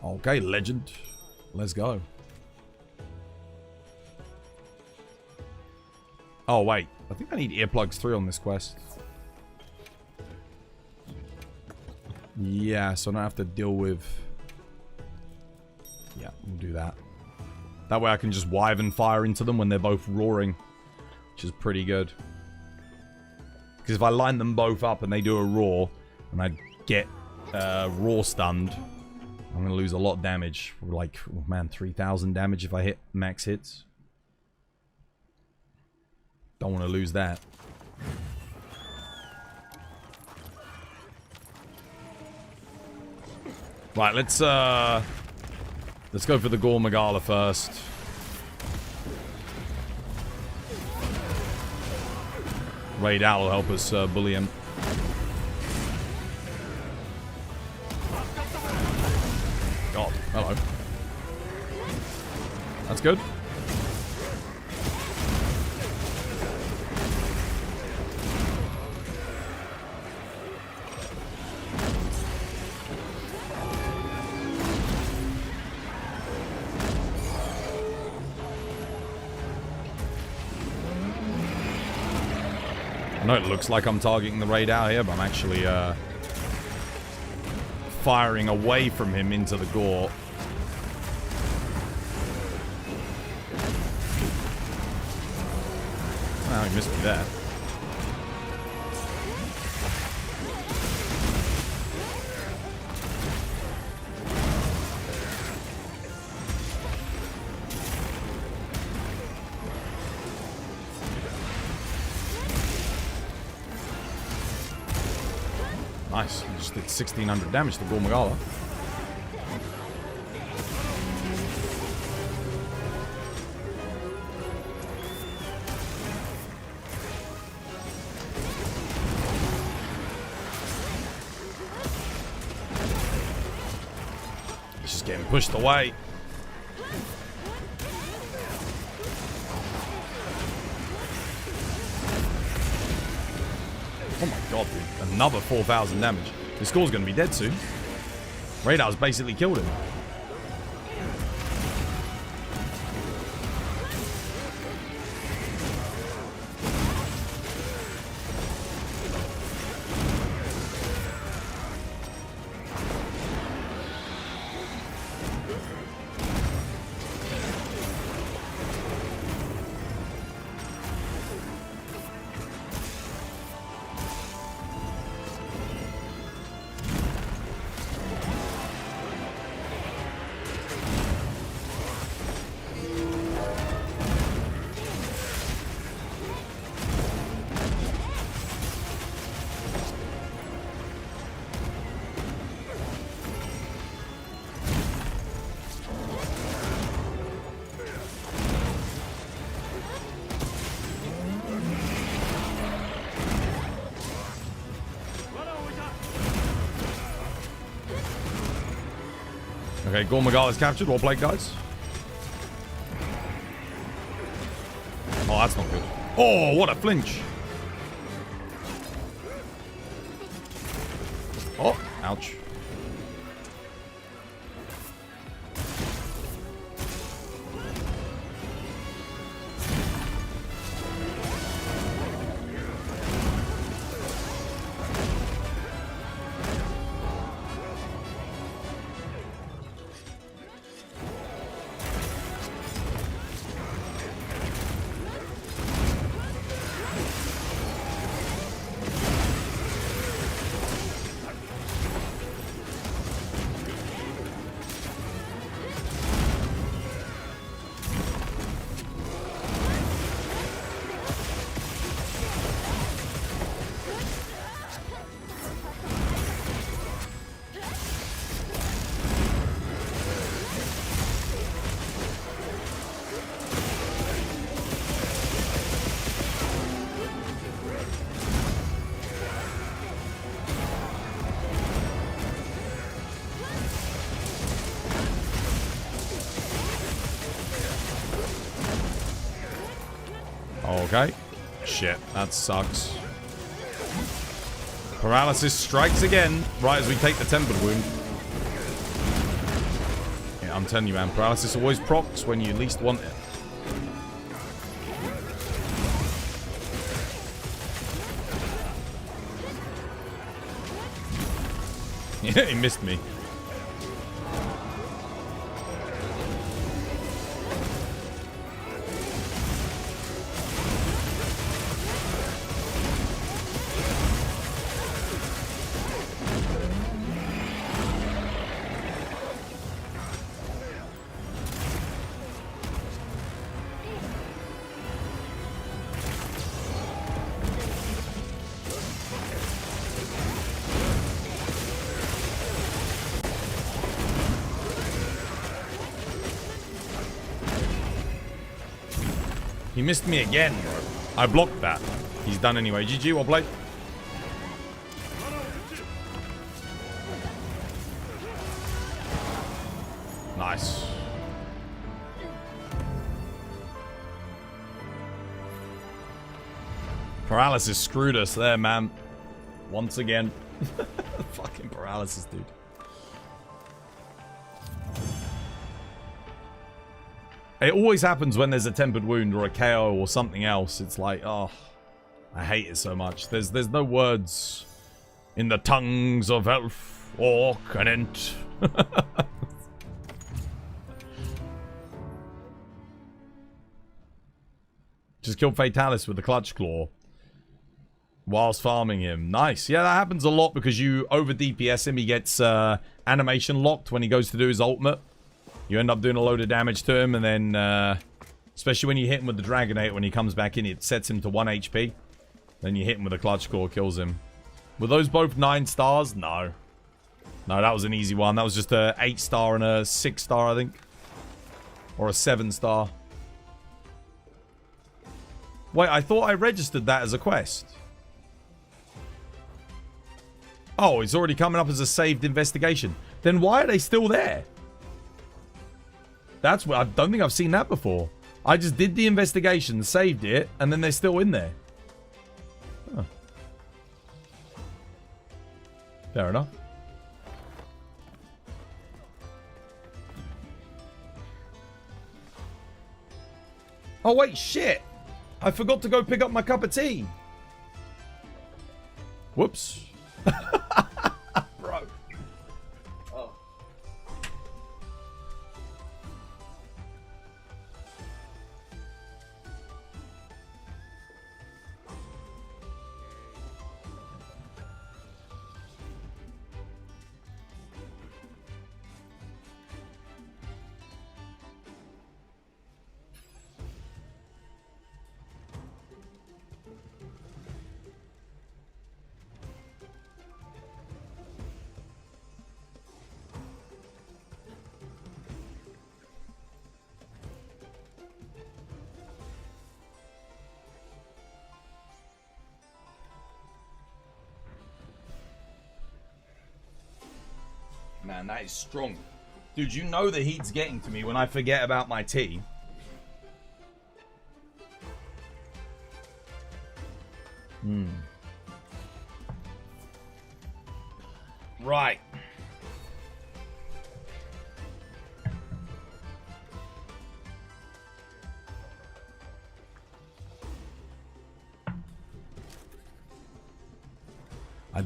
Okay, legend. Let's go. Oh, wait. I think I need earplugs 3 on this quest. Yeah, so I don't have to deal with... Yeah, we'll do that. That way I can just Wyvern fire into them when they're both roaring. Which is pretty good. Because if I line them both up and they do a roar, and I get roar stunned, I'm going to lose a lot of damage. Like, oh man, 3,000 damage if I hit max hits. Don't want to lose that. Right, let's go for the Gormagala first. Raid Owl will help us bully him. God, hello. That's good. I know it looks like I'm targeting the Raid Owl here, but I'm actually firing away from him into the gore. Oh, he missed me there. Nice. He just did 1,600 damage to Gormagala. He's just getting pushed away. Oh my god, dude. Another 4,000 damage. This score's going to be dead soon. Radar's basically killed him. Okay, Gormagal is captured. Well played, guys. Oh, that's not good. Oh, what a flinch. Oh, ouch. Okay. Shit, that sucks. Paralysis strikes again, right as we take the tempered wound. Yeah, I'm telling you, man, paralysis always procs when you least want it. Yeah, he missed me. He missed me again. I blocked that. He's done anyway. GG, well played. Nice. Paralysis screwed us there, man. Once again. Fucking paralysis, dude. It always happens when there's a tempered wound or a KO or something else. It's like, oh, I hate it so much. There's no words in the tongues of elf, orc, and ent. Just killed Fatalis with the clutch claw whilst farming him. Nice. Yeah, that happens a lot because you over DPS him. He gets animation locked when he goes to do his ultimate. You end up doing a load of damage to him, and then, especially when you hit him with the Dragonate, when he comes back in, it sets him to 1 HP. Then you hit him with a Clutch Claw, kills him. Were those both 9 stars? No. No, that was an easy one. That was just a 8 star and a 6 star, I think. Or a 7 star. Wait, I thought I registered that as a quest. Oh, it's already coming up as a saved investigation. Then why are they still there? That's what I don't think I've seen that before. I just did the investigation, saved it, and then they're still in there. Huh. Fair enough. Oh wait, shit! I forgot to go pick up my cup of tea. Whoops. Bro. Oh. Man, that is strong. Dude, you know the heat's getting to me when I forget about my tea. Right.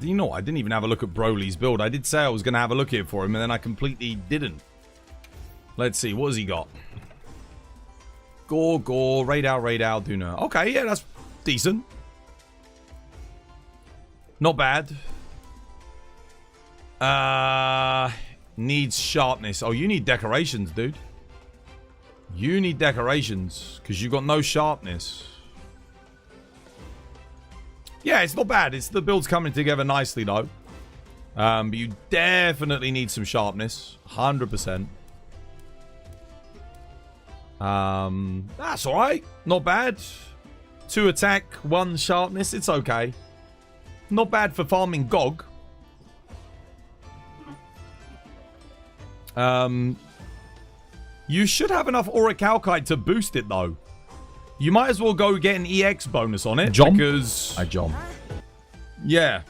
You know, I didn't even have a look at Broly's build. I did say I was going to have a look at it for him, and then I completely didn't. Let's see, what has he got? Gore, Raid Out, Duna. Okay, yeah, that's decent. Not bad. Needs sharpness. Oh, you need decorations, dude. You need decorations, because you got no sharpness. Yeah, it's not bad. It's the build's coming together nicely, though. But you definitely need some sharpness. 100%. That's alright. Not bad. 2 attack, 1 sharpness. It's okay. Not bad for farming Gog. You should have enough Orichalcite to boost it, though. You might as well go get an EX bonus on it. Jump. Because... I jump. Yeah.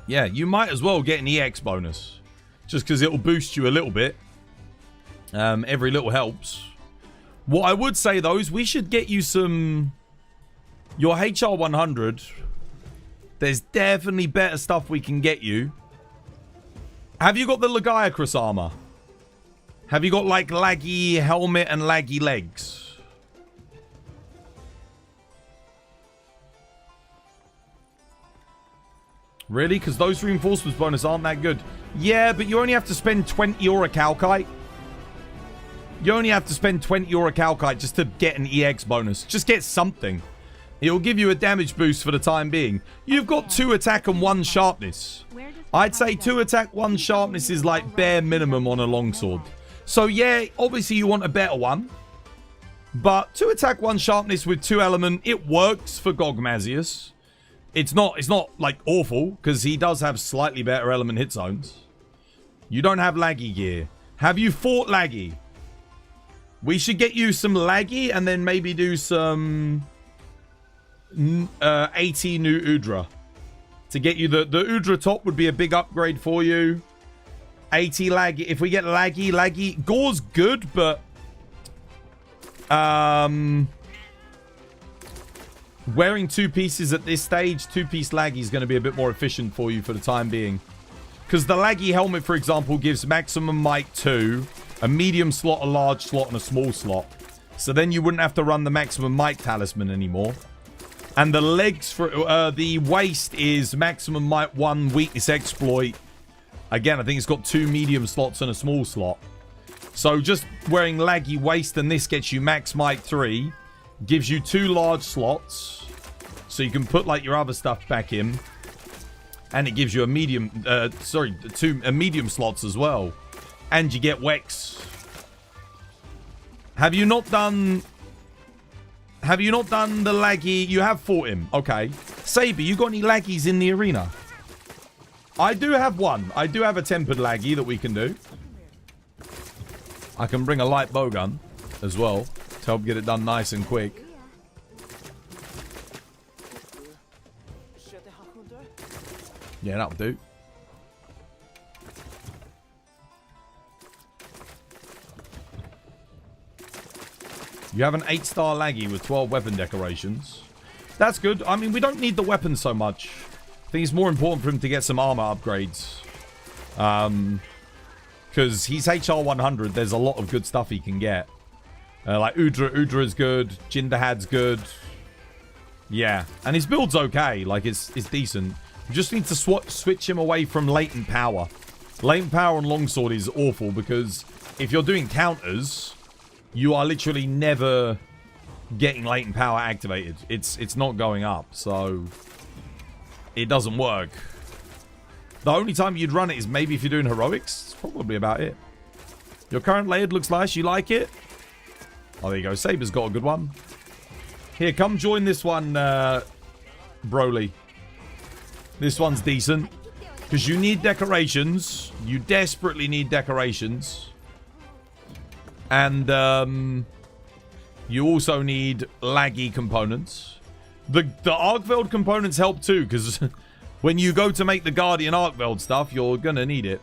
Yeah, you might as well get an EX bonus. Just because it'll boost you a little bit. Every little helps. What I would say, though, is we should get you some... Your HR 100. There's definitely better stuff we can get you. Have you got the Lagiacrus armor? Have you got, like, laggy helmet and laggy legs? Really? Because those reinforcements bonus aren't that good. Yeah, but you only have to spend 20 Orichalcite. You only have to spend 20 Orichalcite just to get an EX bonus. Just get something. It'll give you a damage boost for the time being. You've got 2 attack and 1 sharpness. I'd say 2 attack, 1 sharpness is like bare minimum on a longsword. So yeah, obviously you want a better one. But 2 attack, 1 sharpness with 2 element, it works for Gogmazius. It's not like awful, because he does have slightly better element hit zones. You don't have laggy gear. Have you fought laggy? We should get you some laggy and then maybe do some 80 new Udra. To get you the Udra top would be a big upgrade for you. 80 laggy. If we get laggy. Gore's good, but wearing 2 pieces at this stage, 2-piece laggy is going to be a bit more efficient for you for the time being. Because the laggy helmet, for example, gives maximum might 2, a medium slot, a large slot, and a small slot. So then you wouldn't have to run the maximum might talisman anymore. And the legs for the waist is maximum might 1, weakness exploit. Again, I think it's got 2 medium slots and a small slot. So just wearing laggy waist and this gets you max might 3. Gives you 2 large slots. So you can put like your other stuff back in. And it gives you a medium, 2 medium slots as well. And you get Wex. Have you not done the laggy? You have fought him. Okay. Saber, you got any laggies in the arena? I do have one. I do have a tempered laggy that we can do. I can bring a light bowgun as well to help get it done nice and quick. Yeah, that'll do. You have an 8-star laggy with 12 weapon decorations. That's good. I mean, we don't need the weapons so much. I think it's more important for him to get some armor upgrades. Because he's HR 100. There's a lot of good stuff he can get. Like Udra's good. Jindahad's good. Yeah. And his build's okay. Like, it's decent. You just need to switch him away from latent power. Latent power on longsword is awful because if you're doing counters, you are literally never getting latent power activated. It's not going up, so it doesn't work. The only time you'd run it is maybe if you're doing heroics. It's probably about it. Your current layered looks nice. You like it? Oh, there you go. Saber's got a good one. Here, come join this one, Broly. This one's decent. Because you need decorations. You desperately need decorations. And you also need laggy components. The Arkveld components help too, because when you go to make the Guardian Arkveld stuff, you're going to need it.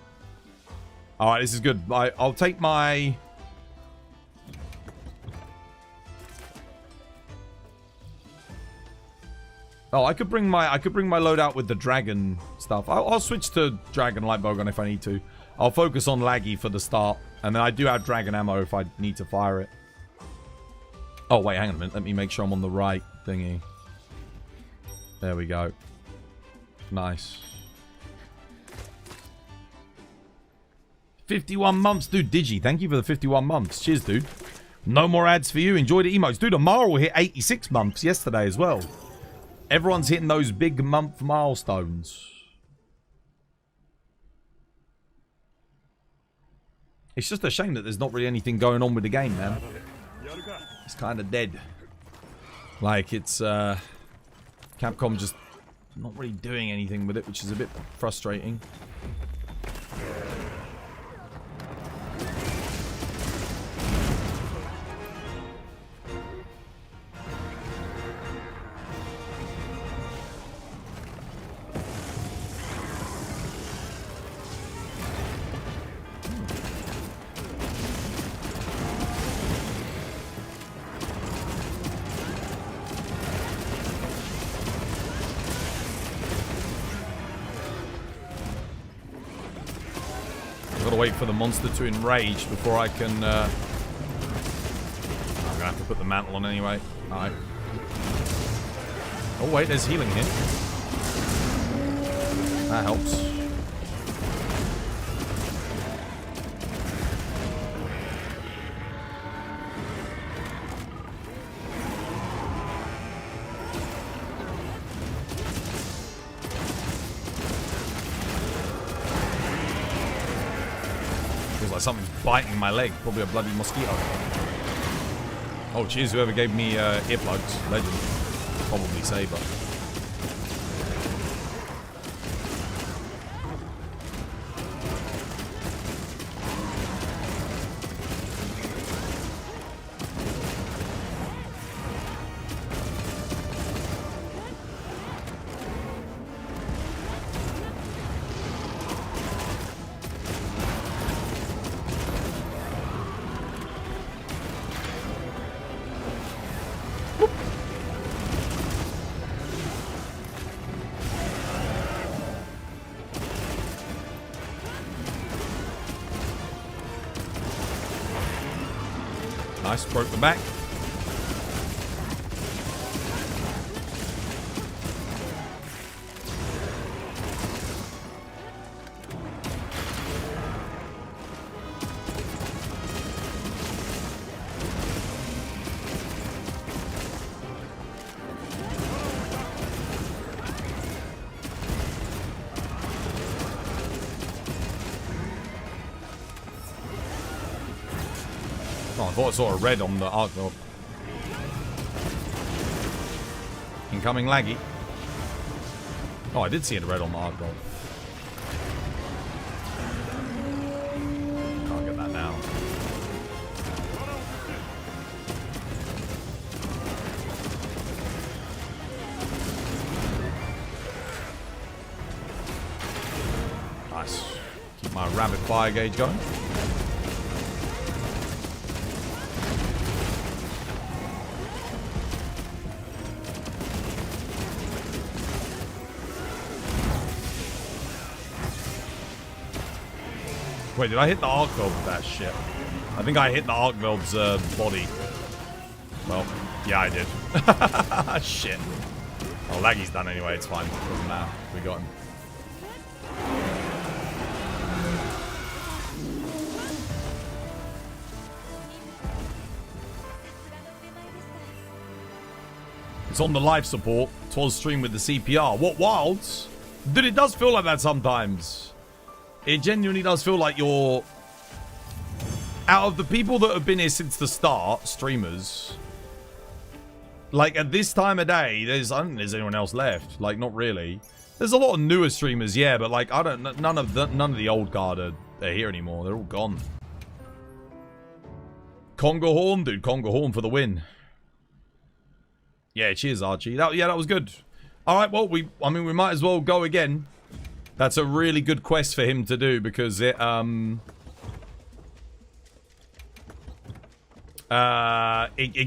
Alright, this is good. I'll take my... Oh, I could bring my load out with the dragon stuff. I'll switch to dragon light bowgun if I need to. I'll focus on laggy for the start, and then I do have dragon ammo if I need to fire it. Oh wait, hang on a minute. Let me make sure I'm on the right thingy. There we go. Nice. 51 months, dude. Digi, thank you for the 51 months. Cheers, dude. No more ads for you. Enjoy the emotes, dude. Amara will hit 86 months yesterday as well. Everyone's hitting those big month milestones. It's just a shame that there's not really anything going on with the game, man. It's kind of dead. Like, it's, Capcom just not really doing anything with it, which is a bit frustrating. Wait for the monster to enrage before I can I'm gonna have to put the mantle on anyway. Alright. Oh wait, there's healing here. That helps. Something's biting my leg. Probably a bloody mosquito. Oh, cheers, whoever gave me earplugs. Legend. Probably Saber. Nice, broke the back. Oh, I thought I saw a red on the arc build. Incoming laggy. Oh, I did see a red on the arc build. Can't get that now. Nice. Keep my rapid fire gauge going. Wait, did I hit the Arkveld with that shit? I think I hit the Arkveld's body. Well, yeah, I did. Shit. Oh, Laggy's done anyway. It's fine. Doesn't matter. We got him. It's on the live support. 'Twas streamed with the CPR. What wilds? Dude, it does feel like that sometimes. It genuinely does feel like you're... Out of the people that have been here since the start, streamers, like at this time of day, I don't think there's anyone else left. Like, not really. There's a lot of newer streamers, yeah, but like I don't. None of the old guard are here anymore. They're all gone. Conga Horn, dude. Conga Horn for the win. Yeah, cheers, Archie. That was good. All right, well, we might as well go again. That's a really good quest for him to do because it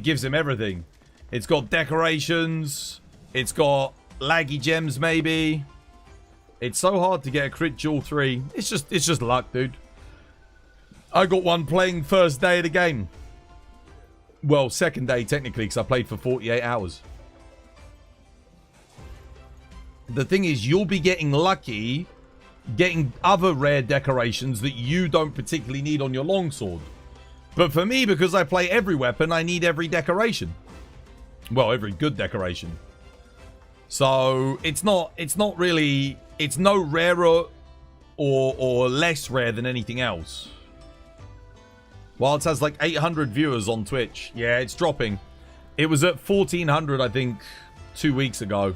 gives him everything. It's got decorations. It's got laggy gems, maybe. It's so hard to get a crit duel 3. It's just luck, dude. I got one playing first day of the game. Well, second day technically, because I played for 48 hours. The thing is, you'll be getting lucky getting other rare decorations that you don't particularly need on your longsword. But for me, because I play every weapon, I need every decoration. Well, every good decoration. So it's not really, it's no rarer or less rare than anything else. Wilds has like 800 viewers on Twitch. Yeah, it's dropping. It was at 1,400, I think, 2 weeks ago.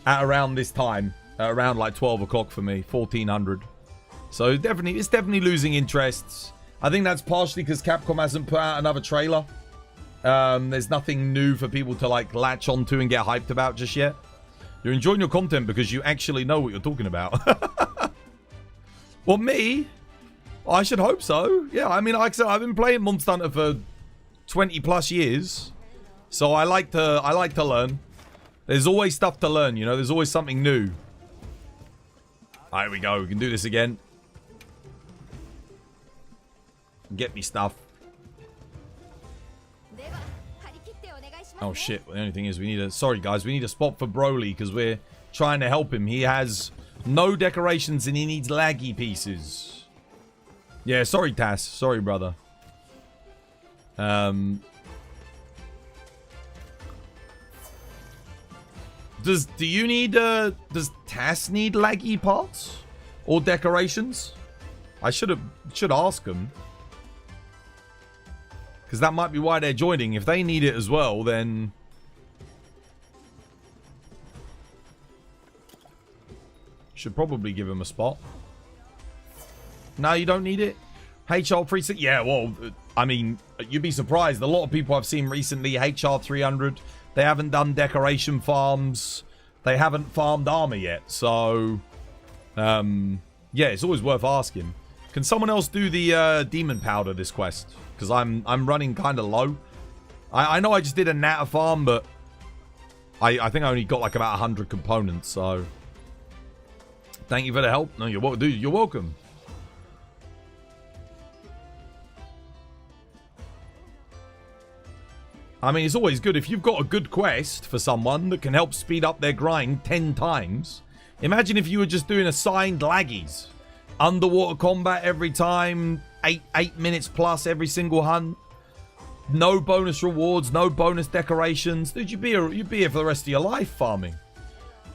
At around this time. At around like 12 o'clock for me. 1,400. So it's definitely losing interest. I think that's partially because Capcom hasn't put out another trailer. There's nothing new for people to like latch onto and get hyped about just yet. You're enjoying your content because you actually know what you're talking about. Well, me? I should hope so. Yeah, I mean, like I said, I've been playing Monster Hunter for 20 plus years. So I like to learn. There's always stuff to learn, you know? There's always something new. Alright, here we go. We can do this again. Get me stuff. Oh shit, the only thing is we need a... Sorry guys, we need a spot for Broly because we're trying to help him. He has no decorations and he needs laggy pieces. Yeah, sorry Tass. Sorry, brother. Does Tass need laggy parts? Or decorations? I should ask him. Because that might be why they're joining. If they need it as well, then... Should probably give him a spot. No, you don't need it? HR 360? Yeah, well, I mean, you'd be surprised. A lot of people I've seen recently, HR 300, they haven't done decoration farms. They haven't farmed armor yet. So, yeah, it's always worth asking. Can someone else do the demon powder this quest? Because I'm running kind of low. I know I just did a natter farm, but I think I only got like about 100 components, so... Thank you for the help. No, you're welcome. I mean, it's always good if you've got a good quest for someone that can help speed up their grind 10 times. Imagine if you were just doing assigned laggies. Underwater combat every time, 8 minutes plus every single hunt. No bonus rewards, no bonus decorations. Dude, you'd be here for the rest of your life farming.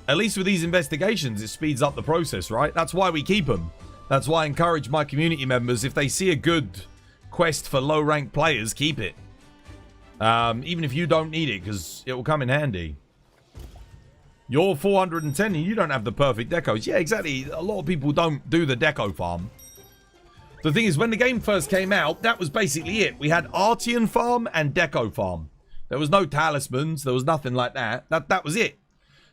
At least with these investigations, it speeds up the process, right? That's why we keep them. That's why I encourage my community members, if they see a good quest for low-ranked players, keep it. Even if you don't need it, because it will come in handy. You're 410 and you don't have the perfect decos. Yeah, exactly. A lot of people don't do the deco farm. The thing is, when the game first came out, that was basically it. We had Artian farm and deco farm. There was no talismans. There was nothing like that. That was it.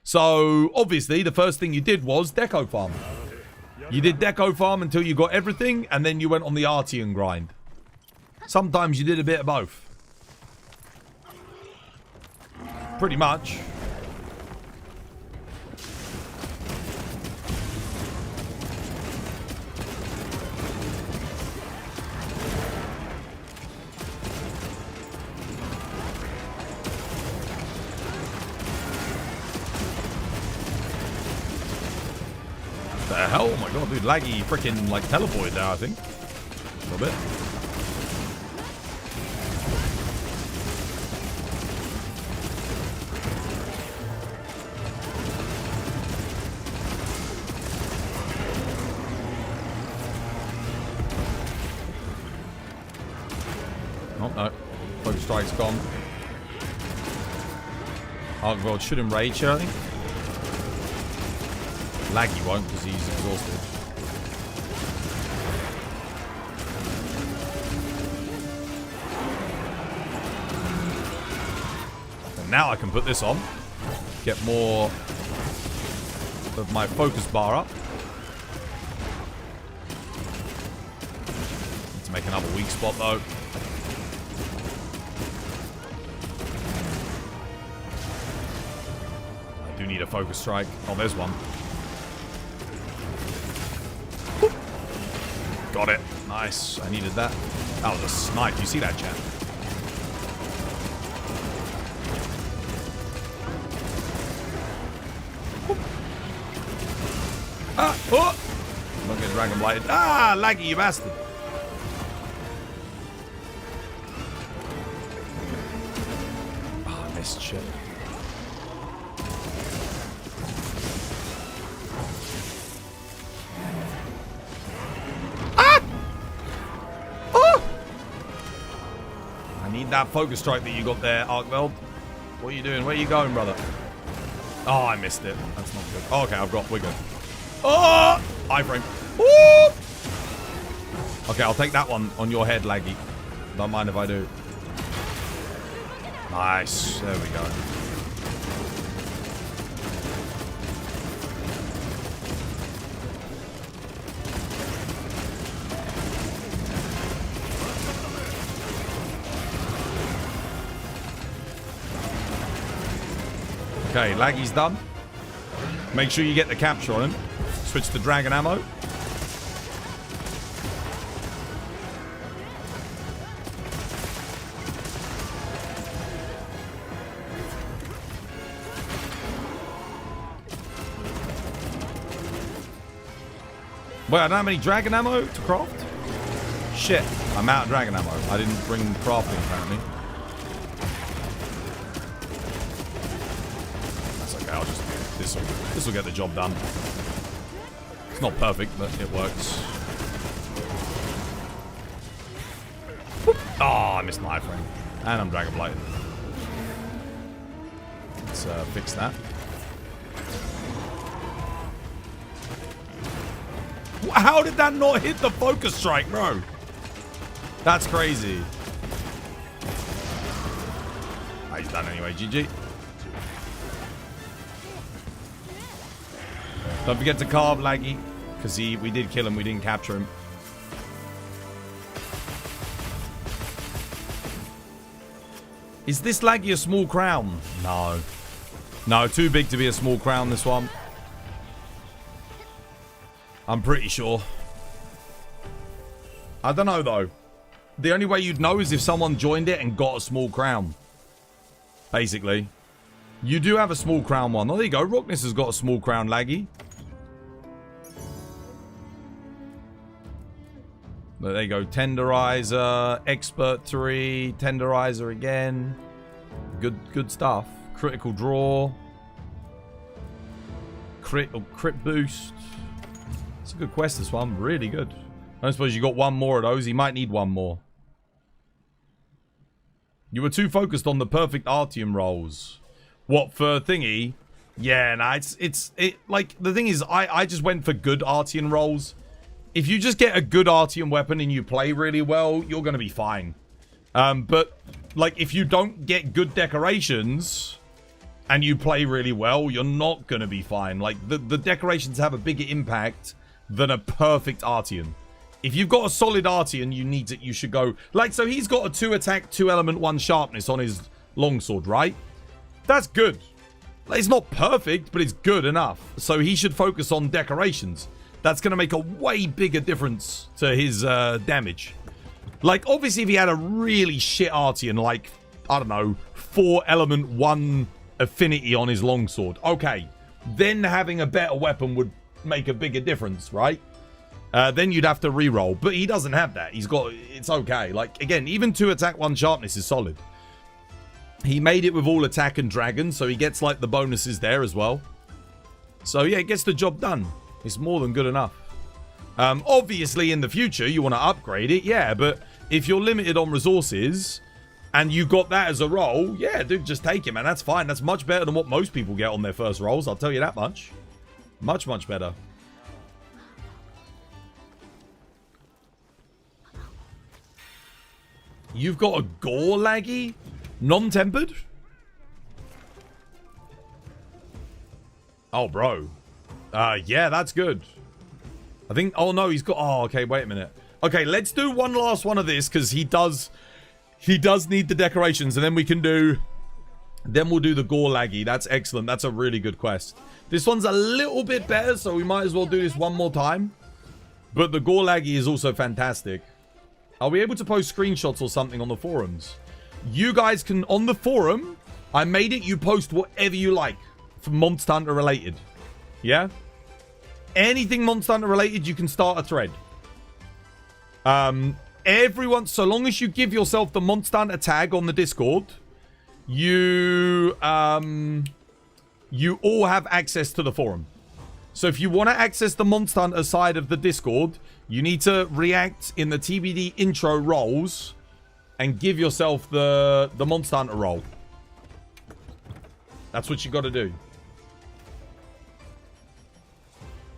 So, obviously, the first thing you did was deco farm. You did deco farm until you got everything, and then you went on the Artian grind. Sometimes you did a bit of both. Pretty much. The hell? Oh my god, dude, laggy freaking like teleported there, I think. A little bit. Oh no. Focus strike's gone. Oh god, should enrage here, I think. Laggy won't because he's exhausted. And now I can put this on. Get more of my focus bar up. Need to make another weak spot though. I do need a focus strike. Oh, there's one. Got it. Nice. I needed that. That was a snipe. You see that, chat? Ah! Oh! I'm not getting Dragon Blighted. Ah! Laggy, you bastard. Oh, I missed shit. Ah! Oh! I need that focus strike that you got there, Arkveld. What are you doing? Where are you going, brother? Oh, I missed it. That's not good. Oh, okay, we're good. Oh! Iframe. Woo! Okay, I'll take that one on your head, Laggy. Don't mind if I do. Nice. There we go. Okay, Laggy's done. Make sure you get the capture on him. Switch to dragon ammo. Wait, I don't have any dragon ammo to craft? Shit, I'm out of dragon ammo. I didn't bring crafting apparently. That's okay, I'll just... This will get the job done. It's not perfect, but it works. Oh, I missed my iframe. And I'm Dragon Blighted. Let's fix that. How did that not hit the focus strike, bro? That's crazy. Oh, he's done anyway. GG. Don't forget to carve Laggy, because we did kill him, we didn't capture him. Is this Laggy a small crown? No. No, too big to be a small crown, this one. I'm pretty sure. I don't know, though. The only way you'd know is if someone joined it and got a small crown. Basically. You do have a small crown one. Oh, there you go. Rockness has got a small crown, Laggy. There you go. Tenderizer, Expert 3, Tenderizer again. Good stuff. Critical draw. Crit boost. It's a good quest, this one. Really good. I don't suppose you got one more of those. He might need one more. You were too focused on the perfect Artium rolls. What, for thingy? Yeah, nah, like, the thing is, I just went for good Artium rolls. If you just get a good Artium weapon and you play really well, you're going to be fine. But, like, if you don't get good decorations and you play really well, you're not going to be fine. Like, the decorations have a bigger impact than a perfect Artium. If you've got a solid Artium, you should go... Like, so he's got a 2 attack, 2 element, 1 sharpness on his longsword, right? That's good. It's not perfect, but it's good enough. So he should focus on decorations. That's going to make a way bigger difference to his damage. Like, obviously, if he had a really shit Artium, like, I don't know, 4 element, 1 affinity on his longsword. Okay, then having a better weapon would make a bigger difference, right? Then you'd have to reroll. But he doesn't have that. He's got... It's okay. Like, again, even 2 attack, 1 sharpness is solid. He made it with all attack and dragon, so he gets, like, the bonuses there as well. So, yeah, it gets the job done. It's more than good enough. Obviously, in the future, you want to upgrade it, yeah, but if you're limited on resources and you got that as a roll, yeah, dude, just take it, man. That's fine. That's much better than what most people get on their first rolls, I'll tell you that much. Much, much better. You've got a gore laggy? Non-tempered? Oh, bro. Yeah, that's good. I think... Oh, no, he's got... Oh, okay, wait a minute. Okay, let's do one last one of this, because he does need the decorations, and then we can do... Then we'll do the gore laggy. That's excellent. That's a really good quest. This one's a little bit better, so we might as well do this one more time. But the gore laggy is also fantastic. Are we able to post screenshots or something on the forums? You guys can... On the forum, I made it. You post whatever you like for Monster Hunter related. Yeah? Anything Monster Hunter related, you can start a thread. Everyone... So long as you give yourself the Monster Hunter tag on the Discord... You all have access to the forum. So if you want to access the Monster Hunter side of the Discord, you need to react in the TBD intro roles and give yourself the Monster Hunter role. That's what you got to do.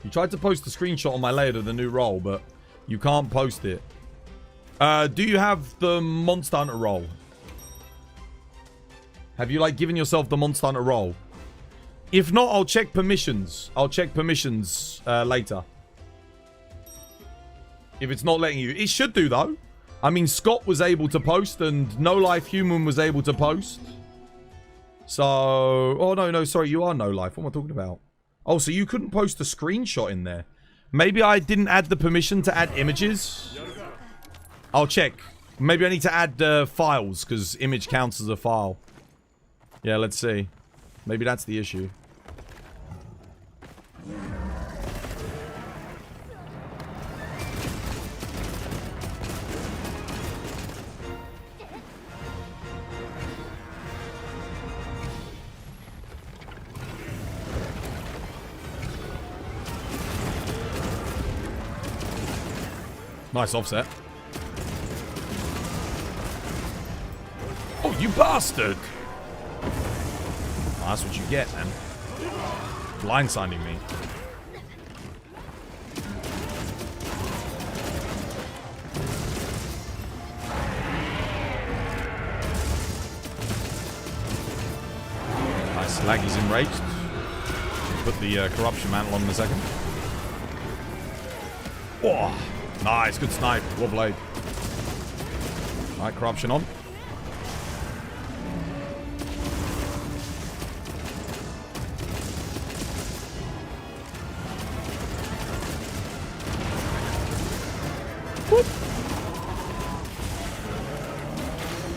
You tried to post a screenshot on my layer of the new role, but you can't post it. Do you have the Monster Hunter role? Have you, like, given yourself the Monster Hunter role? If not, I'll check permissions. I'll check permissions later. If it's not letting you. It should do, though. I mean, Scott was able to post and No Life Human was able to post. So... Oh, no, sorry. You are No Life. What am I talking about? Oh, so you couldn't post a screenshot in there. Maybe I didn't add the permission to add images. I'll check. Maybe I need to add files, because image counts as a file. Yeah, let's see. Maybe that's the issue. Nice offset. Oh, you bastard! Oh, that's what you get, man. Blindsiding me. Nice. Laggy's enraged. Put the corruption mantle on in a second. Oh, nice. Good snipe. Well played. Alright, corruption on.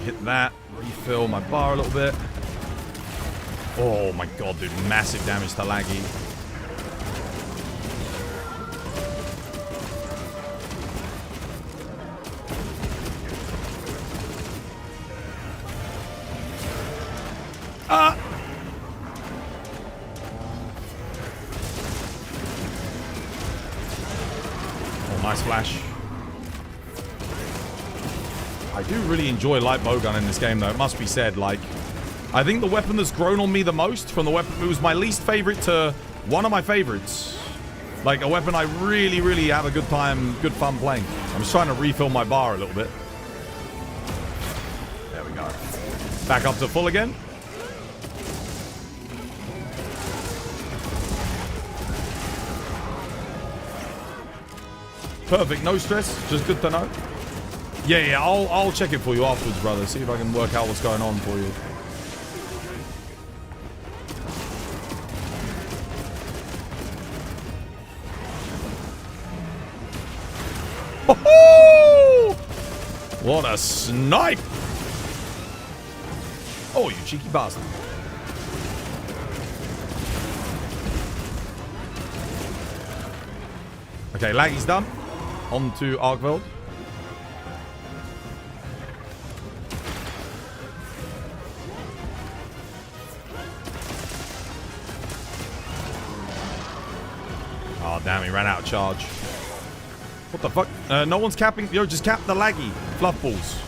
Hit that. Refill my bar a little bit. Oh my god, dude. Massive damage to Laggy. Ah! Oh, nice flash. I do really enjoy light bowgun in this game, though. It must be said, like... I think the weapon that's grown on me the most from the weapon... It was my least favorite to one of my favorites. Like, a weapon I really, really have a good time, good fun playing. I'm just trying to refill my bar a little bit. There we go. Back up to full again. Perfect, no stress. Just good to know. Yeah, I'll check it for you afterwards, brother. See if I can work out what's going on for you. Oh, what a snipe! Oh, you cheeky bastard. Okay, Laggy's done. On to Arkveld. Oh, damn, he ran out of charge. What the fuck? No one's capping. Yo, just cap the Laggy. Fluff balls.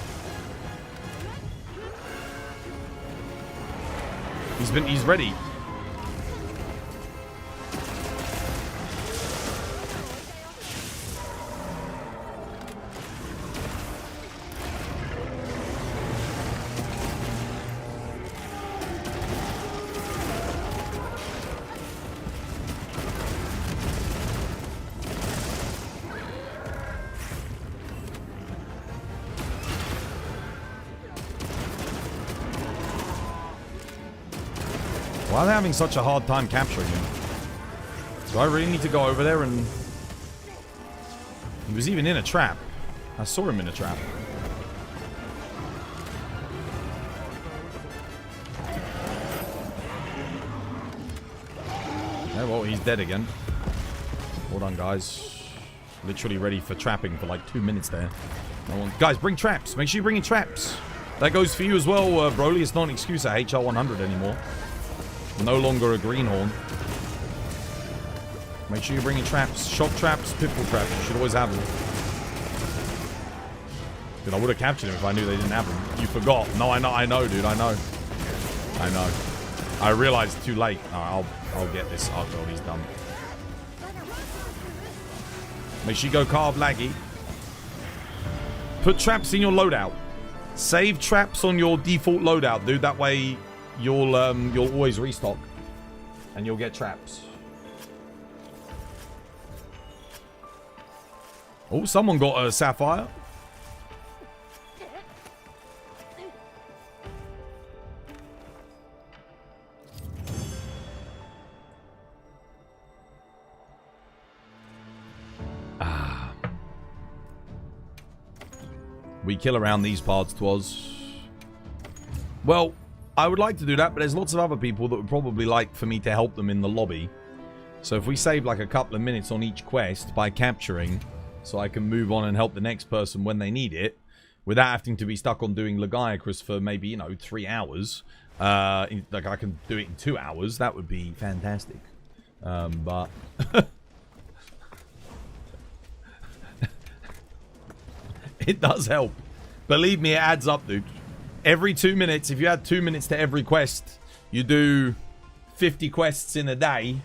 He's ready. Why are they having such a hard time capturing him? Do I really need to go over there and... He was even in a trap. I saw him in a trap. Yeah, well, he's dead again. Hold on, guys. Literally ready for trapping for like 2 minutes there. Guys, bring traps. Make sure you bring in traps. That goes for you as well, Broly. It's not an excuse at HR 100 anymore. No longer a greenhorn. Make sure you bring in traps. Shock traps, pitfall traps. You should always have them. Dude, I would have captured him if I knew they didn't have them. You forgot. No, I know, dude. I know. I realized too late. No, I'll get this. Oh, God, he's done. Make sure you go carve laggy. Put traps in your loadout. Save traps on your default loadout, dude. That way you'll always restock. And you'll get traps. Oh, someone got a sapphire. We kill around these parts, twas. Well, I would like to do that, but there's lots of other people that would probably like for me to help them in the lobby. So if we save like a couple of minutes on each quest by capturing, so I can move on and help the next person when they need it, without having to be stuck on doing Legiacrus for maybe, you know, 3 hours. Like I can do it in 2 hours. That would be fantastic. But... It does help. Believe me, it adds up, dude. Every 2 minutes, if you add 2 minutes to every quest, you do 50 quests in a day.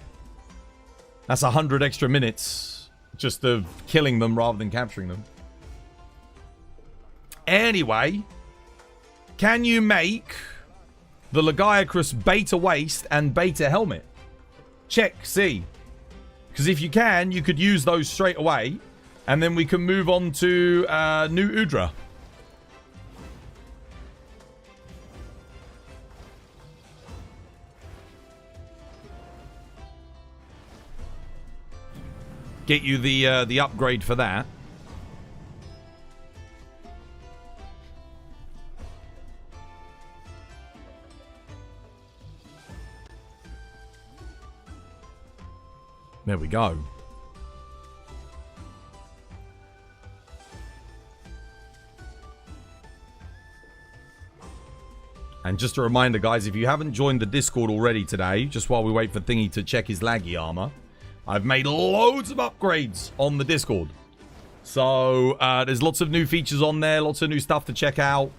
That's 100 extra minutes just of killing them rather than capturing them. Anyway, can you make the Legiacrus beta waist and beta helmet? Check, see. Because if you can, you could use those straight away. And then we can move on to New Udra. Get you the upgrade for that. There we go. And just a reminder, guys, if you haven't joined the Discord already today, just while we wait for Thingy to check his laggy armor, I've made loads of upgrades on the Discord. So, there's lots of new features on there, lots of new stuff to check out.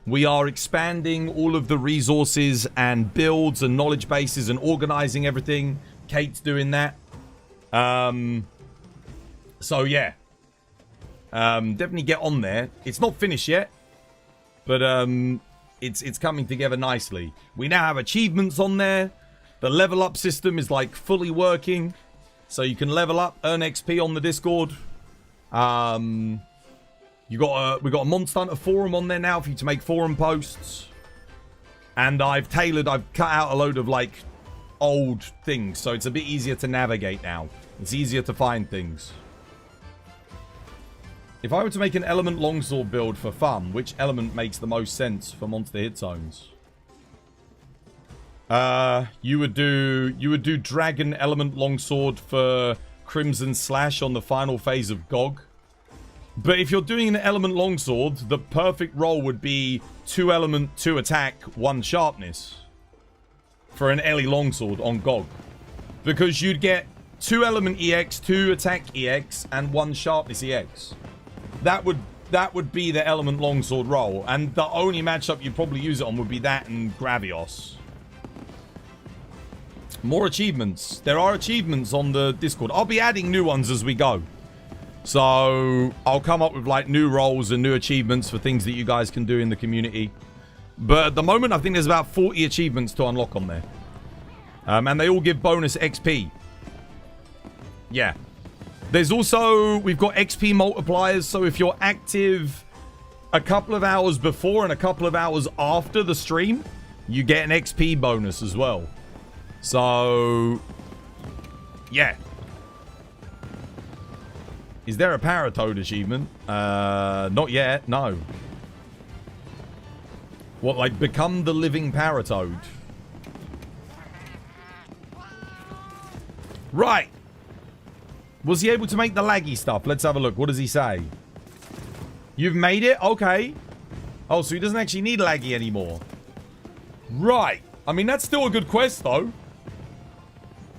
We are expanding all of the resources and builds and knowledge bases and organizing everything. Kate's doing that. So, yeah. Definitely get on there. It's not finished yet, but, It's coming together nicely. We now have achievements on there. The level up system is like fully working. So you can level up, earn XP on the Discord. We got a Monster Hunter forum on there now for you to make forum posts. And I've cut out a load of like old things. So it's a bit easier to navigate now. It's easier to find things. If I were to make an element longsword build for fun, which element makes the most sense for monster hit zones? You would do dragon element longsword for Crimson Slash on the final phase of GOG. But if you're doing an element longsword, the perfect role would be 2 element, 2 attack, 1 sharpness for an Ellie longsword on GOG, because you'd get 2 element EX, 2 attack EX, and 1 sharpness EX. That would be the element longsword role, and the only matchup you'd probably use it on would be that and Gravios. More achievements. There are achievements on the Discord. I'll be adding new ones as we go. So I'll come up with like new roles and new achievements for things that you guys can do in the community. But at the moment, I think there's about 40 achievements to unlock on there. And they all give bonus XP. Yeah. There's also, we've got XP multipliers, so if you're active a couple of hours before and a couple of hours after the stream, you get an XP bonus as well. So, yeah. Is there a Paratoad achievement? Not yet, no. What, like, become the living Paratoad? Right. Was he able to make the laggy stuff? Let's have a look. What does he say? You've made it? Okay. Oh, so he doesn't actually need laggy anymore. Right. I mean, that's still a good quest, though.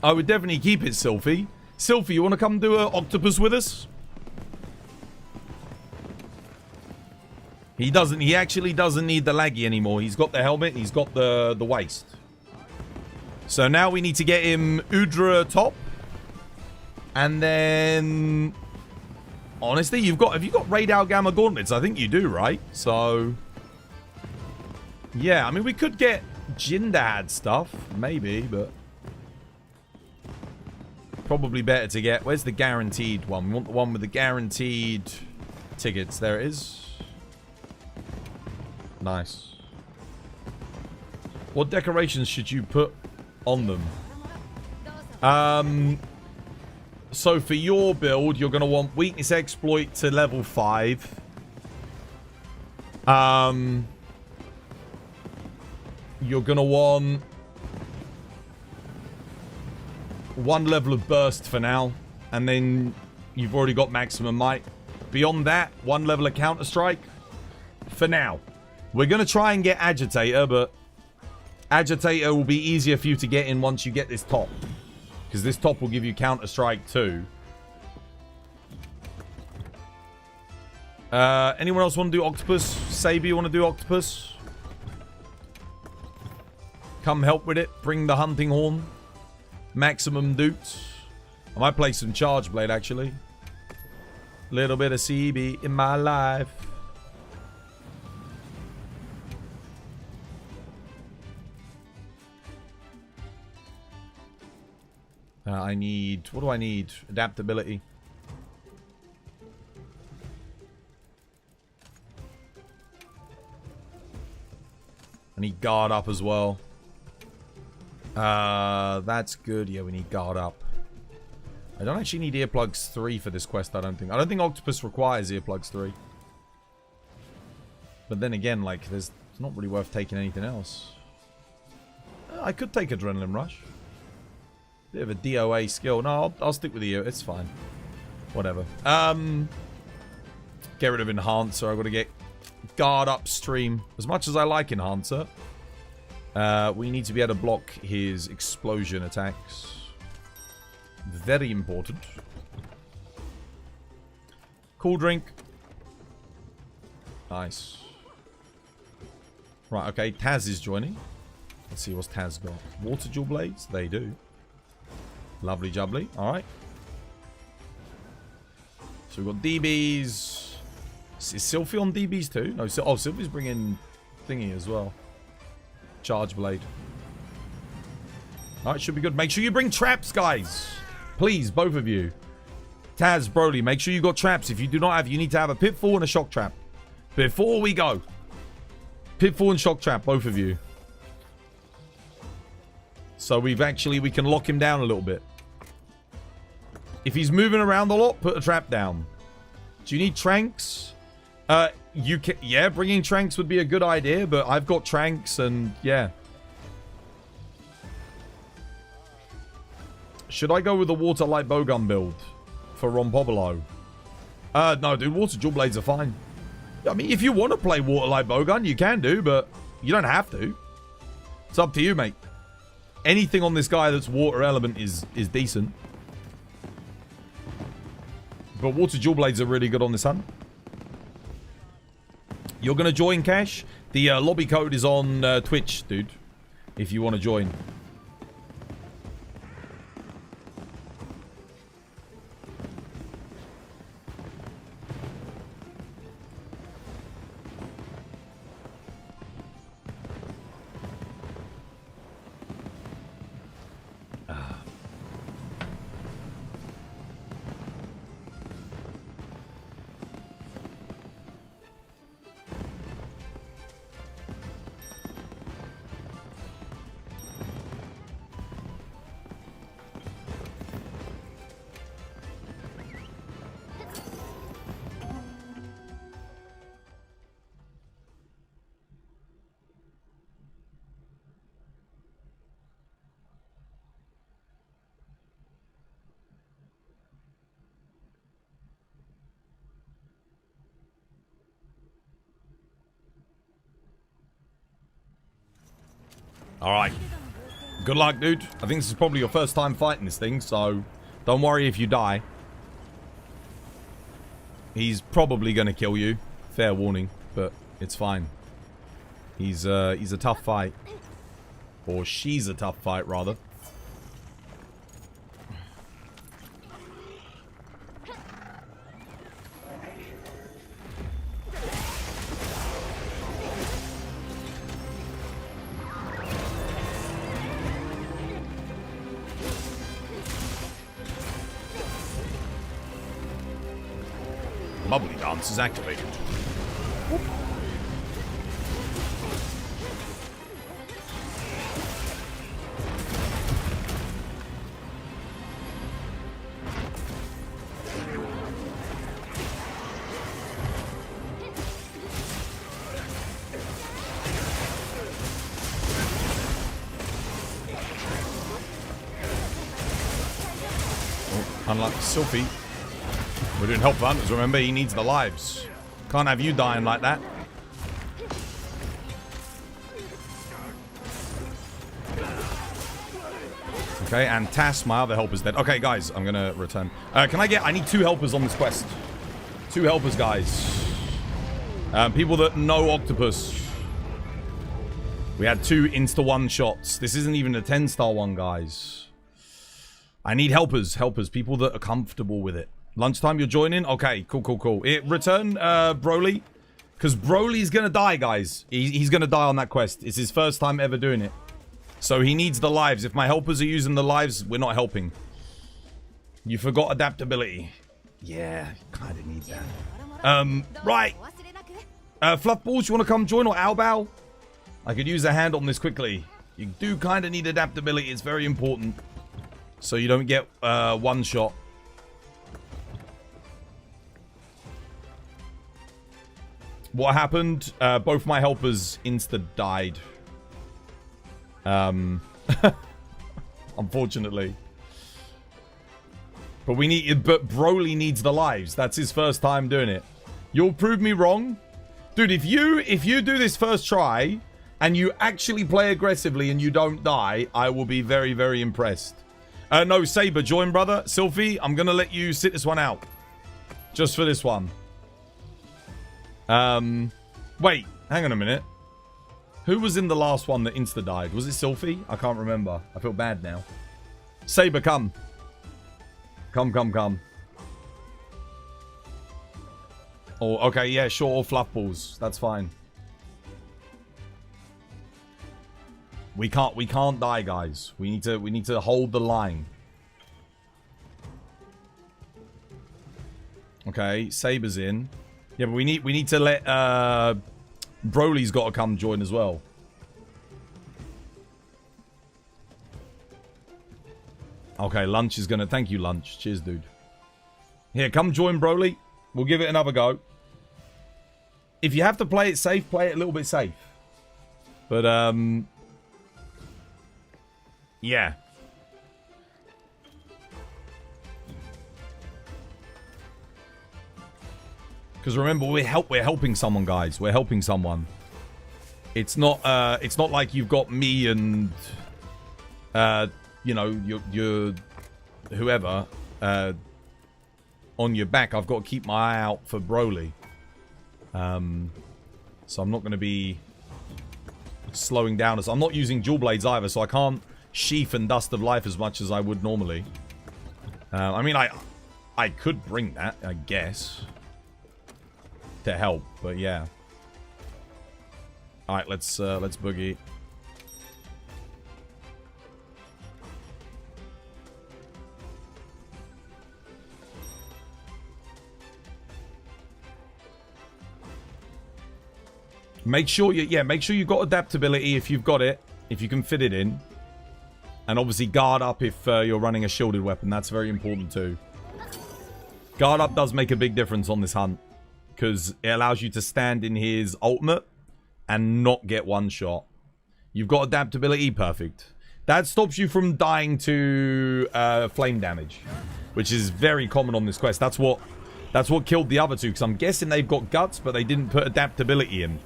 I would definitely keep it, Sylphie. Sylphie, you want to come do an octopus with us? He actually doesn't need the laggy anymore. He's got the helmet, he's got the waist. So now we need to get him Udra top. And then... Honestly, have you got Radar Gamma Gauntlets? I think you do, right? So... Yeah, I mean, we could get Jindad stuff. Maybe, but... Probably better to get... Where's the guaranteed one? We want the one with the guaranteed tickets. There it is. Nice. What decorations should you put on them? So for your build, you're going to want weakness exploit to level 5. You're going to want 1 level of burst for now, and then you've already got maximum might. Beyond that, 1 level of counter strike for now. We're going to try and get Agitator, but Agitator will be easier for you to get in once you get this top. Because this top will give you Counter-Strike too. Anyone else want to do Octopus? Sabi, you want to do Octopus? Come help with it. Bring the hunting horn. Maximum doots. I might play some Charge Blade, actually. Little bit of CB in my life. I need... What do I need? Adaptability. I need guard up as well. That's good. Yeah, we need guard up. I don't actually need earplugs 3 for this quest, I don't think. I don't think Octopus requires earplugs 3. But then again, like, it's not really worth taking anything else. I could take Adrenaline Rush. Bit of a DOA skill. No, I'll stick with you. It's fine. Whatever. Get rid of Enhancer. I've got to get guard upstream. As much as I like Enhancer, we need to be able to block his explosion attacks. Very important. Cool drink. Nice. Right, okay. Taz is joining. Let's see what's Taz got. Water Jewel Blades? They do. Lovely jubbly. Alright. So we've got DBs. Is Sylphie on DBs too? No, Sylphie's bringing thingy as well. Charge Blade. Alright, should be good. Make sure you bring traps, guys. Please, both of you. Taz, Broly, make sure you got traps. If you do not have, you need to have a Pitfall and a Shock Trap. Before we go. Pitfall and Shock Trap, both of you. So we can lock him down a little bit. If he's moving around a lot, put a trap down. Do you need Tranks? Yeah, bringing Tranks would be a good idea, but I've got Tranks and yeah. Should I go with the Water Light Bowgun build for Rompobolo? No, dude, Water Jewel Blades are fine. I mean, if you want to play Water Light Bowgun, you can do, but you don't have to. It's up to you, mate. Anything on this guy that's water element is decent. But Water Jewel Blades are really good on this hunt. You're going to join, Cash? The lobby code is on Twitch, dude. If you want to join. Alright. Good luck, dude. I think this is probably your first time fighting this thing, so don't worry if you die. He's probably going to kill you. Fair warning, but it's fine. He's a tough fight. Or she's a tough fight, rather. Bubbly dance is activated. Oh, unlucky Sylphie. We're doing help hunters, remember? He needs the lives. Can't have you dying like that. Okay, and Tass, my other helper's dead. Okay, guys, I'm gonna return. I need 2 helpers on this quest. 2 helpers, guys. People that know Octopus. We had 2 insta-1 shots. This isn't even a 10-star one, guys. I need helpers. People that are comfortable with it. Lunchtime, you're joining? Okay, cool. Return, Broly. Because Broly's gonna die, guys. He's gonna die on that quest. It's his first time ever doing it. So he needs the lives. If my helpers are using the lives, we're not helping. You forgot adaptability. Yeah, kinda need that. Right. Fluffballs, you wanna come join, or Albal? I could use a hand on this quickly. You do kinda need adaptability. It's very important. So you don't get one shot. What happened? Both my helpers insta died. Unfortunately. But Broly needs the lives. That's his first time doing it. You'll prove me wrong. Dude, if you do this first try and you actually play aggressively and you don't die, I will be very, very impressed. No, Saber, join, brother. Sylphie, I'm gonna let you sit this one out. Just for this one. Wait, hang on a minute. Who was in the last one that insta-died? Was it Sylphie? I can't remember. I feel bad now. Saber, come. Come. Oh, okay, yeah, sure, all Fluffballs. That's fine. We can't die, guys. We need to hold the line. Okay, Saber's in. Yeah, but we need to let Broly's got to come join as well. Okay, Lunch is gonna thank you, Lunch. Cheers, dude. Here, come join Broly. We'll give it another go. If you have to play it safe, play it a little bit safe. But yeah. Because remember, we're helping someone, guys. We're helping someone. It's not like you've got me and you know, your whoever on your back. I've got to keep my eye out for Broly. So I'm not going to be slowing down. I'm not using dual blades either, so I can't sheath and dust of life as much as I would normally. I mean, I could bring that, I guess, to help, but yeah. All right, let's boogie. Make sure you've got adaptability if you've got it, if you can fit it in. And obviously guard up if you're running a shielded weapon. That's very important too. Guard up does make a big difference on this hunt, because it allows you to stand in his ultimate and not get one shot. You've got adaptability, perfect. That stops you from dying to flame damage, which is very common on this quest. That's what killed the other two, because I'm guessing they've got guts, but they didn't put adaptability in.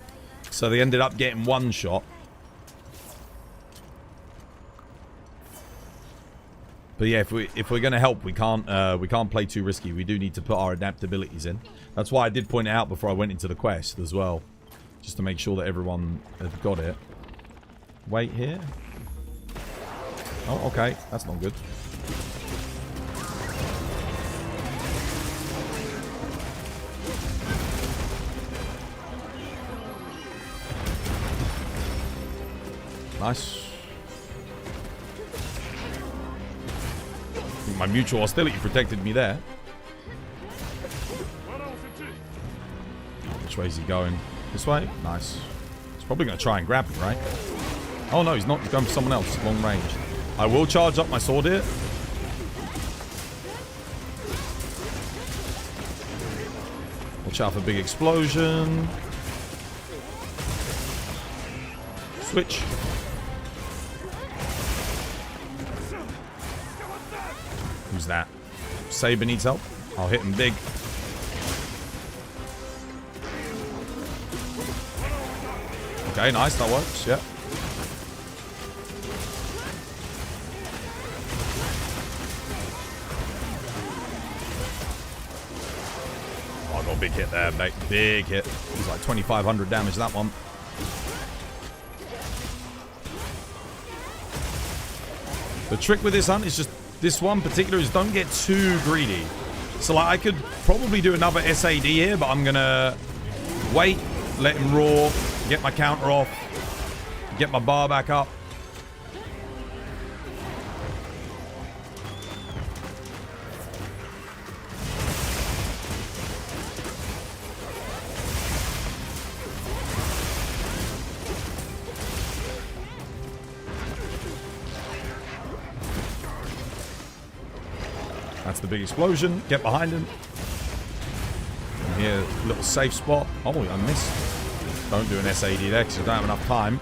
So they ended up getting one shot. But yeah, if we're gonna help, we can't play too risky. We do need to put our adaptabilities in. That's why I did point it out before I went into the quest as well, just to make sure that everyone had got it. Wait here. Oh, okay, that's not good. Nice. My mutual hostility protected me there. Which way is he going? This way? Nice. He's probably going to try and grab me, right? Oh no, he's not. He's going for someone else. Long range. I will charge up my sword here. Watch out for big explosion. Switch. Who's that? Saber needs help. I'll hit him big. Okay, nice. That works. Yeah. Oh, I got a big hit there, mate. Big hit. He's like 2,500 damage, that one. The trick with this hunt is just... This one particular is don't get too greedy. So like I could probably do another SAD here, but I'm gonna wait, let him roar, get my counter off, get my bar back up. That's the big explosion. Get behind him. And here, little safe spot. Oh, I missed. Don't do an SAD there because I don't have enough time.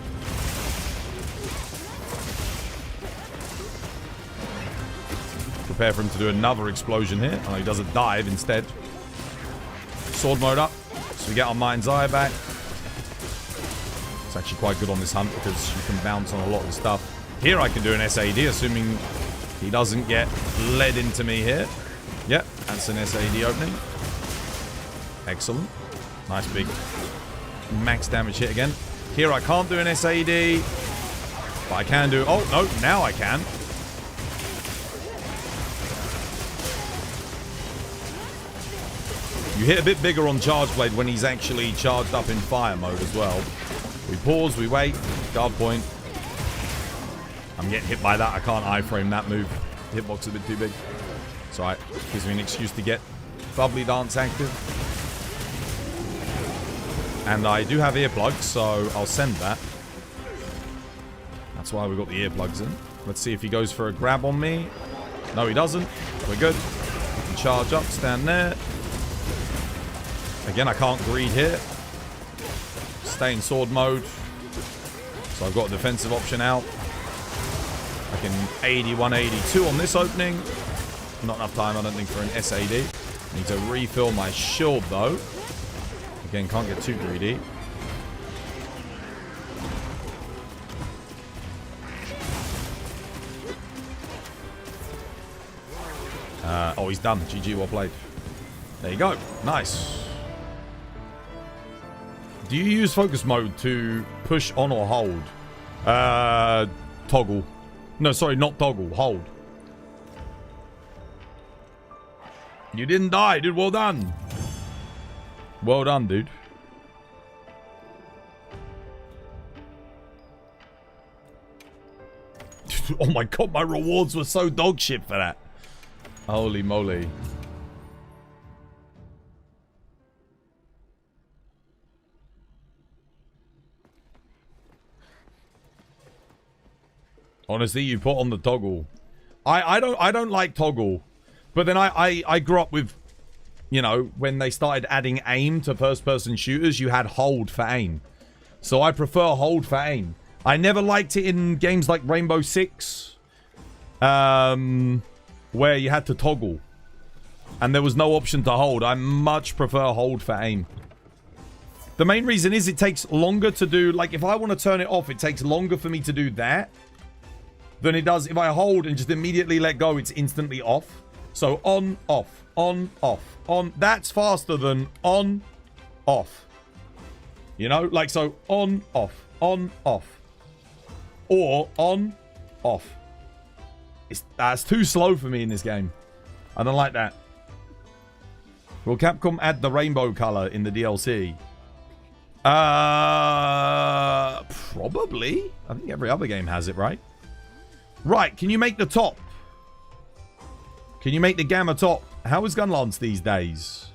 Prepare for him to do another explosion here. Oh, he does a dive instead. Sword mode up. So we get our mind's eye back. It's actually quite good on this hunt because you can bounce on a lot of the stuff. Here I can do an SAD, assuming he doesn't get led into me here. Yep, that's an SAD opening. Excellent. Nice big max damage hit again. Here I can't do an SAD, but I can do... Oh, no, now I can. You hit a bit bigger on Charge Blade when he's actually charged up in fire mode as well. We pause, we wait, guard point. I'm getting hit by that. I can't iframe that move. Hitbox is a bit too big. It's alright. Gives me an excuse to get Bubbly Dance active. And I do have earplugs, so I'll send that. That's why we got the earplugs in. Let's see if he goes for a grab on me. No, he doesn't. We're good. We can charge up, stand there. Again, I can't greed here. Stay in sword mode. So I've got a defensive option out. I can 80, 182 on this opening. Not enough time, I don't think, for an SAD. Need to refill my shield, though. Again, can't get too greedy. Oh, he's done. GG, well played. There you go. Nice. Do you use focus mode to push on or hold? Toggle. No, sorry, not toggle. Hold. You didn't die, dude. Well done. Well done, dude. Oh my god, my rewards were so dog shit for that. Holy moly. Honestly, you put on the toggle. I don't like toggle. But then I grew up with, you know, when they started adding aim to first-person shooters, you had hold for aim. So I prefer hold for aim. I never liked it in games like Rainbow Six, where you had to toggle. And there was no option to hold. I much prefer hold for aim. The main reason is it takes longer to do... Like, if I want to turn it off, it takes longer for me to do that than it does if I hold and just immediately let go. It's instantly off. So on, off, on, off, on. That's faster than on, off. You know, like so on, off, or on, off. That's too slow for me in this game. I don't like that. Will Capcom add the rainbow color in the DLC? Probably. I think every other game has it, right? Right, can you make the top? Can you make the gamma top? How is Gunlance these days?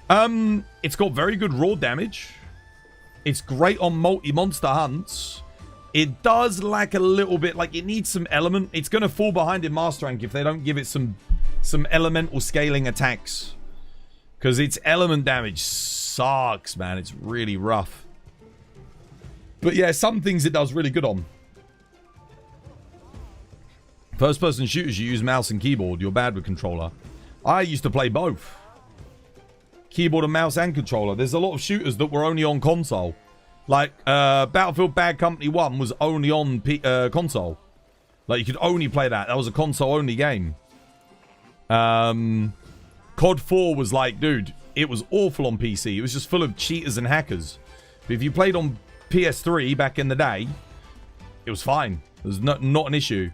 It's got very good raw damage. It's great on multi-monster hunts. It does lack a little bit, like it needs some element. It's going to fall behind in Master Rank if they don't give it some elemental scaling attacks. Because its element damage sucks, man. It's really rough. But yeah, some things it does really good on. First-person shooters, you use mouse and keyboard. You're bad with controller. I used to play both. Keyboard and mouse and controller. There's a lot of shooters that were only on console. Like, Battlefield Bad Company 1 was only on console. Like, you could only play that. That was a console-only game. COD 4 was like, dude, it was awful on PC. It was just full of cheaters and hackers. But if you played on PS3 back in the day, it was fine. It was not an issue.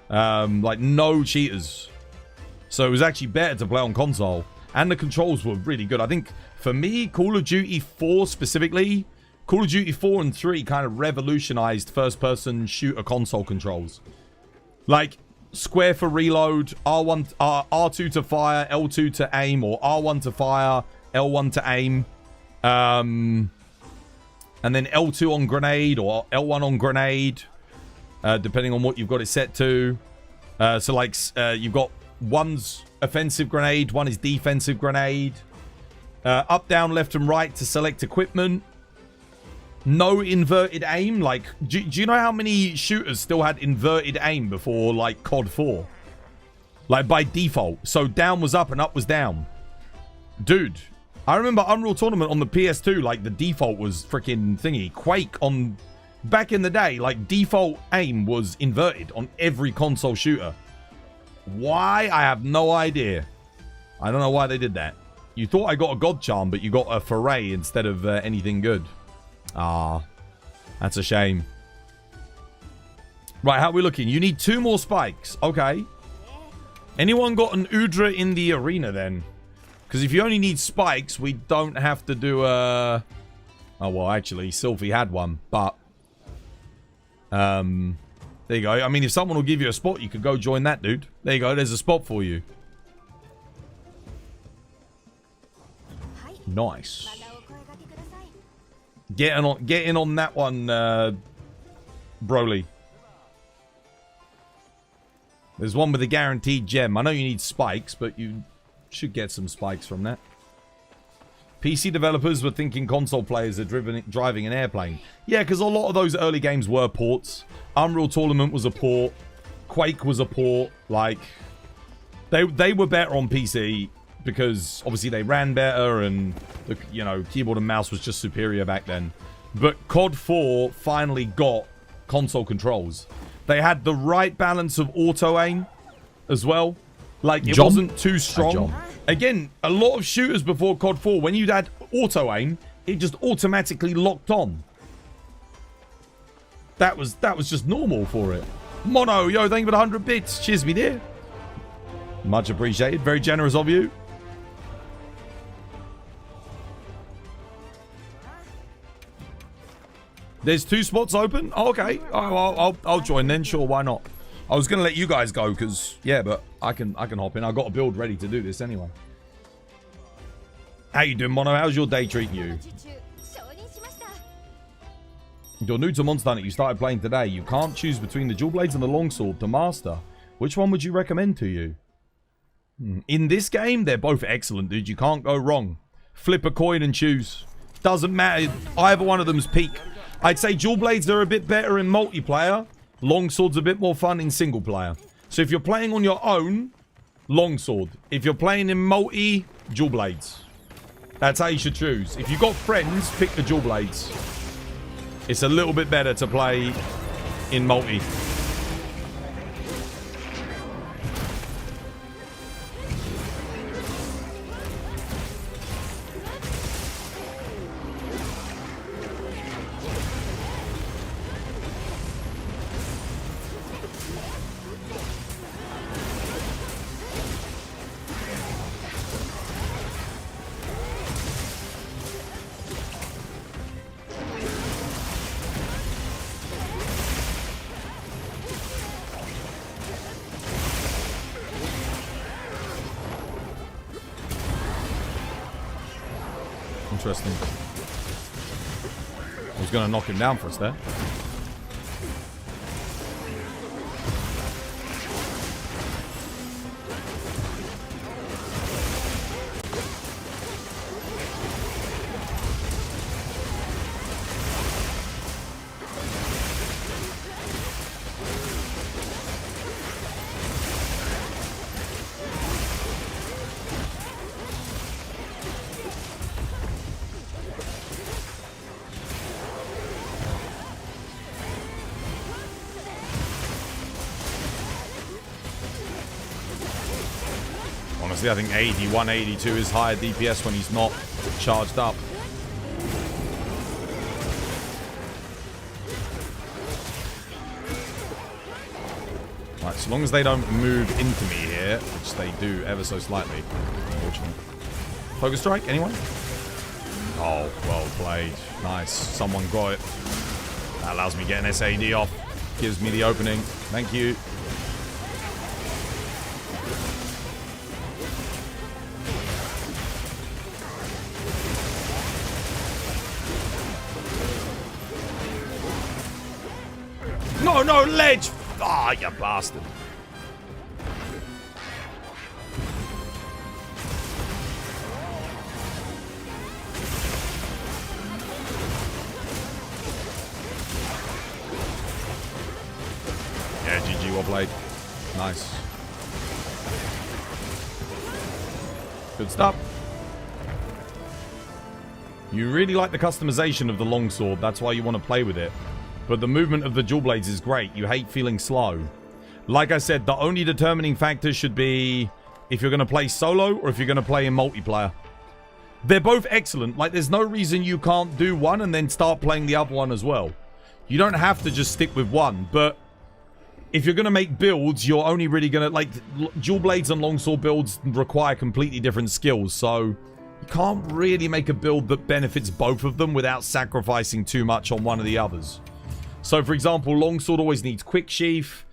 Like, no cheaters. So it was actually better to play on console. And the controls were really good. I think, for me, Call of Duty 4 specifically... Call of Duty 4 and 3 kind of revolutionized first-person shooter console controls. Like, square for reload, R2 to fire, L2 to aim, or R1 to fire, L1 to aim. And then L2 on grenade, or L1 on grenade, depending on what you've got it set to. So, like, you've got one's offensive grenade, one is defensive grenade. Up, down, left, and right to select equipment. No inverted aim. Like, do you know how many shooters still had inverted aim before, like, COD 4? Like, by default. So down was up and up was down. Dude, I remember Unreal Tournament on the PS2, like, the default was freaking thingy. Quake on... Back in the day, like, default aim was inverted on every console shooter. Why? I have no idea. I don't know why they did that. You thought I got a God Charm, but you got a Foray instead of anything good. Ah, that's a shame. Right, how are we looking? You need 2 more spikes. Okay. Anyone got an Udra in the arena then? Because if you only need spikes, we don't have to do a... Oh, well, actually, Sylphie had one, but... There you go. I mean, if someone will give you a spot, you could go join that dude. There you go. There's a spot for you. Nice. Get in on that one, Broly. There's one with a guaranteed gem. I know you need spikes, but you should get some spikes from that. PC developers were thinking console players are driving an airplane. Yeah, because a lot of those early games were ports. Unreal Tournament was a port. Quake was a port. Like, they were better on PC because obviously they ran better and the, you know, keyboard and mouse was just superior back then. But COD 4 finally got console controls. They had the right balance of auto aim as well. Like, it wasn't too strong. Again, a lot of shooters before COD 4, when you'd had auto aim, it just automatically locked on. That was just normal for it. Mono, yo, thank you for the 100 bits. Cheers, me dear. Much appreciated. Very generous of you. There's 2 spots open? Oh, okay. I'll join then. Sure, why not? I was going to let you guys go because, yeah, but I can hop in. I've got a build ready to do this anyway. How you doing, Mono? How's your day treating you? You're new to Monster Hunter. You started playing today. You can't choose between the dual blades and the longsword to master. Which one would you recommend to you? In this game, they're both excellent, dude. You can't go wrong. Flip a coin and choose. Doesn't matter. Either one of them's peak. I'd say dual blades are a bit better in multiplayer. Longsword's a bit more fun in single player. So if you're playing on your own, longsword. If you're playing in multi, dual blades. That's how you should choose. If you've got friends, pick the dual blades. It's a little bit better to play in multi. Interesting. I was going to knock him down for us there. Honestly, I think 80, 182 is higher DPS when he's not charged up. Right, so long as they don't move into me here, which they do ever so slightly, unfortunately. Focus strike, anyone? Oh, well played. Nice. Someone got it. That allows me to get an SAD off. Gives me the opening. Thank you. No, no, ledge! Ah, you bastard. Yeah, GG, well played. Nice. Good stuff. You really like the customization of the longsword. That's why you want to play with it. But the movement of the dual blades is great. You hate feeling slow. Like I said, the only determining factor should be if you're going to play solo or if you're going to play in multiplayer. They're both excellent. Like, there's no reason you can't do one and then start playing the other one as well. You don't have to just stick with one. But if you're going to make builds, you're only really going to... Like, dual blades and longsword builds require completely different skills. So you can't really make a build that benefits both of them without sacrificing too much on one of the others. So, for example, longsword always needs quick sheath.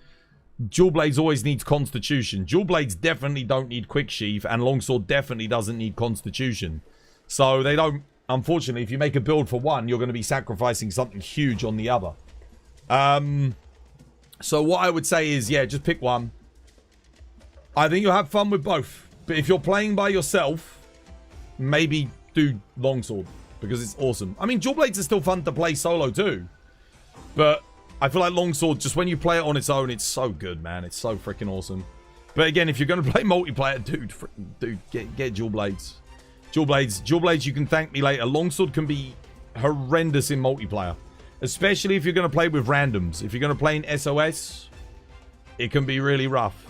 Dual blades always needs constitution. Dual blades definitely don't need quick sheath, and longsword definitely doesn't need constitution. So they don't... Unfortunately, if you make a build for one, you're going to be sacrificing something huge on the other. So what I would say is, yeah, just pick one. I think you'll have fun with both. But if you're playing by yourself, maybe do longsword, because it's awesome. I mean, dual blades are still fun to play solo too. But I feel like longsword, just when you play it on its own, it's so good, man. It's so freaking awesome. But again, if you're going to play multiplayer, dude, get dual blades. Dual blades, you can thank me later. Longsword can be horrendous in multiplayer. Especially if you're going to play with randoms. If you're going to play in SOS, it can be really rough.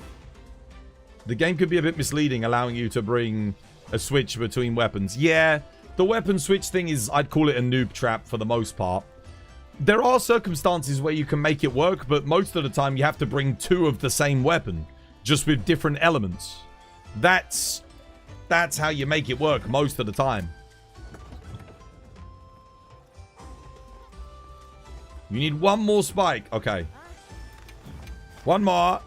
The game could be a bit misleading, allowing you to bring a switch between weapons. Yeah, the weapon switch thing is, I'd call it a noob trap for the most part. There are circumstances where you can make it work, but most of the time you have to bring two of the same weapon, just with different elements. That's how you make it work most of the time. You need one more spike. Okay. One more.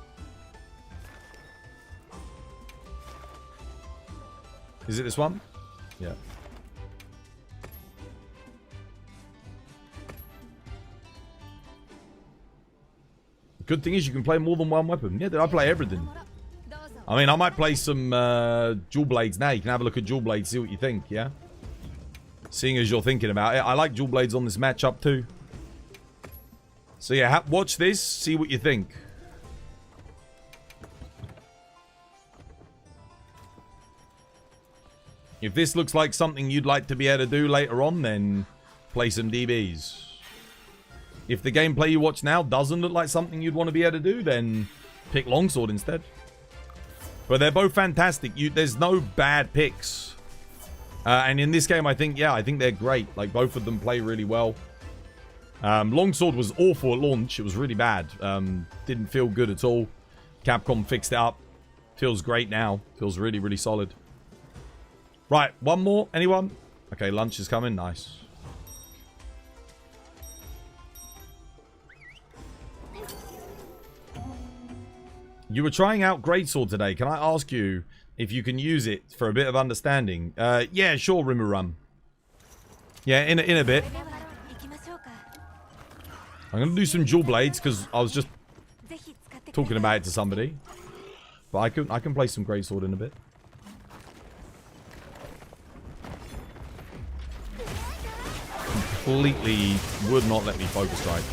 Is it this one? Yeah. Good thing is you can play more than one weapon. Yeah, I play everything. I mean, I might play some dual blades now. You can have a look at dual blades, see what you think, yeah? Seeing as you're thinking about it. I like dual blades on this matchup too. So yeah, watch this, see what you think. If this looks like something you'd like to be able to do later on, then play some DBs. If the gameplay you watch now doesn't look like something you'd want to be able to do, then pick longsword instead. But they're both fantastic. There's no bad picks. And in this game, I think they're great. Like, both of them play really well. Longsword was awful at launch. It was really bad. Didn't feel good at all. Capcom fixed it up. Feels great now. Feels really, really solid. Right, one more. Anyone? Okay, lunch is coming. Nice. You were trying out Greatsword today. Can I ask you if you can use it for a bit of understanding? Yeah, sure, Rimurum. Yeah, in a bit. I'm going to do some dual blades because I was just talking about it to somebody. But I can play some greatsword in a bit. Completely would not let me focus strike.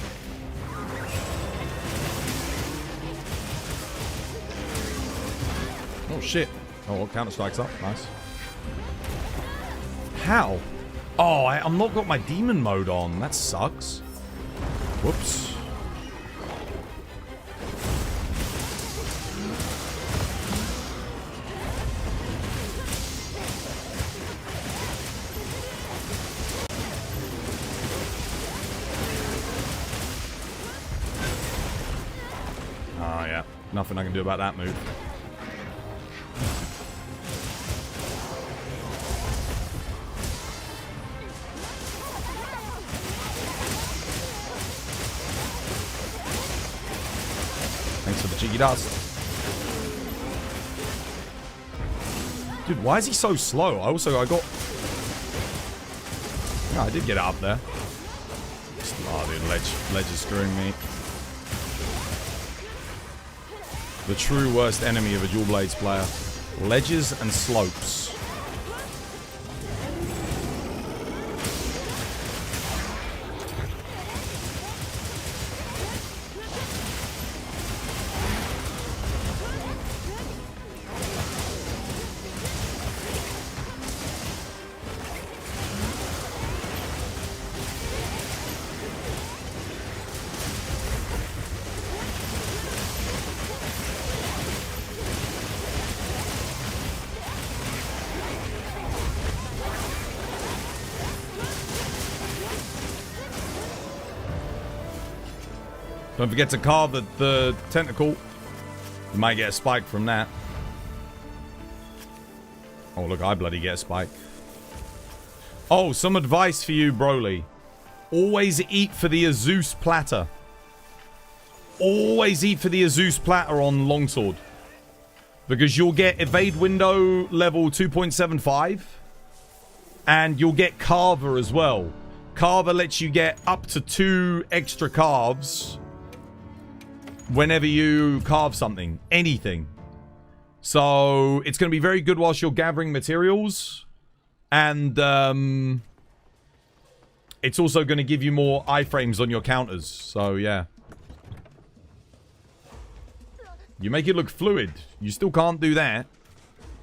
Oh shit. Oh, well, counter strikes up. Nice. How? Oh, I'm not got my demon mode on. That sucks. Whoops. Oh, yeah. Nothing I can do about that move. Thanks for the cheeky dust. Dude, why is he so slow? I got... Yeah, I did get it up there. Oh, dude, ledge is screwing me. The true worst enemy of a dual blades player. Ledges and slopes. Don't forget to carve the tentacle. You might get a spike from that. Oh, look, I bloody get a spike. Oh, some advice for you, Broly. Always eat for the Azus platter. Always eat for the Azus platter on longsword. Because you'll get evade window level 2.75. And you'll get carver as well. Carver lets you get up to 2 extra carves whenever you carve something, anything. So it's going to be very good whilst you're gathering materials. And it's also going to give you more iframes on your counters. So yeah. You make it look fluid. You still can't do that.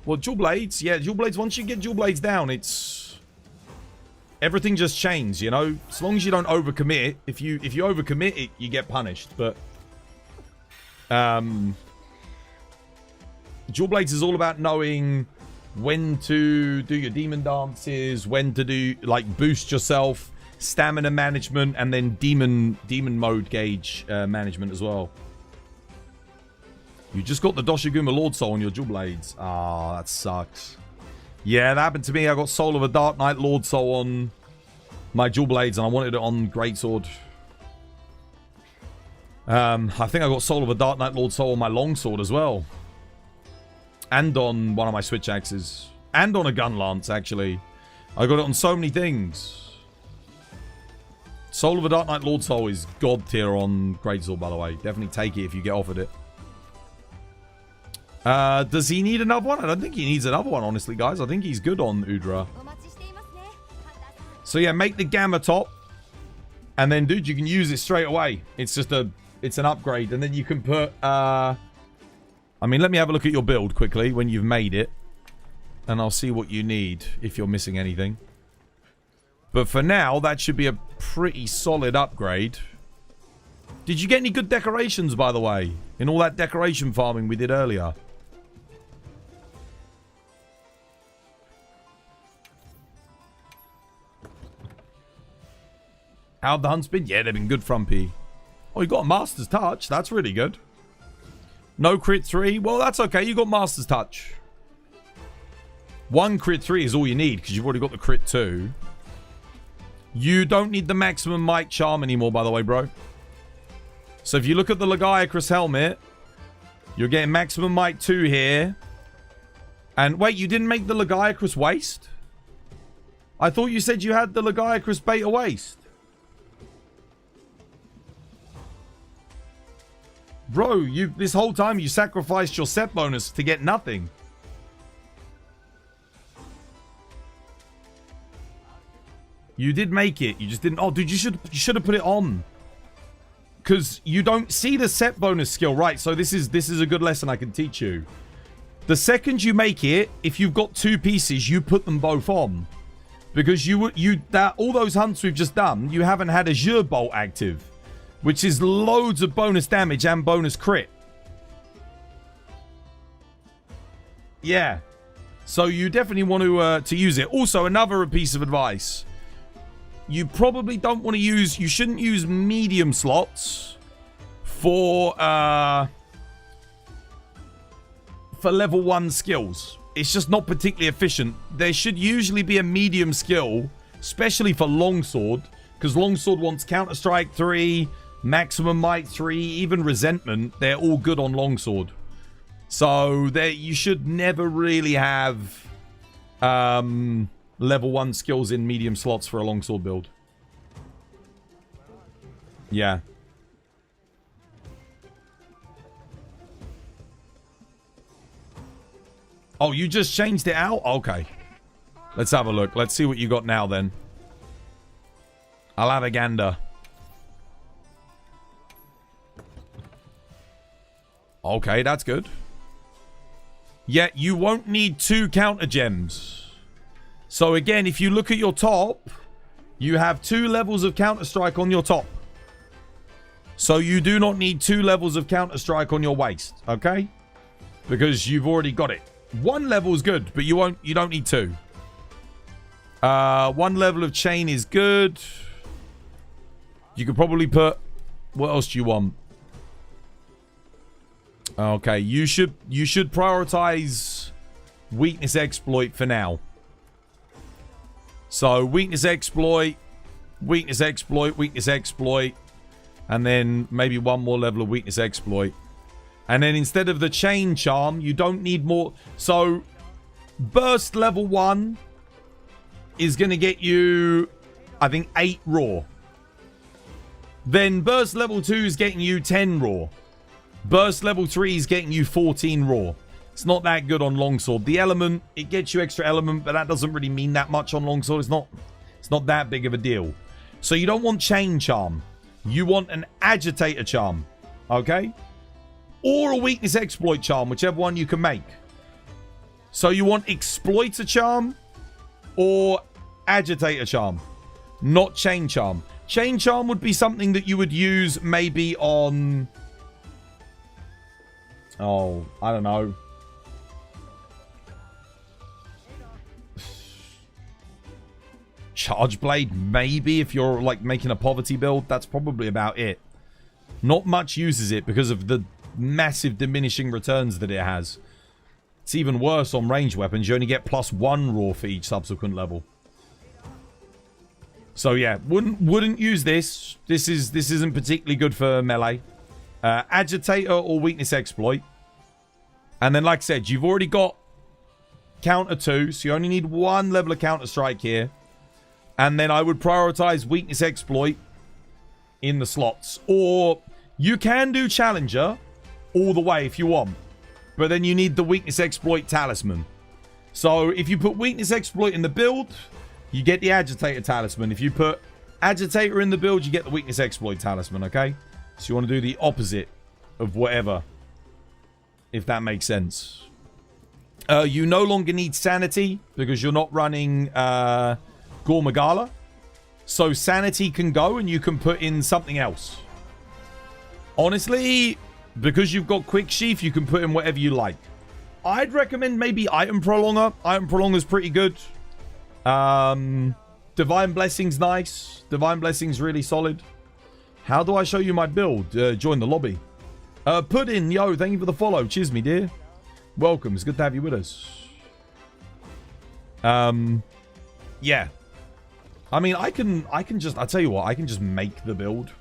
Well, dual blades. Yeah, dual blades. Once you get dual blades down, it's... everything just changes, you know? As long as you don't overcommit. If you overcommit it, you get punished. But... dual blades is all about knowing when to do your demon dances, when to do, like, boost yourself, stamina management, and then demon mode gauge management as well. You just got the Doshiguma Lord Soul on your dual blades. Ah, that sucks. Yeah, that happened to me. I got Soul of a Dark Knight Lord Soul on my dual blades, and I wanted it on Greatsword. I think I got Soul of a Dark Knight Lord Soul on my longsword as well. And on one of my switch axes. And on a gun lance, actually. I got it on so many things. Soul of a Dark Knight Lord Soul is god tier on Greatsword, by the way. Definitely take it if you get offered it. Does he need another one? I don't think he needs another one, honestly, guys. I think he's good on Udra. So yeah, make the Gamma top. And then, dude, you can use it straight away. It's just it's an upgrade. And then you can put, I mean, let me have a look at your build quickly when you've made it. And I'll see what you need if you're missing anything. But for now, that should be a pretty solid upgrade. Did you get any good decorations, by the way? In all that decoration farming we did earlier? How'd the hunts been? Yeah, they've been good, Frumpy. Oh, you got a Master's Touch. That's really good. No crit 3. Well, that's okay. You got Master's Touch. 1 crit 3 is all you need because you've already got the crit 2. You don't need the maximum might charm anymore, by the way, bro. So if you look at the Lagiacrus helmet, you're getting maximum might 2 here. And wait, you didn't make the Lagiacrus waist? I thought you said you had the Legiacrus Beta Waste. Bro, you this whole time you sacrificed your set bonus to get nothing. You did make it. You just didn't. Oh, dude, you should have put it on. Because you don't see the set bonus skill, right? So this is a good lesson I can teach you. The second you make it, if you've got 2 pieces, you put them both on. Because all those hunts we've just done, you haven't had Azure Bolt active, which is loads of bonus damage and bonus crit. Yeah. So you definitely want to use it. Also, another piece of advice. You probably don't want to use... You shouldn't use medium slots for level 1 skills. It's just not particularly efficient. There should usually be a medium skill, especially for Longsword, because Longsword wants Counter-Strike 3, Maximum Might 3, even Resentment. They're all good on Longsword. So you should never really have level 1 skills in medium slots for a Longsword build. Yeah. Oh, you just changed it out? Okay. Let's have a look. Let's see what you got now then. I'll have a gander. Okay, that's good. Yet you won't need 2 counter gems. So again, if you look at your top, you have 2 levels of Counter-Strike on your top. So you do not need 2 levels of Counter-Strike on your waist, okay? Because you've already got it. 1 level is good, but you don't need 2. 1 level of chain is good. You could probably put... What else do you want? Okay, you should prioritize weakness exploit for now. So weakness exploit, weakness exploit, weakness exploit, and then maybe 1 more level of weakness exploit. And then instead of the chain charm, you don't need more. So burst level 1 is going to get you, I think, 8 raw. Then burst level 2 is getting you 10 raw. Burst level 3 is getting you 14 raw. It's not that good on Longsword. The element, it gets you extra element, but that doesn't really mean that much on Longsword. It's not that big of a deal. So you don't want chain charm. You want an agitator charm. Okay? Or a weakness exploit charm, whichever one you can make. So you want exploiter charm or agitator charm, not chain charm. Chain charm would be something that you would use maybe on... Oh, I don't know. Charge Blade, maybe, if you're like making a poverty build. That's probably about it. Not much uses it because of the massive diminishing returns that it has. It's even worse on range weapons. You only get +1 raw for each subsequent level. So yeah, wouldn't use this. This isn't particularly good for melee. Agitator or weakness exploit. And then, like I said, you've already got counter 2, so you only need 1 level of counter strike here. And then I would prioritize weakness exploit in the slots. Or you can do challenger all the way if you want, but then you need the weakness exploit talisman. So if you put weakness exploit in the build, you get the agitator talisman. If you put agitator in the build, you get the weakness exploit talisman. Okay, so you want to do the opposite of whatever, if that makes sense. You no longer need sanity because you're not running Gormagala, so sanity can go and you can put in something else. Honestly, because you've got quick sheath, you can put in whatever you like. I'd recommend maybe item prolonger. Item prolonger's pretty good. Divine blessing's nice. Divine blessing's really solid. How do I show you my build? Join the lobby. Puddin, yo, thank you for the follow. Cheers, me dear. Welcome. It's good to have you with us. Yeah. I mean, I can just, I'll tell you what, I can just make the build.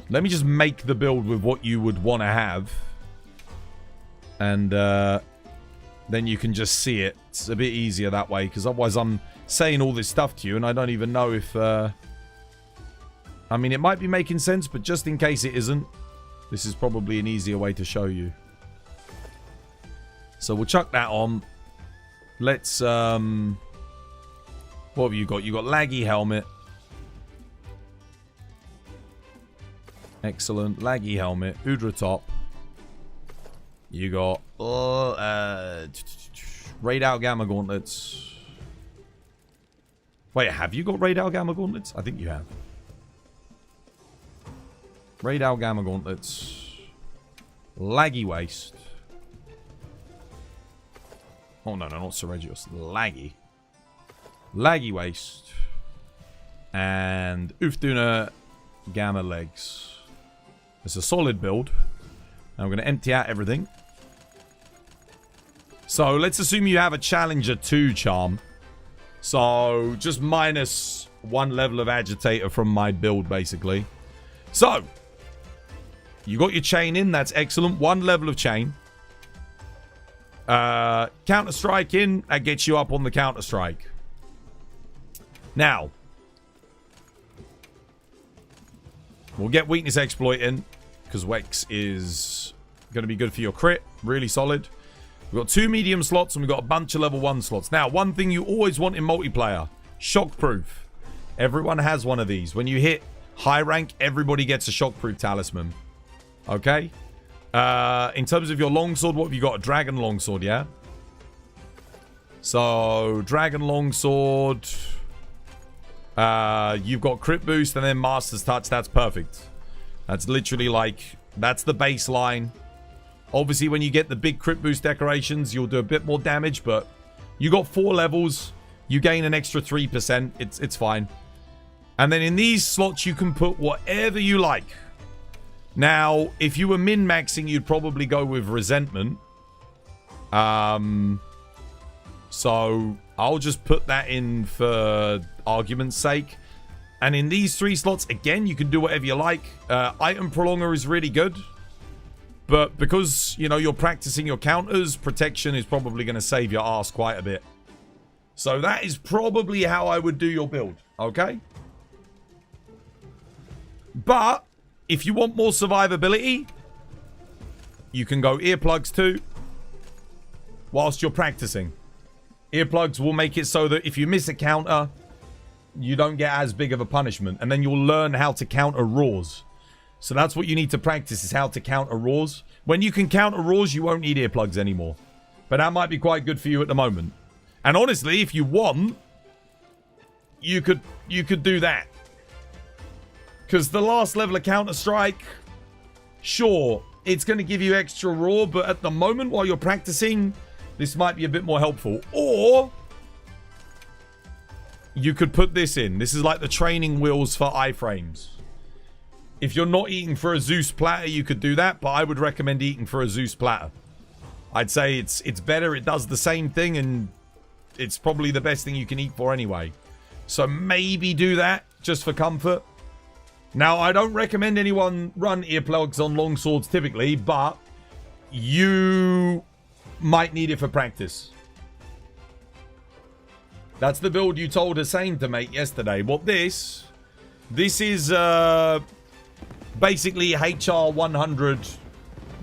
Let me just make the build with what you would want to have. And, then you can just see it. It's a bit easier that way, because otherwise I'm saying all this stuff to you and I don't even know if... I mean, it might be making sense, but just in case it isn't, this is probably an easier way to show you. So we'll chuck that on. Let's... what have you got? You got laggy helmet. Excellent. Laggy helmet. Udra top. You got radar gamma gauntlets. Wait, have you got radar gamma gauntlets? I think you have. Radar gamma gauntlets. Laggy waist. Oh no, not Seregios. Laggy. Laggy waist. And Ufduna gamma legs. It's a solid build. Now we're going to empty out everything. So let's assume you have a Challenger 2 charm. So just minus 1 level of agitator from my build, basically. So you got your chain in. That's excellent. 1 level of chain. Counter-strike in. That gets you up on the counter-strike. Now, we'll get weakness exploit in, because Wex is going to be good for your crit. Really solid. We've got 2 medium slots and we've got a bunch of level 1 slots. Now, one thing you always want in multiplayer. Shockproof. Everyone has one of these. When you hit high rank, everybody gets a shockproof talisman. Okay? In terms of your longsword, what have you got? A dragon longsword, yeah? So, dragon longsword. You've got crit boost and then master's touch. That's perfect. That's literally like, that's the baseline. Obviously, when you get the big crit boost decorations, you'll do a bit more damage, but you got 4 levels. You gain an extra 3%. It's fine. And then in these slots, you can put whatever you like. Now, if you were min-maxing, you'd probably go with resentment. So I'll just put that in for argument's sake. And in these 3 slots, again, you can do whatever you like. Item Prolonger is really good. But because, you know, you're practicing your counters, protection is probably going to save your ass quite a bit. So that is probably how I would do your build. Okay? But if you want more survivability, you can go earplugs too whilst you're practicing. Earplugs will make it so that if you miss a counter, you don't get as big of a punishment. And then you'll learn how to counter roars. So that's what you need to practice, is how to counter roars. When you can counter roars, you won't need earplugs anymore. But that might be quite good for you at the moment. And honestly, if you want, you could do that. Because the last level of Counter-Strike, sure, it's going to give you extra roar, but at the moment, while you're practicing, this might be a bit more helpful. Or you could put this in. This is like the training wheels for iframes. If you're not eating for a Zeus platter, you could do that, but I would recommend eating for a Zeus platter. I'd say it's better. It does the same thing, and it's probably the best thing you can eat for anyway. So maybe do that just for comfort. Now, I don't recommend anyone run earplugs on longswords typically, but you might need it for practice. That's the build you told Hussein to make yesterday. What this is basically HR 100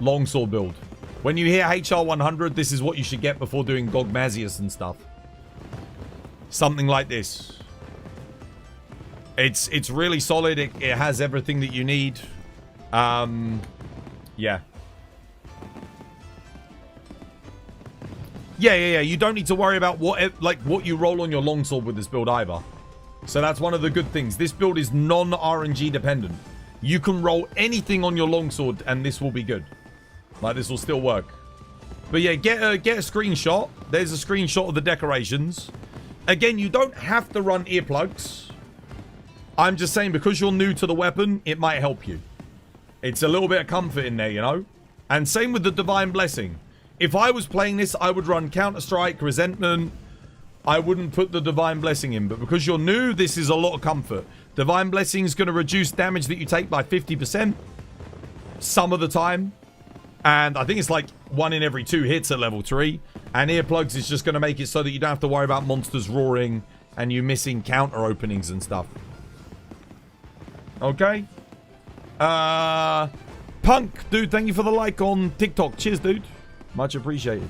longsword build. When you hear HR 100, this is what you should get before doing Gogmazius and stuff. Something like this. It's really solid. It has everything that you need. Yeah. Yeah. You don't need to worry about what you roll on your longsword with this build either. So that's one of the good things. This build is non-RNG dependent. You can roll anything on your longsword and this will be good. Like, this will still work. But yeah, get a screenshot. There's a screenshot of the decorations. Again, you don't have to run earplugs. I'm just saying, because you're new to the weapon, it might help you. It's a little bit of comfort in there, you know? And same with the Divine Blessing. If I was playing this, I would run Counter-Strike, Resentment. I wouldn't put the Divine Blessing in. But because you're new, this is a lot of comfort. Divine Blessing is going to reduce damage that you take by 50% some of the time. And I think it's like 1 in every 2 hits at level 3. And earplugs is just going to make it so that you don't have to worry about monsters roaring and you missing counter openings and stuff. Okay. Punk, dude, thank you for the like on TikTok. Cheers, dude. Much appreciated.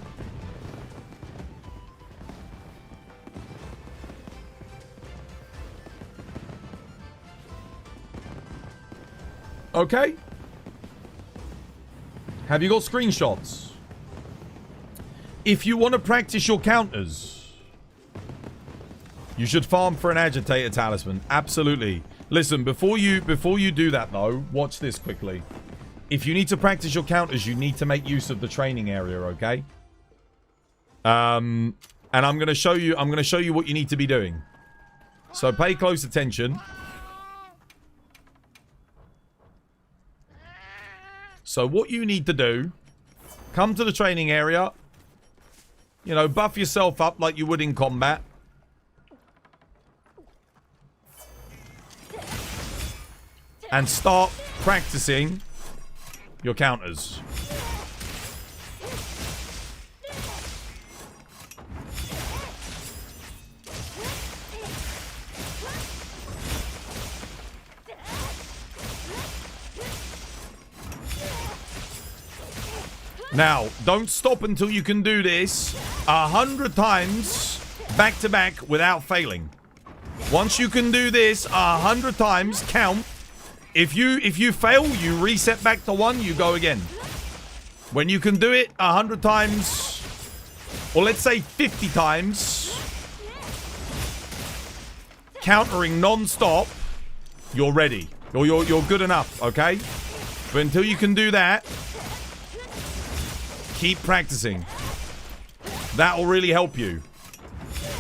Okay. Have you got screenshots? If you want to practice your counters, you should farm for an agitator talisman. Absolutely. Listen, before you do that though, watch this quickly. If you need to practice your counters, you need to make use of the training area, okay? And I'm going to show you what you need to be doing. So pay close attention. So what you need to do, come to the training area, you know, buff yourself up like you would in combat. And start practicing your counters. Now, don't stop until you can do this 100 times back to back without failing. Once you can do this 100 times, count. If you fail, you reset back to 1, you go again. When you can do it 100 times, or let's say 50 times, countering non-stop, you're ready. Or you're good enough, okay? But until you can do that, keep practicing. That will really help you.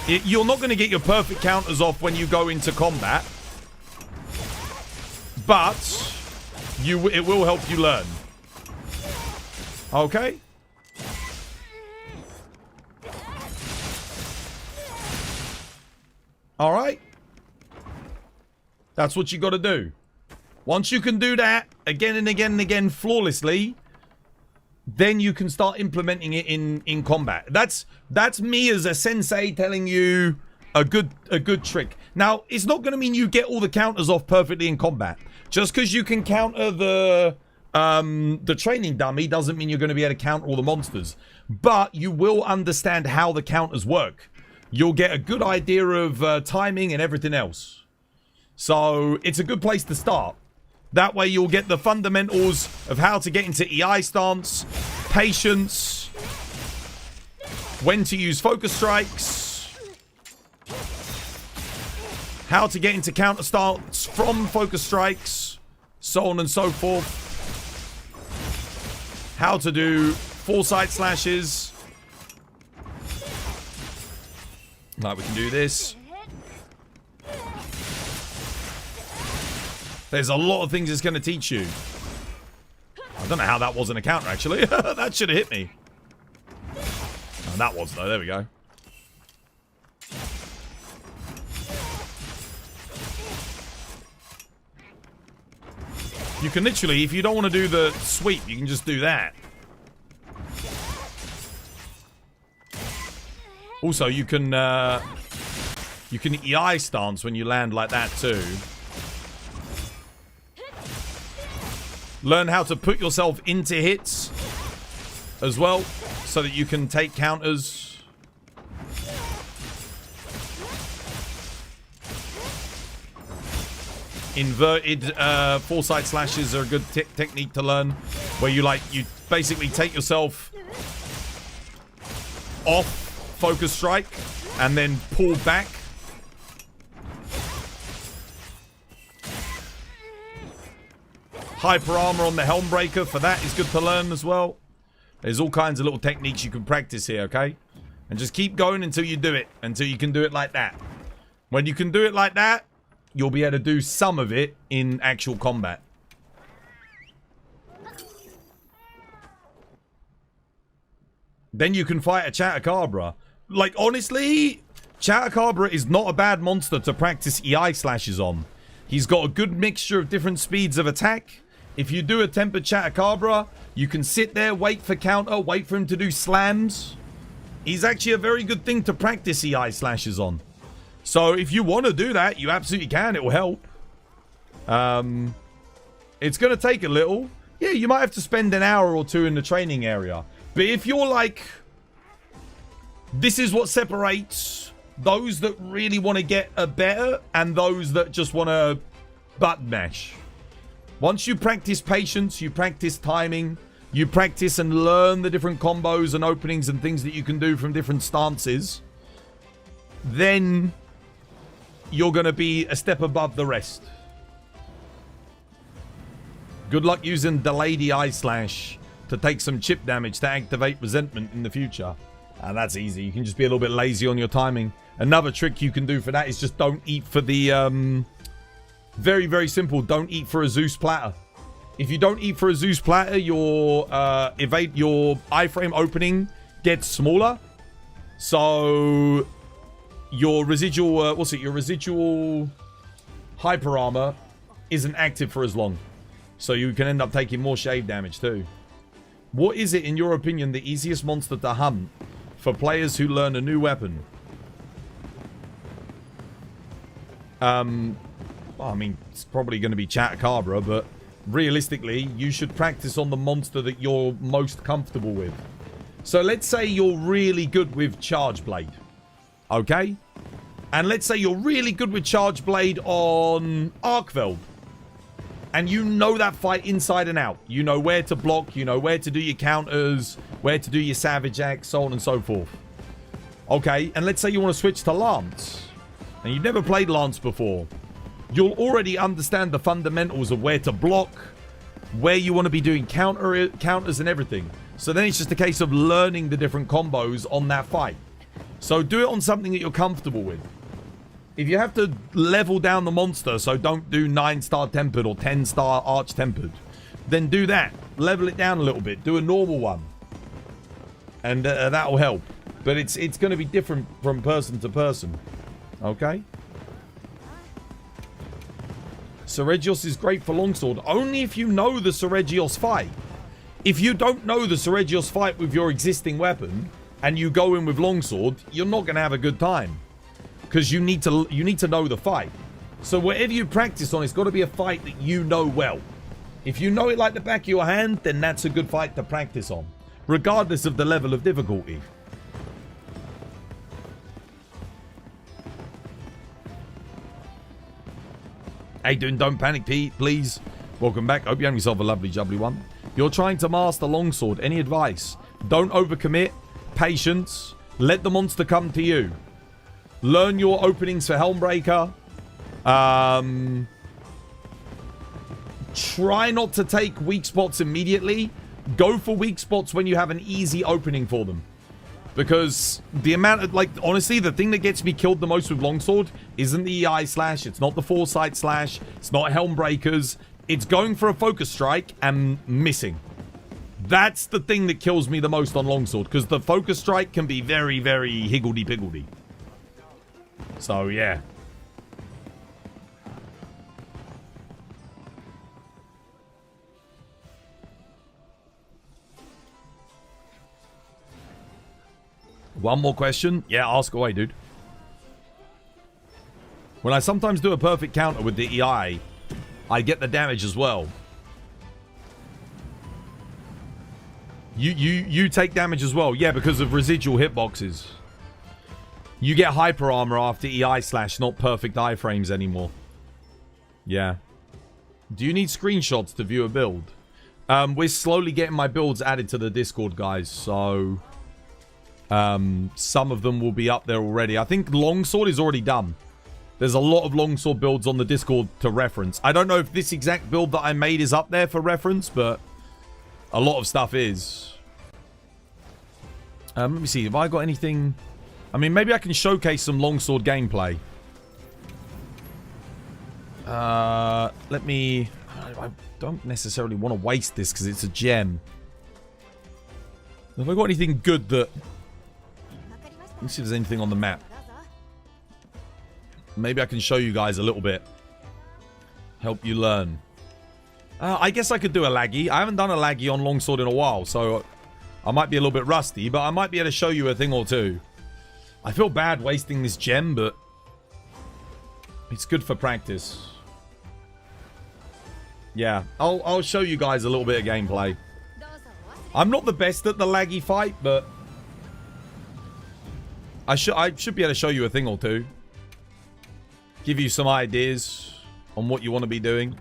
You're not going to get your perfect counters off when you go into combat. But it will help you learn. Okay? Alright? That's what you got to do. Once you can do that again and again and again flawlessly, then you can start implementing it in combat. That's me as a sensei telling you a good trick. Now, it's not going to mean you get all the counters off perfectly in combat. Just because you can counter the training dummy doesn't mean you're going to be able to counter all the monsters. But you will understand how the counters work. You'll get a good idea of timing and everything else. So, it's a good place to start. That way you'll get the fundamentals of how to get into EI stance, patience, when to use focus strikes, how to get into counter stance from focus strikes, so on and so forth, how to do foresight slashes. Like we can do this. There's a lot of things it's going to teach you. I don't know how that wasn't a counter, actually. That should have hit me. Oh, that was, though. There we go. You can literally, if you don't want to do the sweep, you can just do that. Also, you can EI stance when you land like that, too. Learn how to put yourself into hits as well, so that you can take counters. Inverted foresight slashes are a good technique to learn, where you basically take yourself off focus strike and then pull back. Hyper armor on the helm breaker for that is good to learn as well. There's all kinds of little techniques you can practice here, okay? And just keep going until you do it, until you can do it like that. When you can do it like that, you'll be able to do some of it in actual combat. Then you can fight a Chatacabra. Like, honestly, Chatacabra is not a bad monster to practice EI slashes on. He's got a good mixture of different speeds of attack. If you do a tempered Chatacabra, You can sit there, wait for counter, wait for him to do slams. He's actually a very good thing to practice EI slashes on. So if you want to do that, you absolutely can. It will help. It's going to take a little. Yeah, you might have to spend an hour or two in the training area. But if you're like... This is what separates those that really want to get a better and those that just want to button mash. Once you practice patience, you practice timing, you practice and learn the different combos and openings and things that you can do from different stances, then you're going to be a step above the rest. Good luck using delayed EI slash to take some chip damage to activate resentment in the future. And that's easy. You can just be a little bit lazy on your timing. Another trick you can do for that is just don't eat for the... very, very simple. Don't eat for a Zeus platter. If you don't eat for a Zeus platter, your iframe opening gets smaller. So your residual... your residual hyper armor isn't active for as long. So you can end up taking more shave damage too. What is it, in your opinion, the easiest monster to hunt for players who learn a new weapon? Well, I mean, it's probably going to be Chakabra, but realistically, you should practice on the monster that you're most comfortable with. So let's say you're really good with Charge Blade. Okay? And let's say you're really good with Charge Blade on Arkveld. And you know that fight inside and out. You know where to block, you know where to do your counters, where to do your Savage Axe, so on and so forth. Okay, and let's say you want to switch to Lance. And you've never played Lance before. You'll already understand the fundamentals of where to block, where you want to be doing counters and everything. So then it's just a case of learning the different combos on that fight. So do it on something that you're comfortable with. If you have to level down the monster, so don't do 9-star tempered or 10-star arch tempered, then do that. Level it down a little bit. Do a normal one. And that'll help. But it's going to be different from person to person. Okay? Seregios is great for longsword. Only if you know the Seregios fight. If you don't know the Seregios fight with your existing weapon, and you go in with longsword, you're not going to have a good time. Because you need to know the fight. So whatever you practice on, it's got to be a fight that you know well. If you know it like the back of your hand, then that's a good fight to practice on. Regardless of the level of difficulty. Hey, don't panic, Pete, please. Welcome back. Hope you have yourself a lovely, jubbly one. You're trying to master longsword. Any advice? Don't overcommit. Patience. Let the monster come to you. Learn your openings for Helmbreaker. Try not to take weak spots immediately. Go for weak spots when you have an easy opening for them. Because the amount of, like, honestly, the thing that gets me killed the most with longsword isn't the EI slash. It's not the foresight slash. It's not Helmbreakers. It's going for a focus strike and missing. That's the thing that kills me the most on longsword. Because the focus strike can be very, very higgledy-piggledy. So, yeah. One more question? Yeah, ask away, dude. When I sometimes do a perfect counter with the EI, I get the damage as well. You take damage as well. Yeah, because of residual hitboxes. You get hyper armor after EI slash, not perfect iframes anymore. Yeah. Do you need screenshots to view a build? We're slowly getting my builds added to the Discord, guys. So, some of them will be up there already. I think longsword is already done. There's a lot of longsword builds on the Discord to reference. I don't know if this exact build that I made is up there for reference, but a lot of stuff is. Let me see. Have I got anything? I mean, maybe I can showcase some longsword gameplay. Let me... I don't necessarily want to waste this because it's a gem. Have I got anything good that... Let's see if there's anything on the map. Maybe I can show you guys a little bit. Help you learn. I guess I could do a laggy. I haven't done a laggy on longsword in a while, so I might be a little bit rusty, but I might be able to show you a thing or two. I feel bad wasting this gem, but it's good for practice. Yeah, I'll show you guys a little bit of gameplay. I'm not the best at the laggy fight, but I should be able to show you a thing or two. Give you some ideas on what you want to be doing.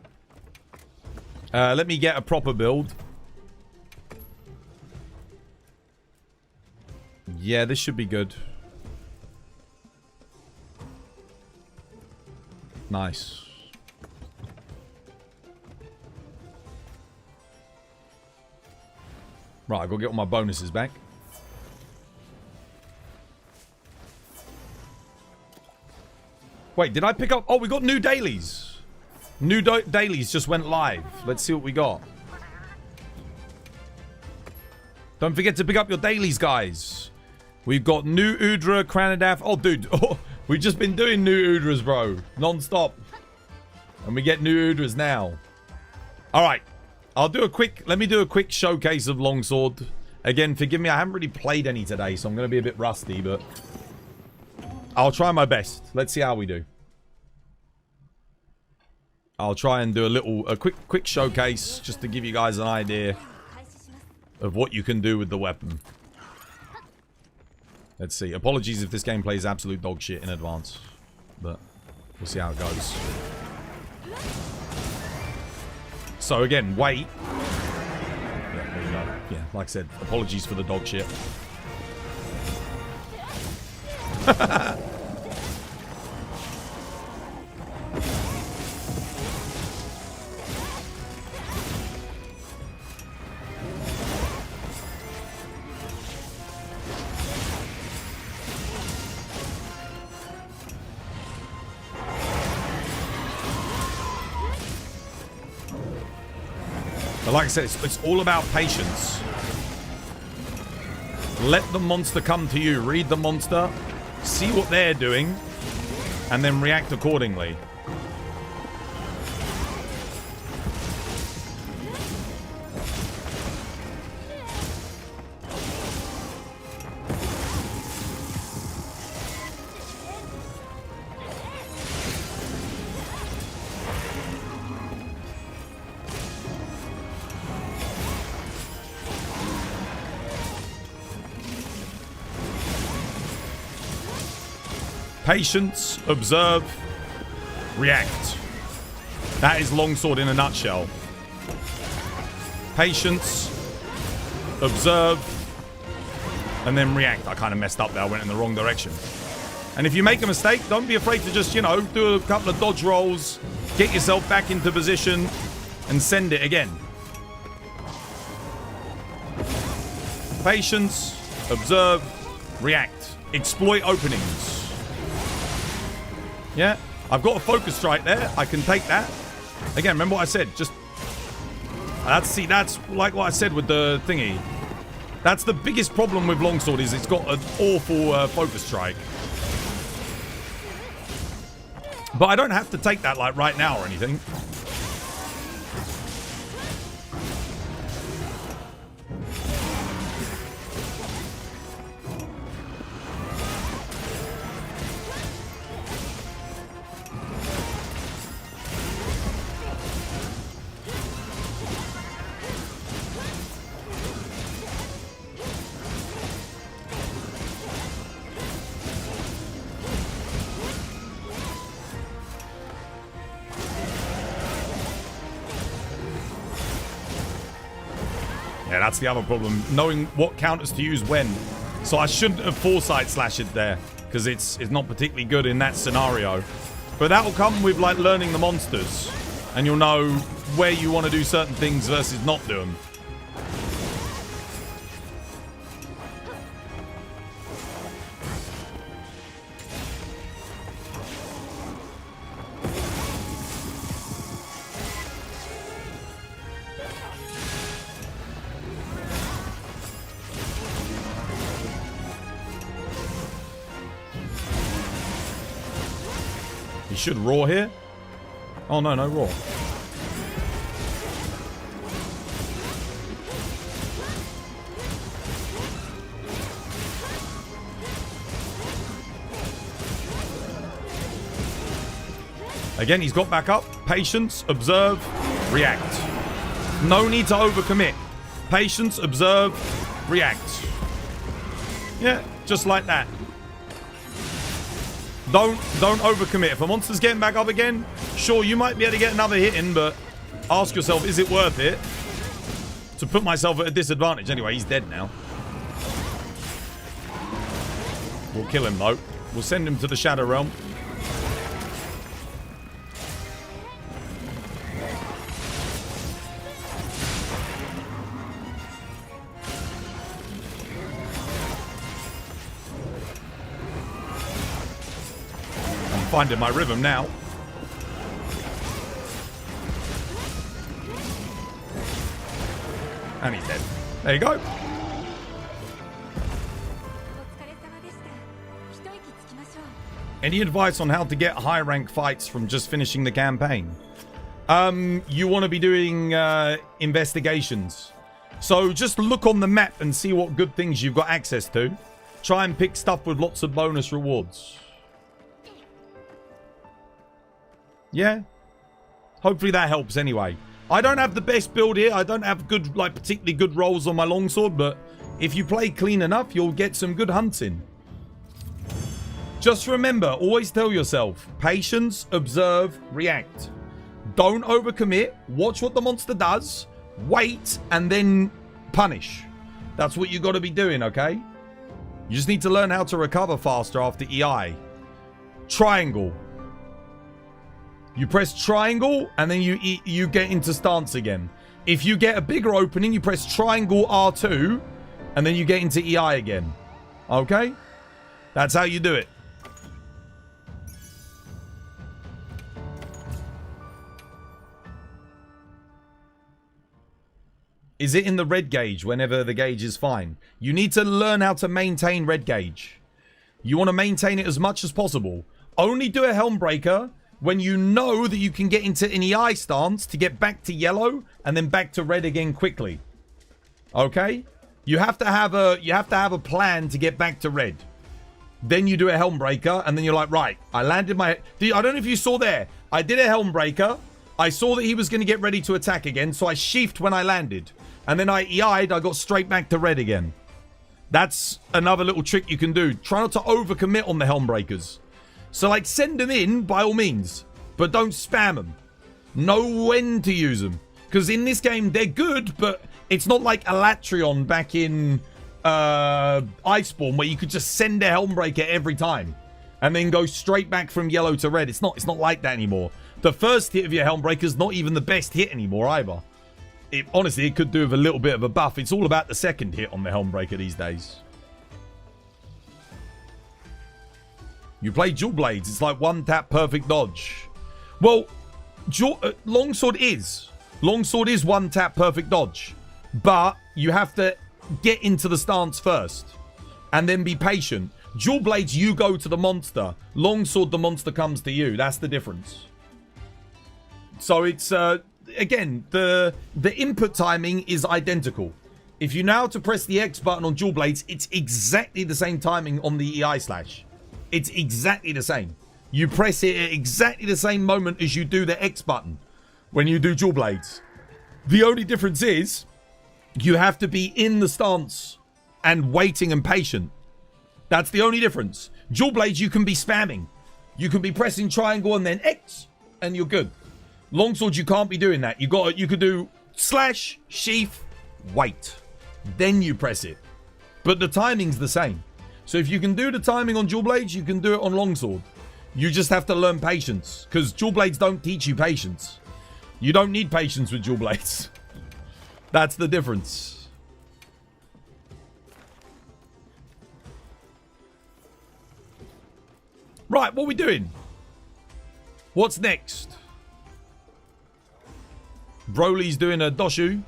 Let me get a proper build. Yeah, this should be good. Nice. Right, I've got to get all my bonuses back. Wait, did I pick up... Oh, we got new dailies. New dailies just went live. Let's see what we got. Don't forget to pick up your dailies, guys. We've got new Udra, Kranadaf. Oh, dude. Oh, we've just been doing new Udras, bro. Non-stop. And we get new Udras now. All right. I'll do a quick... Let me do a quick showcase of longsword. Again, forgive me. I haven't really played any today, so I'm going to be a bit rusty, but... I'll try my best. Let's see how we do. I'll try and do a quick showcase just to give you guys an idea of what you can do with the weapon. Let's see. Apologies if this gameplay is absolute dog shit in advance, but we'll see how it goes. So again, wait. Yeah, there you go. Yeah, like I said, apologies for the dog shit. But like I said, it's all about patience. Let the monster come to you. Read the monster. See what they're doing. And then react accordingly. Patience, observe, react. That is longsword in a nutshell. Patience, observe, and then react. I kind of messed up there. I went in the wrong direction. And if you make a mistake, don't be afraid to just, you know, do a couple of dodge rolls, get yourself back into position, and send it again. Patience, observe, react. Exploit openings. Yeah, I've got a focus strike there. I can take that. Again, remember what I said. Just that's like what I said with the thingy. That's the biggest problem with longsword is it's got an awful focus strike. But I don't have to take that like right now or anything. Yeah, that's the other problem. Knowing what counters to use when. So I shouldn't have foresight slashed it there. Because it's not particularly good in that scenario. But that will come with like learning the monsters. And you'll know where you want to do certain things versus not do them. You should raw here. Oh, no, no raw. Again, he's got back up. Patience, observe, react. No need to overcommit. Patience, observe, react. Yeah, just like that. Don't overcommit. If a monster's getting back up again, sure, you might be able to get another hit in, but ask yourself, is it worth it to put myself at a disadvantage? Anyway, he's dead now. We'll kill him, though. We'll send him to the Shadow Realm. Finding my rhythm now. And he's dead. There you go. Any advice on how to get high rank fights from just finishing the campaign? You want to be doing investigations. So just look on the map and see what good things you've got access to. Try and pick stuff with lots of bonus rewards. Yeah. Hopefully that helps anyway. I don't have the best build here. I don't have good, like, particularly good rolls on my longsword, but if you play clean enough, you'll get some good hunting. Just remember, always tell yourself, patience, observe, react. Don't overcommit. Watch what the monster does. Wait, and then punish. That's what you got to be doing, okay? You just need to learn how to recover faster after EI. Triangle. You press triangle, and then you get into stance again. If you get a bigger opening, you press triangle R2, and then you get into EI again. Okay? That's how you do it. Is it in the red gauge whenever the gauge is fine? You need to learn how to maintain red gauge. You want to maintain it as much as possible. Only do a Helmbreaker when you know that you can get into an EI stance to get back to yellow and then back to red again quickly. Okay? You have to have a plan to get back to red. Then you do a Helmbreaker and then you're like, right, I landed my... I don't know if you saw there. I did a Helmbreaker. I saw that he was going to get ready to attack again, so I sheathed when I landed. And then I EI'd, I got straight back to red again. That's another little trick you can do. Try not to overcommit on the Helmbreakers. So, like, send them in, by all means. But don't spam them. Know when to use them. Because in this game, they're good, but it's not like Elatrion back in Iceborne, where you could just send a Helmbreaker every time. And then go straight back from yellow to red. It's not like that anymore. The first hit of your Helmbreaker's not even the best hit anymore, either. Honestly, it could do with a little bit of a buff. It's all about the second hit on the Helmbreaker these days. You play dual blades. It's like one tap perfect dodge. Well, longsword is one tap perfect dodge, but you have to get into the stance first and then be patient. Dual blades, you go to the monster. Longsword, the monster comes to you. That's the difference. So it's again, the input timing is identical. If you know how to press the X button on dual blades, it's exactly the same timing on the EI slash. It's exactly the same. You press it at exactly the same moment as you do the X button when you do dual blades. The only difference is you have to be in the stance and waiting and patient. That's the only difference. Dual blades, you can be spamming. You can be pressing triangle and then X, and you're good. Longsword, you can't be doing that. You could do slash, sheath, wait. Then you press it. But the timing's the same. So if you can do the timing on dual blades, you can do it on longsword. You just have to learn patience, because dual blades don't teach you patience. You don't need patience with dual blades. That's the difference. Right, what are we doing? What's next? Broly's doing a doshu.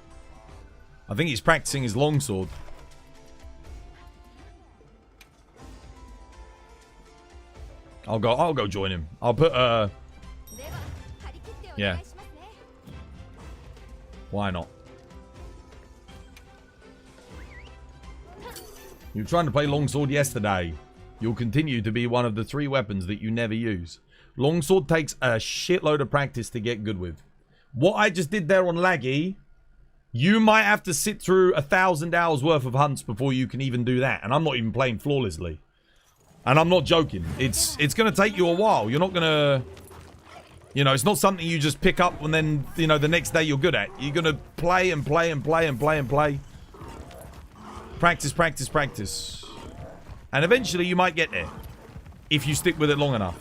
I think he's practicing his longsword. I'll go join him. I'll put yeah. Why not? You were trying to play longsword yesterday. You'll continue to be one of the 3 weapons that you never use. Longsword takes a shitload of practice to get good with. What I just did there on Laggy, you might have to sit through 1,000 hours worth of hunts before you can even do that. And I'm not even playing flawlessly. And I'm not joking. It's going to take you a while. You're not going to... You know, it's not something you just pick up and then, you know, the next day you're good at. You're going to play and play and play and play and play. Practice, practice, practice. And eventually you might get there. If you stick with it long enough.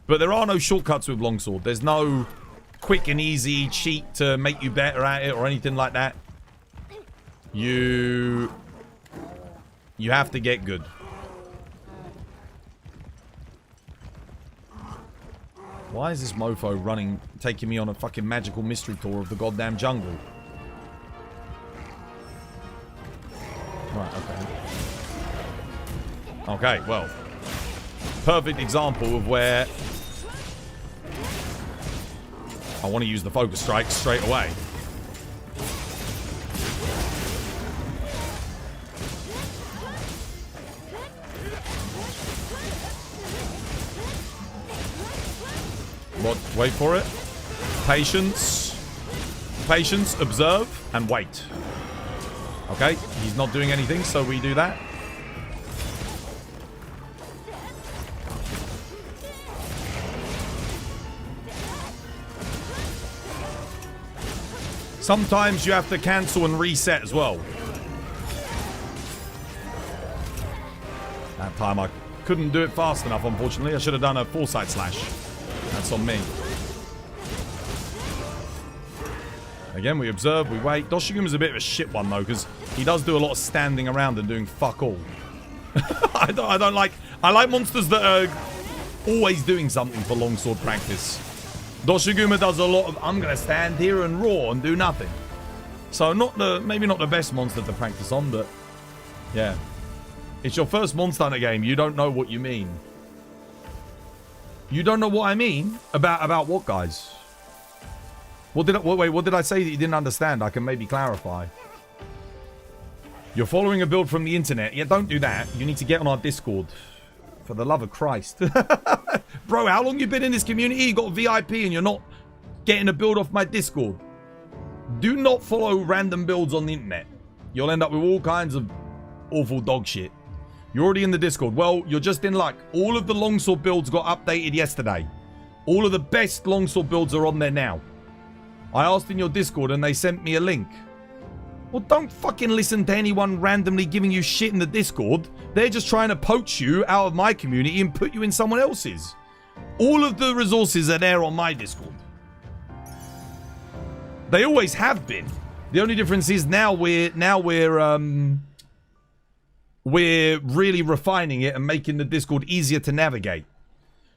But there are no shortcuts with longsword. There's no quick and easy cheat to make you better at it or anything like that. You have to get good. Why is this mofo running, taking me on a fucking magical mystery tour of the goddamn jungle? Right, okay. Okay, well. Perfect example of where I want to use the focus strike straight away. What? Wait for it. Patience. Patience, observe, and wait. Okay, he's not doing anything, so we do that. Sometimes you have to cancel and reset as well. That time I couldn't do it fast enough, unfortunately. I should have done a foresight slash. That's on me. Again, we observe, we wait. Doshiguma's a bit of a shit one, though, because he does do a lot of standing around and doing fuck all. I don't like... I like monsters that are always doing something for longsword practice. Doshiguma does a lot of, I'm going to stand here and roar and do nothing. So maybe not the best monster to practice on, but yeah. It's your first Monster Hunter game. You don't know what you mean. You don't know what I mean? About what, guys? What did I say that you didn't understand? I can maybe clarify. You're following a build from the internet. Yeah, don't do that. You need to get on our Discord. For the love of Christ. Bro, how long you been in this community? You got a VIP and you're not getting a build off my Discord. Do not follow random builds on the internet. You'll end up with all kinds of awful dog shit. You're already in the Discord. Well, you're just in luck. All of the longsword builds got updated yesterday. All of the best longsword builds are on there now. I asked in your Discord and they sent me a link. Well, don't fucking listen to anyone randomly giving you shit in the Discord. They're just trying to poach you out of my community and put you in someone else's. All of the resources are there on my Discord. They always have been. The only difference is now we're really refining it and making the Discord easier to navigate.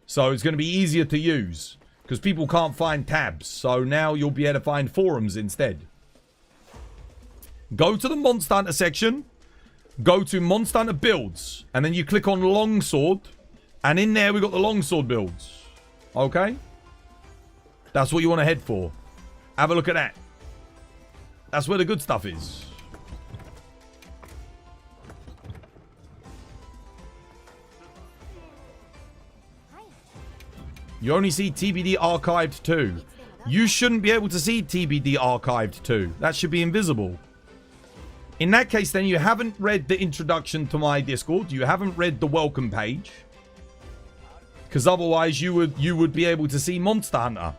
So it's going to be easier to use because people can't find tabs. So now you'll be able to find forums instead. Go to the Monster Hunter section. Go to Monster Hunter builds. And then you click on Longsword. And in there we got the Longsword builds. Okay? That's what you want to head for. Have a look at that. That's where the good stuff is. You only see TBD Archived 2. You shouldn't be able to see TBD Archived 2. That should be invisible. In that case, then, you haven't read the introduction to my Discord. You haven't read the welcome page. Because otherwise, you would be able to see Monster Hunter.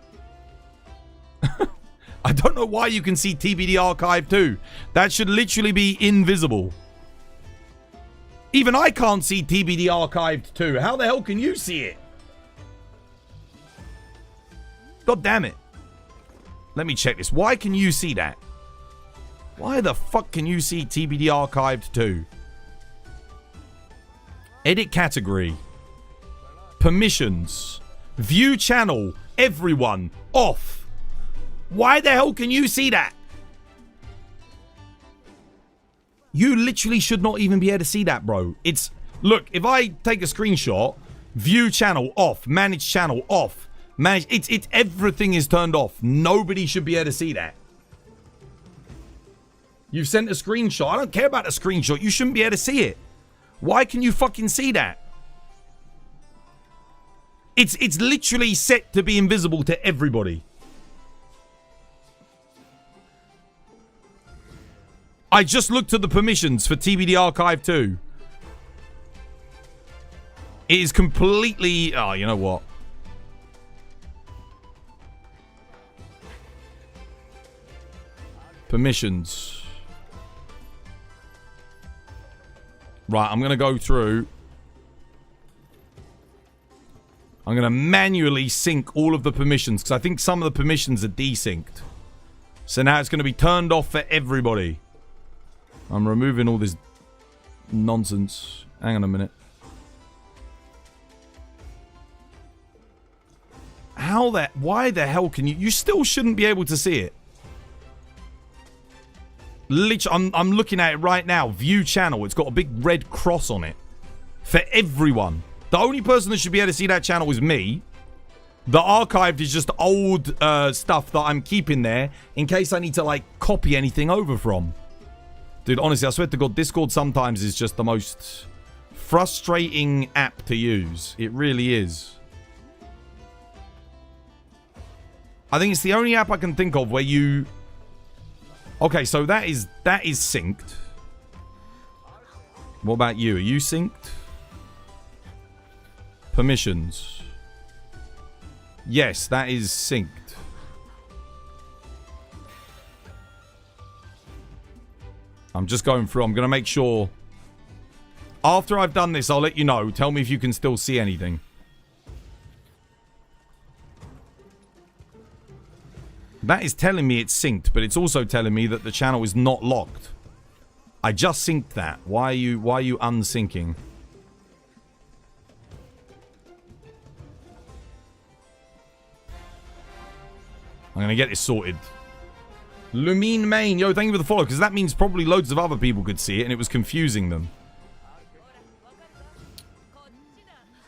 I don't know why you can see TBD Archive 2. That should literally be invisible. Even I can't see TBD Archived 2. How the hell can you see it? God damn it. Let me check this. Why can you see that? Why the fuck can you see TBD Archived 2? Edit category. Permissions. View channel. Everyone. Off. Why the hell can you see that? You literally should not even be able to see that, bro. It's... Look, if I take a screenshot, view channel off, manage channel off, manage... It's everything is turned off. Nobody should be able to see that. You've sent a screenshot. I don't care about a screenshot. You shouldn't be able to see it. Why can you fucking see that? It's literally set to be invisible to everybody. I just looked at the permissions for TBD Archive 2. It is completely... Oh, you know what? Permissions. Right, I'm going to go through. I'm going to manually sync all of the permissions because I think some of the permissions are desynced. So now it's going to be turned off for everybody. I'm removing all this nonsense. Hang on a minute. Why the hell can you... You still shouldn't be able to see it. Literally, I'm looking at it right now. View channel. It's got a big red cross on it. For everyone. The only person that should be able to see that channel is me. The archived is just old stuff that I'm keeping there in case I need to, like, copy anything over from. Dude, honestly, I swear to God, Discord sometimes is just the most frustrating app to use. It really is. I think it's the only app I can think of where you... Okay, so that is synced. What about you? Are you synced? Permissions. Yes, that is synced. I'm just going through. I'm going to make sure. After I've done this, I'll let you know. Tell me if you can still see anything. That is telling me it's synced, but it's also telling me that the channel is not locked. I just synced that. Why are you unsyncing? I'm going to get this sorted. Lumine Main, yo, thank you for the follow, because that means probably loads of other people could see it, and it was confusing them.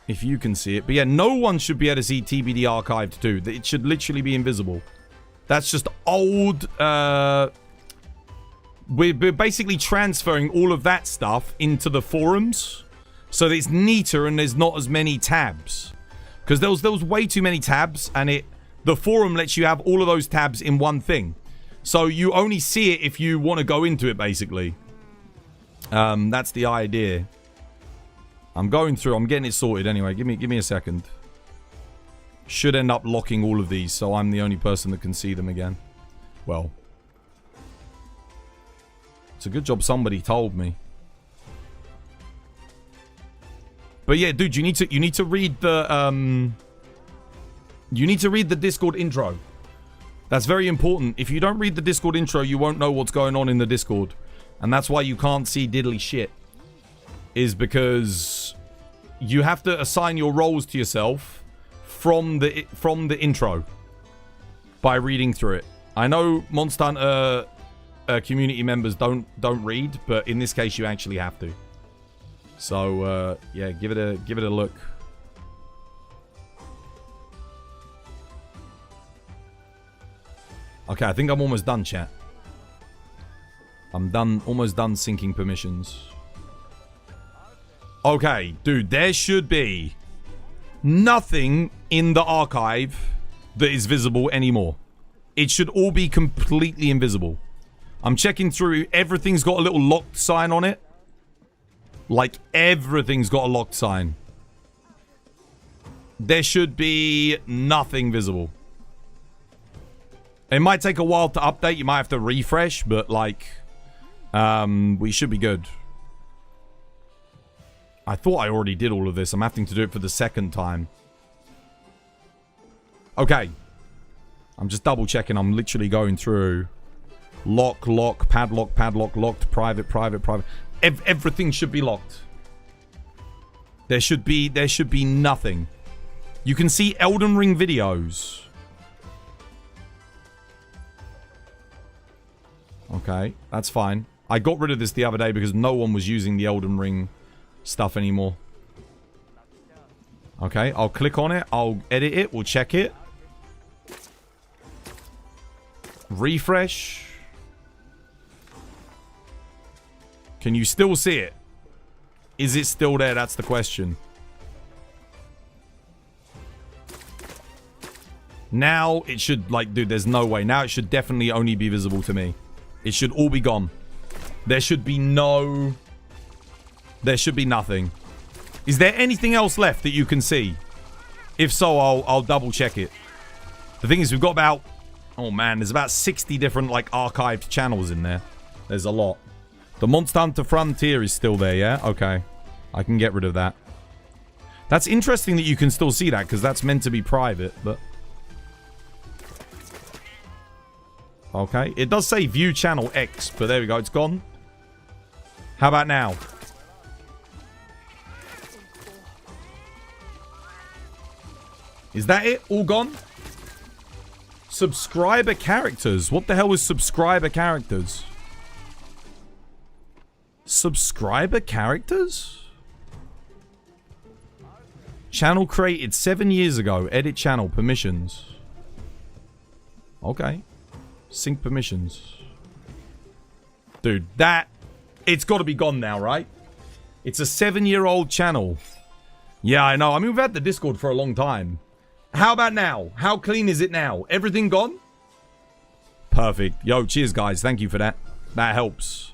If you can see it. But yeah, no one should be able to see TBD Archived 2. It should literally be invisible. That's just old... We're basically transferring all of that stuff into the forums, so that it's neater and there's not as many tabs. Because there was way too many tabs, and the forum lets you have all of those tabs in one thing. So you only see it if you want to go into it, basically. That's the idea. I'm going through. I'm getting it sorted anyway. Give me a second. Should end up locking all of these, so I'm the only person that can see them again. Well, it's a good job somebody told me. But yeah, dude, you need to read the you need to read the Discord intro. That's very important. If you don't read the Discord intro, you won't know what's going on in the Discord. And that's why you can't see diddly shit. Is because you have to assign your roles to yourself from the intro by reading through it. I know Monster Hunter community members don't read, but in this case you actually have to. So yeah, give it a look. Okay, I think I'm almost done, chat. I'm done, almost done syncing permissions. Okay, dude, there should be nothing in the archive that is visible anymore. It should all be completely invisible. I'm checking through. Everything's got a little locked sign on it. Like, everything's got a locked sign. There should be nothing visible. It might take a while to update. You might have to refresh, but, like, we should be good. I thought I already did all of this. I'm having to do it for the second time. Okay. I'm just double checking. I'm literally going through. Lock, padlock, locked, private. Everything should be locked. There should be nothing. You can see Elden Ring videos. Okay, that's fine. I got rid of this the other day because no one was using the Elden Ring stuff anymore. Okay, I'll click on it. I'll edit it. We'll check it. Refresh. Can you still see it? Is it still there? That's the question. Now it should, like, dude, there's no way. Now it should definitely only be visible to me. It should all be gone. There should be no... There should be nothing. Is there anything else left that you can see? If so, I'll double check it. The thing is, we've got about... Oh, man, there's about 60 different, like, archived channels in there. There's a lot. The Monster Hunter Frontier is still there, yeah? Okay. I can get rid of that. That's interesting that you can still see that, because that's meant to be private, but... Okay. It does say View Channel X, but there we go. It's gone. How about now? Is that it? All gone? Subscriber characters. What the hell is subscriber characters? Subscriber characters? Channel created 7 years ago. Edit channel permissions. Okay. Sync permissions. Dude, that... It's got to be gone now, right? It's a 7-year-old channel. Yeah, I know. I mean, we've had the Discord for a long time. How about now? How clean is it now? Everything gone? Perfect. Yo, cheers, guys. Thank you for that. That helps.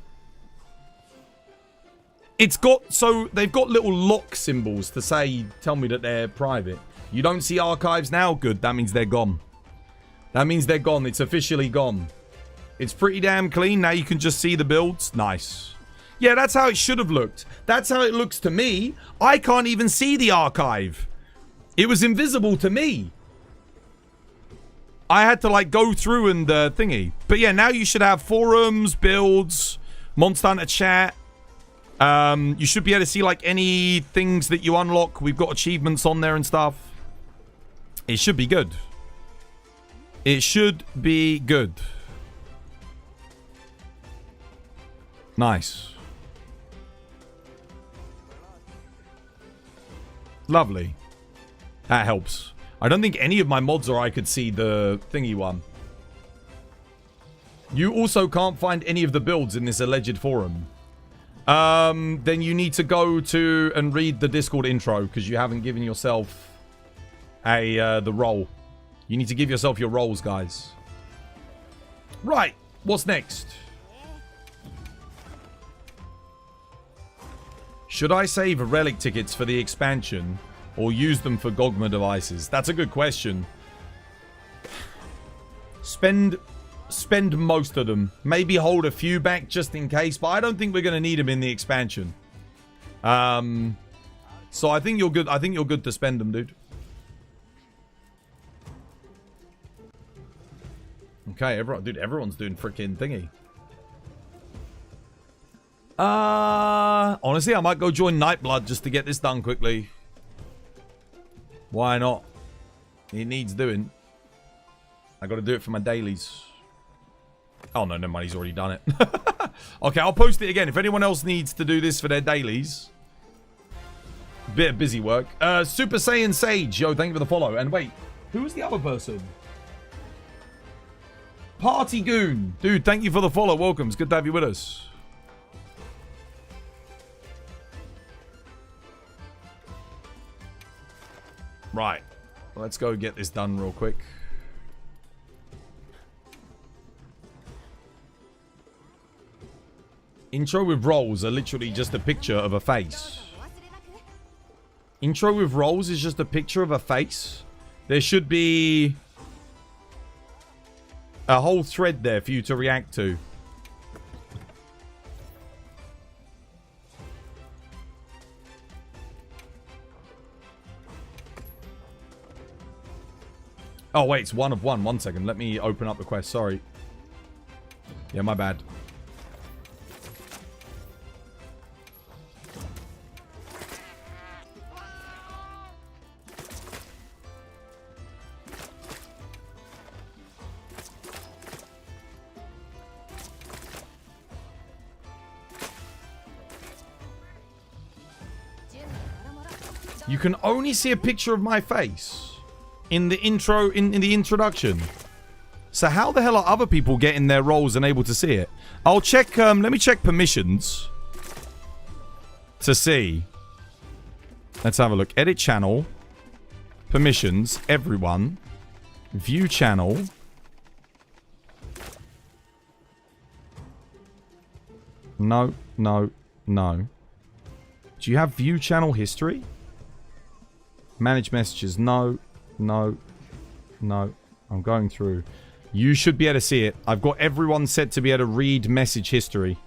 It's got... So, they've got little lock symbols to say... Tell me that they're private. You don't see archives now? Good. That means they're gone. That means they're gone. It's officially gone. It's pretty damn clean. Now you can just see the builds. Nice. Yeah, that's how it should have looked. That's how it looks to me. I can't even see the archive. It was invisible to me. I had to, like, go through and thingy. But yeah, now you should have forums, builds, Monster Hunter chat. You should be able to see, like, any things that you unlock. We've got achievements on there and stuff. It should be good. It should be good. Nice. Lovely. That helps. I don't think any of my mods or I could see the thingy one. You also can't find any of the builds in this alleged forum. Then you need to go to and read the Discord intro because you haven't given yourself the role. You need to give yourself your roles, guys. Right. What's next? Should I save relic tickets for the expansion or use them for Gogma devices? That's a good question. Spend most of them. Maybe hold a few back just in case, but I don't think we're going to need them in the expansion. So I think you're good. I think you're good to spend them, dude. Okay, everyone's doing freaking thingy. Honestly, I might go join Nightblood just to get this done quickly. Why not? It needs doing. I got to do it for my dailies. Oh, no, never mind. He's already done it. Okay, I'll post it again. If anyone else needs to do this for their dailies. Bit of busy work. Super Saiyan Sage. Yo, thank you for the follow. And wait, who was the other person? Party Goon. Dude, thank you for the follow. Welcome. It's good to have you with us. Right. Let's go get this done real quick. Intro with rolls are literally just a picture of a face. Intro with rolls is just a picture of a face. There should be a whole thread there for you to react to. Oh, wait, it's one of one. 1 second. Let me open up the quest. Sorry. Yeah, my bad. You can only see a picture of my face in the intro, in the introduction. So how the hell are other people getting their roles and able to see it? I'll check, let me check permissions to see. Let's have a look. Edit channel. Permissions. Everyone. View channel. No, no, no. Do you have view channel history? Manage messages. No, no, no. I'm going through. You should be able to see it. I've got everyone set to be able to read message history.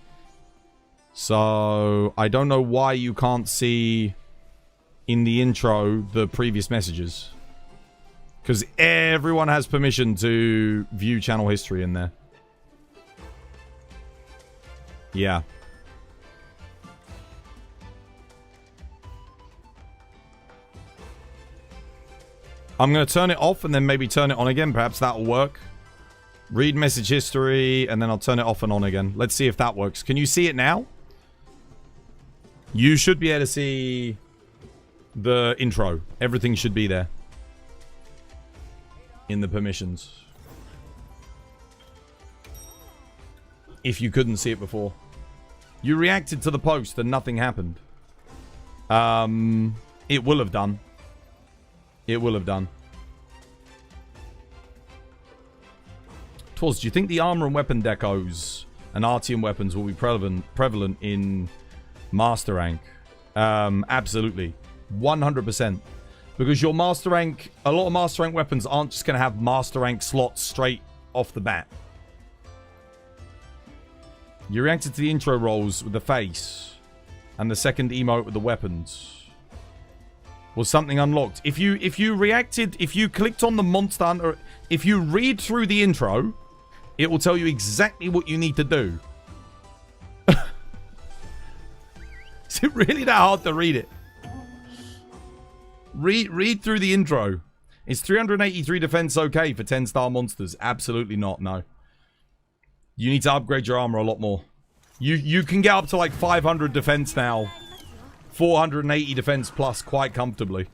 So, I don't know why you can't see in the intro the previous messages. Because everyone has permission to view channel history in there. Yeah. I'm going to turn it off and then maybe turn it on again. Perhaps that'll work. Read message history and then I'll turn it off and on again. Let's see if that works. Can you see it now? You should be able to see the intro. Everything should be there. In the permissions. If you couldn't see it before. You reacted to the post and nothing happened. It will have done. It will have done. Twas, do you think the armor and weapon decos and Artium weapons will be prevalent in Master Rank? Absolutely. 100%. Because your Master Rank, a lot of Master Rank weapons aren't just going to have Master Rank slots straight off the bat. You reacted to the intro rolls with the face. And the second emote with the weapons. Was something unlocked? If you clicked on the monster hunter, if you read through the intro, it will tell you exactly what you need to do. Is it really that hard to read it? Read through the intro. Is 383 defense okay for 10-star monsters? Absolutely not, no. You need to upgrade your armor a lot more. You can get up to like 500 defense now. 480 defense plus quite comfortably.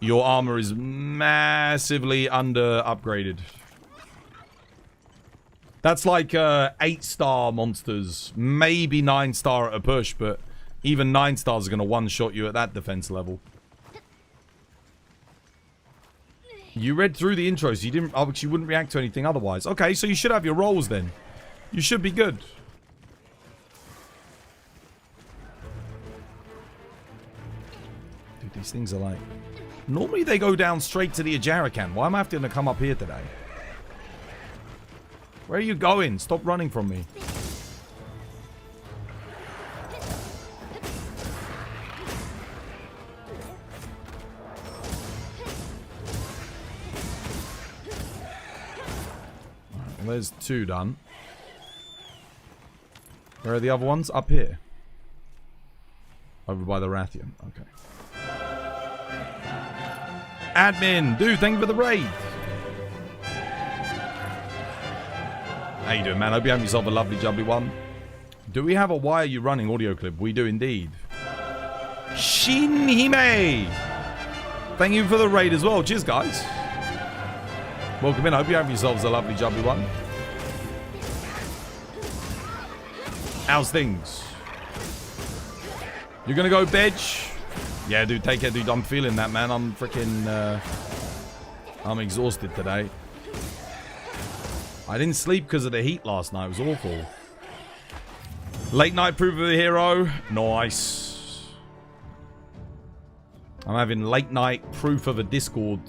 Your armor is massively under upgraded. That's like 8-star monsters. Maybe 9-star at a push, but even 9 stars are going to one-shot you at that defense level. You read through the intros. You didn't. Oh, you wouldn't react to anything otherwise. Okay, so you should have your rolls then. You should be good. Dude, these things are like... Normally they go down straight to the Ajarakan. Why am I having to come up here today? Where are you going? Stop running from me. Well, there's 2 done. Where are the other ones? Up here. Over by the Rathian. Okay. Admin! Dude, thank you for the raid! How you doing, man? Hope you have yourself a lovely, jubbly one. Do we have a Why Are You Running audio clip? We do indeed. Shinhime! Thank you for the raid as well. Cheers, guys. Welcome in. I hope you have yourselves a lovely, jubbly one. How's things? You're gonna go, Bedge? Yeah, dude, take care, dude. I'm feeling that, man. I'm freaking... I'm exhausted today. I didn't sleep because of the heat last night. It was awful. Late night proof of a hero. Nice. I'm having late night proof of a Discord.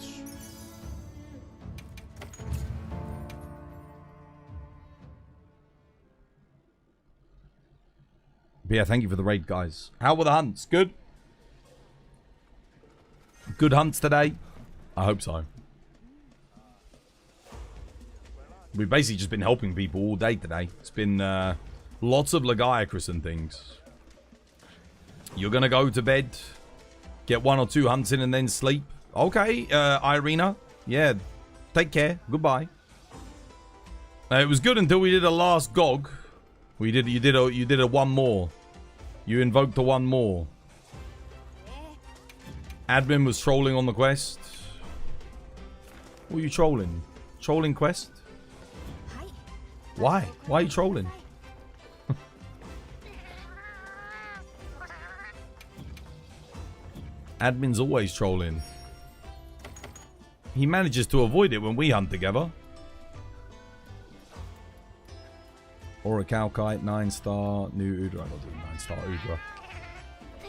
But yeah, thank you for the raid, guys. How were the hunts? Good? Good hunts today? I hope so. We've basically just been helping people all day today. It's been lots of Lagiacrus and things. You're going to go to bed, get 1 or 2 hunts in and then sleep. Okay, Irina. Yeah, take care. Goodbye. It was good until we did a last GOG. You did a one more. You invoked a one more. Admin was trolling on the quest. What are you trolling? Trolling quest? Why? Why are you trolling? Admin's always trolling. he manages to avoid it when we hunt together. Aura Calkite, 9-star, new Udra. I'm not doing 9-star Udra.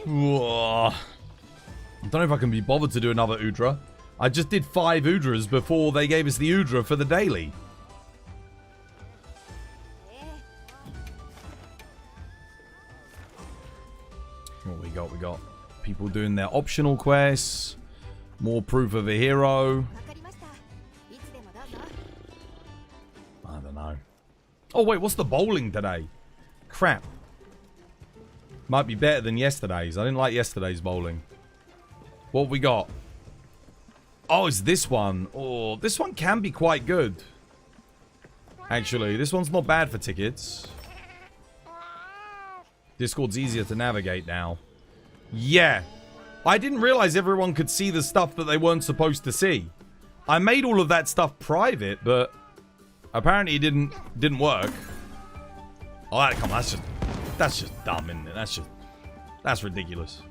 Whoa. I don't know if I can be bothered to do another Udra. I just did 5 Udras before they gave us the Udra for the daily. What we got? We got people doing their optional quests. More proof of a hero. I don't know. Oh, wait, what's the bowling today? Crap. Might be better than yesterday's. I didn't like yesterday's bowling. What have we got? Oh, it's this one. Oh, this one can be quite good. Actually, this one's not bad for tickets. Discord's easier to navigate now. Yeah. I didn't realize everyone could see the stuff that they weren't supposed to see. I made all of that stuff private, but apparently it didn't work. Oh, come on, that's just dumb, isn't it? That's ridiculous.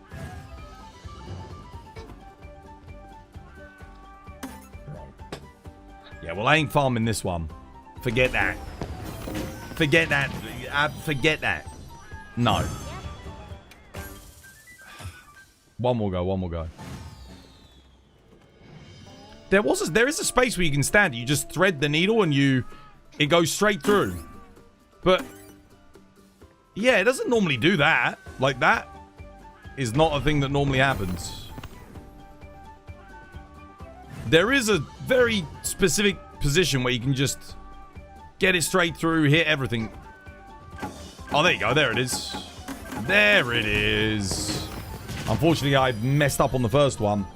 Yeah, well, I ain't farming this one. Forget that. Forget that. Forget that. No. One more go. There is a space where you can stand. You just thread the needle and it goes straight through. But yeah, it doesn't normally do that. Like, that is not a thing that normally happens. There is a very specific position where you can just get it straight through, hit everything. Oh, there you go. There it is. There it is. Unfortunately, I messed up on the first one.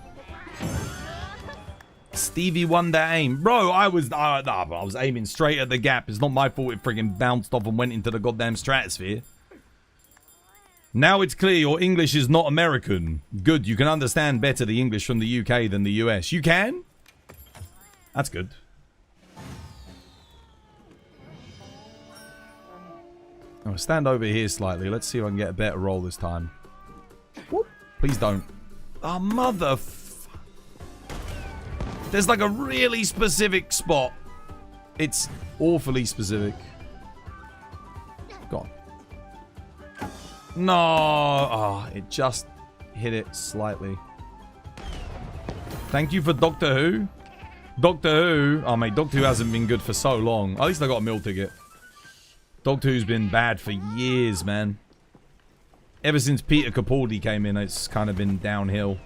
Stevie Wonder aim. Bro, I was aiming straight at the gap. It's not my fault it friggin' bounced off and went into the goddamn stratosphere. Now it's clear your English is not American. Good, you can understand better the English from the UK than the US. You can? That's good. I'll stand over here slightly. Let's see if I can get a better roll this time. Whoop. Please don't. Oh, mother... There's like a really specific spot. It's awfully specific. Go on. No. Oh, it just hit it slightly. Thank you for Doctor Who. Doctor Who. Oh, mate, Doctor Who hasn't been good for so long. At least I got a meal ticket. Doctor Who's been bad for years, man. Ever since Peter Capaldi came in, it's kind of been downhill.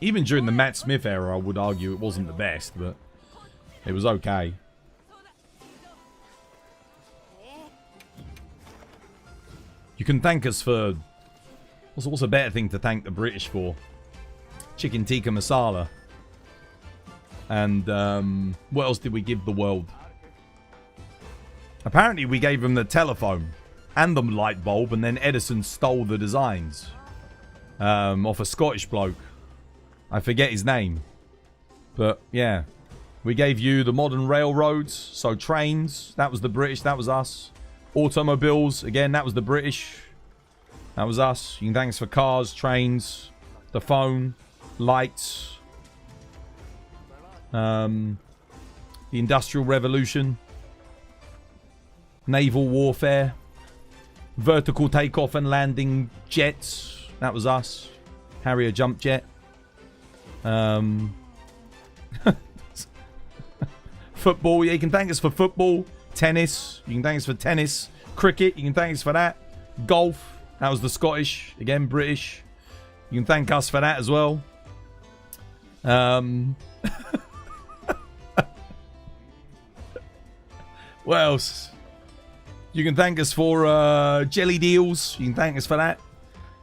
Even during the Matt Smith era, I would argue it wasn't the best, but it was okay. You can thank us for... What's a better thing to thank the British for? Chicken tikka masala. And, what else did we give the world? Apparently we gave them the telephone and the light bulb, and then Edison stole the designs. Off a Scottish bloke. I forget his name. But, yeah. We gave you the modern railroads. So, trains. That was the British. That was us. Automobiles. Again, that was the British. That was us. You can thank us for cars, trains, the phone, lights. The Industrial Revolution. Naval warfare. Vertical takeoff and landing jets. That was us. Harrier jump jet. Football. Yeah, you can thank us for football. Tennis. You can thank us for tennis. Cricket. You can thank us for that. Golf. That was the Scottish. Again, British. You can thank us for that as well. What else? You can thank us for jelly deals. You can thank us for that.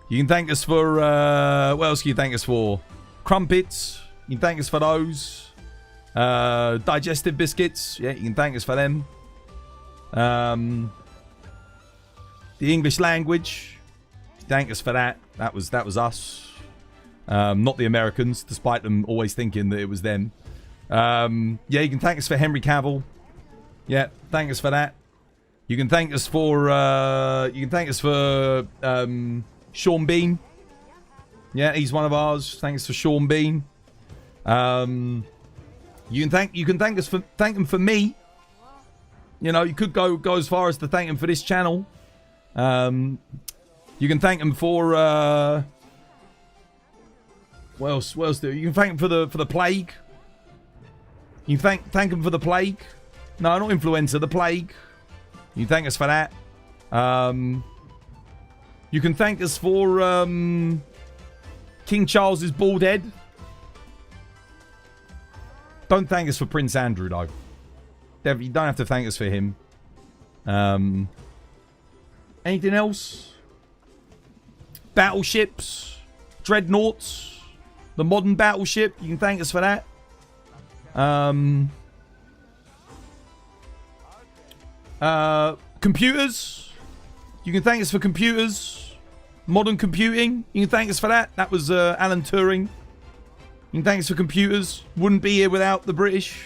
You can thank us for... what else can you thank us for? Crumpets. You can thank us for those. Digestive biscuits. Yeah, you can thank us for them. The English language. Thank us for that. That was us. Not the Americans, despite them always thinking that it was them. Yeah, you can thank us for Henry Cavill. Yeah, thank us for that. You can thank us for Sean Bean. Yeah, he's one of ours. Thanks for Sean Bean. You can thank them for me. You know, you could go as far as to thank them for this channel. You can thank them for what else do you can thank them for the plague. You thank them for the plague. No, not influenza, the plague. You thank us for that. You can thank us for King Charles's bald head. Don't thank us for Prince Andrew, though. You don't have to thank us for him. Anything else? Battleships, dreadnoughts, the modern battleship. You can thank us for that. Computers. You can thank us for computers. Modern computing. You can thank us for that. That was Alan Turing. You can thank us for computers. Wouldn't be here without the British.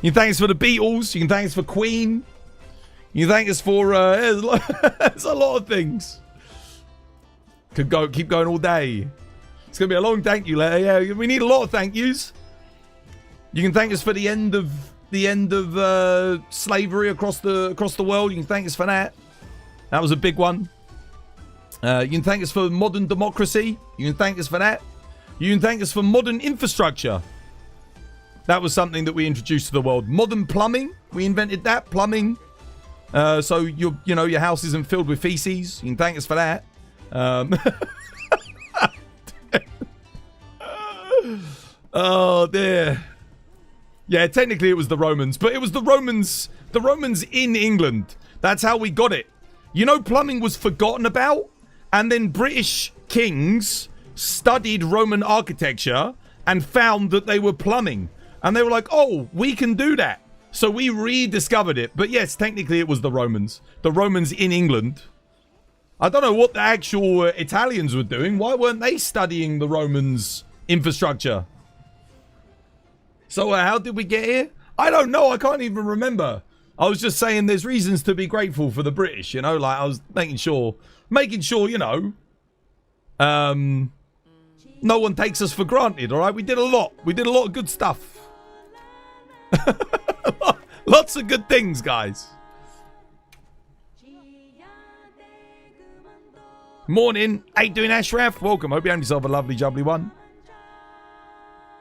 You can thank us for the Beatles. You can thank us for Queen. You can thank us for there's a lot of things. Keep going all day. It's gonna be a long thank you letter. Yeah, we need a lot of thank yous. You can thank us for the end of slavery across the world. You can thank us for that. That was a big one. You can thank us for modern democracy. You can thank us for that. You can thank us for modern infrastructure. That was something that we introduced to the world. Modern plumbing. We invented that. Plumbing. So your house isn't filled with feces. You can thank us for that. Oh dear. Yeah, technically it was the Romans, but it was the Romans in England. That's how we got it. You know, plumbing was forgotten about, and then British kings studied Roman architecture and found that they were plumbing. And they were like, oh, we can do that. So we rediscovered it. But yes, technically it was the Romans. The Romans in England. I don't know what the actual Italians were doing. Why weren't they studying the Romans' infrastructure? So how did we get here? I don't know. I can't even remember. I was just saying there's reasons to be grateful for the British, you know? Like, I was making sure, you know, no one takes us for granted, all right? We did a lot. We did a lot of good stuff. Lots of good things, guys. Morning. How you doing, Ashraf? Welcome. Hope you have yourself a lovely, jubbly one.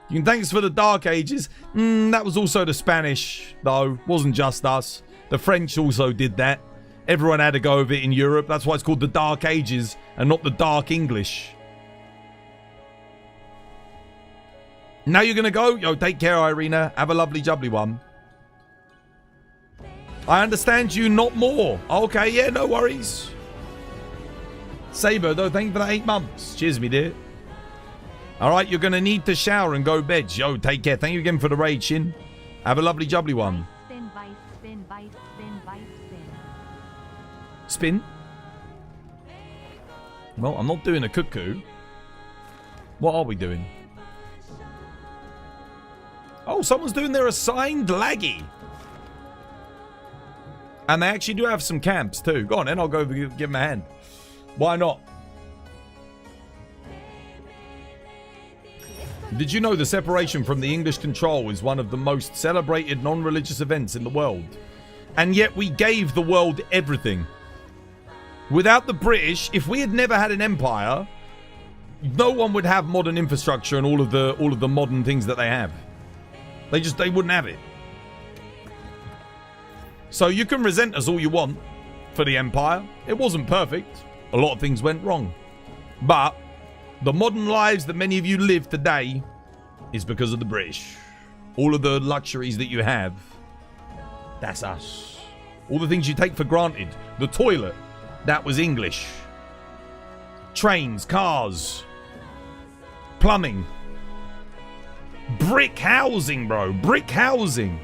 You can thank us for the Dark Ages. That was also the Spanish, though. Wasn't just us. The French also did that. Everyone had a go of it in Europe. That's why it's called the Dark Ages and not the Dark English. Now you're going to go? Yo, take care, Irina. Have a lovely, jubbly one. I understand you, not more. Okay, yeah, no worries. Saber, though, thank you for that 8 months. Cheers, me dear. Alright, you're going to need to shower and go bed. Yo, take care. Thank you again for the raid, Shin. Have a lovely, jubbly one. Spin? Well, I'm not doing a cuckoo. What are we doing? Oh, someone's doing their assigned laggy. And they actually do have some camps too. Go on then, I'll go give them a hand. Why not? Did you know the separation from the English control is one of the most celebrated non-religious events in the world? And yet we gave the world everything. Without the British, if we had never had an empire, no one would have modern infrastructure and all of the modern things that they have. They wouldn't have it. So you can resent us all you want for the empire. It wasn't perfect. A lot of things went wrong. But the modern lives that many of you live today is because of the British. All of the luxuries that you have, that's us. All the things you take for granted. The toilet, that was English. Trains, cars, plumbing. Brick housing, bro. Brick housing.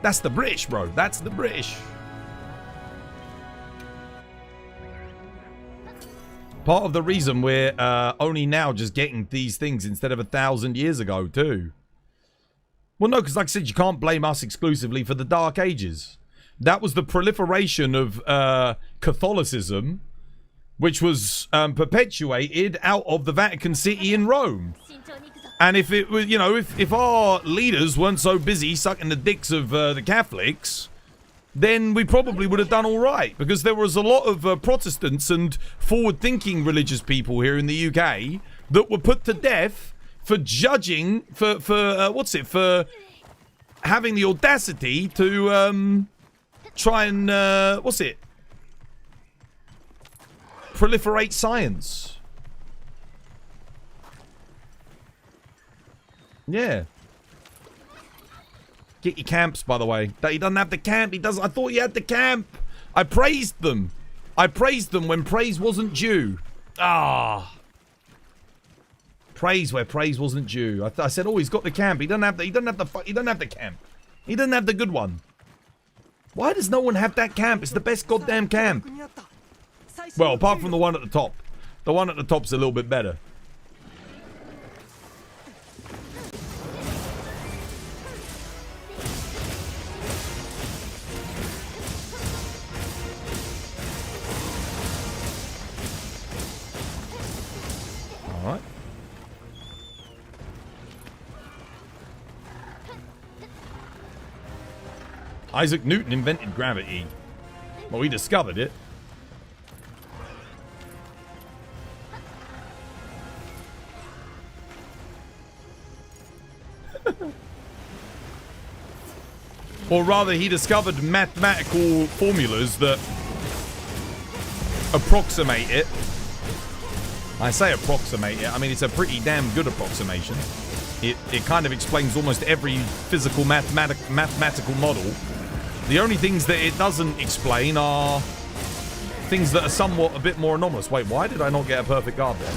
That's the British, bro. That's the British. Part of the reason we're only now just getting these things instead of 1,000 years ago, too. Well, no, because like I said, you can't blame us exclusively for the Dark Ages. That was the proliferation of Catholicism, which was perpetuated out of the Vatican City in Rome. And if it was, you know, if our leaders weren't so busy sucking the dicks of the Catholics, then we probably would have done all right. Because there was a lot of Protestants and forward-thinking religious people here in the UK that were put to death for judging, for having the audacity to try and, proliferate science. Yeah. Get your camps, by the way. He doesn't have the camp. He does. I thought he had the camp. I praised them. I praised them when praise wasn't due. Ah. Praise where praise wasn't due. I said, oh, he's got the camp. He doesn't have the. He doesn't have the camp. He doesn't have the good one. Why does no one have that camp? It's the best goddamn camp. Well, apart from the one at the top. The one at the top's a little bit better. Alright. Isaac Newton invented gravity. Well, he discovered it. Or rather, he discovered mathematical formulas that approximate it. I say approximate it, I mean it's a pretty damn good approximation. It kind of explains almost every physical mathematical model. The only things that it doesn't explain are things that are somewhat a bit more anomalous. Wait, why did I not get a perfect guard there?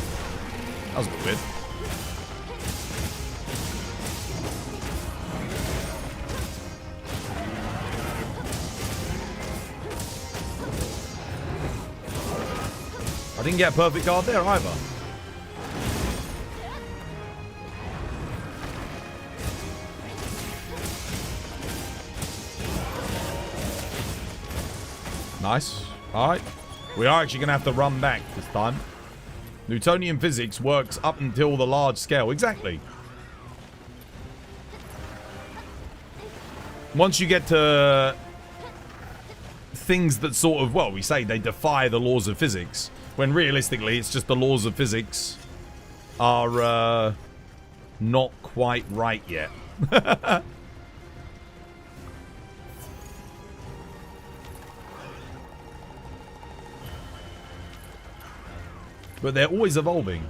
That was a bit weird. I didn't get a perfect guard there either. Nice. Alright. We are actually going to have to run back this time. Newtonian physics works up until the large scale. Exactly. Once you get to things that sort of, well, we say they defy the laws of physics, when realistically it's just the laws of physics are not quite right yet. But they're always evolving.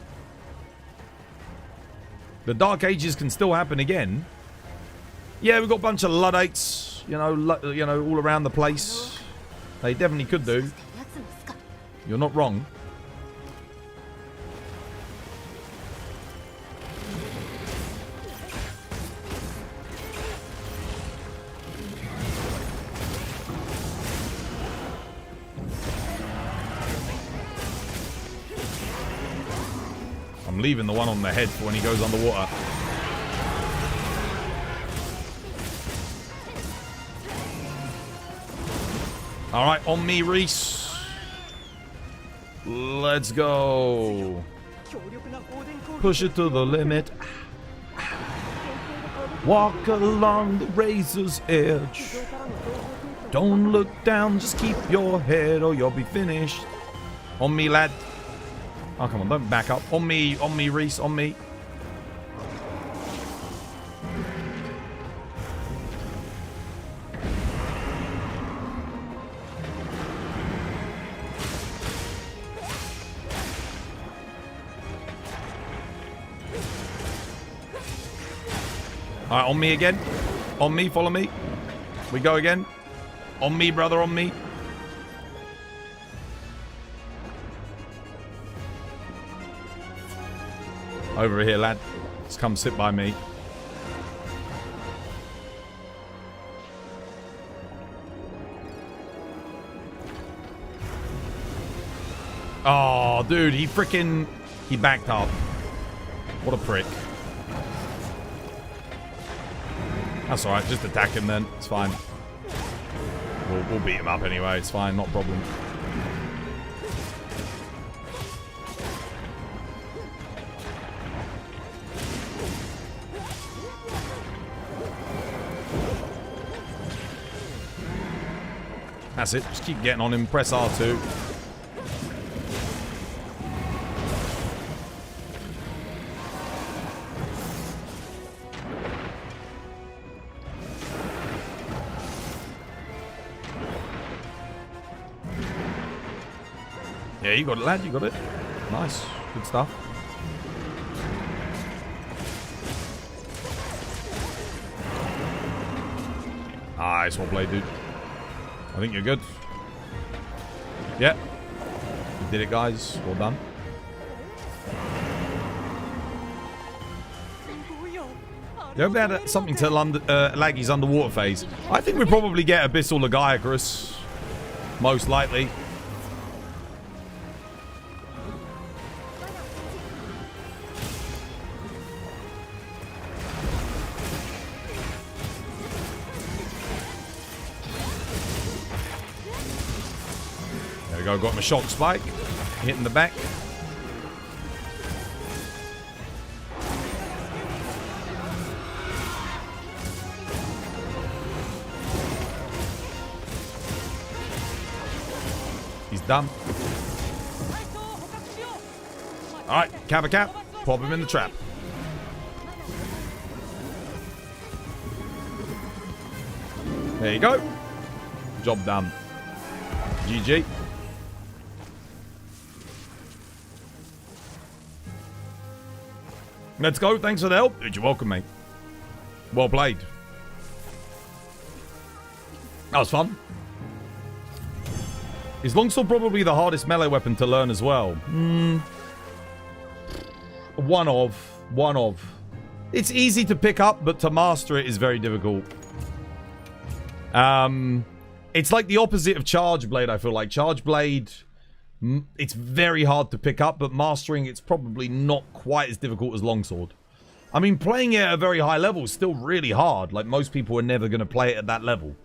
The Dark Ages can still happen again. Yeah, we've got a bunch of Luddites, you know, all around the place. They definitely could do. You're not wrong. I'm leaving the one on the head for when he goes underwater. Alright, on me, Reese. Let's go. Push it to the limit. Walk along the razor's edge. Don't look down, just keep your head or you'll be finished. On me, lad. Oh, come on, don't back up. On me, Reese, on me. Alright, on me again. On me, follow me. We go again. On me, brother, on me. Over here, lad. Just come sit by me. Oh, dude, he backed up. What a prick. That's alright, just attack him then. It's fine. We'll beat him up anyway, it's fine, not a problem. That's it. Just keep getting on him. Press R2. Yeah, you got it, lad. You got it. Nice. Good stuff. Nice one play, dude. I think you're good. Yeah. You did it, guys. Well done. You hope they had something to Laggy's underwater phase. I think we probably get Abyssal Lagiacrus. Most likely. There we go, got him a shock spike. Hitting the back. He's done. Alright, Kappa Cap. Pop him in the trap. There you go. Job done. GG. Let's go. Thanks for the help. You're welcome, mate. Well played. That was fun. Is longsword probably the hardest melee weapon to learn as well? One of. It's easy to pick up, but to master it is very difficult. It's like the opposite of Charge Blade, I feel like. Charge Blade, it's very hard to pick up, but mastering it's probably not quite as difficult as Longsword. I mean, playing it at a very high level is still really hard. Like, most people are never going to play it at that level.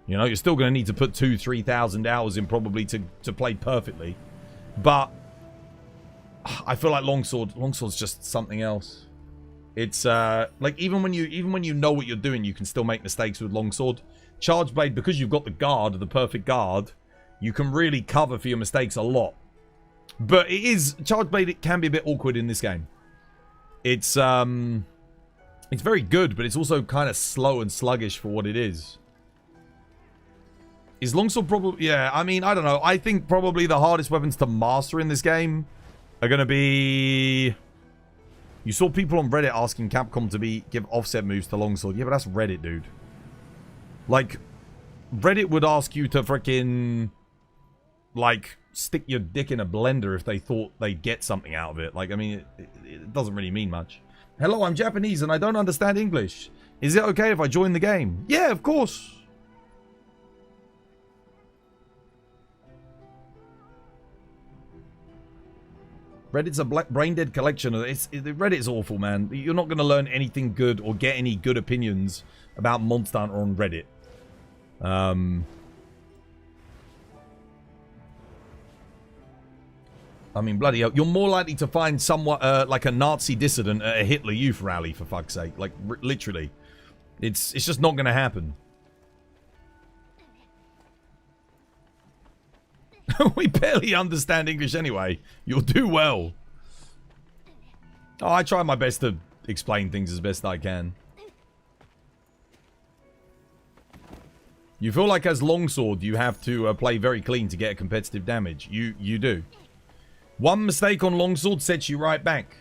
You know, you're still going to need to put 2,000-3,000 hours in probably to play perfectly. But I feel like Longsword's just something else. It's like even when you know what you're doing, you can still make mistakes with Longsword. Charge Blade, because you've got the guard, the perfect guard, you can really cover for your mistakes a lot. But Charge Blade, it can be a bit awkward in this game. It's very good, but it's also kind of slow and sluggish for what it is. Is Longsword probably... Yeah, I mean, I don't know. I think probably the hardest weapons to master in this game are going to be... You saw people on Reddit asking Capcom to give offset moves to Longsword. Yeah, but that's Reddit, dude. Like, Reddit would ask you to freaking, like, stick your dick in a blender if they thought they'd get something out of it. Like, I mean, it doesn't really mean much. Hello, I'm Japanese and I don't understand English. Is it okay if I join the game? Yeah, of course. Reddit's a brain-dead collection. Reddit's awful, man. You're not going to learn anything good or get any good opinions about Monster Hunter on Reddit. I mean, bloody hell. You're more likely to find somewhat like a Nazi dissident at a Hitler Youth rally, for fuck's sake. Like, literally. It's just not going to happen. We barely understand English anyway. You'll do well. Oh, I try my best to explain things as best I can. You feel like as Longsword, you have to play very clean to get a competitive damage. You do. One mistake on Longsword sets you right back.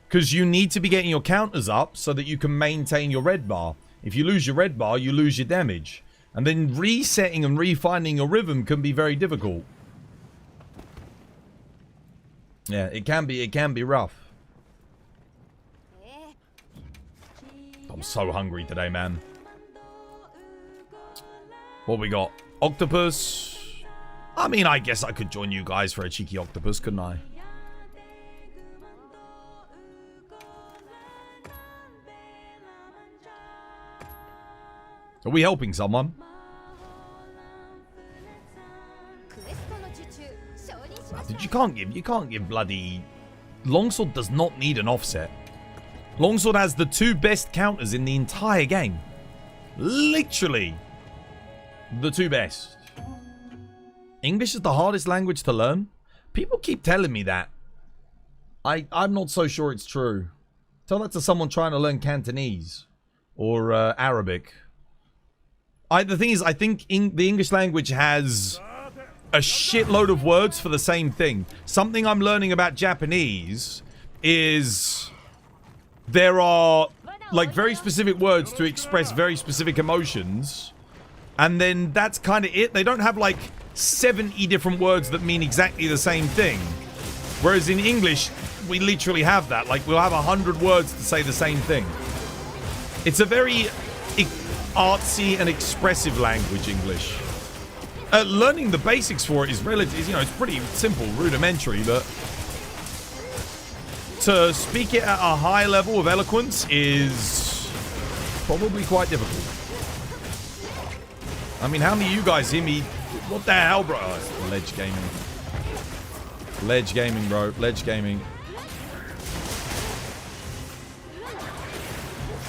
Because you need to be getting your counters up so that you can maintain your red bar. If you lose your red bar, you lose your damage. And then resetting and refinding your rhythm can be very difficult. Yeah, it can be rough. I'm so hungry today, man. What we got? Octopus. I mean, I guess I could join you guys for a cheeky octopus, couldn't I? Are we helping someone? Dude, you can't give bloody... Longsword does not need an offset. Longsword has the 2 best counters in the entire game. Literally. The 2 best. English is the hardest language to learn. People keep telling me that. I'm not so sure it's true. Tell that to someone trying to learn Cantonese or Arabic. The thing is, I think the English language has a shitload of words for the same thing. Something I'm learning about Japanese is there are like very specific words to express very specific emotions, and then that's kind of it. They don't have like 70 different words that mean exactly the same thing. Whereas in English, we literally have that. Like, we'll have 100 words to say the same thing. It's a very artsy and expressive language, English. Learning the basics for it is relative, you know, it's pretty simple, rudimentary, but to speak it at a high level of eloquence is probably quite difficult. I mean, how many of you guys hear me? What the hell, bro? Oh, it's ledge gaming. Ledge gaming, bro. Ledge gaming.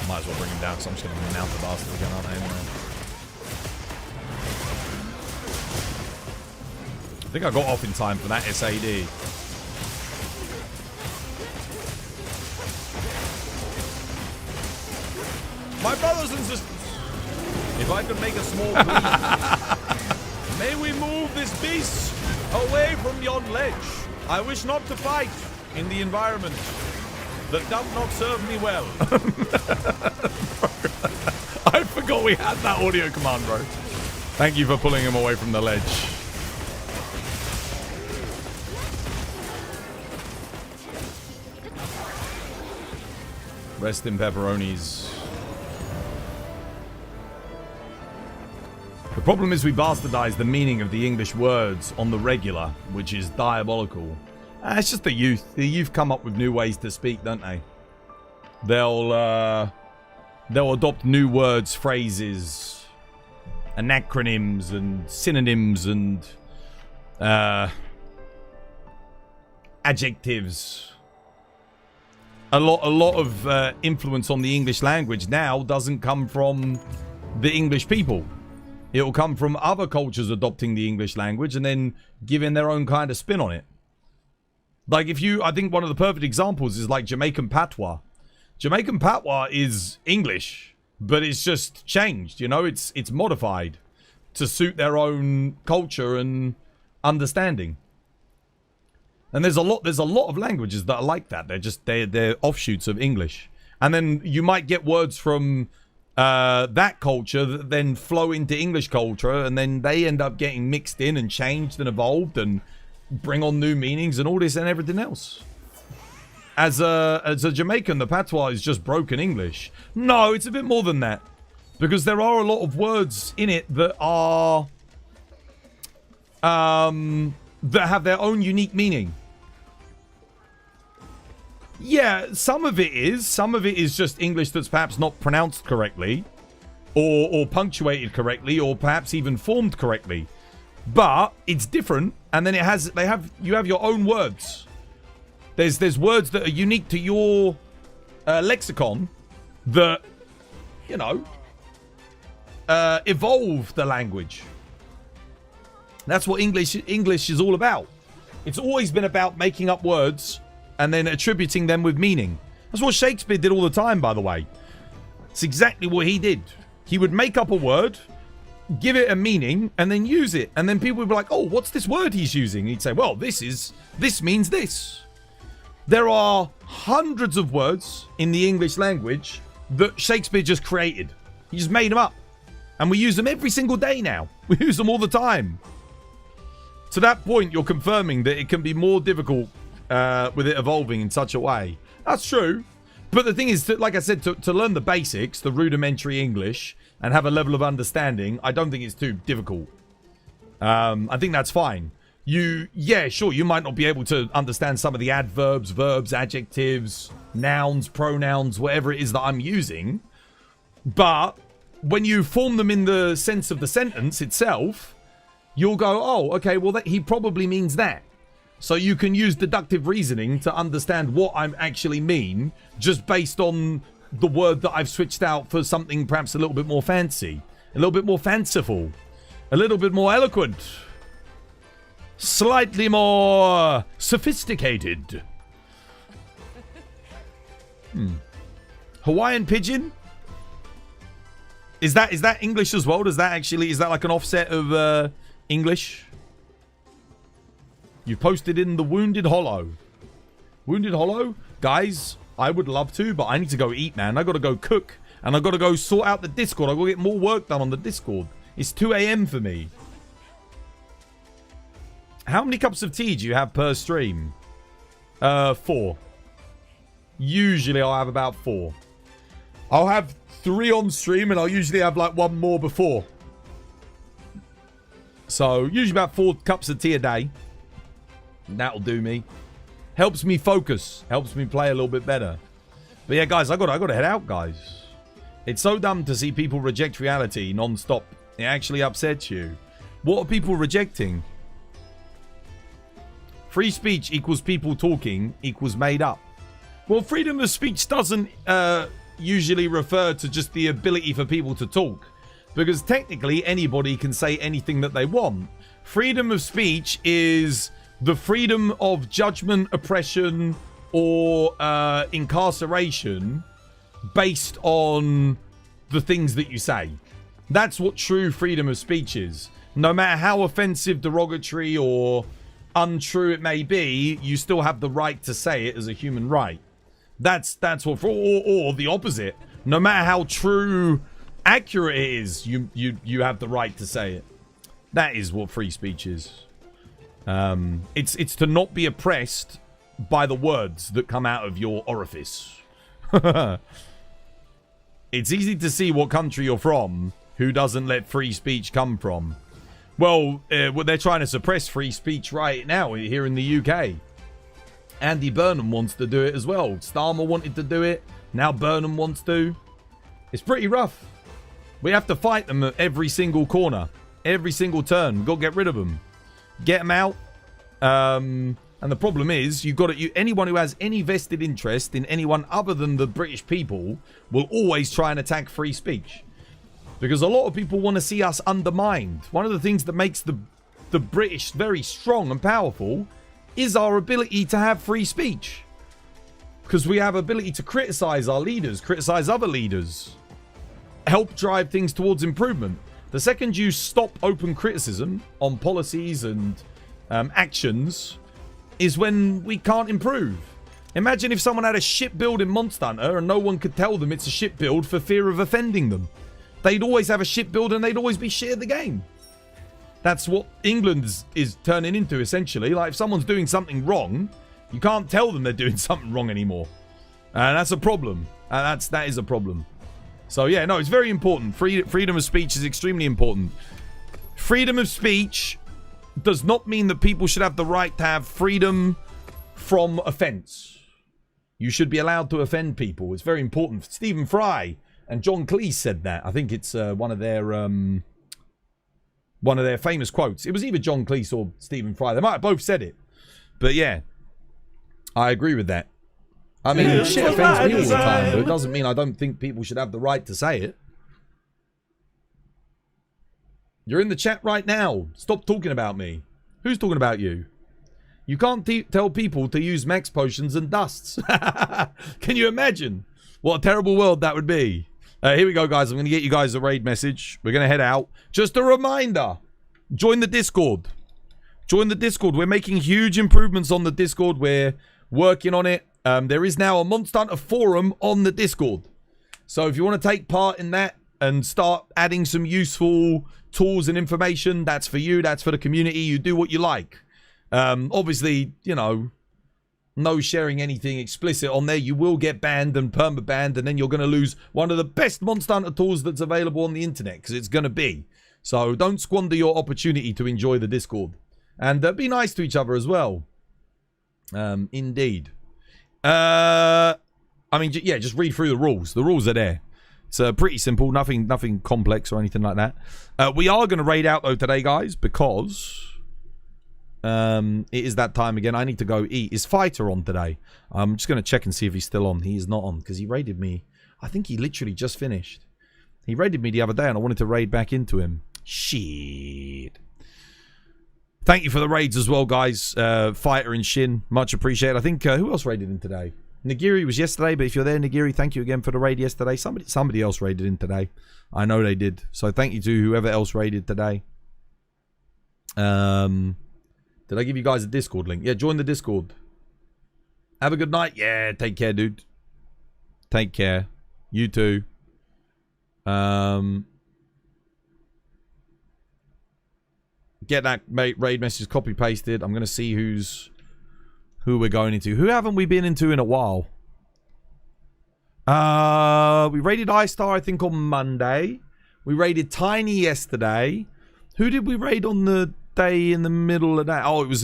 Might as well bring him down, because I'm just going to mount the bastard again, aren't I, anyway? I think I got off in time for that SAD. My brothers and sisters, if I could make a small plea, may we move this beast away from yon ledge. I wish not to fight in the environment that does not serve me well. I forgot we had that audio command, bro. Thank you for pulling him away from the ledge. Rest in pepperonis. The problem is we bastardize the meaning of the English words on the regular, which is diabolical. It's just the youth. The youth come up with new ways to speak, don't they? They'll adopt new words, phrases, anacronyms, and synonyms, and adjectives. A lot of influence on the English language now doesn't come from the English people. It'll come from other cultures adopting the English language and then giving their own kind of spin on it. Like I think one of the perfect examples is like Jamaican patois. Jamaican patois is English, but it's just changed, you know, it's modified to suit their own culture and understanding. And there's a lot of languages that are like that. They're offshoots of English. And then you might get words from that culture that then flow into English culture, and then they end up getting mixed in and changed and evolved and bring on new meanings and all this and everything else. As a Jamaican, the patois is just broken English. No, it's a bit more than that, because there are a lot of words in it that are that have their own unique meaning. Yeah, some of it is just English that's perhaps not pronounced correctly, or punctuated correctly, or perhaps even formed correctly. But it's different, and then you have your own words. There's words that are unique to your lexicon that, you know, evolve the language. That's what English is all about. It's always been about making up words and then attributing them with meaning. That's what Shakespeare did all the time, by the way. It's exactly what he did. He would make up a word, give it a meaning, and then use it. And then people would be like, oh, what's this word he's using? And he'd say, well, this means this. There are hundreds of words in the English language that Shakespeare just created. He just made them up. And we use them every single day now. We use them all the time. To that point, you're confirming that it can be more difficult with it evolving in such a way. That's true. But the thing is, like I said, to learn the basics, the rudimentary English, and have a level of understanding, I don't think it's too difficult. I think that's fine. Yeah, sure, you might not be able to understand some of the adverbs, verbs, adjectives, nouns, pronouns, whatever it is that I'm using. But when you form them in the sense of the sentence itself, you'll go, oh, okay, well, he probably means that. So you can use deductive reasoning to understand what I actually mean, just based on the word that I've switched out for something perhaps a little bit more fancy, a little bit more fanciful, a little bit more eloquent. slightly more sophisticated. Hawaiian pigeon? Is that English as well? Is that like an offset of English? You posted in the Wounded Hollow. Wounded Hollow? Guys, I would love to, but I need to go eat, man. I gotta go cook. And I gotta go sort out the Discord. I gotta get more work done on the Discord. It's 2 a.m. for me. How many cups of tea do you have per stream? 4. Usually I'll have about 4. I'll have 3 on stream and I'll usually have like 1 more before. So usually about 4 cups of tea a day. That'll do me. Helps me focus. Helps me play a little bit better. But yeah, guys, I gotta head out, guys. It's so dumb to see people reject reality non-stop. It actually upsets you. What are people rejecting? Free speech equals people talking equals made up. Well, freedom of speech doesn't usually refer to just the ability for people to talk. Because technically anybody can say anything that they want. Freedom of speech is the freedom of judgment, oppression, or incarceration based on the things that you say. That's what true freedom of speech is. No matter how offensive, derogatory, or untrue it may be, you still have the right to say it as a human right. That's what, or the opposite. No matter how true, accurate it is, you have the right to say it. That is what free speech is. It's to not be oppressed by the words that come out of your orifice. It's easy to see what country you're from who doesn't let free speech come from. Well, they're trying to suppress free speech right now here in the UK. Andy Burnham wants to do it as well. Starmer wanted to do it. Now Burnham wants to. It's pretty rough. We have to fight them at every single corner. Every single turn. We've got to get rid of them. Get them out. And the problem is, anyone who has any vested interest in anyone other than the British people will always try and attack free speech. Because a lot of people want to see us undermined. One of the things that makes the British very strong and powerful is our ability to have free speech. Because we have ability to criticize our leaders, criticize other leaders, help drive things towards improvement. The second you stop open criticism on policies and actions is when we can't improve. Imagine if someone had a ship build in Monster Hunter and no one could tell them it's a ship build for fear of offending them. They'd always have a ship build and they'd always be shit at the game. That's what England is turning into, essentially. Like, if someone's doing something wrong, you can't tell them they're doing something wrong anymore. And that's a problem. That is a problem. So, yeah, no, it's very important. Freedom of speech is extremely important. Freedom of speech does not mean that people should have the right to have freedom from offense. You should be allowed to offend people. It's very important. Stephen Fry and John Cleese said that. I think it's one of their famous quotes. It was either John Cleese or Stephen Fry. They might have both said it. But yeah, I agree with that. I mean, shit offends me all the time, but it doesn't mean I don't think people should have the right to say it. You're in the chat right now. Stop talking about me. Who's talking about you? You can't tell people to use max potions and dusts. Can you imagine? What a terrible world that would be. Here we go, guys. I'm going to get you guys a raid message. We're going to head out. Just a reminder. Join the Discord. Join the Discord. We're making huge improvements on the Discord. We're working on it. There is now a Monster Hunter forum on the Discord. So if you want to take part in that and start adding some useful tools and information, that's for you. That's for the community. You do what you like. Obviously, you know, no sharing anything explicit on there. You will get banned and perma-banned, and then you're going to lose one of the best Monster Hunter tools that's available on the internet, because it's going to be. So don't squander your opportunity to enjoy the Discord. And be nice to each other as well. Indeed. I mean, yeah, just read through the rules. The rules are there. It's pretty simple. Nothing complex or anything like that. We are going to raid out, though, today, guys, because it is that time again. I need to go eat. Is Fighter on today? I'm just going to check and see if he's still on. He is not on, because he raided me. I think he literally just finished. He raided me the other day, and I wanted to raid back into him. Shit. Thank you for the raids as well, guys. Fighter and Shin, much appreciated. I think who else raided in today? Nagiri was yesterday, but if you're there, Nagiri, thank you again for the raid yesterday. Somebody else raided in today. I know they did. So thank you to whoever else raided today. Did I give you guys a Discord link? Yeah, join the Discord. Have a good night. Yeah, take care, dude. Take care. You too. Get that raid message copy pasted. I'm gonna see who we're going into. Who haven't we been into in a while? We raided iStar, I think, on Monday. We raided Tiny yesterday. Who did we raid on the day in the middle of that? Oh, it was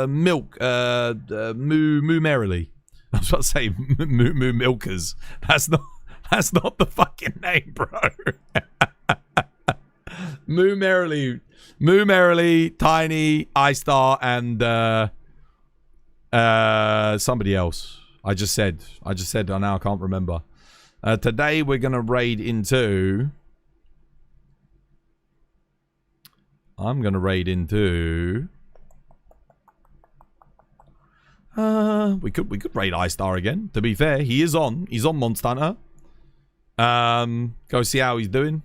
Milk. Moo Merrily. I was about to say Moo Milkers. That's not the fucking name, bro. Moo Merrily, Tiny, iStar, and somebody else. I just said. Now I can't remember. Today we're gonna raid into. I'm gonna raid into. We could raid iStar again. To be fair, he's on Monster Hunter. Go see how he's doing.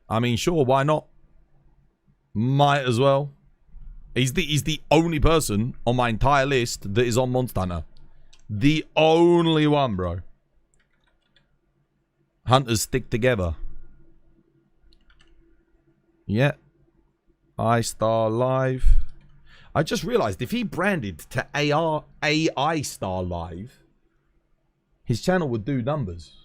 I mean, sure, why not? Might as well. He's the only person on my entire list that is on Monster Hunter. The only one, bro. Hunters stick together. Yeah. iStar Live. I just realized if he branded to AI Star Live, his channel would do numbers.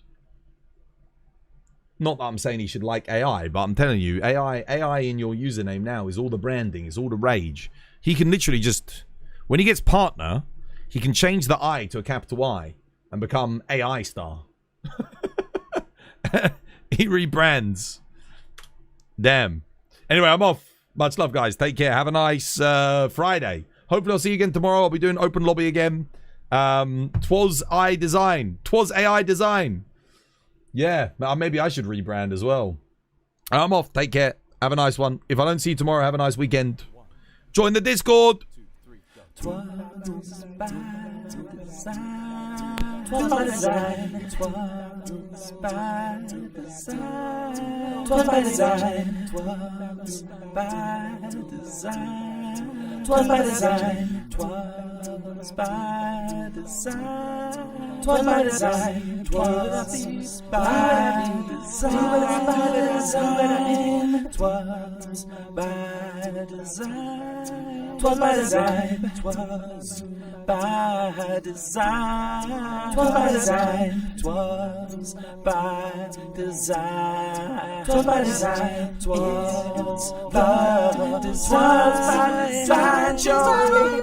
Not that I'm saying he should like AI, but I'm telling you, AI in your username now is all the branding, is all the rage. He can literally just, when he gets partner, he can change the I to a capital I and become AI Star. He rebrands. Damn. Anyway, I'm off. Much love, guys. Take care. Have a nice Friday. Hopefully I'll see you again tomorrow. I'll be doing open lobby again. Twas AI Design. Yeah, maybe I should rebrand as well. I'm off. Take care. Have a nice one. If I don't see you tomorrow, have a nice weekend. Join the Discord. Twas by design, twas by design, twas by design, twas by design, twas by design, twas by design, twas by design, twas by design, twas by design, twas by design, twas by design, twas by design, twas by design, twas by design, twas by design, twas by design,